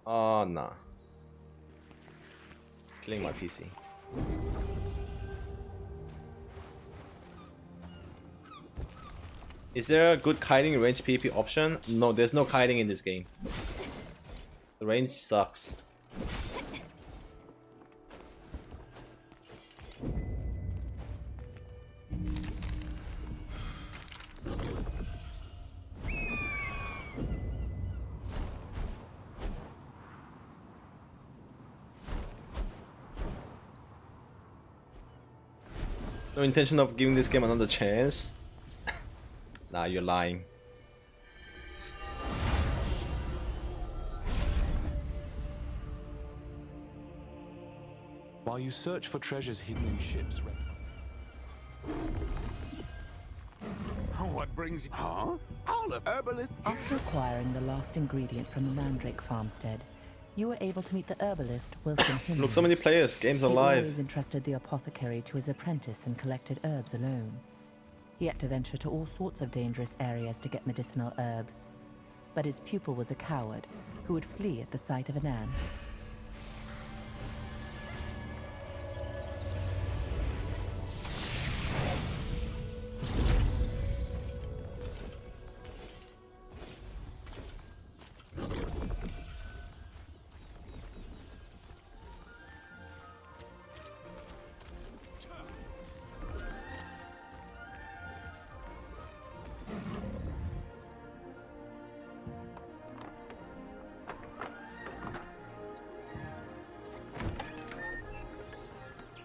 Oh, nah. Killing my PC. Is there a good kiting range PvP option? No, there's no kiting in this game. The range sucks. No intention of giving this game another chance? Nah, you're lying. While you search for treasures hidden in ships. What brings you? Huh? All of herbalist. After acquiring the last ingredient from the Mandrake farmstead, you were able to meet the herbalist Wilson Hinman. Look, so many players. Game's alive. He always entrusted the apothecary to his apprentice and collected herbs alone. He had to venture to all sorts of dangerous areas to get medicinal herbs. But his pupil was a coward who would flee at the sight of an ant.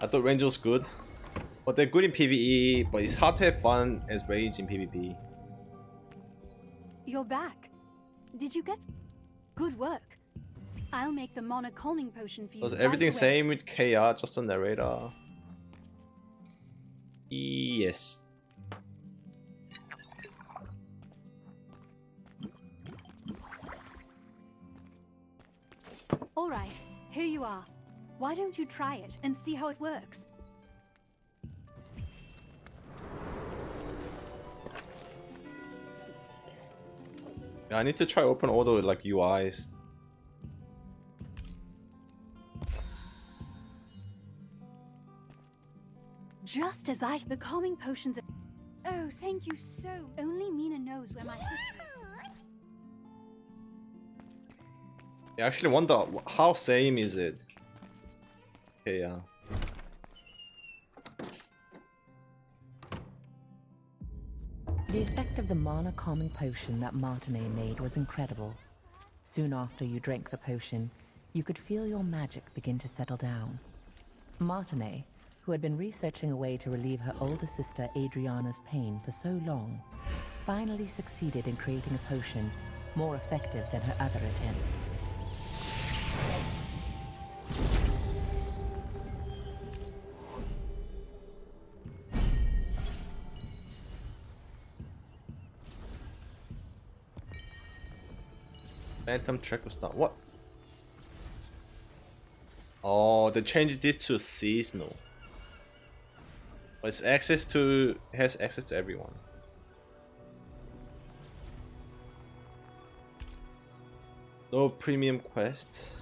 I thought range was good, but they're good in PvE, but it's hard to have fun as range in PvP. You're back. Did you get... Good work. I'll make the mana calming potion for you. Was right everything away. same with KR, just on the radar? Yes. All right, here you are. Why don't you try it and see how it works? Yeah, I need to try open all the like UIs. Just as the calming potions are... Oh, thank you so... Only Mina knows where my sister is. I actually wonder how same is it? Okay, yeah. The effect of the mana calming potion that Martinet made was incredible. Soon after you drank the potion, you could feel your magic begin to settle down. Martinet, who had been researching a way to relieve her older sister Adriana's pain for so long, finally succeeded in creating a potion more effective than her other attempts. Phantom track was not what? Oh, they changed this to seasonal. But it's has access to everyone. No premium quests.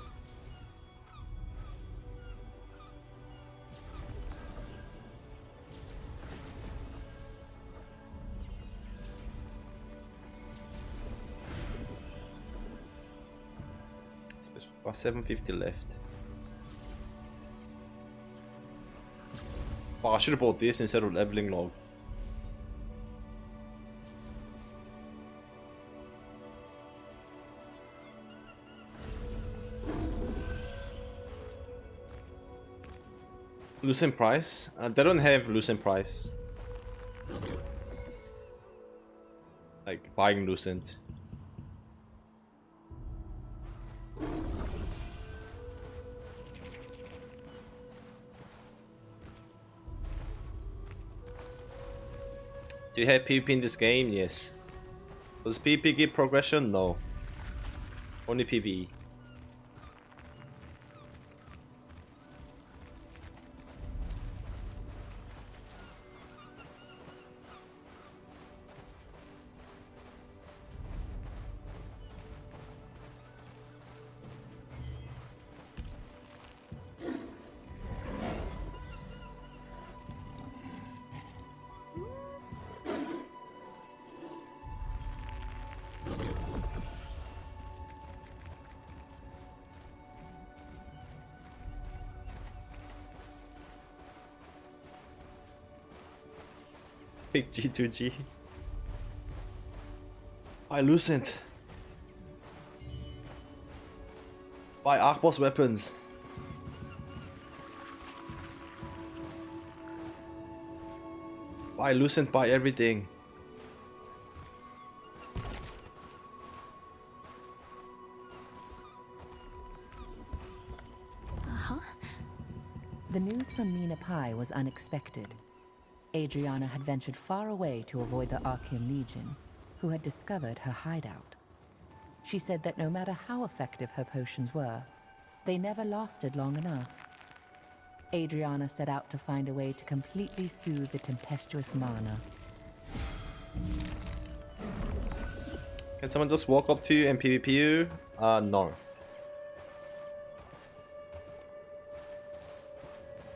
Got 750 left. Oh, I should have bought this instead of leveling log. Lucent price? They don't have Lucent price. Like buying Lucent. Do you have PvP in this game? Yes. Does PvP give progression? No. Only PvE. Big G2G. Buy Lucent. Buy Arcboss weapons. Buy Lucent, buy everything. The news from Mina Pai was unexpected. Adriana had ventured far away to avoid the Archean Legion, who had discovered her hideout. She said that no matter how effective her potions were, they never lasted long enough. Adriana set out to find a way to completely soothe the tempestuous mana. Can someone just walk up to you and PvP you? No.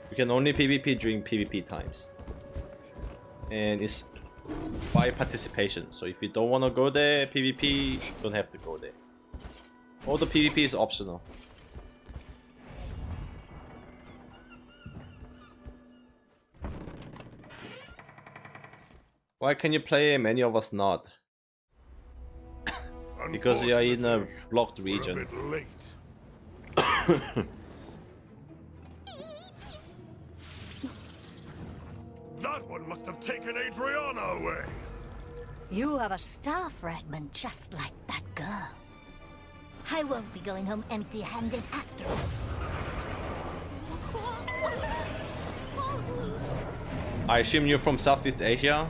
You can only PvP during PvP times. And it's by participation, so if you don't want to go there, PvP, you don't have to go there. All the PvP is optional. Why can you play and many of us not? Because you are in a blocked region. That one must have taken Adriana away. You have a star fragment just like that girl. I won't be going home empty-handed after all. I assume you're from Southeast Asia.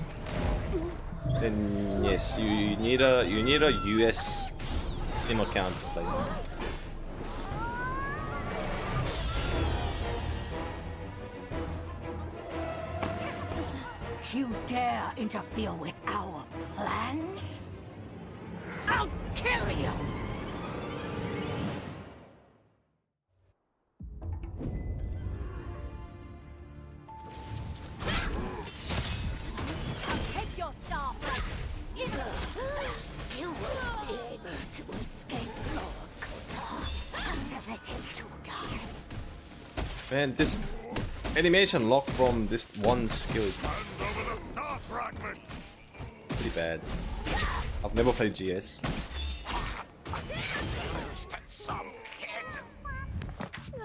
Then yes, you need a US Steam account to play. You dare interfere with our plans? I'll kill you! Take your star fragment. You won't be able to escape Lord after letting you die. Man, this animation lock from this one skill is pretty bad. I've never played GS.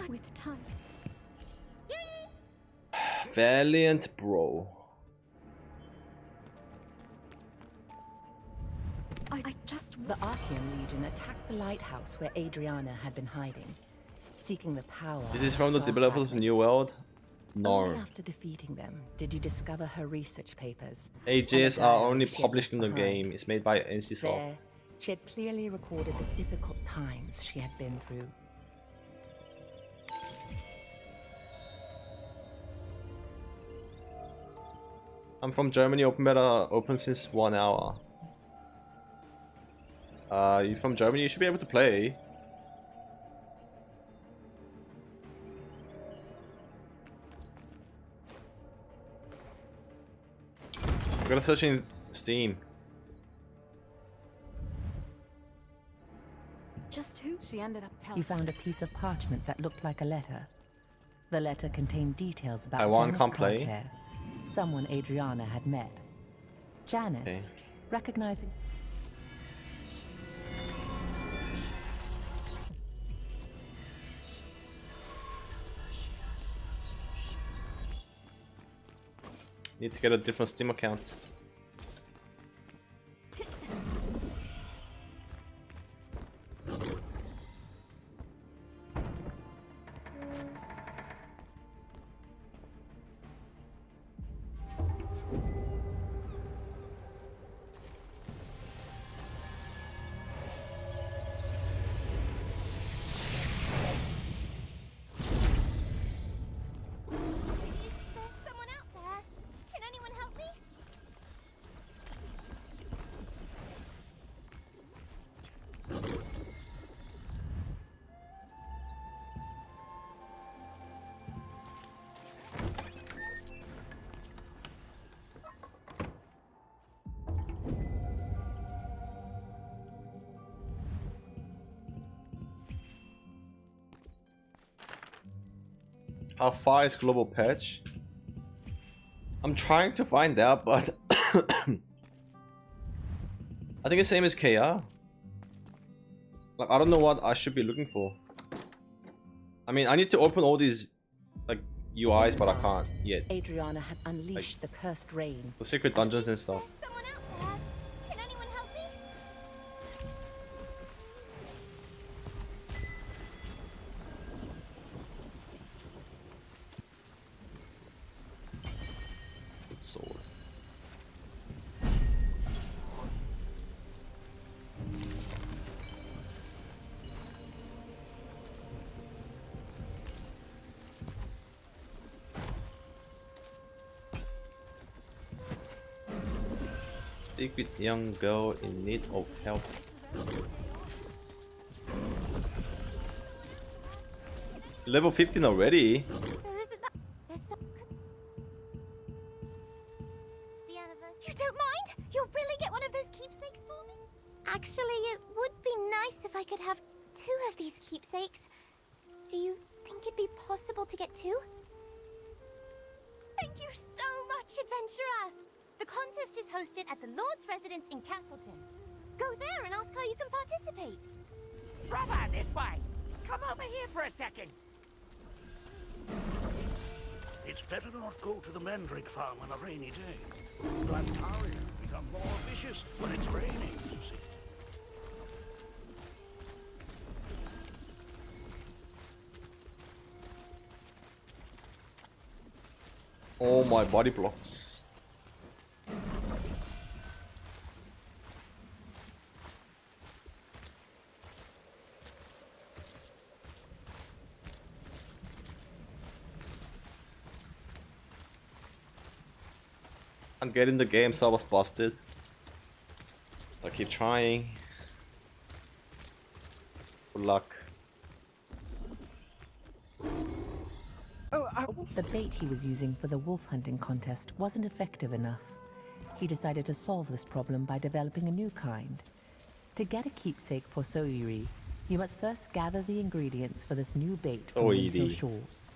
With time. Valiant bro. I just... The Archean Legion attacked the lighthouse where Adriana had been hiding, seeking the power. This is from the developers of New World? No. Only after defeating them did you discover her research papers. AJs are only published in the game. It's made by NCSoft. There, she had clearly recorded the difficult times she had been through. I'm from Germany. Open beta open since 1 hour. You from Germany? You should be able to play. I'm gonna search in Steam. Just who she ended up telling. You found a piece of parchment that looked like a letter. The letter contained details about Taiwan Janice can't play. Carter, someone Adriana had met. Janice, Okay. recognizing... Need to get a different Steam account. How far is global patch? I'm trying to find out, but I think it's same as KR. Like, I don't know what I should be looking for. I mean, I need to open all these like UIs, but I can't yet. Adriana had unleashed the cursed rain. The secret dungeons and stuff. Can anyone help me? Sword. Speak with young girl in need of help. Level 15 already? There isn't that. There's some. The anniversary. You don't mind? You'll really get one of those keepsakes for me? Actually, it would be nice if I could have 2 of these keepsakes. Do you think it'd be possible to get 2? Thank you so much, adventurer! The contest is hosted at the Lord's residence in Castleton. Go there and ask how you can participate. Brother, this way! Come over here for a second! It's better to not go to the mandrake farm on a rainy day. Plantarians become more vicious when it's raining, you see. Oh, my body blocks. I'm getting the game, so I was busted. I keep trying. Good luck. The bait he was using for the wolf hunting contest wasn't effective enough. He decided to solve this problem by developing a new kind. To get a keepsake for Soiri, you must first gather the ingredients for this new bait from Windhill Shores.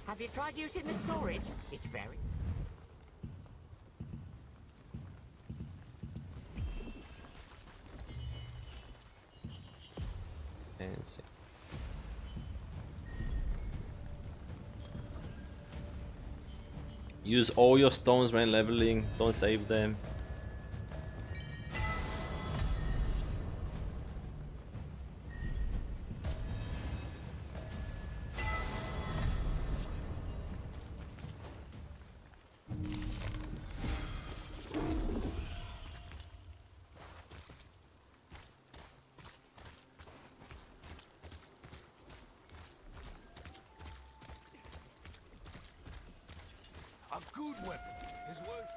Have you tried using the storage? It's very... Fancy. Use all your stones when leveling, don't save them. A good weapon is worth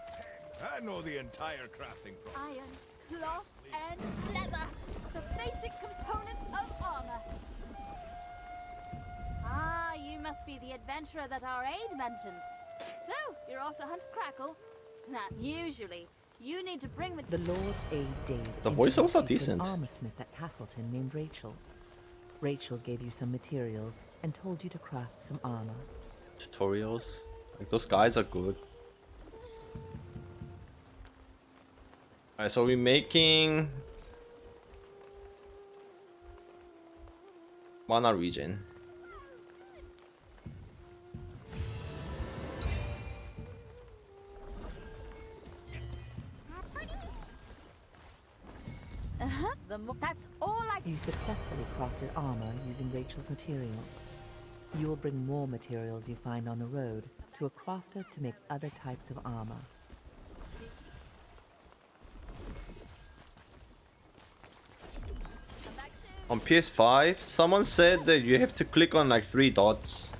10. I know the entire crafting process. Iron, cloth, and leather. The basic components of armor. Ah, you must be the adventurer that our aide mentioned. So, you're off to hunt Crackle? Now, usually, you need to bring The Lord's Aid Dade The voiceovers are introduced you to decent. an armorsmith at Castleton named Rachel. Rachel gave you some materials and told you to craft some armor. Tutorials. Like, those guys are good. Alright, so we're making mana regen. That's all I... You successfully crafted armor using Rachel's materials. You will bring more materials you find on the road to a crafter to make other types of armor. On PS5, someone said that you have to click on like 3 dots.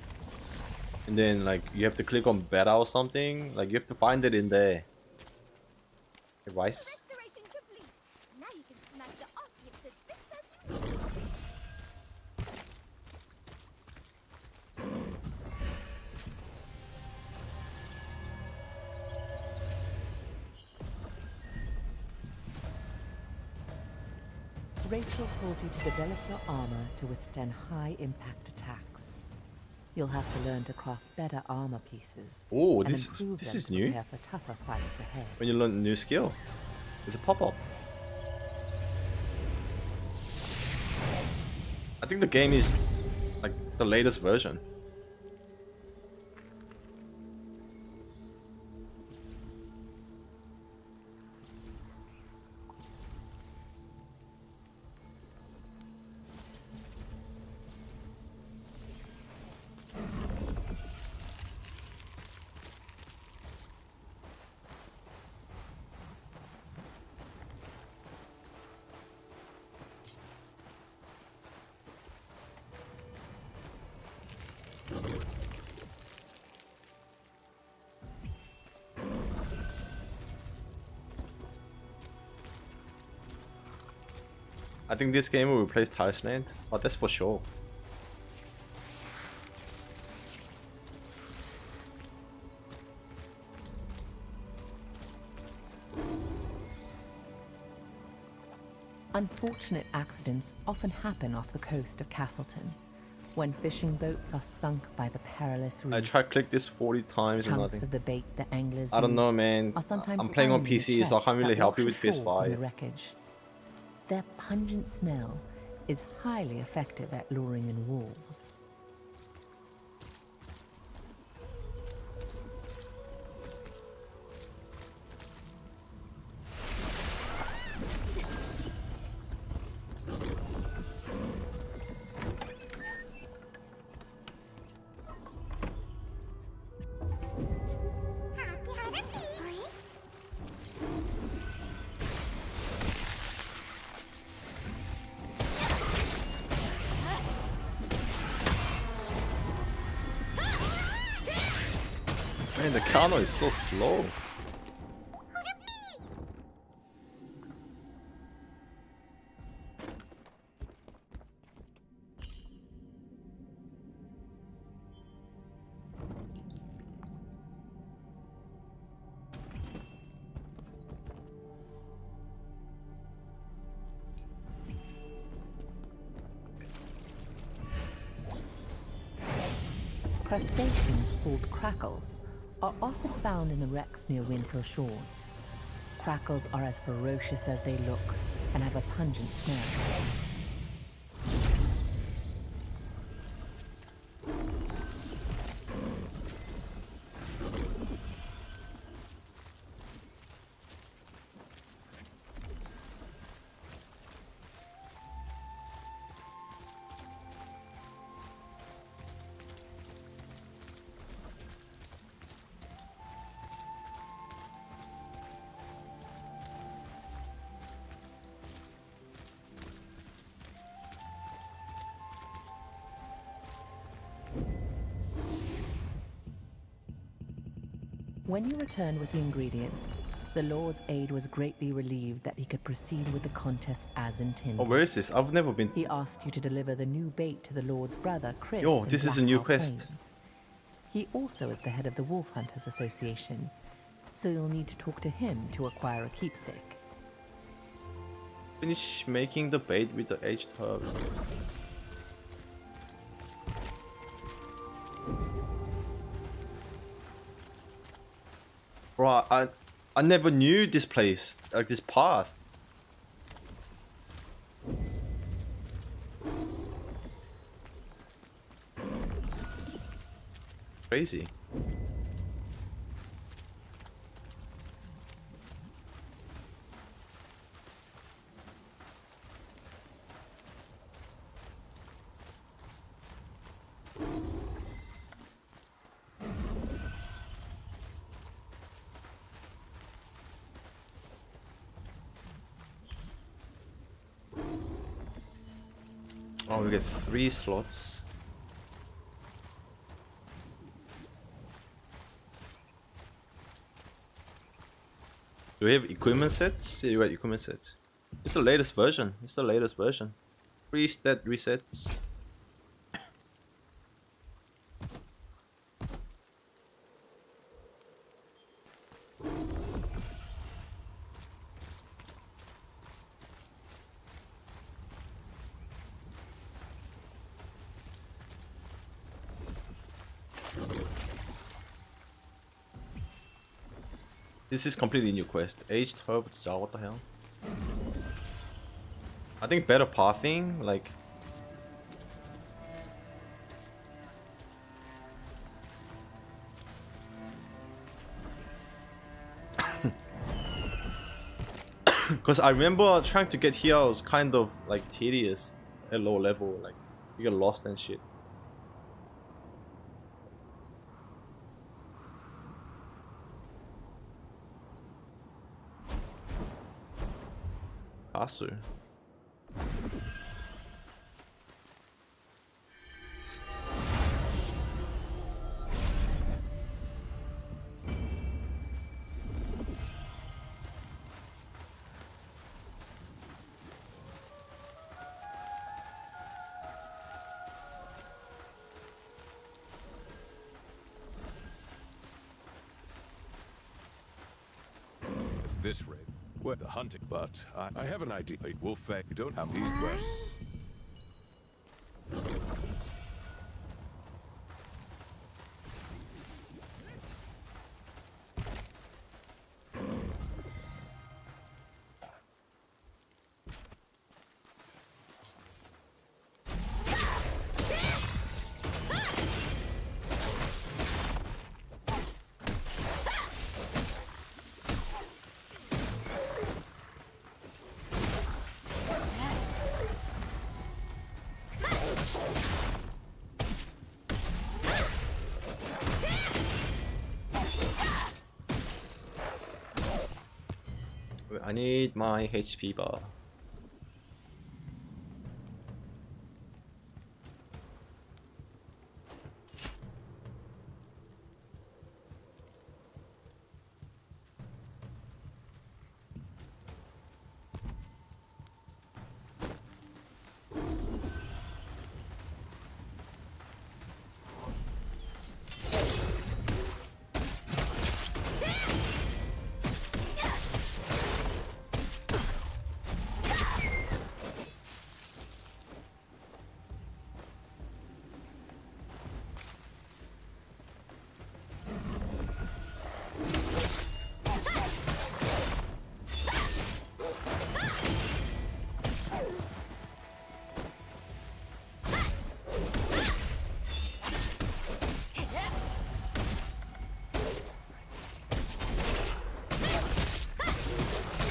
And then like you have to click on beta or something. Like you have to find it in there. Device. Restoration complete. Now you can smash the objects as bits as you Rachel told you to develop your armor to withstand high-impact attacks. You'll have to learn to craft better armor pieces. Oh, and this improve them is to new. prepare for tougher fights ahead. When you learn a new skill, there's a pop-up. I think the game is like the latest version. I think this game will replace Talisman, but that's for sure. Unfortunate accidents often happen off the coast of Castleton, when fishing boats are sunk by the perilous reefs. I tried to click this 40 times and Chunks nothing. of the bait the anglers I don't know, use man. are sometimes I'm playing on found in PC, so I can't really chests help that you with wash ashore from the PS5. wreckage. Their pungent smell is highly effective at luring in wolves. Man, the counter is so slow. Crustaceans called crackles are often found in the wrecks near Windhill shores. Crackles are as ferocious as they look and have a pungent smell. When you returned with the ingredients, the Lord's aide was greatly relieved that he could proceed with the contest as intended. Oh, where is this? I've never been. He asked you to deliver the new bait to the Lord's brother, Chris. Yo, in this is a new Blackout quest. Plains. He also is the head of the Wolf Hunters Association, so you'll need to talk to him to acquire a keepsake. Finish making the bait with the aged herb. Bro, I never knew this place, like this path. Crazy. Oh, we get 3 slots. Do we have equipment sets? Yeah, you got equipment sets. It's the latest version. It's the latest version. 3 stat resets. This is completely new quest. Aged herb, what the hell? I think better pathing, like because I remember trying to get here was kind of like tedious at low level, like you get lost and shit. Asu. At this rate, Well, the hunting, but I have an idea. A wolf fang, you don't have these quests. I need my HP bar.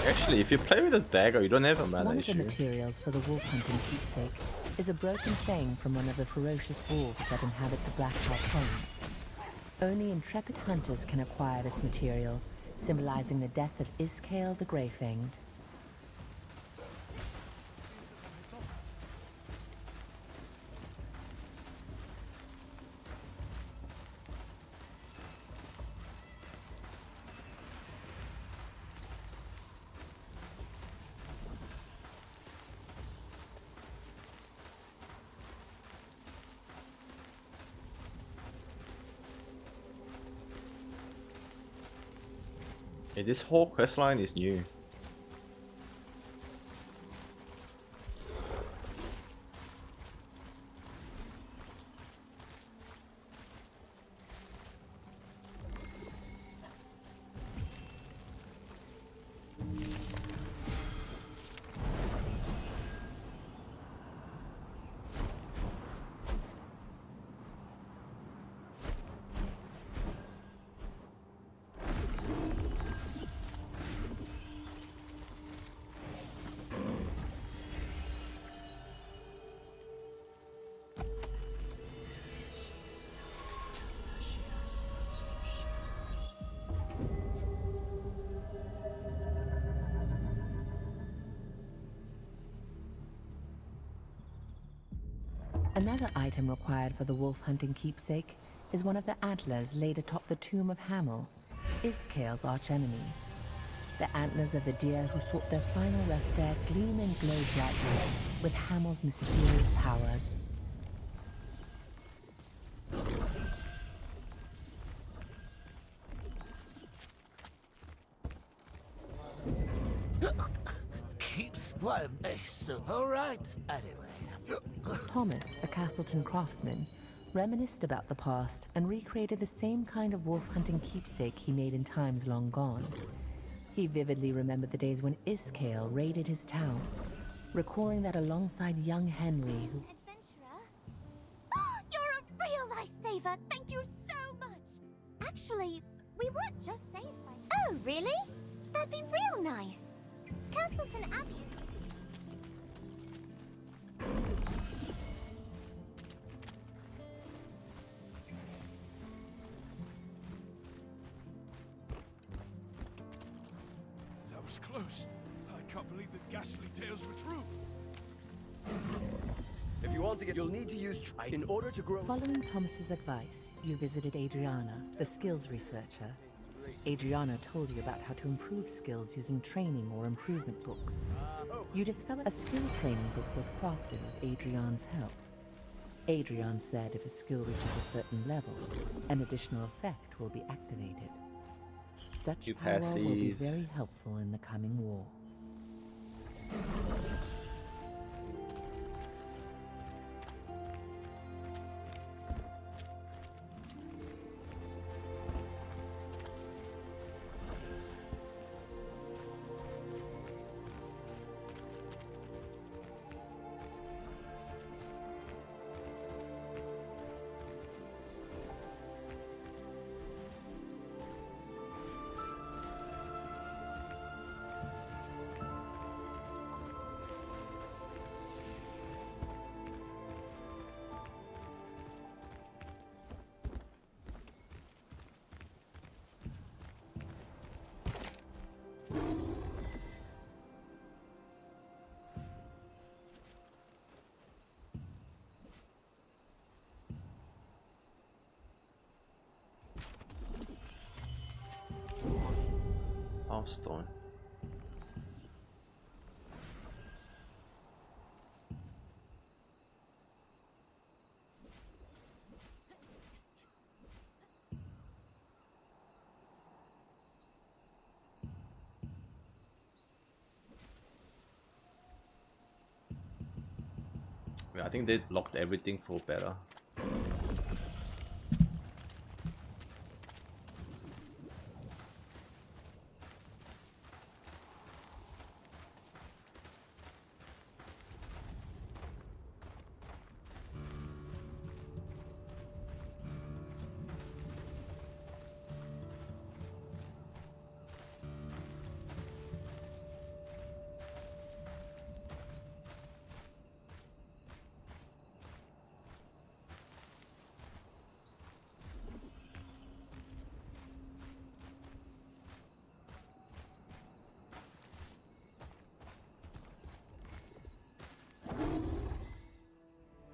Actually, if you play with a dagger, you don't have a mana One of issue. the materials for the wolf hunting keepsake is a broken fang from one of the ferocious wolves that inhabit the Blackout Plains. Only intrepid hunters can acquire this material, symbolizing the death of Iskale the Greyfanged. Hey, this whole questline is new. Another item required for the wolf hunting keepsake is one of the antlers laid atop the tomb of Hamel, Iskale's archenemy. The antlers of the deer who sought their final rest there gleam and glow brightly with Hamel's mysterious powers. Keeps my mess up. All right. Anyway. Thomas, a Castleton craftsman, reminisced about the past and recreated the same kind of wolf hunting keepsake he made in times long gone. He vividly remembered the days when Iskale raided his town, recalling that alongside young Henry, who... You're a real lifesaver. Thank you so much. Actually, we weren't just saved by... Oh, really? That'd be real nice. Castleton Abbey is... That was close. I can't believe the ghastly tales were true. If you want to get, you'll need to use try in order to grow. Following Thomas's advice, you visited Adriana, the skills researcher. Adriana told you about how to improve skills using training or improvement books. You discovered a skill training book was crafted with Adrian's help. Adrian said if a skill reaches a certain level, an additional effect will be activated. Such You power will be passive. very helpful in the coming war. Stone. Yeah, I think they locked everything for better.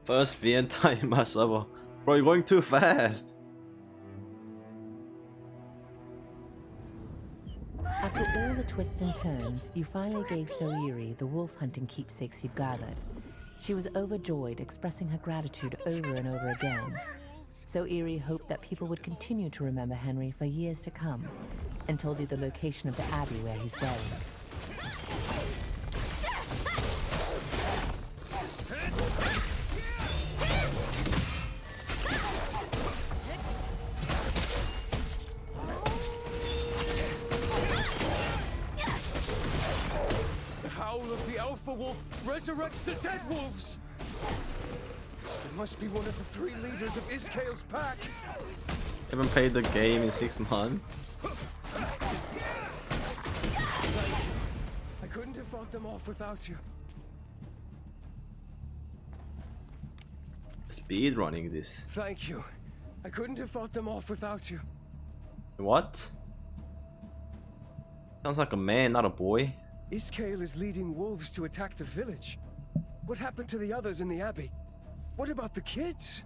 First VN in my server. Bro, you're going too fast. After all the twists and turns, you finally gave Soiri the wolf hunting keepsakes you've gathered. She was overjoyed, expressing her gratitude over and over again. Soiri hoped that people would continue to remember Henry for years to come, and told you the location of the abbey where he's buried. Wolf resurrects the dead wolves! It must be one of the 3 leaders of Iskale's pack! Haven't played the game in 6 months. I couldn't have fought them off without you. Speed running this. Thank you. I couldn't have fought them off without you. What? Sounds like a man, not a boy. Iskale is leading wolves to attack the village. What happened to the others in the abbey? What about the kids?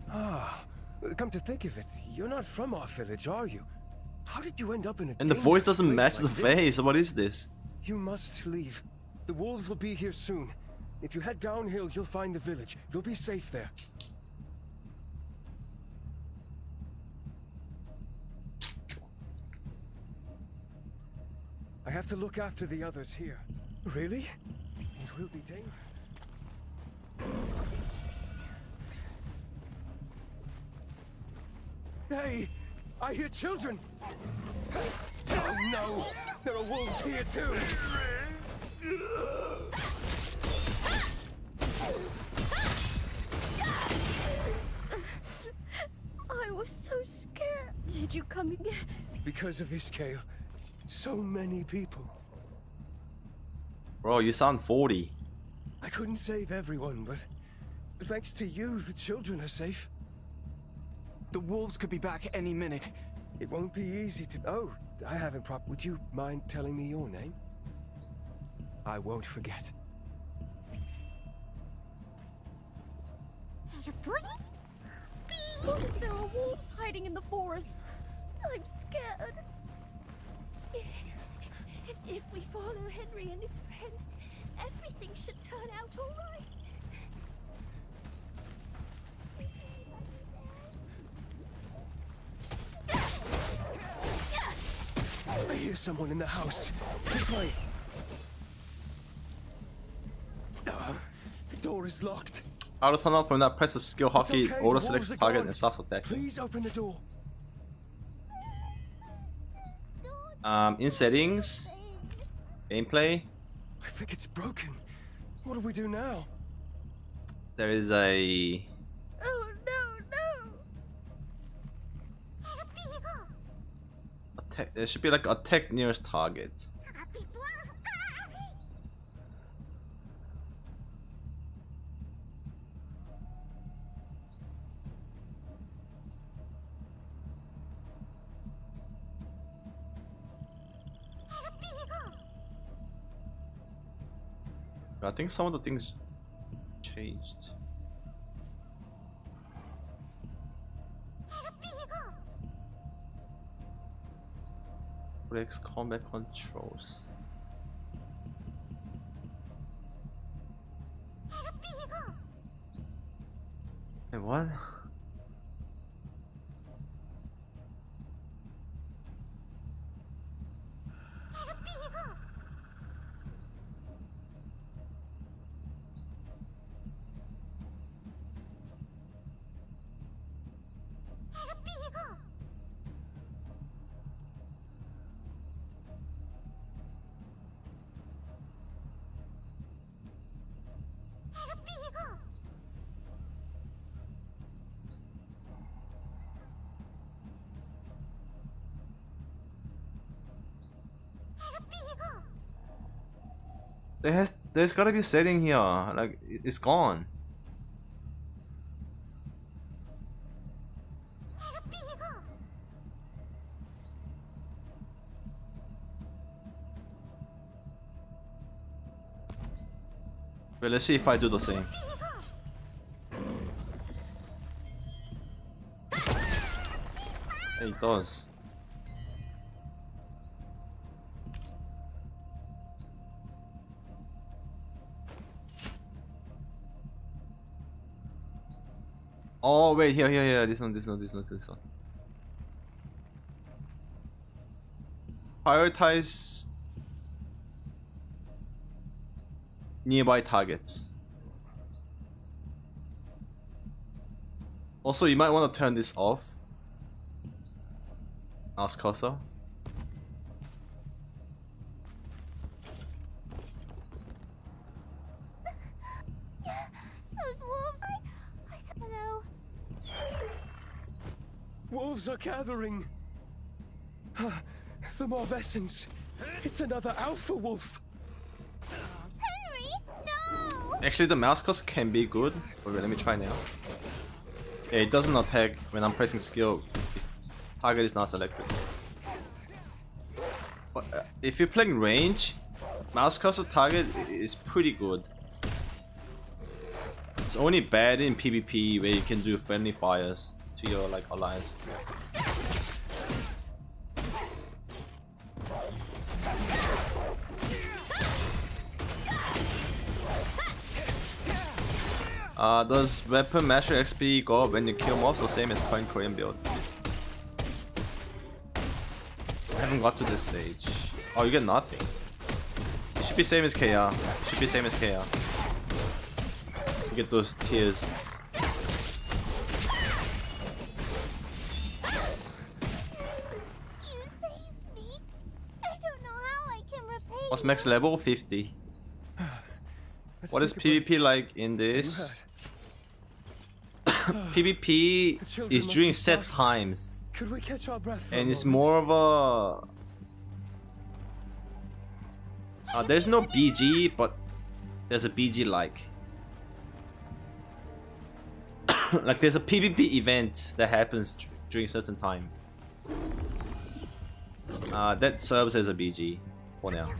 Ah, come to think of it, you're not from our village, are you? How did you end up in a And the voice doesn't match the face. What is this? You must leave. The wolves will be here soon. If you head downhill, you'll find the village. You'll be safe there. I have to look after the others here. Really? It will be dangerous. Hey! I hear children! Oh no! There are wolves here too! I was so scared. Did you come again? Because of Iskale. So many people. Bro, you sound 40. I couldn't save everyone, but thanks to you, the children are safe. The wolves could be back any minute. It won't be easy to... Oh, I haven't Would you mind telling me your name? I won't forget. There are wolves hiding in the forest. I'm scared. If we follow Henry and his friend, everything should turn out all right. hear someone in the house. This way. The door is locked. Auto tunnel from that, press the skill hotkey, okay, auto the selects walls are target gone. and starts attacking. Please open the door. In settings, gameplay, I think it's broken. What do we do now? there is a Oh no, attack. There should be like attack nearest target. I think some of the things changed. Breaks combat controls. Hey, what? There's gotta be a setting here. Like it's gone. But let's see if I do the same. It does. Oh wait, here, this one. Prioritize nearby targets. Also, you might want to turn this off. Mouse cursor. those wolves! I hello. Wolves are gathering. The Morvessens. It's another alpha wolf. Henry, no! Actually, the mouse cursor can be good. Okay, let me try now. Yeah, it doesn't attack when I'm pressing skill if target is not selected. But if you're playing range, mouse cursor target is pretty good. It's only bad in PvP where you can do friendly fires to your like alliance. Does weapon master XP go up when you kill mobs, the same as current Korean build? I haven't got to this stage. Oh, you get nothing. It should be same as KR. Should be same as KR. You get those tiers. What's max level? 50. What is PvP like in this? PvP is during set times. Could we catch our breath for And a it's moment? more of a... there's no BG, but there's a BG like. Like there's a PvP event that happens during certain time. That serves as a BG for now.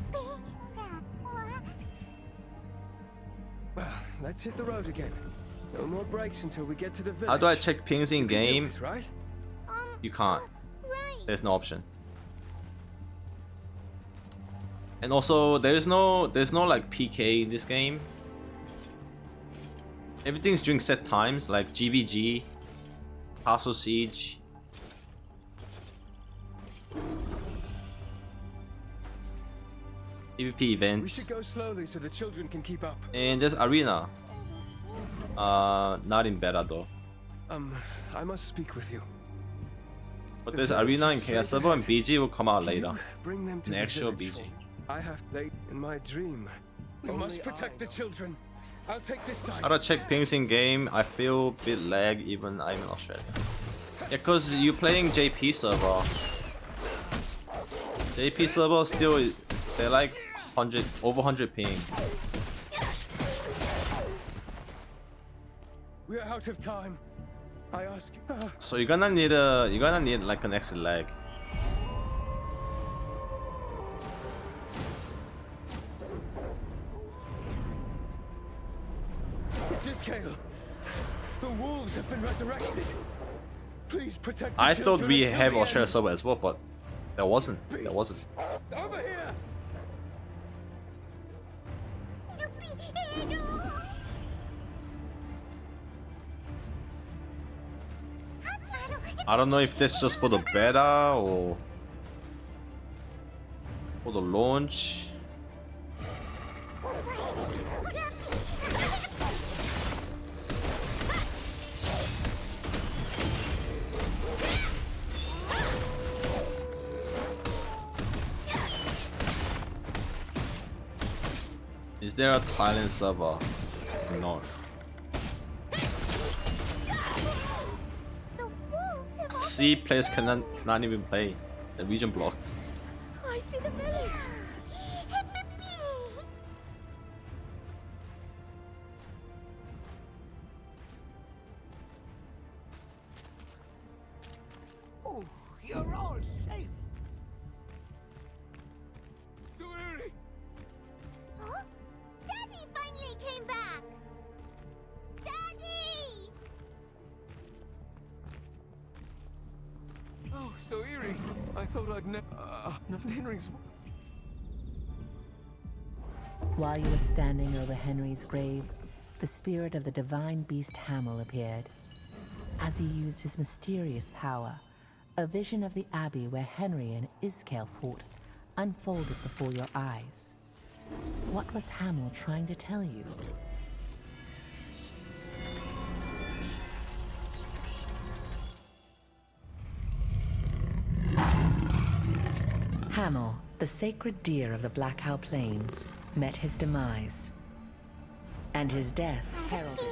Well, let's hit the road again. No more breaks until we get to the village. How do I check pings in You can do game? it, right? You can't. There's no option. And also there's no like PK in this game. Everything's during set times like GVG, Castle Siege. PvP We events. should go slowly so the children can keep up. And there's arena. Not in beta though. I must speak with you. But there's arena in Chaos Server and BG will come out Can you later. bring them to An the actual village BG. for me? I have late in my dream. We must protect the children. I'll take this side. How to check pings in game? I feel a bit lag even I'm in Australia. Yeah, cause you playing JP server. JP server still they're like over 100 ping. We're out of time. I ask you. So you're gonna need like an exit lag. It is Gale. The wolves have been resurrected. Please protect the I thought children we until have the Australia end. server as well, but there wasn't. There wasn't. Over here. I don't know if that's just for the beta or for the launch. Is there a Thailand server? No. C players cannot even play. The region blocked. I see the village. Oh, you're all safe. Suiri! Huh? Daddy finally came back. Daddy! Oh, so eerie. I thought I'd never. Henry's. While you were standing over Henry's grave, the spirit of the divine beast Hamel appeared. As he used his mysterious power, a vision of the abbey where Henry and Iskael fought unfolded before your eyes. What was Hamel trying to tell you? Hamel, the sacred deer of the Black Owl Plains, met his demise. And his death heralded.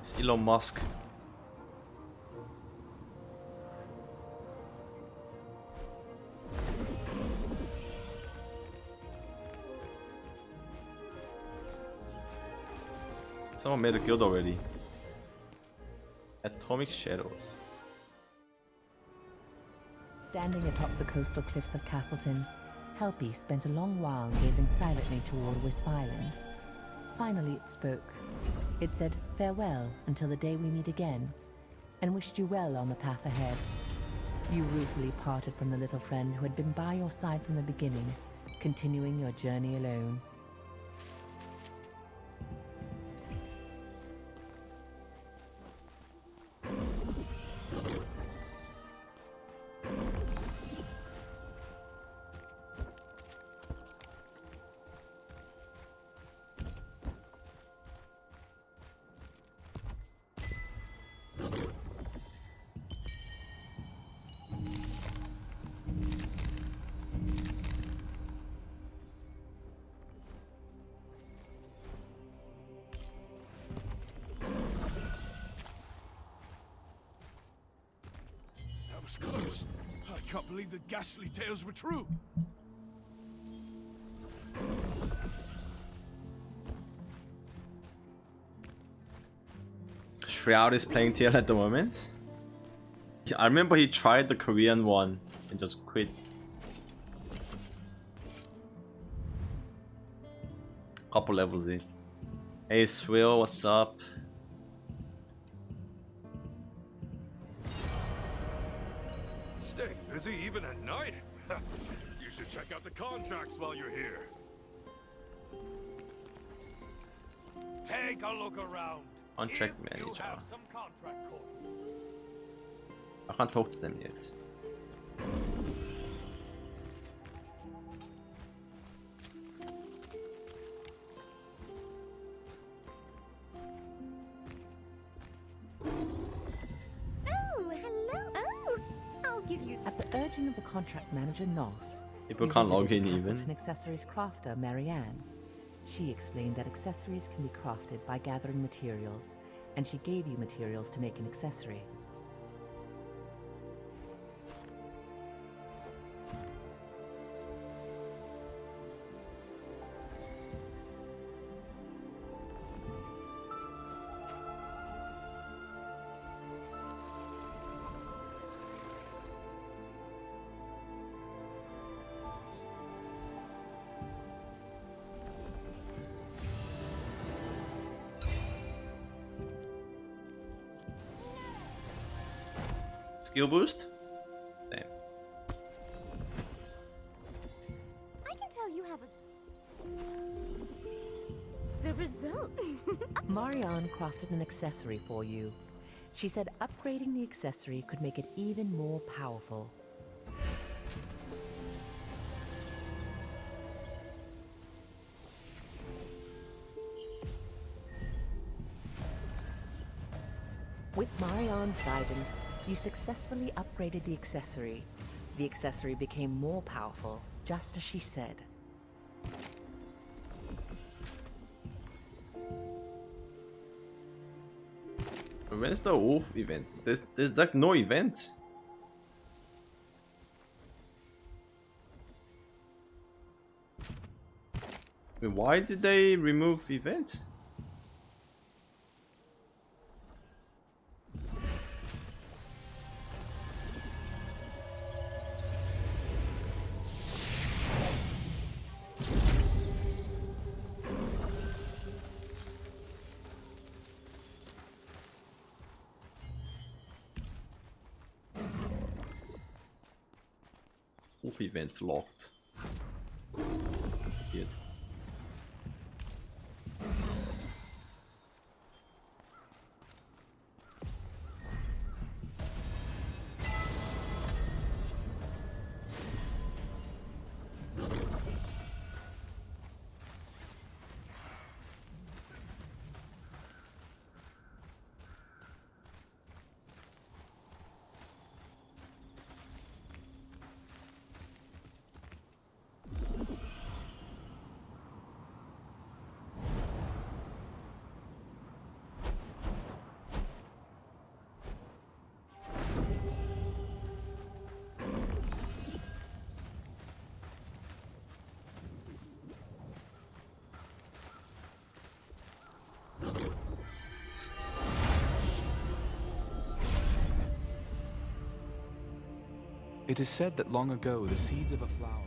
It's Elon Musk. Someone made a guild already. Atomic Shadows. Standing atop the coastal cliffs of Castleton, Helpy spent a long while gazing silently toward Wisp Island. Finally it spoke. It said farewell until the day we meet again, and wished you well on the path ahead. You ruefully parted from the little friend who had been by your side from the beginning, continuing your journey alone. That was close. I can't believe the ghastly tales were true. Shroud is playing TL at the moment. I remember he tried the Korean one and just quit. Couple levels in. Hey Swill, what's up? Staying busy even at night? You should check out the contracts while you're here. Take a look around. Contract If manager. You have some contract coins. I can't talk to them yet. Oh, hello. Oh, I'll give you some. At the urging of the contract manager, Nos, People you can't log visited in the even. Castleton accessories crafter, Marianne. She explained that accessories can be crafted by gathering materials, and she gave you materials to make an accessory. Skill boost? Damn. I can tell you have a... The result. Marianne crafted an accessory for you. She said upgrading the accessory could make it even more powerful. With Marianne's guidance, you successfully upgraded the accessory. The accessory became more powerful, just as she said. When's the wolf event? There's like no event. I mean, why did they remove events? Wolf event locked. Good. It is said that long ago the seeds of a flower.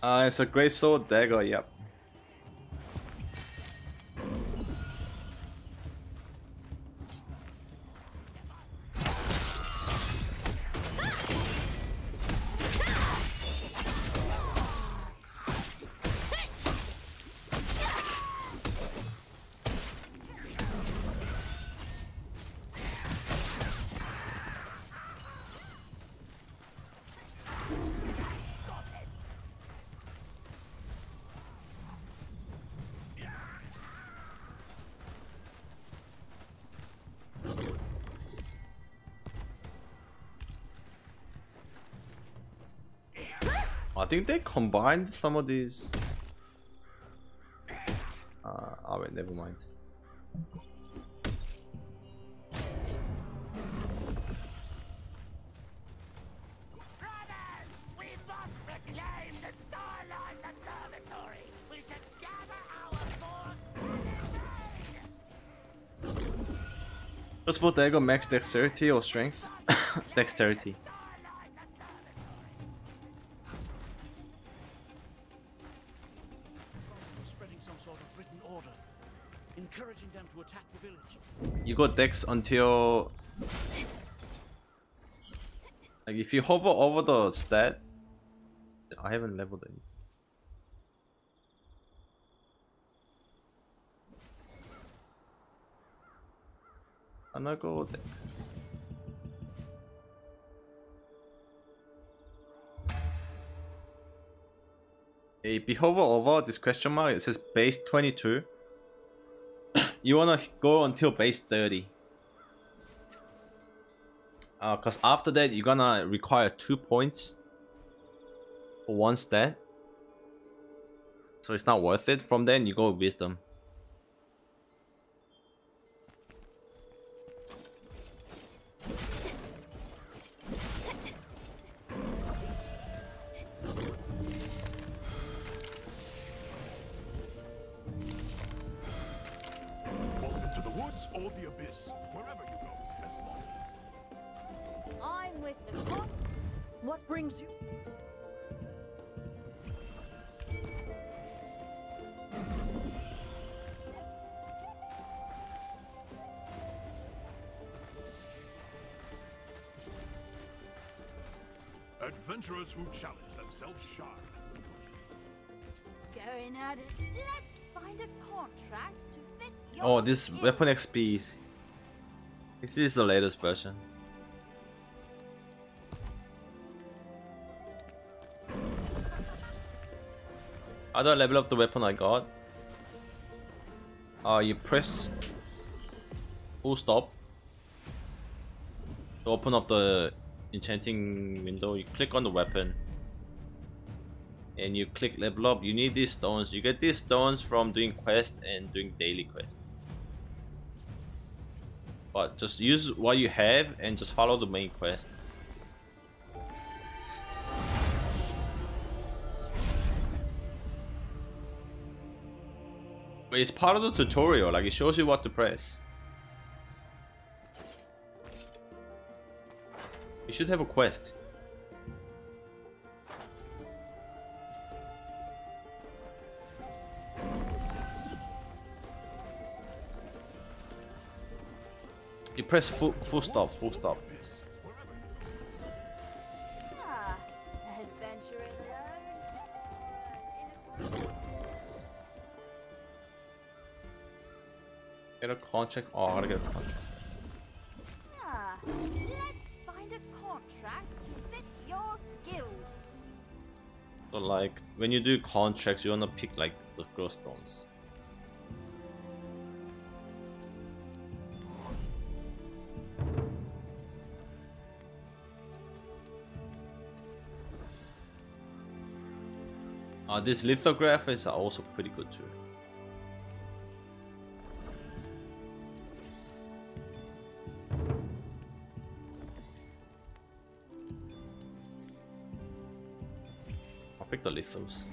It's a great sword dagger, yep. I think they combined some of these. Oh wait, never mind. Just put Dagger max dexterity or strength? Dexterity. Spreading some sort of written order, encouraging them to attack the village. You got dex until like if you hover over the stat. I haven't leveled any. Anago dex. If you hover over this question mark, it says base 22. You wanna go until base 30. Cause after that you're gonna require 2 points for one stat. So it's not worth it. From then you go wisdom. Welcome to the woods or the abyss. Wherever you go, best luck. I'm with the cook. What brings you? Adventurers who challenge themselves shine. Going at it. Let's find a contract to fit your Oh, this skills. weapon XPs. This is the latest version. How do I level up the weapon I got? You press full stop to open up the enchanting window. You click on the weapon and you click level up. You need these stones. You get these stones from doing quest and doing daily quest. But just use what you have and just follow the main quest. But it's part of the tutorial, like it shows you what to press. You should have a quest. You press full stop, full stop. Ah, adventure alone. Get a contract. Oh, I gotta get a contract. Ah, let's find a contract to fit your skills. So like when you do contracts, you wanna pick like the growth stones. This lithograph is also pretty good too. I'll pick the lithos.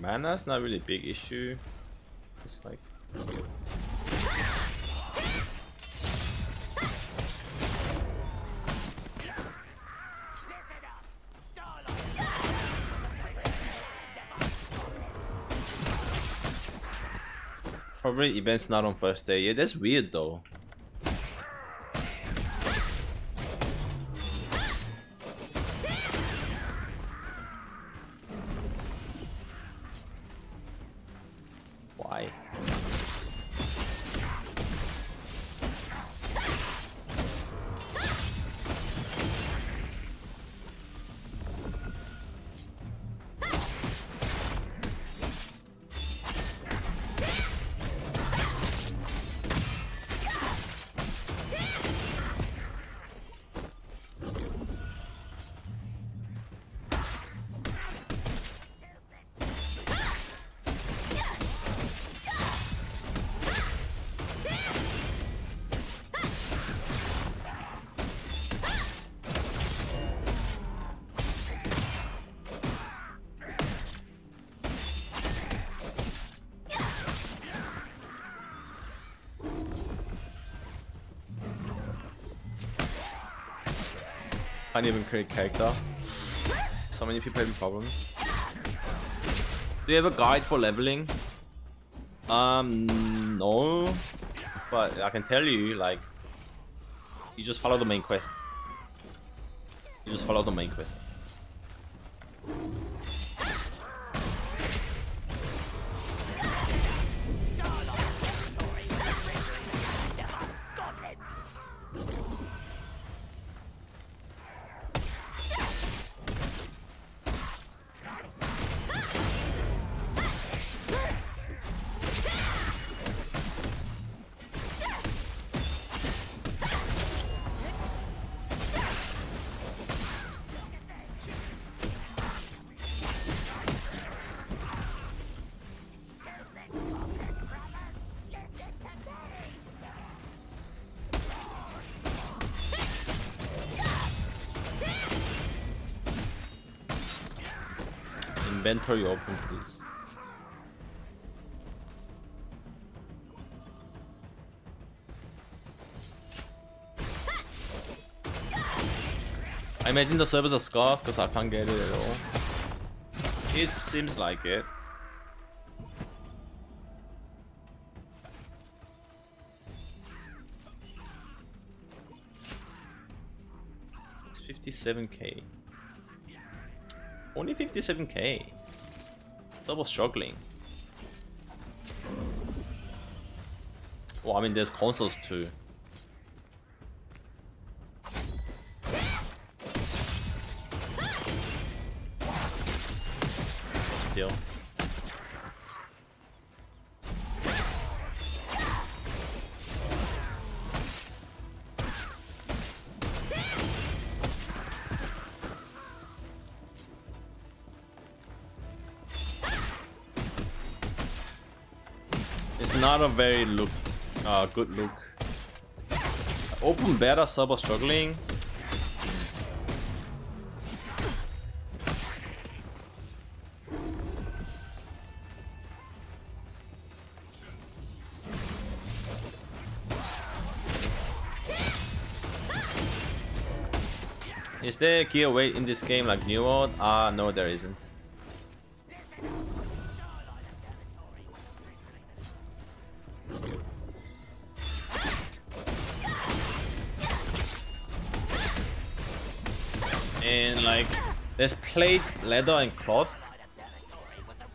Mana's not really a big issue. It's like probably events not on first day. Yeah, that's weird though. Why? Can't even create character. So many people having problems. Do you have a guide for leveling? No. But I can tell you, like, you just follow the main quest. You just follow the main quest. Inventory open, please. I imagine the servers are scarce because I can't get it at all. It seems like it. It's 57k. Only 57k. Server struggling. Well, I mean, there's consoles too. Still. It's not a very good look. Open beta server struggling. Is there gear weight in this game like New World? No, there isn't. And like, there's plate, leather, and cloth.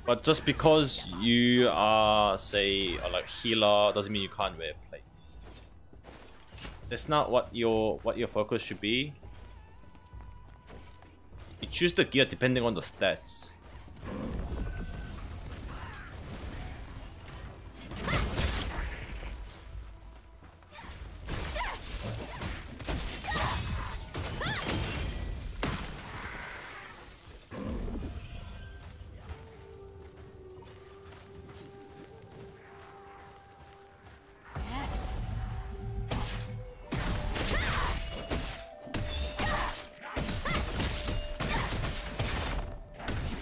But just because you are, say, like healer, doesn't mean you can't wear plate. That's not what your focus should be. You choose the gear depending on the stats.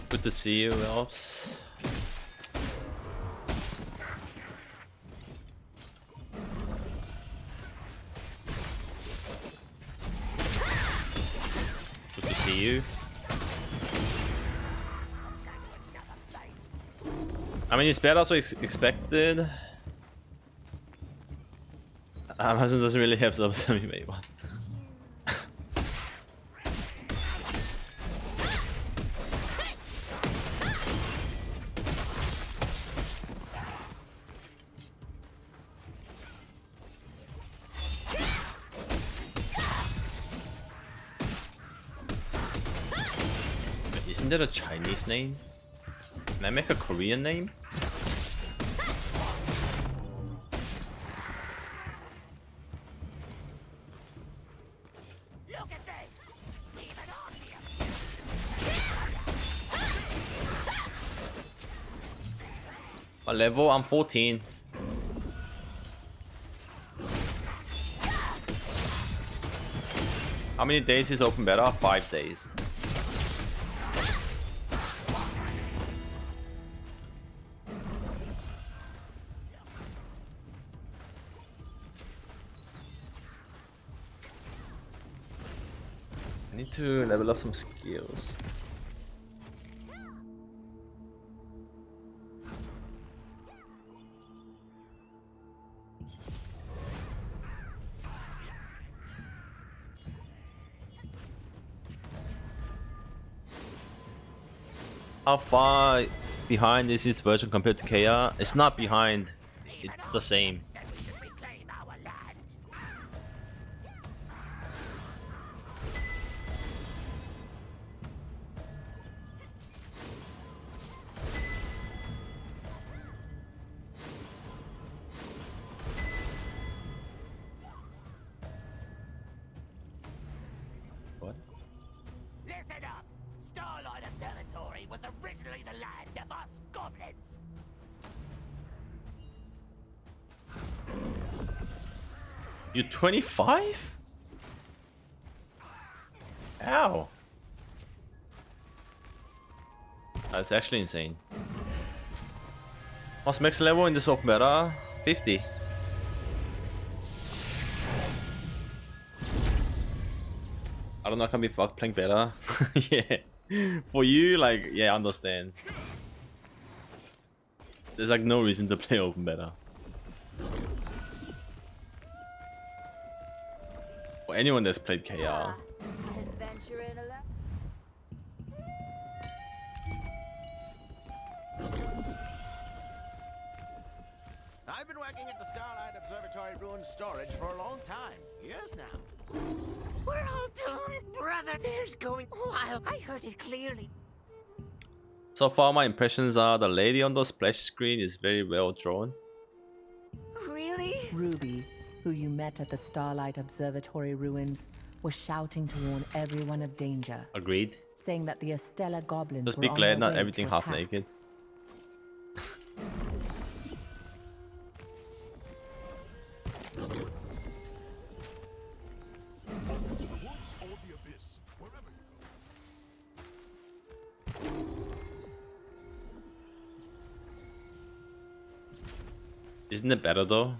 Good to see you, whelps. see you. I mean, it's better so it's expected. Amazon doesn't really have subs. Wait, what? Isn't that a Chinese name? Can I make a Korean name? What level? I'm 14. How many days is open beta? 5 days. I need to level up some skills. How far behind is this version compared to KR? It's not behind, it's the same. What? Listen up! Starlight Observatory was originally the land of us goblins! You're 25? Ow. That's actually insane. What's max level in this open beta? 50. I don't know, I can be fucked playing beta. Yeah. For you, like, yeah, I understand. There's like no reason to play open beta. For anyone that's played KR. Adventure in a lab. I've been working at the Starlight Observatory Ruins Storage for a long time. Years now. We're all doomed, brother. There's going wild. I heard it clearly. So far, my impressions are the lady on the splash screen is very well drawn. Really? Ruby, who you met at the Starlight Observatory ruins, was shouting to warn everyone of danger. Agreed. Saying that the Estella goblins Just were be on glad their not way everything to half attack. naked. Isn't it better though?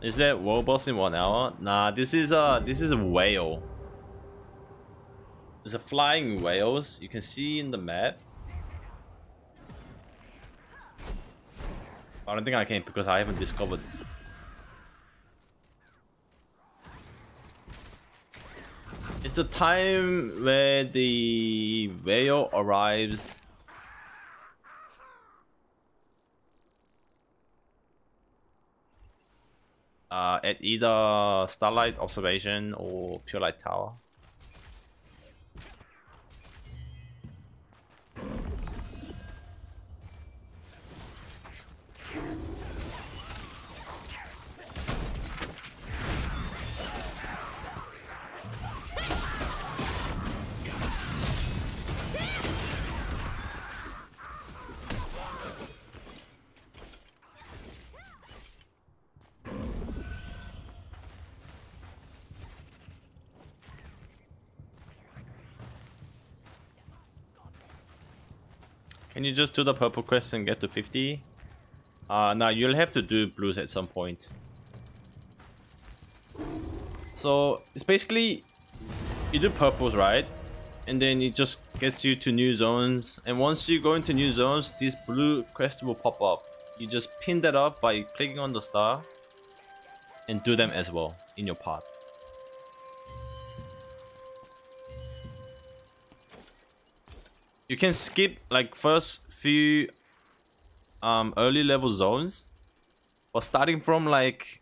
Is that world boss in 1 hour? Nah, this is a whale. There's a flying whales you can see in the map. I don't think I can because I haven't discovered. It's the time where the whale arrives. At either Starlight Observation or Pure Light Tower. Can you just do the purple quest and get to 50? Now you'll have to do blues at some point. So it's basically you do purples, right? And then it just gets you to new zones. And once you go into new zones, this blue quest will pop up. You just pin that up by clicking on the star and do them as well in your pot. You can skip like first few early level zones, but starting from like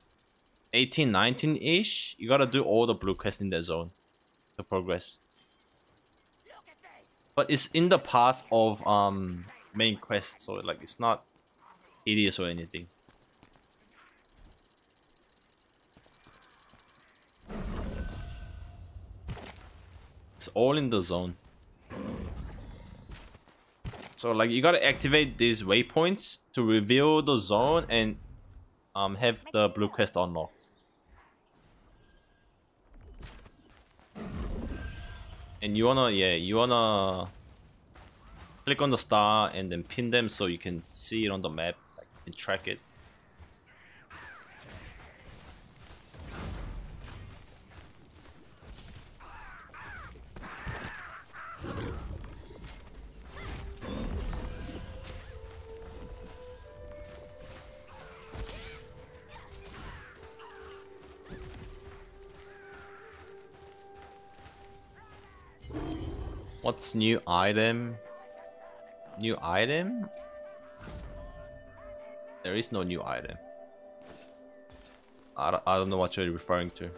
18, 19-ish, you gotta do all the blue quests in that zone to progress. But it's in the path of main quest, so like it's not tedious or anything. It's all in the zone. So like you gotta activate these waypoints to reveal the zone and have the blue quest unlocked. And you wanna click on the star and then pin them so you can see it on the map, like you can track it. What's new item? New item? There is no new item. I don't know what you're referring to.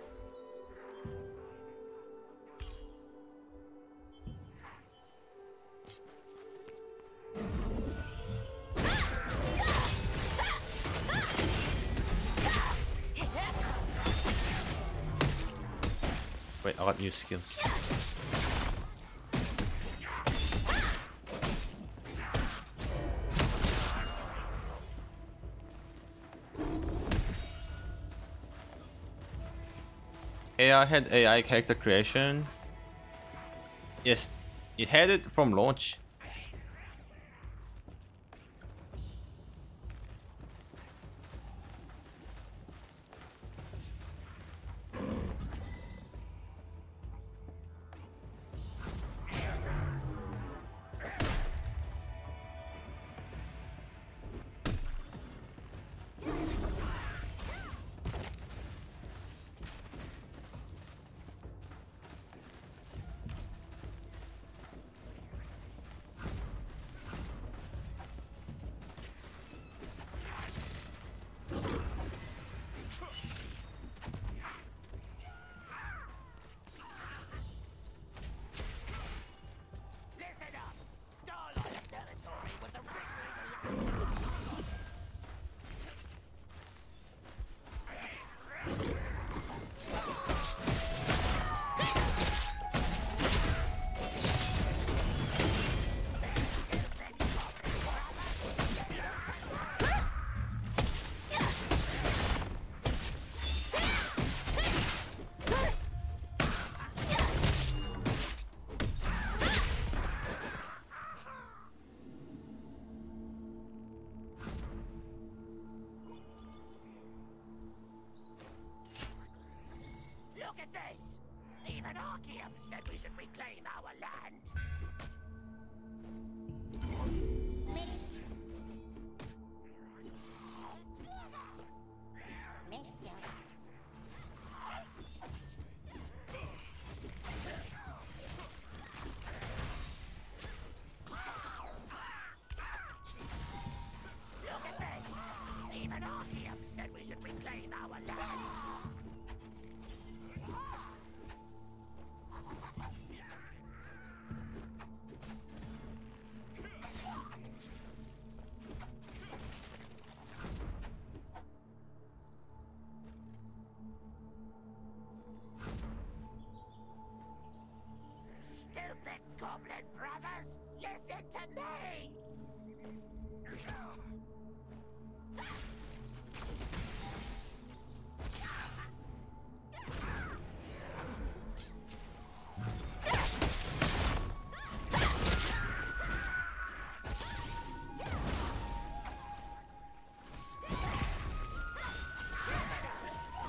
Wait, I got new skills. AI had AI character creation. Yes, it had it from launch. Look at this! Even Archeum said we should reclaim our land. Look at this! Even Archeum said we should reclaim our land. Stupid goblin brothers, listen to me!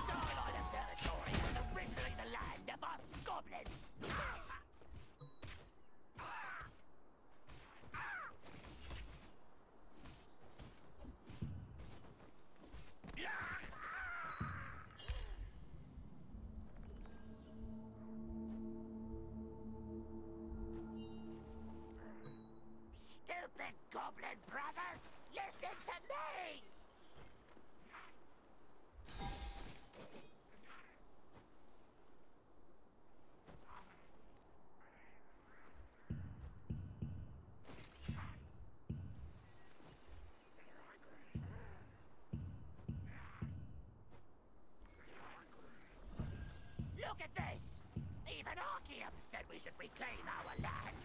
Starlight Observatory was originally whelps said we should reclaim our land.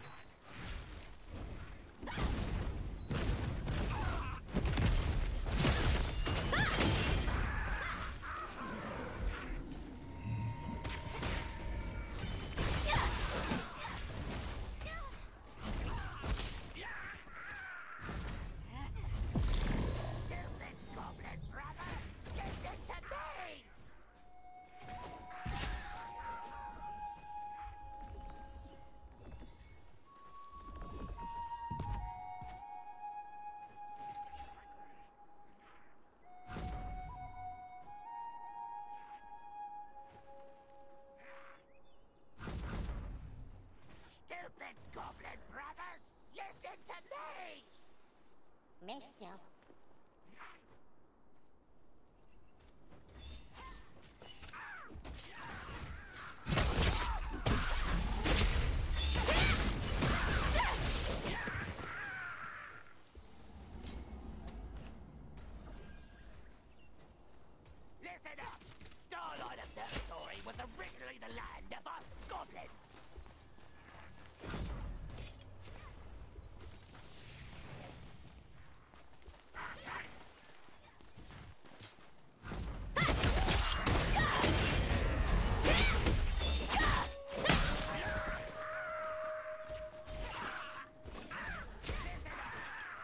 Stupid goblin brothers, listen to me! Missed you. Listen up! Starlight Observatory was originally the land of us goblins.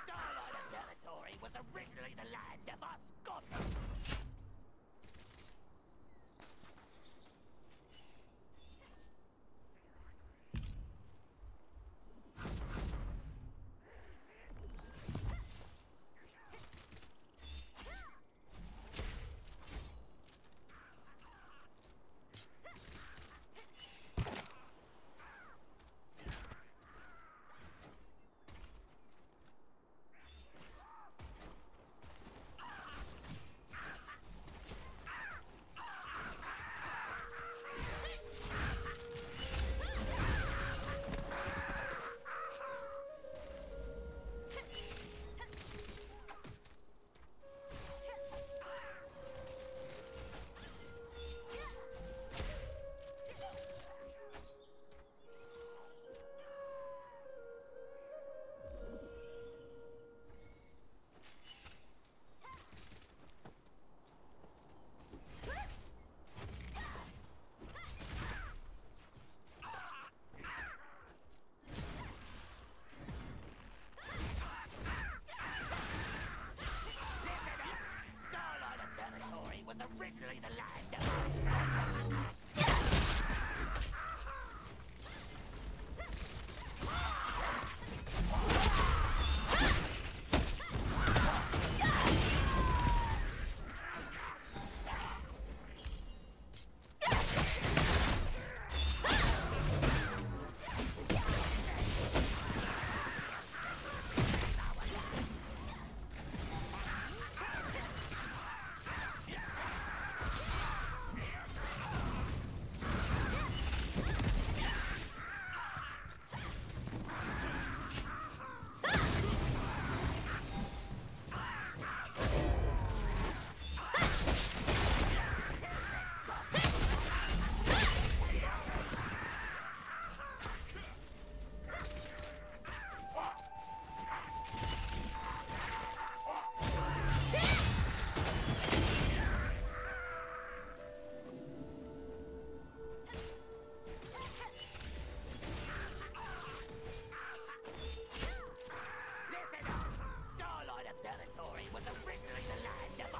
Starlight Observatory was originally the land of us goblins. Starlight Observatory was originally the land of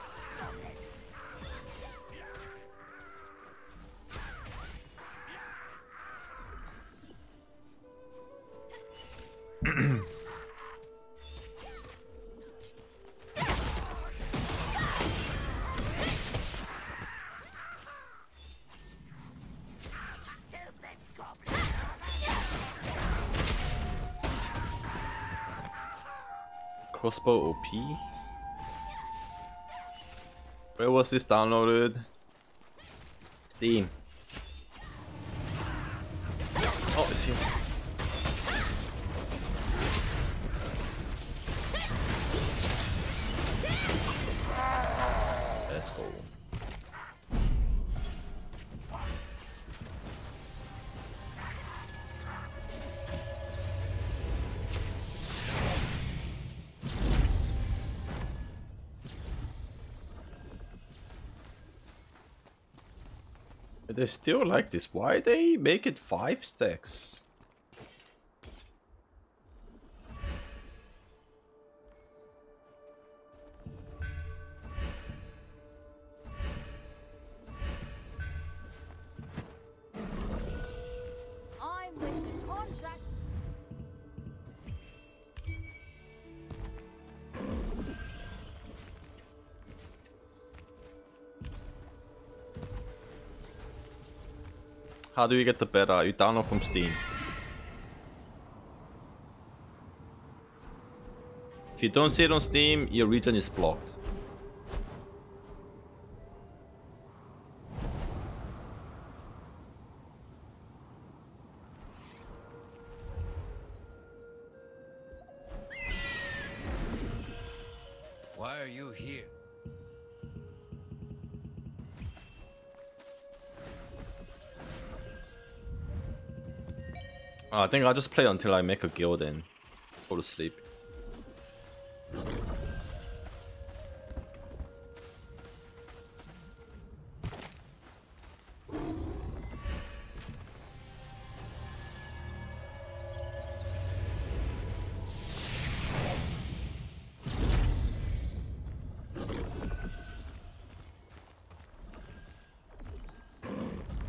Crossbow OP? Where was this downloaded? Steam. Oh, it's here. Let's go. They still like this. Why they make it 5 stacks? I'm with the contract. How do you get the beta? You download from Steam. If you don't see it on Steam, your region is blocked. Why are you here? I think I'll just play until I make a guild and go to sleep.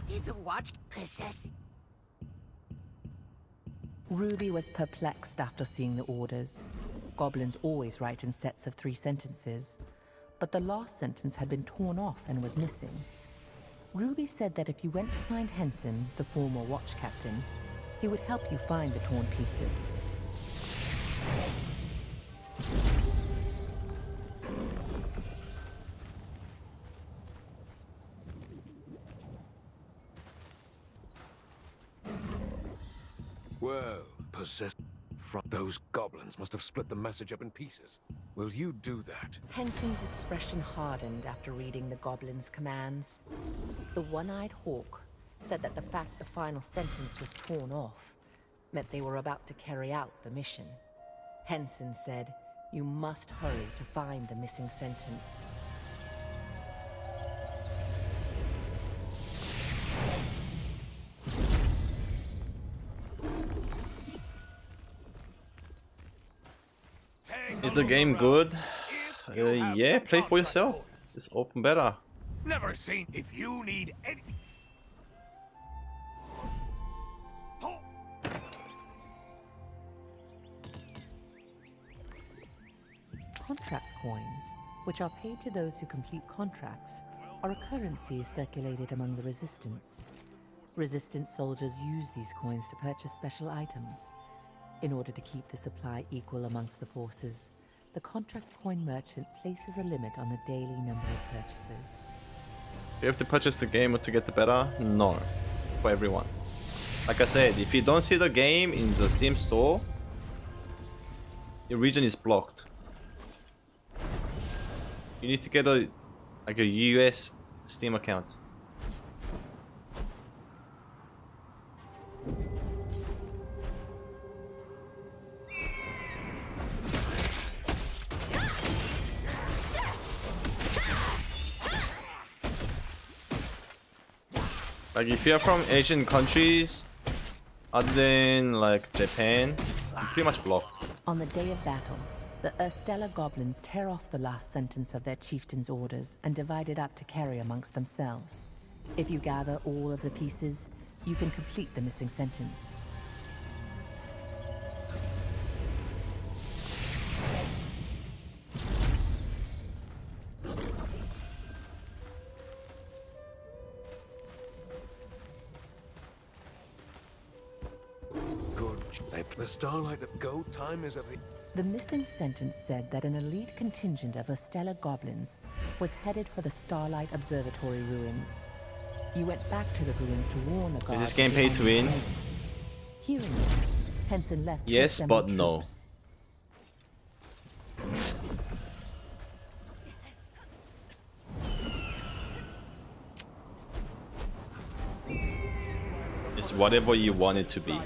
Did the watch possess? Ruby was perplexed after seeing the orders. Goblins always write in sets of 3 sentences, but the last sentence had been torn off and was missing. Ruby said that if you went to find Henson, the former watch captain, he would help you find the torn pieces. Well, possessed from those goblins must have split the message up in pieces. Will you do that? Henson's expression hardened after reading the goblin's commands. The one-eyed hawk said that the fact the final sentence was torn off meant they were about to carry out the mission. Henson said, "You must hurry to find the missing sentence." Is the game good? Yeah, play for yourself. It's open beta. Never seen. If you need any. Contract coins, which are paid to those who complete contracts, are a currency circulated among the Resistance. Resistance soldiers use these coins to purchase special items. In order to keep the supply equal amongst the forces, the contract coin merchant places a limit on the daily number of purchases. You have to purchase the game to get the beta? No. For everyone. Like I said, if you don't see the game in the Steam store, your region is blocked. You need to get a US Steam account. Like if you're from Asian countries, other than like Japan, you're pretty much blocked. On the day of battle, the Urstella goblins tear off the last sentence of their chieftain's orders and divide it up to carry amongst themselves. If you gather all of the pieces, you can complete the missing sentence. The starlight that go time is of the... The missing sentence said that an elite contingent of Urstella goblins was headed for the Starlight Observatory ruins. You went back to the ruins to warn the guards. Is this game pay to win? Hearing this, Henson left. Yes, but no. It's whatever you want it to be.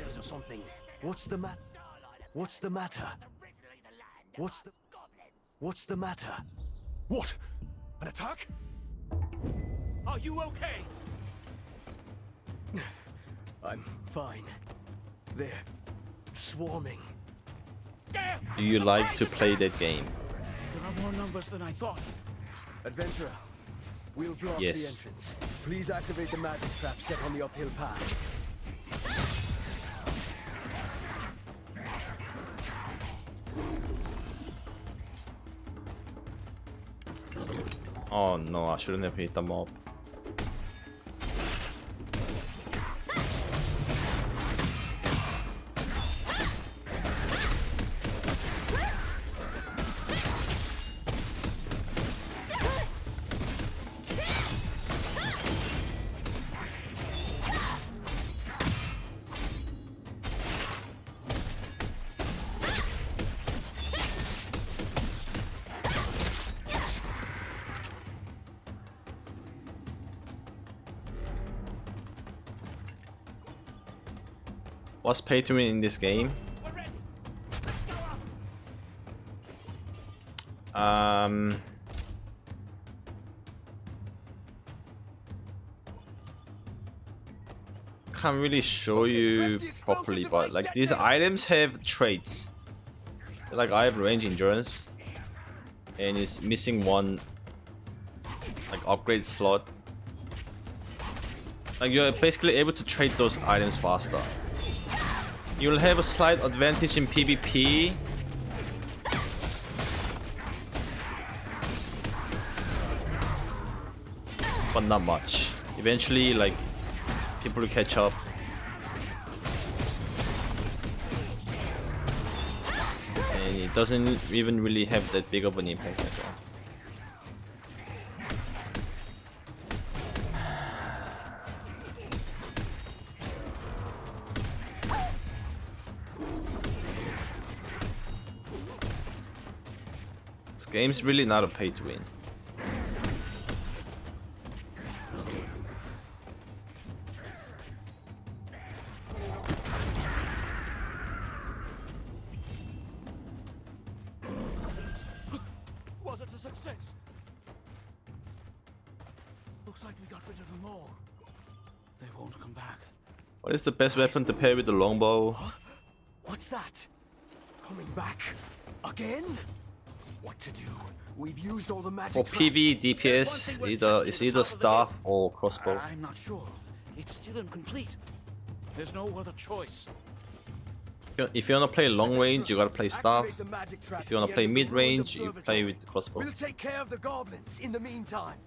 What's the matter? What's the matter? What's the matter? What? An attack? Are you okay? I'm fine. They're swarming. Do you like to play that game? There are more numbers than I thought. Adventurer, we'll block Yes. the entrance. Please activate the magic trap set on the uphill path. Oh no, I shouldn't have hit the mob. What's pay to win in this game? Can't really show you properly, but like these items have traits. Like I have range endurance, and it's missing one like upgrade slot. Like you're basically able to trade those items faster. You'll have a slight advantage in PvP. But not much. Eventually, like, people will catch up. And it doesn't even really have that big of an impact as well. This game's really not a pay to win. Was it a success? Looks like we got rid of them all. They won't come back. What is the best weapon to pair with the longbow? What's that? Coming back? Again? What to do? We've used all the magic For traps. PV DPS, it's either staff or crossbow. I'm not sure. It's still incomplete. There's no other choice. If you wanna play long range, you gotta play staff. If you wanna play mid range, you play with the crossbow. We'll take care of the goblins in the meantime.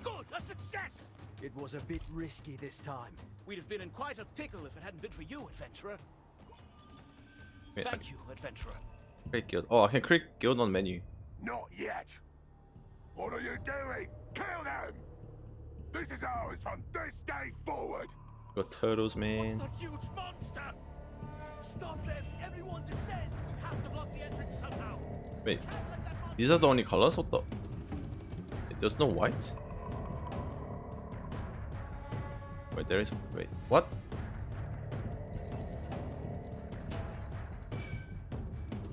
Good, a success! It was a bit risky this time. We'd have been in quite a pickle if it hadn't been for you, adventurer. Wait, Thank you, adventurer. Create guild. Oh, I can create guild on menu. Not yet. What are you doing? Kill them! This is ours from this day forward. Got turtles, man. What's the huge monster? Stop them! Everyone descend! We have to block the entrance somehow. Wait, these are the only colors? What the? Wait, there's no white? Wait, there is. Wait, what?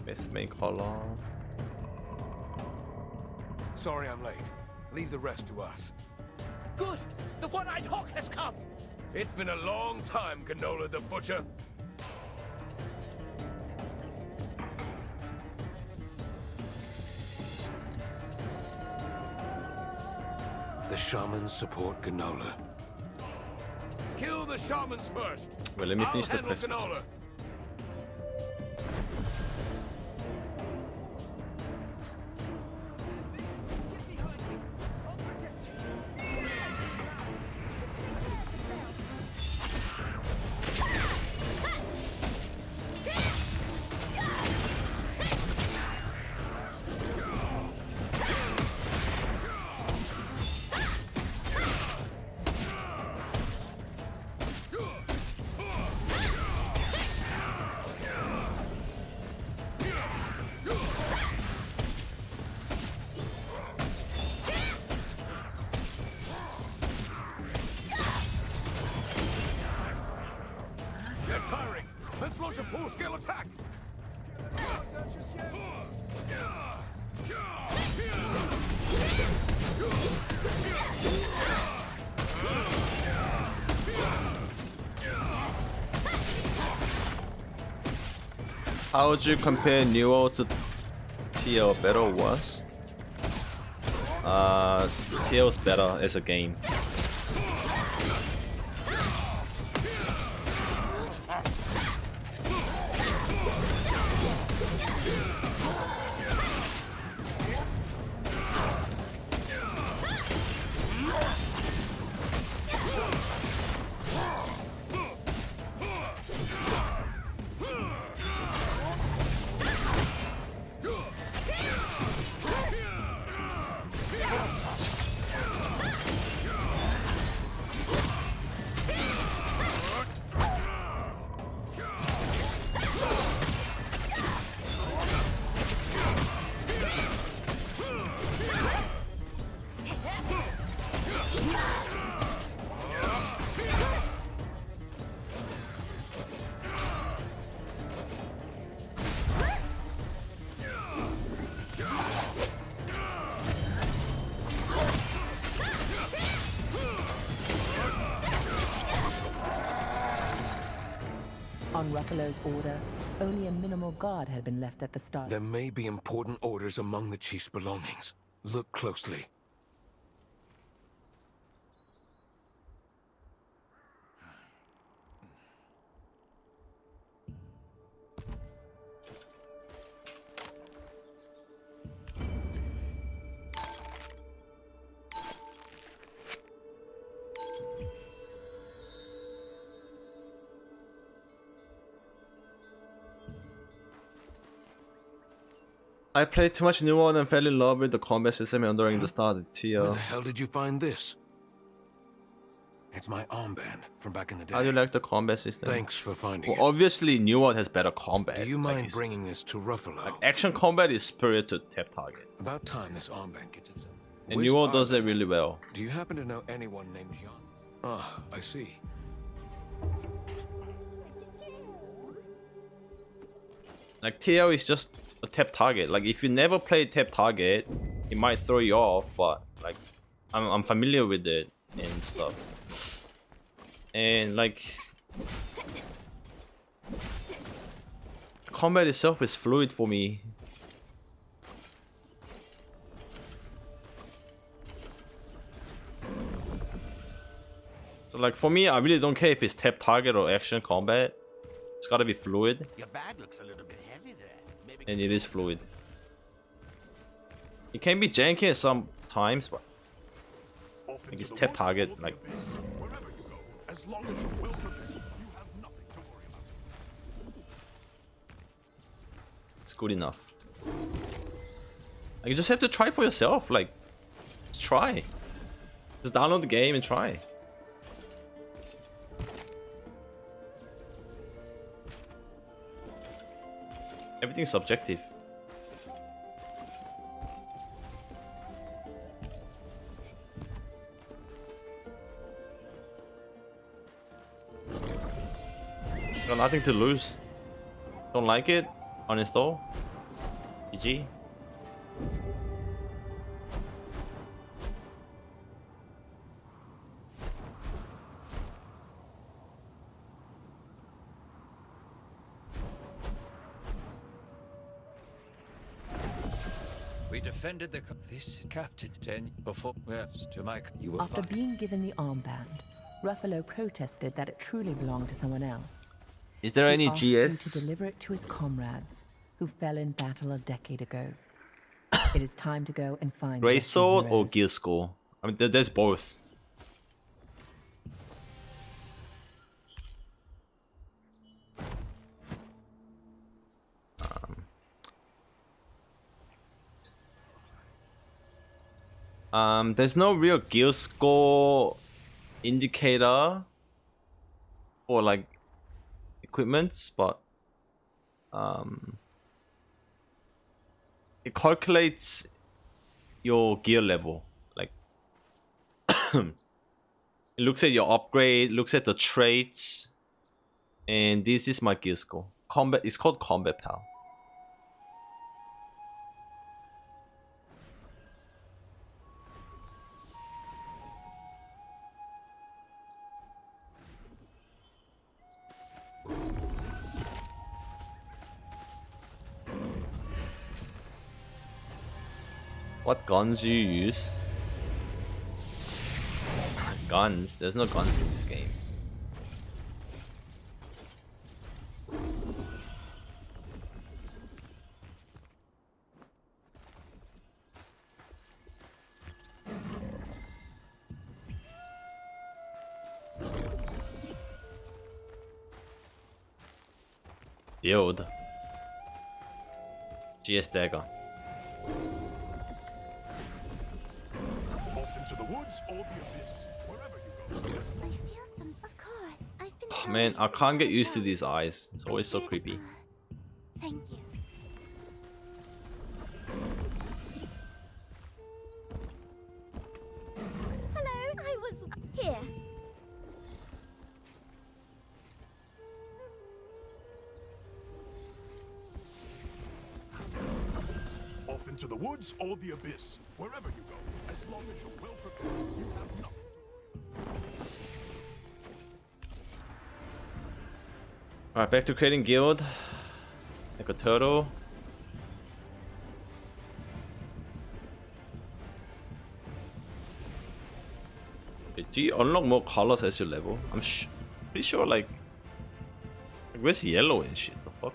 Best main color. Sorry I'm late. Leave the rest to us. Good! The one-eyed hawk has come! It's been a long time, Canola the Butcher. The shamans support Canola. Kill the shamans first. Well, let me finish the I'll quest handle first. Canola. How would you compare Neo to Tio? Better or worse? Tio's better as a game. On Ruffalo's order, only a minimal guard had been left at the start. There may be important orders among the chief's belongings. Look closely. I played too much New World and fell in love with the combat system during the start of Where Tio. the hell did you find this? It's my armband from back in the day. How do you like the combat system? Thanks for finding Well, it. obviously New World has better combat. Do you Like, mind bringing this to Ruffalo? like action combat is superior to tap target. About time this armband gets itself. And New World does it really well. Do you happen to know anyone named Jean? Ah, I see. Like Tio is just a tap target. Like if you never play tap target, it might throw you off, but like I'm familiar with it and stuff. And like combat itself is fluid for me. So like for me, I really don't care if it's tap target or action combat. It's gotta be fluid. Your bag looks a little bit heavy there. Maybe And it is fluid. It can be janky at some times, but like it's tap target, like As long as your will prevails, you have nothing to worry about. it's good enough. Like you just have to try for yourself. Like just try. Just download the game and try. Everything's subjective. Got nothing to lose. Don't like it? Uninstall. GG. We defended this captain 10 before yes, to my you were After fine. being given the armband, Ruffalo protested that it truly belonged to someone else. Is there He any asked you GS? to deliver it to his comrades, who fell in battle a decade ago. It is time to go and find Grey your two Sword or heroes. Gear Skull? I mean, there's both. There's no real Gear Skull indicator for like equipments, but it calculates your gear level. Like it looks at your upgrade, looks at the traits, and this is my gear score. Combat. It's called Combat Pal. What guns do you use? Guns? There's no guns in this game. Build. GS dagger. Off into the woods or the abyss. Wherever you go. I feel some. Of course. I've been. Oh, man, I can't get used to these eyes. It's always so creepy. Thank you. Hello, I was here. Off into the woods or the abyss. Wherever you go. As long as you're well prepared, you have nothing. Alright, back to creating guild. Like a turtle. Do you unlock more colors as you level? I'm pretty sure like where's yellow and shit? The fuck?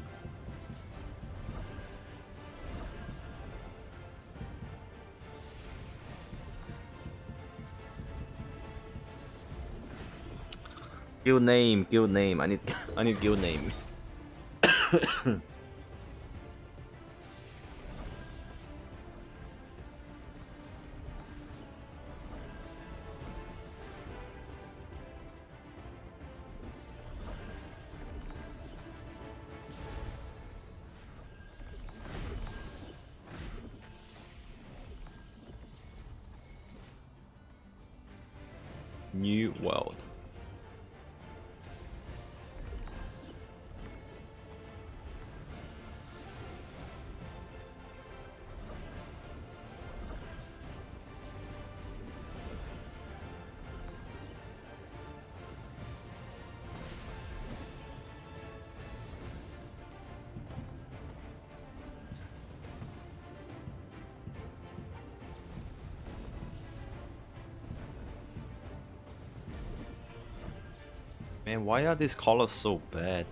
Guild name. I need guild name. New world. Man, why are these colors so bad?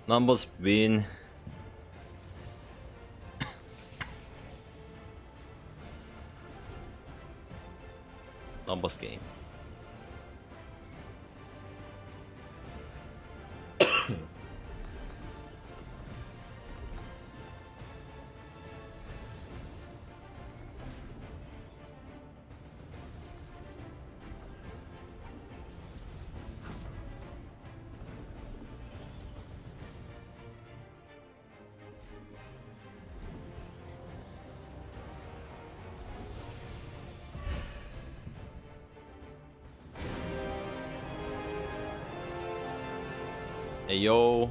Numbers win. Numbers game. Hey yo.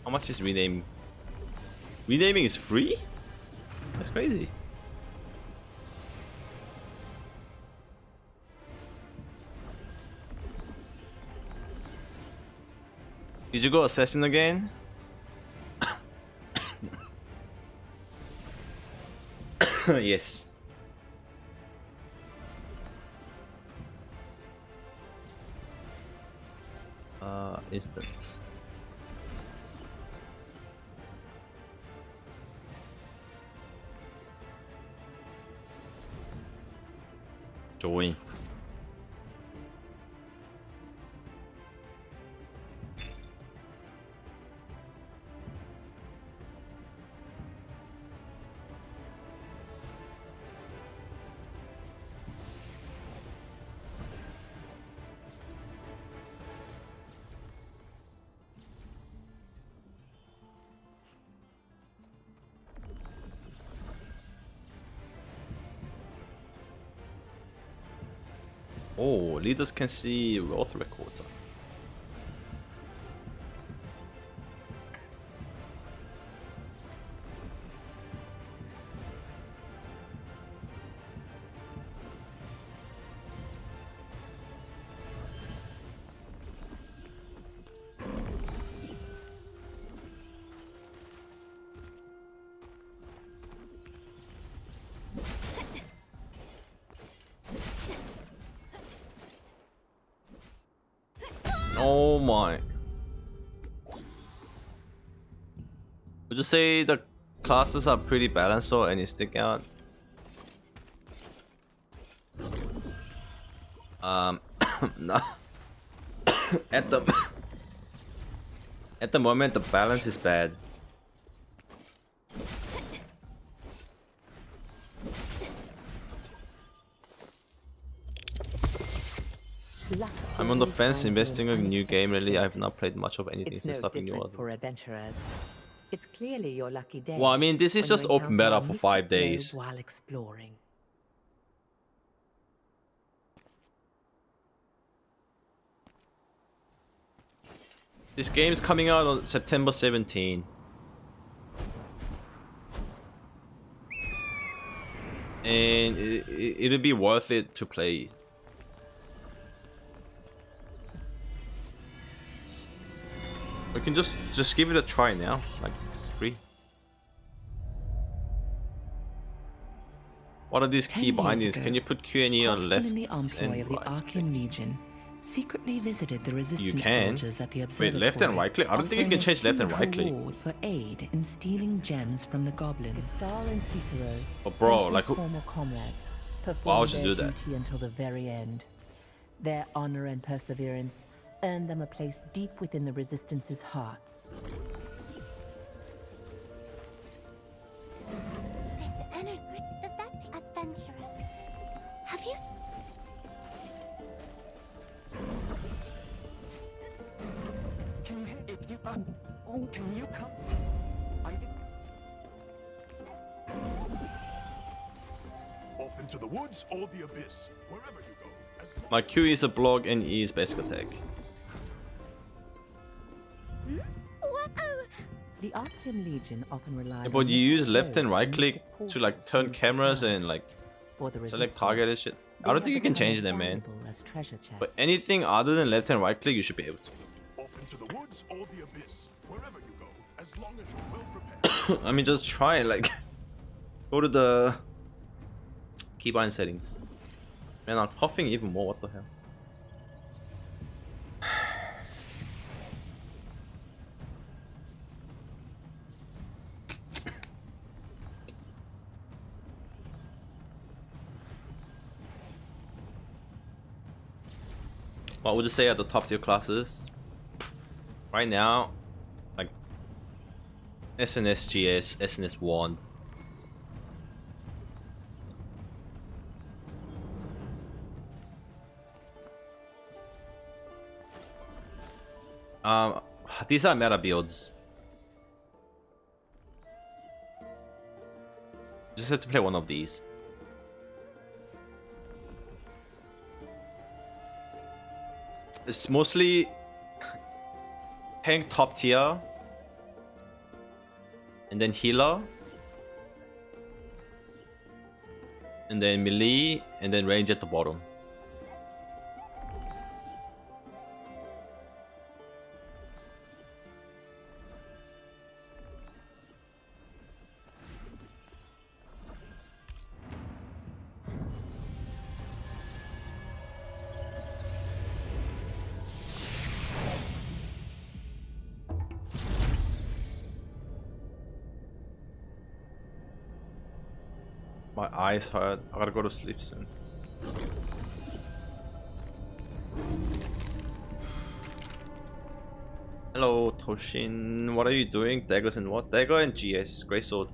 How much is rename? Renaming is free? That's crazy. Did you go assassin again? Yes. Instant. Join. Oh, leaders can see wealth records. Oh my. Would you say the classes are pretty balanced or any stick out? No. at the moment the balance is bad. I'm on the fence investing in a new game. Really, I have not played much of anything since starting new for adventurers. It's clearly your lucky day. Well, I mean, this is just open beta for 5 days. While exploring. This game is coming out on September 17. And it'll be worth it to play. We can just give it a try now, like it's free. What are these key bindings? Can you put Q&E on left in the employ of the right? Archean Legion secretly visited the resistance You can. soldiers at the Wait, observatory. left and right click? I don't think you can change left and right click. Reward for aid in stealing gems from the goblins. Gasol and Cicero, But bro, like who? former comrades, Why would you performed do their that? duty until the very end. Their honor and perseverance earned them a place deep within the Resistance's hearts. This energy, does that be adventurous? Have you? Can you come? Off into the woods or the abyss, wherever you go. My Q is a block and E is basic attack. The Archean Legion often relied Yeah, but on you use mystic left and roads right click mystic to like turn cameras and like For the select target and shit. I don't think you can change them, man. as treasure chests. But anything other than left and right click, you should be able to. Off into the woods or the abyss, wherever you go, as long as you're well prepared. I mean, just try and like go to the keybind settings. Man, I'm coughing even more. What the hell? What would you say are the top tier classes? Right now, like SNS GS, SNS Wand. These are meta builds. Just have to play one of these. It's mostly tank top tier, and then healer, and then melee, and then range at the bottom. My eyes hurt. I gotta go to sleep soon. Hello, Toshin. What are you doing? Daggers and what? Dagger and GS. Great sword.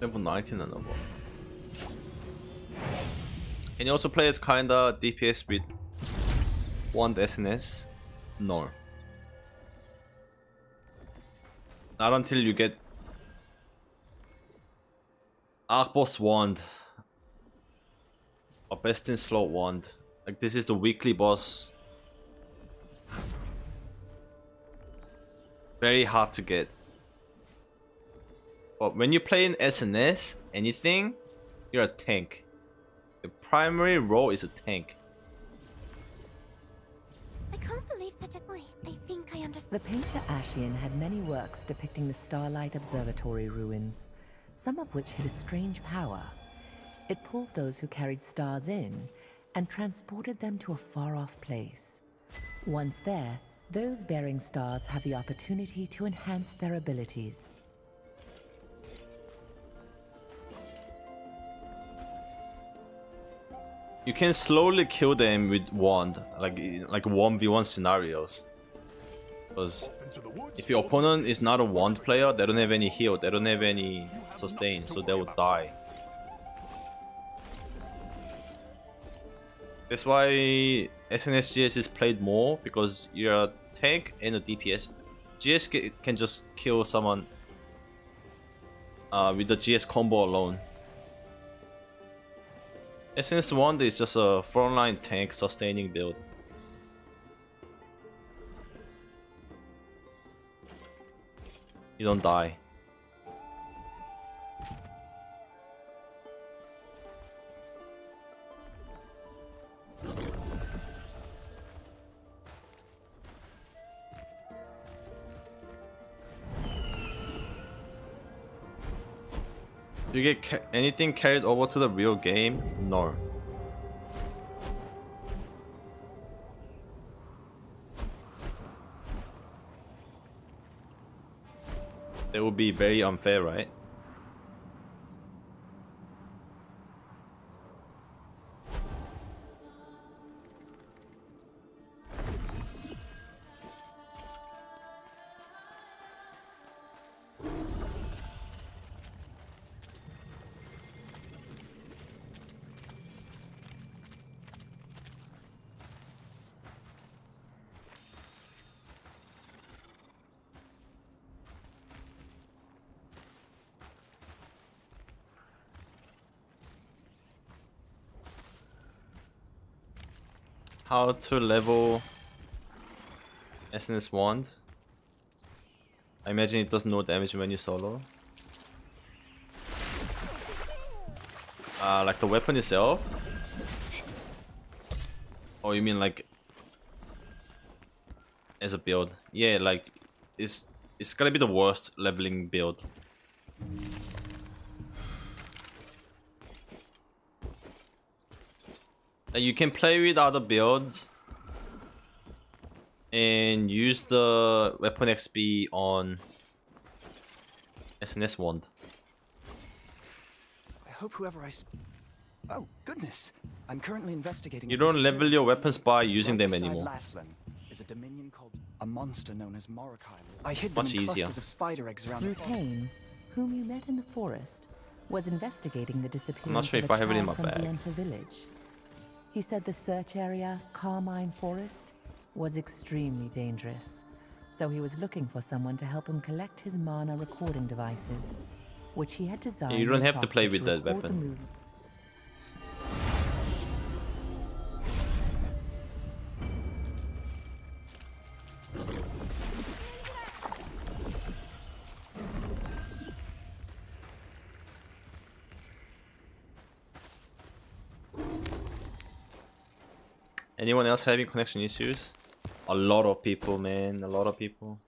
Level 19 and above. Can you also play as kinda DPS with 1 SNS? No. Not until you get Arc Boss Wand or Best in Slot Wand. Like, this is the weekly boss. Very hard to get. But when you play in SNS, anything, you're a tank. The primary role is a tank. I can't believe such a point. I think I understand. The painter Ashian had many works depicting the Starlight Observatory ruins, some of which had a strange power. It pulled those who carried stars in and transported them to a far-off place. Once there, those bearing stars have the opportunity to enhance their abilities. You can slowly kill them with wand, like 1v1 scenarios. Because if your opponent is not a wand player, they don't have any heal, they don't have any sustain, so they will die. That's why SNSGS is played more, because you're a tank and a DPS. GS can just kill someone with the GS combo alone. SNS Wand is just a frontline tank sustaining build. You don't die. Do you get anything carried over to the real game? No. It would be very unfair, right? How to level SNS Wand? I imagine it does no damage when you solo. Like the weapon itself? Oh, you mean like as a build? Yeah, like it's gonna be the worst leveling build. You can play with other builds and use the weapon XP on SNS wand. I hope whoever Oh, goodness. I'm currently investigating. You don't level your weapons by using them anymore. Is a dominion called a monster known as Morokai. I hid Much them in easier. clusters of spider eggs around the Rutain, whom you met in the forest, was investigating the disappearance not sure of if a I have it in child my from bag. Vienta village. He said the search area, Carmine Forest, was extremely dangerous, so he was looking for someone to help him collect his mana recording devices, which he had designed. You don't and have to play crafted with that record the weapon. move- Anyone else having connection issues? A lot of people, man. A lot of people.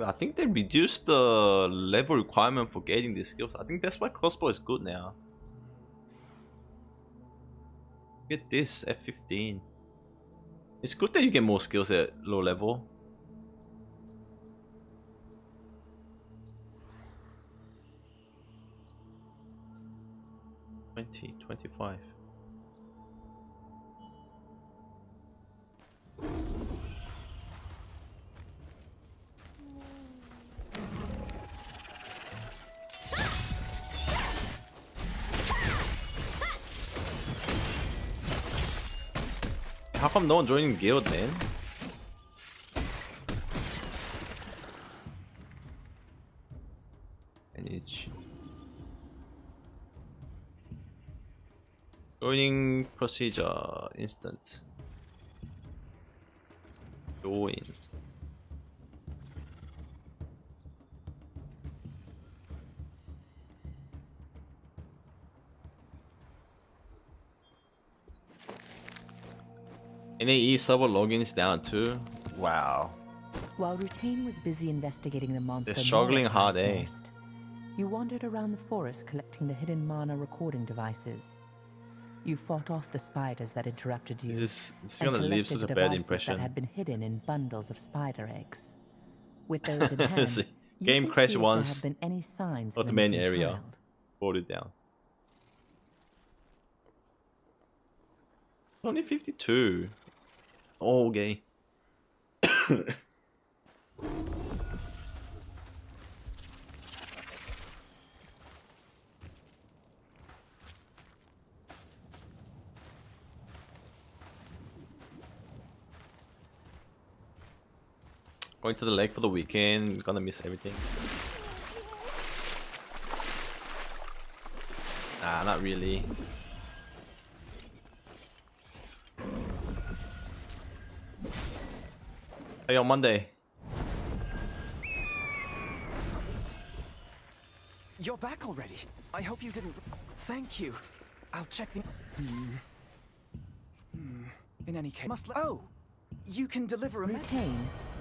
I think they reduced the level requirement for getting these skills. I think that's why crossbow is good now. Get this at 15. It's good that you get more skills at low level. $20, $25. How come no one joining guild, man? Manage. Joining procedure instant. Join. NAE server logins down too. Wow. While Rutain was busy investigating the monster, They're struggling Morokai's hard, eh? nest, you wandered around the forest collecting the hidden mana recording devices. You fought off the spiders that interrupted you. This is and gonna leave collected such a the bad devices impression. that had been hidden in bundles of spider eggs. With those in hand, See, you game can crashed see if once. there have been any signs Not of the a main missing area. child. Hold it down. Only 52. Oh, okay. Going to the lake for the weekend. Gonna miss everything. Nah, not really. Hey, on Monday. You're back already. I hope you didn't. Thank you. I'll check the. In any case, Oh, you can deliver a Rutain,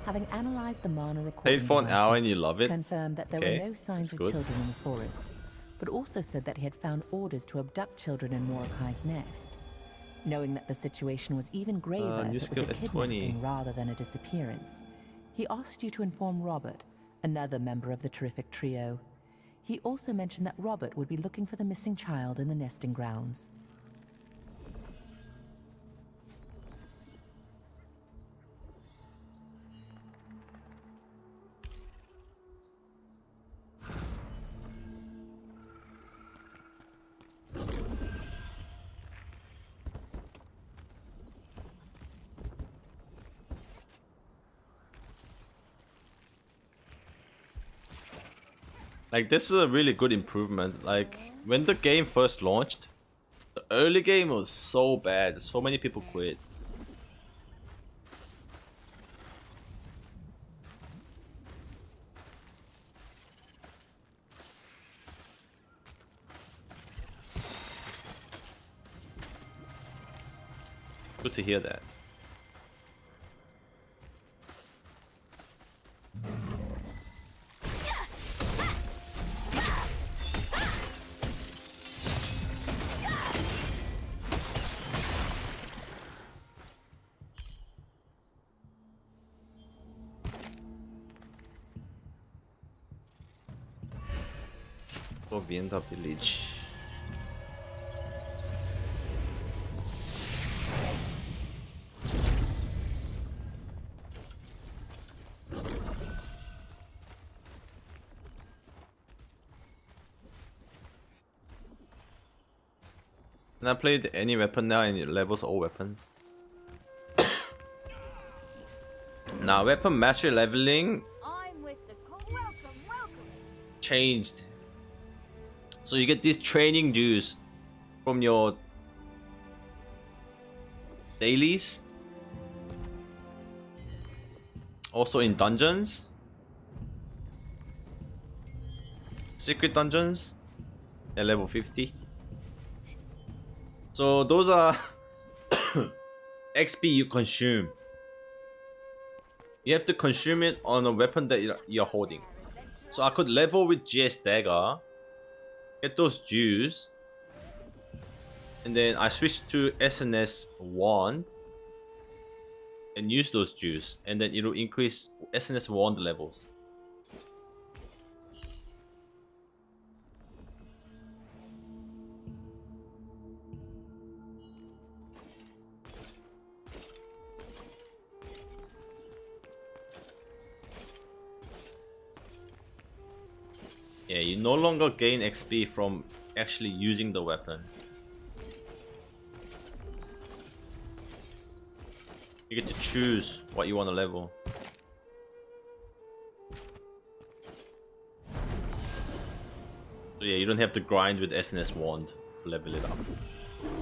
having analyzed the mana recording Played for an hour and you love it? confirmed that there Okay, were no signs that's of good. children in the forest, but also said that he had found orders to abduct children in Morokai's nest. Knowing that the situation was even graver new if it skill was a at 20. kidnapping rather than a disappearance, he asked you to inform Robert another member of the terrific trio. He also mentioned that Robert would be looking for the missing child in the nesting grounds. Like, this is a really good improvement. Like, when the game first launched, the early game was so bad. So many people quit. Good to hear that. Go Vienda village. Can I play any weapon now and it levels all weapons? Now weapon mastery leveling changed. So you get these training dues from your dailies. Also in dungeons. Secret dungeons. They're level 50. So those are XP you consume. You have to consume it on a weapon that you're holding. So I could level with GS Dagger, get those dues, and then I switch to SNS Wand and use those dues, and then it'll increase SNS Wand levels. Yeah, you no longer gain XP from actually using the weapon. You get to choose what you want to level. So yeah, you don't have to grind with SNS Wand to level it up.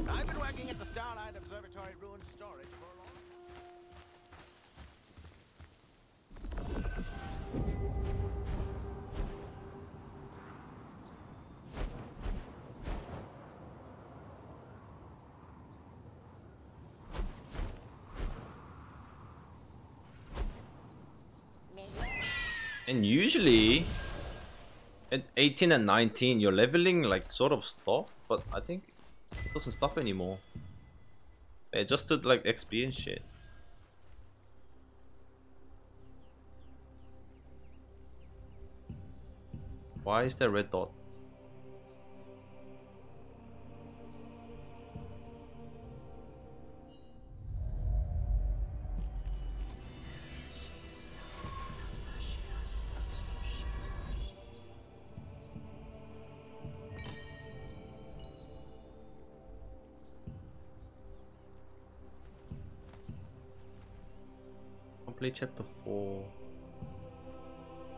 I've been working at the Starlight Observatory Ruin Storage for a long And usually at 18 and 19 your leveling like sort of stopped, but I think it doesn't stop anymore. They adjusted like XP and shit. Why is there red dot? Complete chapter 4.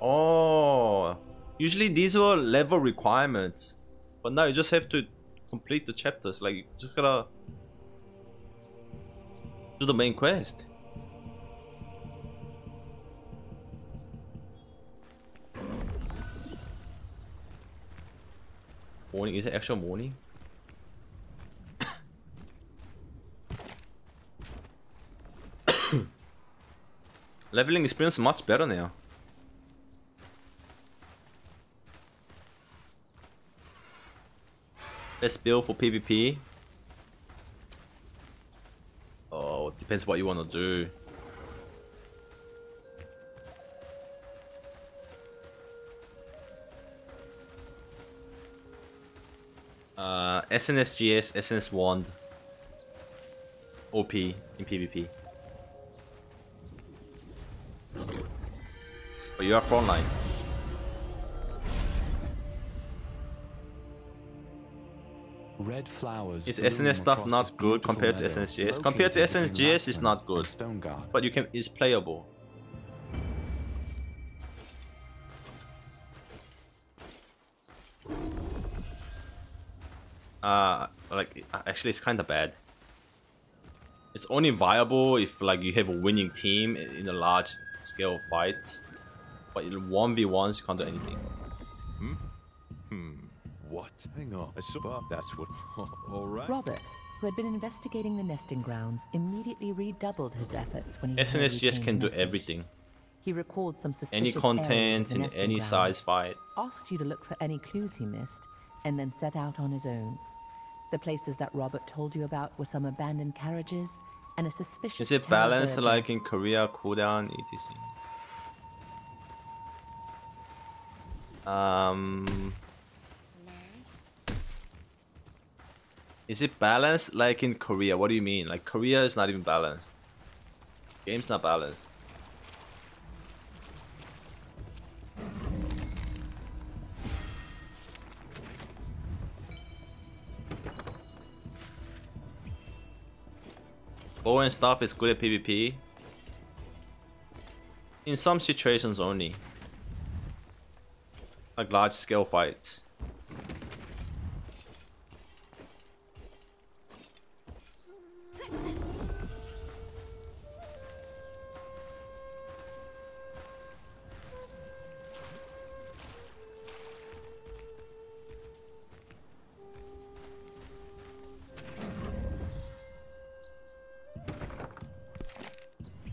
Oh, usually these were level requirements, but now you just have to complete the chapters. Like, you just gotta do the main quest. Morning, is it actual morning? Leveling experience much better now. Best build for PvP. Oh, depends what you want to do. SNSGS, SNS Wand, OP in PvP. But you are frontline. Red flowers. Is SNS stuff not good compared to SNSGS? Compared to SNSGS, it's not good, but it's playable. Like actually, it's kind of bad. It's only viable if like you have a winning team in a large scale fights, but in 1v1s you can't do anything. What? Hang on. That's what. All right. Robert, who had been investigating the nesting grounds, immediately redoubled his efforts when he heard SNS just Kane's can do message. everything. He recalled some suspicious Any content areas of the in nesting any grounds, size fight. asked you to look for any clues he missed, and then set out on his own. The places that Robert told you about were some abandoned carriages and a suspicious Is it terror balanced bird like nest. in Korea, cooldown, etc? Is it balanced like in Korea? What do you mean? Like Korea is not even balanced. Game's not balanced. Bow and stuff is good at PvP. In some situations only. Like large scale fights.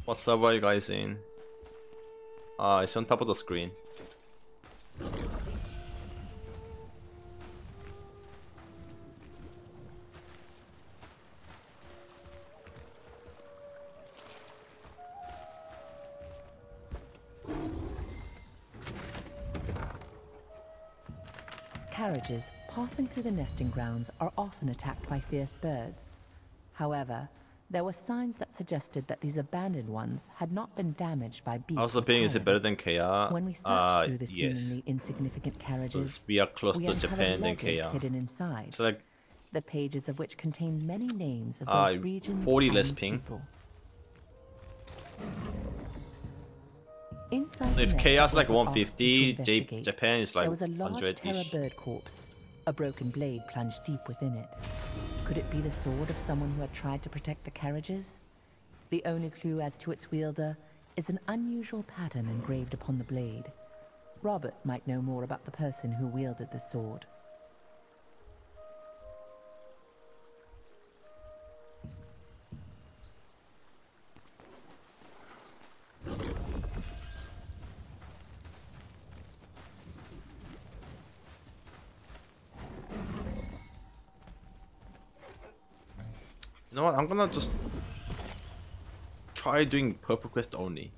What server are you guys in? It's on top of the screen. Carriages passing through the nesting grounds are often attacked by fierce birds. However, there were signs that suggested that these abandoned ones had not been damaged by beaks. Also, being is it better than KR? When we searched through the Yes. seemingly insignificant carriages, We are close we to uncovered Japan than ledgers KR. hidden inside. It's like The pages of which contain many names of both regions 40 and less ping. people. Inside the If nest KR's that like Robert asked you to 150, investigate, Japan is like there was a large terror 100-ish. bird corpse. A broken blade plunged deep within it. Could it be the sword of someone who had tried to protect the carriages? The only clue as to its wielder is an unusual pattern engraved upon the blade. Robert might know more about the person who wielded the sword. You know what? I'm gonna just try doing purple quest only.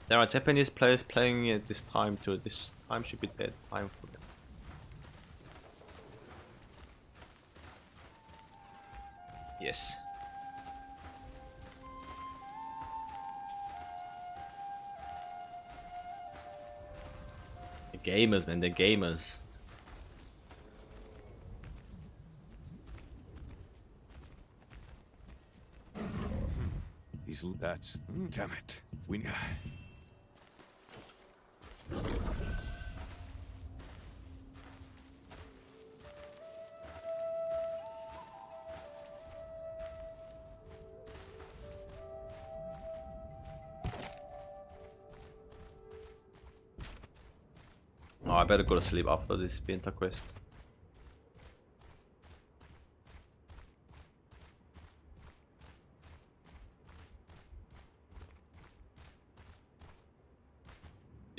There are Japanese players playing it this time too. This time should be dead time for them. Yes. The gamers, man, the gamers. That's. Damn it. We. Oh, I better go to sleep after this Pinta quest.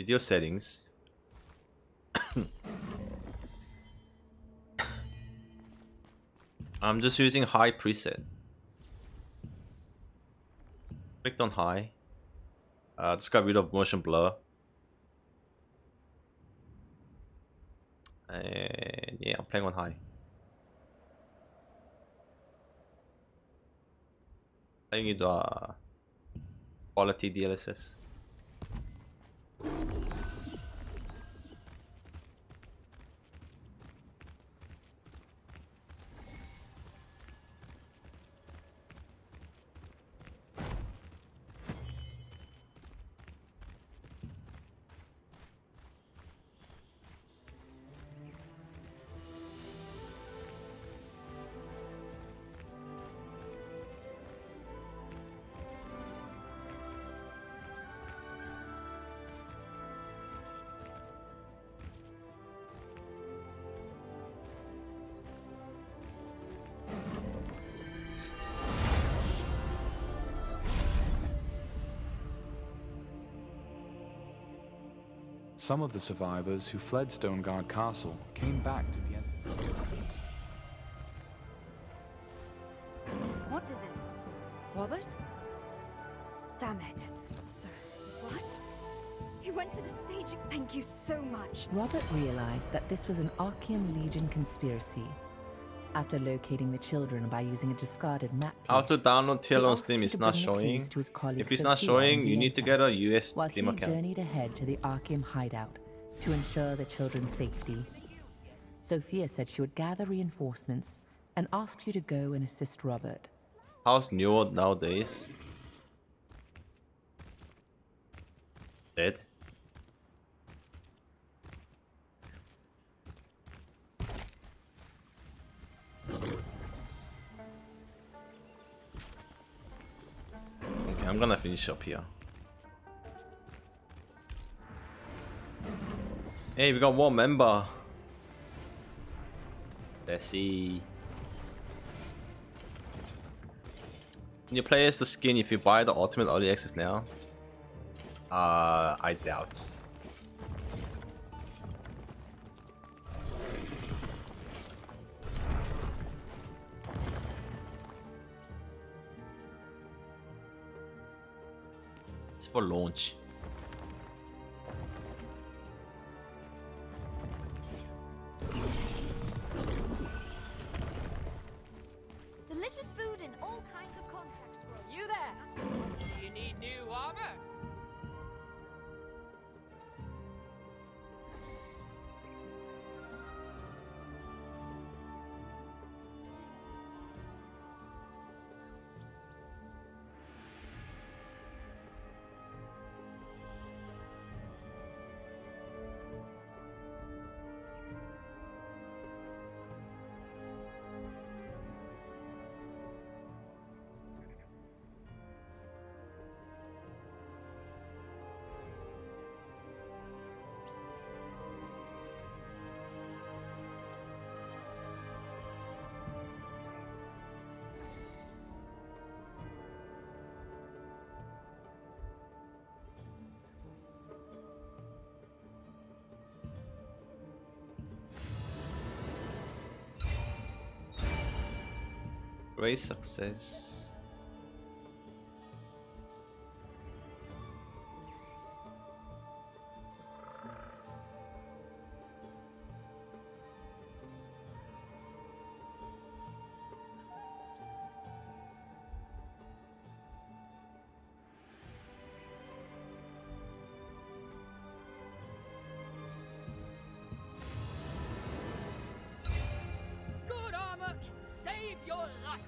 Video settings. I'm just using high preset. Clicked on high. Just got rid of motion blur. And yeah, I'm playing on high. 다행히도 quality DLSS. Some of the survivors who fled Stoneguard Castle came back to the end. What is it? Robert? Damn it. So, what? He went to the stage. Thank you so much. Robert realized that this was an Archeum Legion conspiracy. After locating the children by using a discarded map piece, How to download TL on asked Steam him is to not bring the showing. keys to his colleague If it's not Sophia showing, in you need to get a US while Steam he account. journeyed ahead to the Archeum hideout to ensure the children's safety. Sophia said she would gather reinforcements and asked you to go and assist Robert. How's New nowadays? Dead? Okay, I'm gonna finish up here. Hey, we got one member. Let's see. Can you play as the skin if you buy the Ultimate Early Access now? I doubt. It's for launch. Delicious food and all kinds of contracts. You there? Do you need new armor? Great success. Good armor can save your life.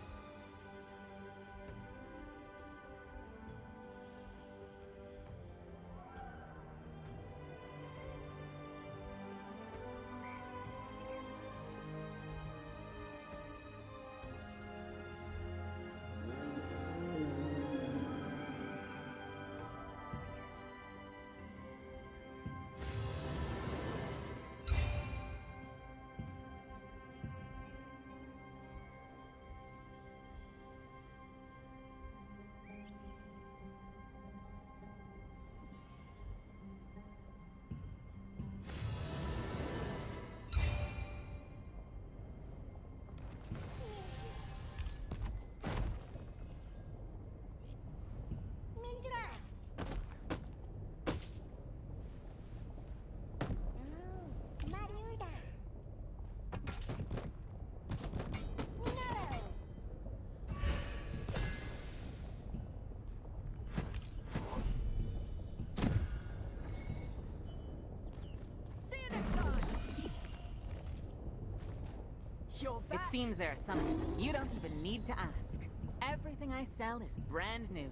It seems there are some. You don't even need to ask. Everything I sell is brand new.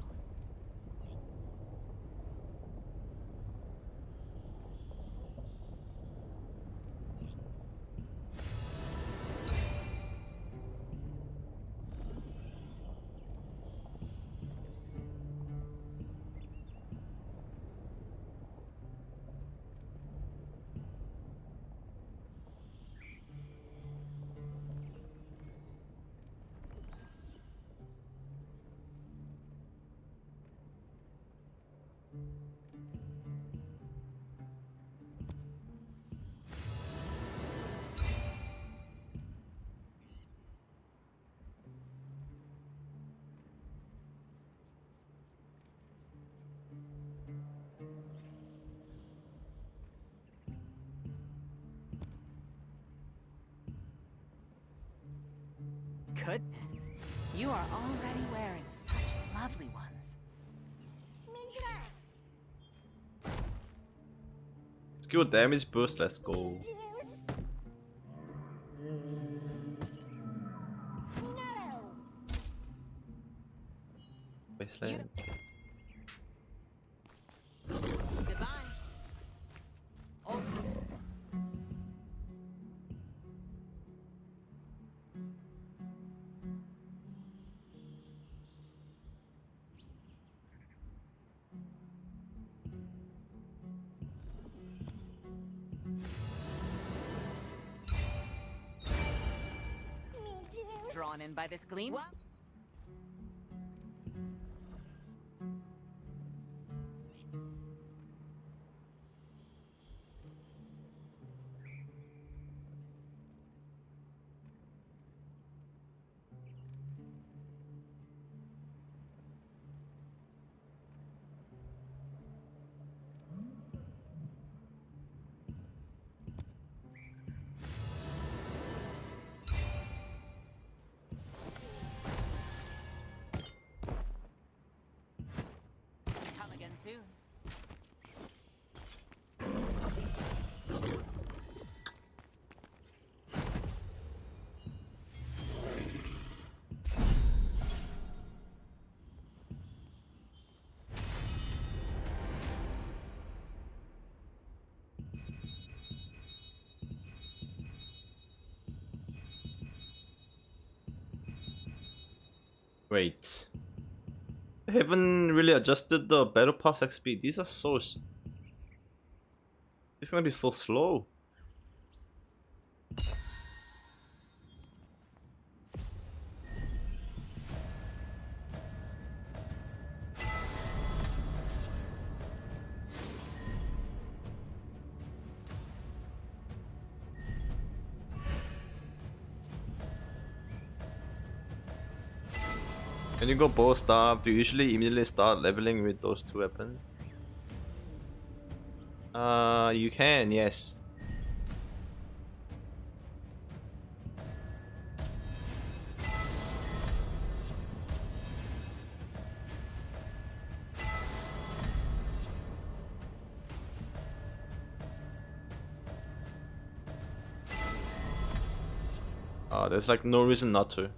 Goodness, you are already wearing such lovely ones. Skill damage boost, let's go. Wasteland. Goodbye. Oh. Drawn in by this gleam? Come again soon. Wait. I haven't really adjusted the battle pass XP. These are so... It's gonna be so slow. When you go bow staff, do you usually immediately start leveling with those two weapons? You can, yes. There's like no reason not to.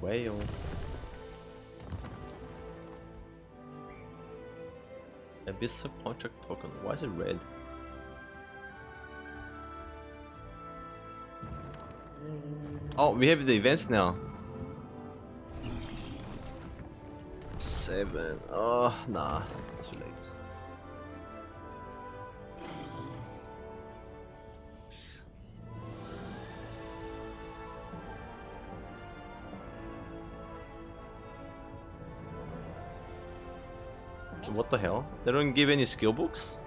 whale. Abyss contract token. Why is it red? Oh, we have the events now. 7. Oh, nah. Too late. What the hell? They don't give any skill books?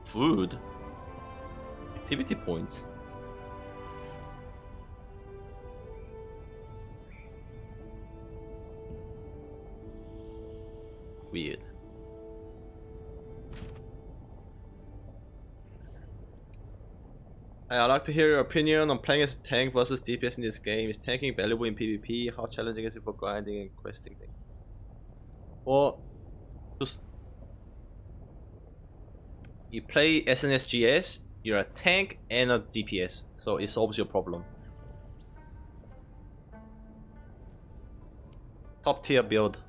Food? Activity points? Weird. I'd like to hear your opinion on playing as a tank versus DPS in this game. Is tanking valuable in PvP? How challenging is it for grinding and questing things? Well, just you play SNSGS, you're a tank and a DPS, so it solves your problem. Top tier build.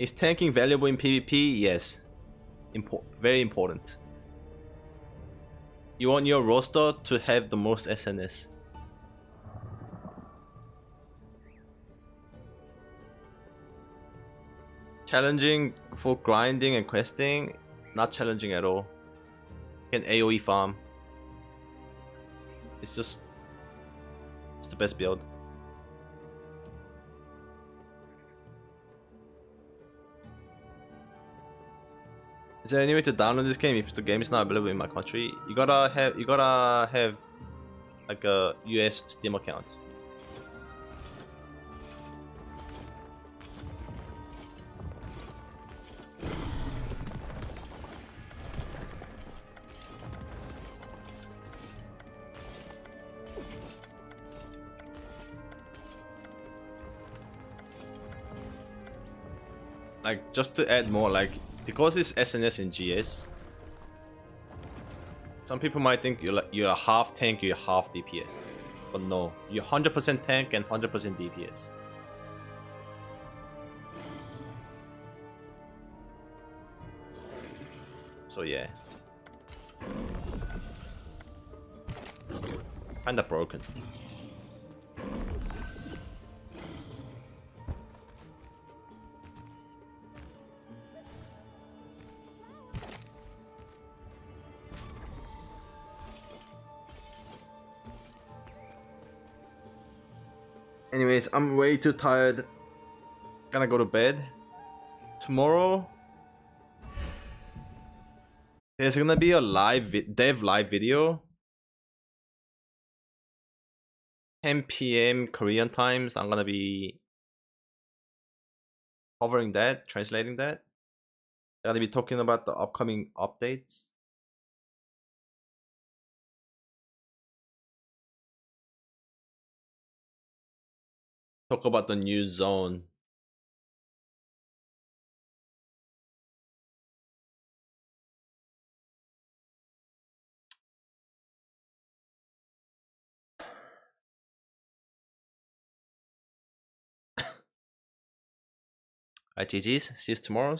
Is tanking valuable in PvP? Yes. Very important. You want your roster to have the most SNS. Challenging for grinding and questing, not challenging at all. You can AoE farm. It's the best build. Is there any way to download this game if the game is not available in my country? You gotta have like a US Steam account. Like, just to add more, like, because it's SNS and GS, some people might think you're a half tank, you're half DPS. But no, you're 100% tank and 100% DPS. So yeah. Kinda broken. Anyways, I'm way too tired. Gonna go to bed. Tomorrow, there's gonna be a dev live video. 10 PM Korean times. I'm gonna be covering that, translating that. I'm gonna be talking about the upcoming updates. Talk about the new zone. Alright, GG's. See you tomorrow.